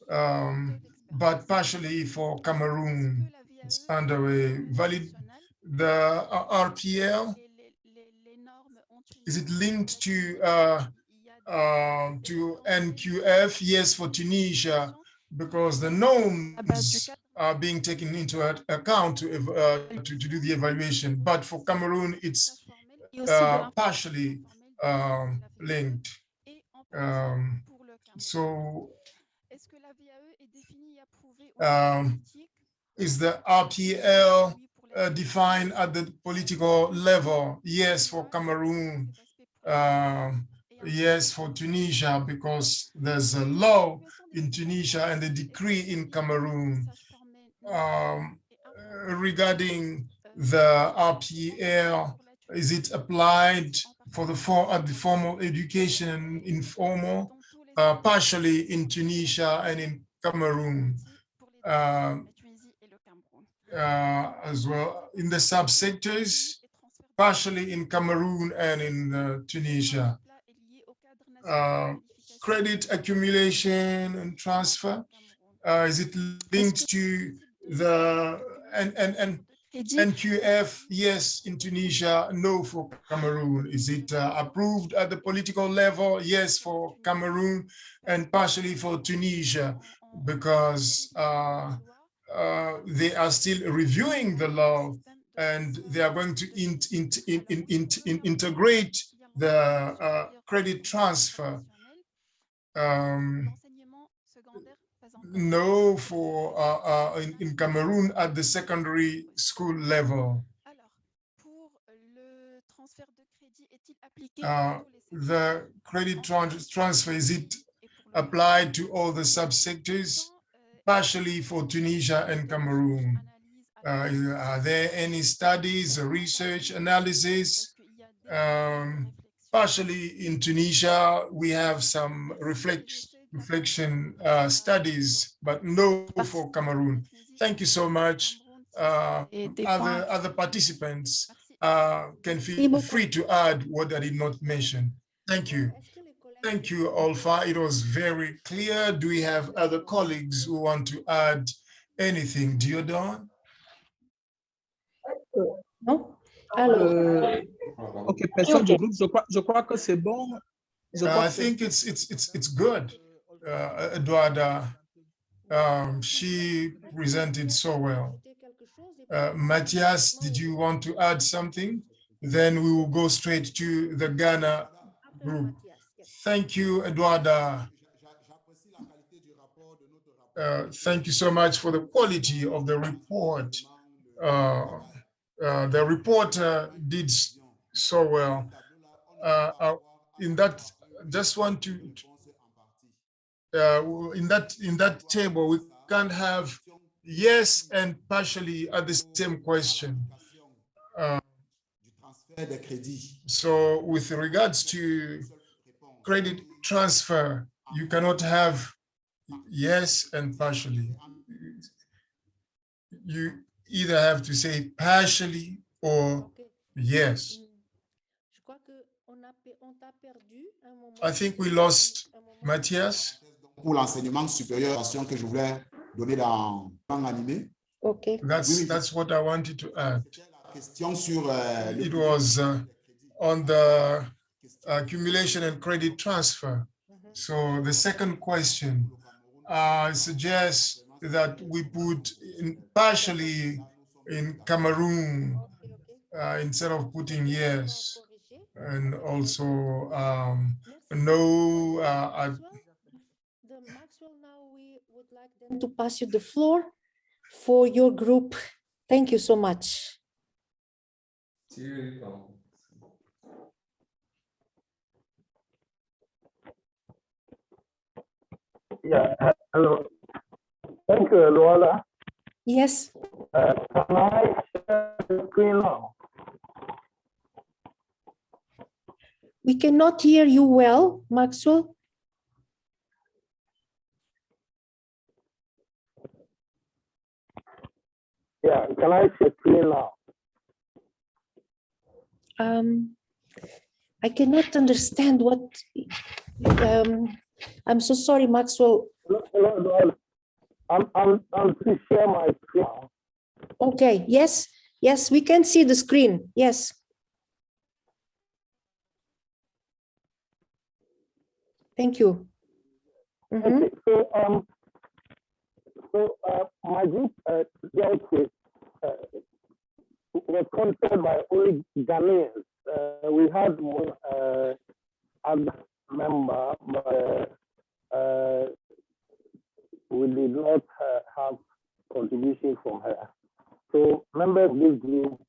but partially for Cameroon. It's underway. Valid. The RPL, is it linked to NQF? Yes, for Tunisia, because the norms are being taken into account to do the evaluation. But for Cameroon, it's partially linked. So is the RPL defined at the political level? Yes, for Cameroon. Yes, for Tunisia, because there's a law in Tunisia and a decree in Cameroon. Regarding the RPL, is it applied for the formal education, informal, partially in Tunisia and in Cameroon, as well in the subsectors, partially in Cameroon and in Tunisia. Credit accumulation and transfer, is it linked to the NQF? Yes, in Tunisia. No, for Cameroon. Is it approved at the political level? Yes, for Cameroon, and partially for Tunisia, because they are still reviewing the law, and they are going to integrate the credit transfer no for in Cameroon at the secondary school level. The credit transfer, is it applied to all the subsectors, partially for Tunisia and Cameroon? Are there any studies or research analysis? Partially in Tunisia, we have some reflection studies, but no for Cameroon. Thank you so much. Other participants can feel free to add what I did not mention. Thank you. Thank you, Alpha. It was very clear. Do we have other colleagues who want to add anything? Diodon? Non? Alors, Ok, personne du groupe, je crois que c'est bon. I think it's good. Eduarda, she presented so well. Matthias, did you want to add something? Then we will go straight to the Ghana group. Thank you, Eduarda. Thank you so much for the quality of the report. The reporter did so well. In that, just want to in that table, we can't have yes and partially at the same question. So with regards to credit transfer, you cannot have yes and partially. You either have to say partially or yes. I think we lost Matthias. Pour l'enseignement supérieur, que je voulais donner dans plan animé. Okay. That's what I wanted to add. It was on the accumulation and credit transfer. So the second question, I suggest that we put in partially in Cameroon instead of putting yes, and also no. Maxwell, now we would like them to pass you the floor for your group. Thank you so much. Yeah, hello. Thank you, Luala. Yes. Can I share the screen now? We cannot hear you well, Maxwell. Yeah, can I share screen now? I cannot understand what. I'm so sorry, Maxwell. I'm to share my screen. Okay. Yes. Yes, we can see the screen. Yes. Thank you. Okay, so my group dealt with was concerned by only Ghanaians. We had one other member, but we did not have contribution from her. So members of this group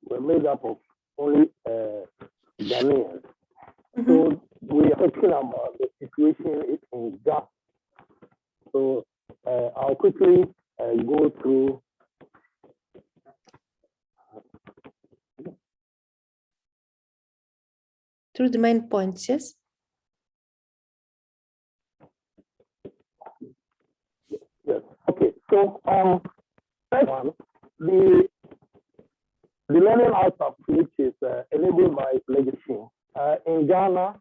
were made up of only Ghanaians. So we are talking about the situation in Ghana. So I'll quickly go through. Through the main points, yes? Yes. Okay. So first one, the learning outcome, which is enabled by legislation. In Ghana,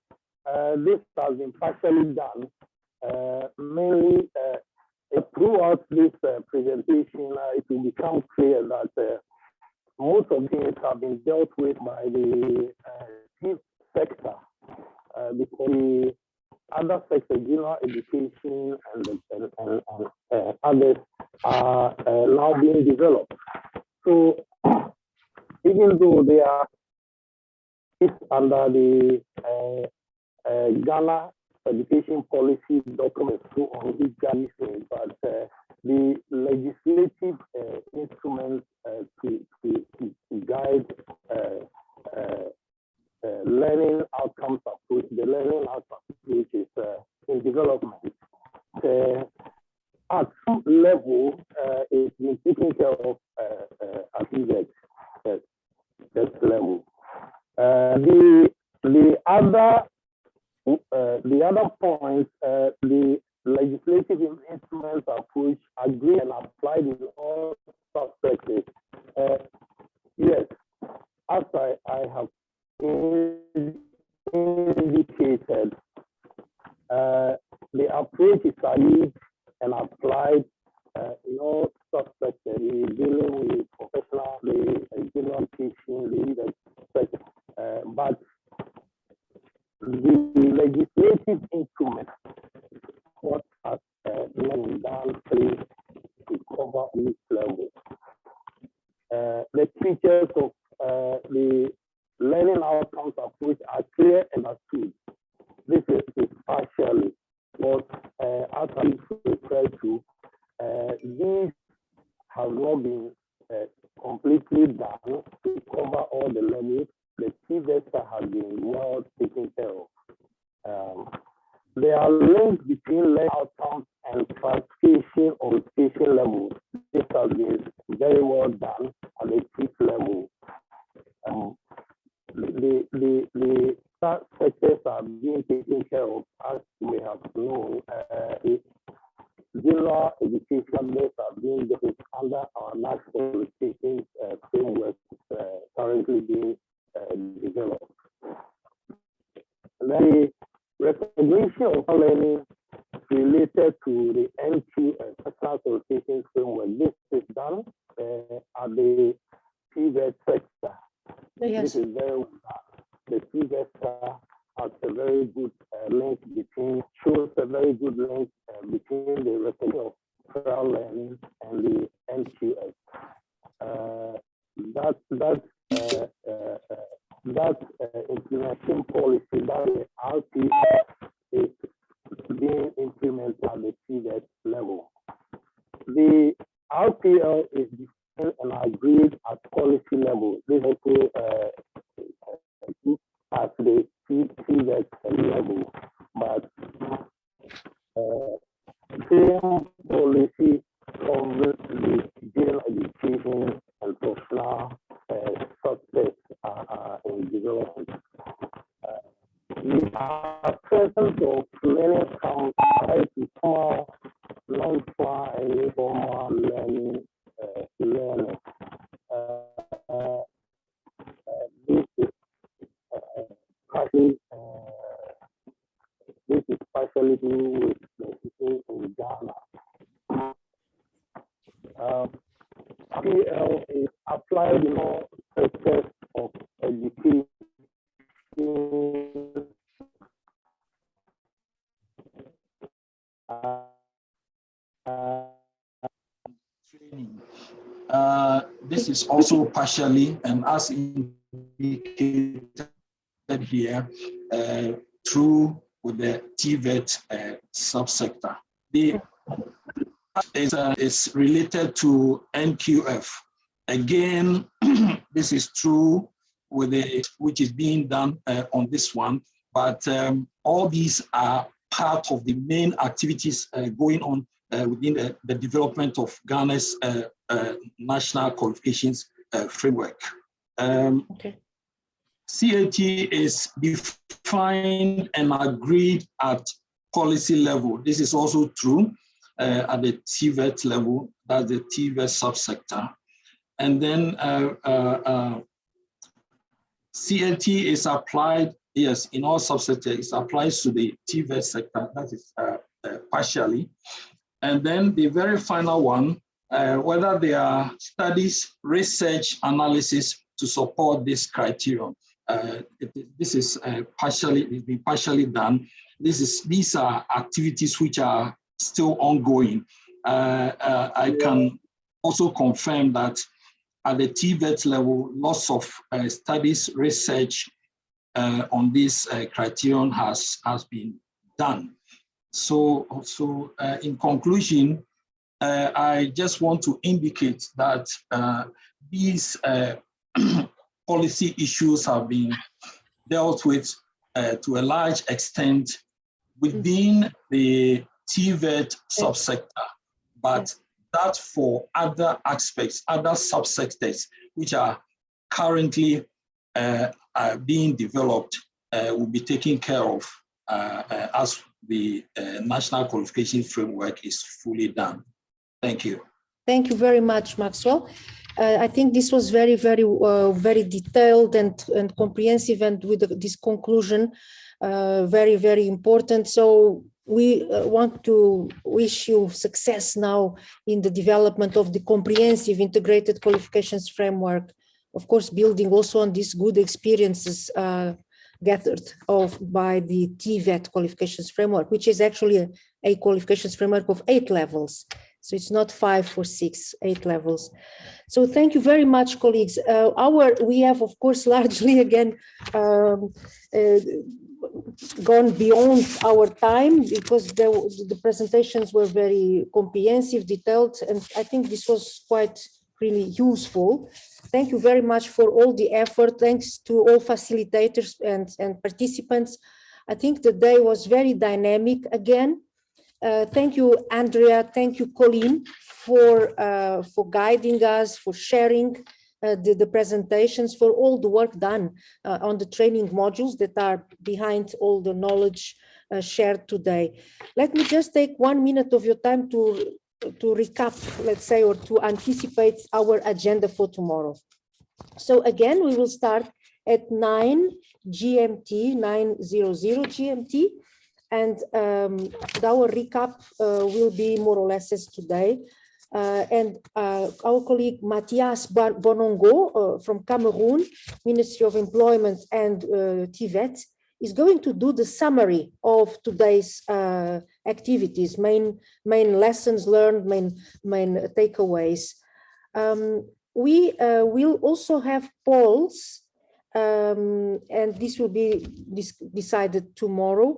this has been partially done. Mainly throughout this presentation, it will become clear that most of things have been dealt with by the sector, because the other sectors, general education and others, are now being developed. So even though they are under the Ghana education policy documents so on which Ghana is, but the legislative instruments to guide learning outcomes approach, the learning outcomes approach is in development. At some level, it's been taken care of at that level. The other point, the legislative instruments approach agree and applied in all subsectors. Yes, as I have indicated, the approach is agreed and applied in all subsectors, dealing with professional, the general teaching, the leadership, but the legislative instrument, what has been done to cover each level. The features of the learning outcomes approach are clear and understood. This is partially what, as I referred to, these have not been completely done to cover all the levels. The TVESTA has been well taken care of. There are links between learning outcomes and classification or education levels. This has been very well done at the fifth level. The sectors are being taken care of, as you may have known. General education levels are being developed under our national qualifications framework currently being developed. The recognition of learning related to the ENG personal qualifications framework. This is done at the TVET sector. Yes. This is very well done. The TVET has a very good link between, shows a very good link between the recognition of prior learning and the NQS. That implementation policy, that the RPF is being implemented at the TVET level. The RPL is defined and agreed at policy level. This also at the TVET level, but same policy covers the general education and professional subjects are in development. The presence of learning comes to small, non-formal, and informal learning. This is partially due with the situation in Ghana. PL is applied in all sectors of education. This is also partially, and as indicated here, through with the TVET subsector. The is related to NQF. Again, this is true with the which is being done on this one, but all these are part of the main activities going on within the development of Ghana's national qualifications framework. Okay. CAT is defined and agreed at policy level. This is also true at the TVET level, that's the TVET subsector. And then CAT is applied, yes, in all subsectors, it applies to the TVET sector, that is partially. And then the very final one, whether there are studies, research, analysis to support this criterion. This is partially done. These are activities which are still ongoing. I can also confirm that at the TVET level, lots of studies, research, on this criterion has been done. So in conclusion, I just want to indicate that these policy issues have been dealt with to a large extent within the TVET subsector, but that for other aspects, other subsectors, which are currently being developed, will be taken care of as the National Qualification Framework is fully done. Thank you. Thank you very much, Maxwell. I think this was very, very detailed and comprehensive, and with this conclusion, very, very important. So we want to wish you success now in the development of the comprehensive integrated qualifications framework. Of course, building also on these good experiences gathered by the TVET qualifications framework, which is actually a qualifications framework of 8 levels. So it's not 5 or 6, 8 levels. So thank you very much, colleagues. We have, of course, largely again gone beyond our time because the presentations were very comprehensive, detailed, and I think this was quite really useful. Thank you very much for all the effort. Thanks to all facilitators and participants. I think the day was very dynamic again. Thank you, Andrea. Thank you, Colleen, for guiding us, for sharing the presentations, for all the work done on the training modules that are behind all the knowledge shared today. Let me just take 1 minute of your time to recap, let's say, or to anticipate our agenda for tomorrow. So again, we will start at 9 GMT, 9:00 GMT. And our recap will be more or less as today. Our colleague Matthias Bonongo from Cameroon, Ministry of Employment and TVET, is going to do the summary of today's activities, main lessons learned, main takeaways. We will also have polls, and this will be decided tomorrow.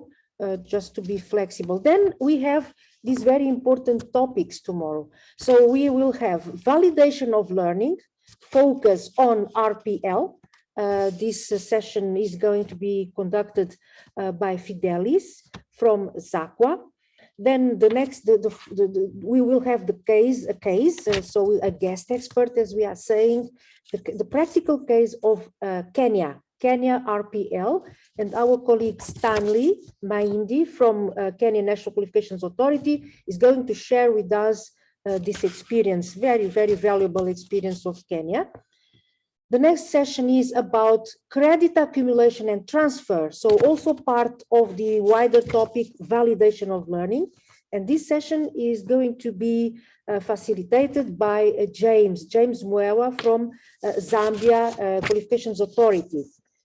Just to be flexible. Then we have these very important topics tomorrow. So we will have validation of learning, focus on RPL. This session is going to be conducted by Fidelis from ZAQUA. Then the next, we will have a case, so a guest expert, as we are saying, the practical case of Kenya RPL, and our colleague Stanley Maindi from Kenya National Qualifications Authority is going to share with us this experience, very, very valuable experience of Kenya. The next session is about credit accumulation and transfer, so also part of the wider topic, validation of learning. And this session is going to be facilitated by James Mwewa from Zambia Qualifications Authority.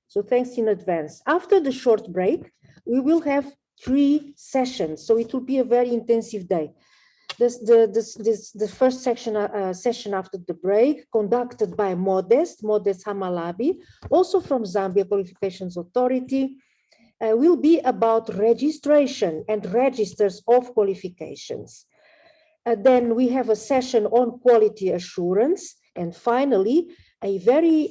So thanks in advance. After the short break, we will have 3 sessions. So it will be a very intensive day. The first session after the break, conducted by Modest Hamalabi, also from Zambia Qualifications Authority, will be about registration and registers of qualifications. Then we have a session on quality assurance. And finally, a very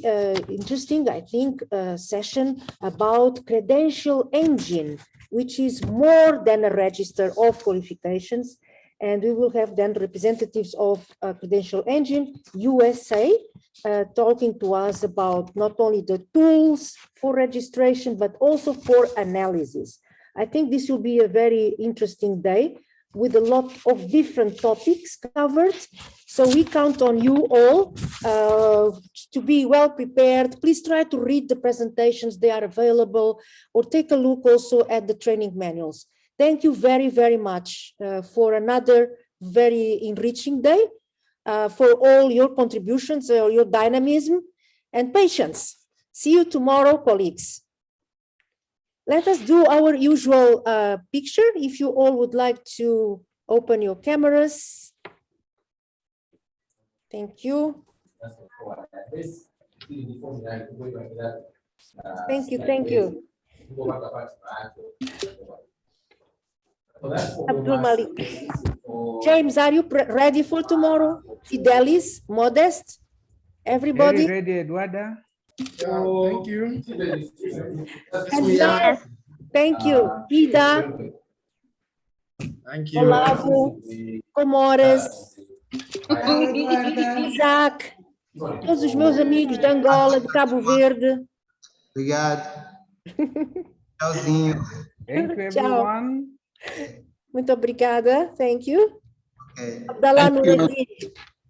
interesting, I think, session about credential engine, which is more than a register of qualifications. And we will have then representatives of Credential Engine USA talking to us about not only the tools for registration, but also for analysis. I think this will be a very interesting day with a lot of different topics covered. So we count on you all to be well prepared. Please try to read the presentations, they are available, or take a look also at the training manuals. Thank you very, very much for another very enriching day, for all your contributions, your dynamism and patience. See you tomorrow, colleagues. Let us do our usual picture. If you all would like to open your cameras. Thank you. Thank you, thank you. Abdul Malik. James, are you ready for tomorrow? Fidelis, Modest, everybody? Very ready, Eduarda. Thank you. And yes. Thank you. Ida, Thank you. Olavo, Comores, Isaac, todos os meus amigos de Angola, de Cabo Verde. Obrigado. Tchauzinho. Thank you, Tchau. everyone. Muito obrigada. Thank you. Okay. Abdallah Thank you. Nureddin.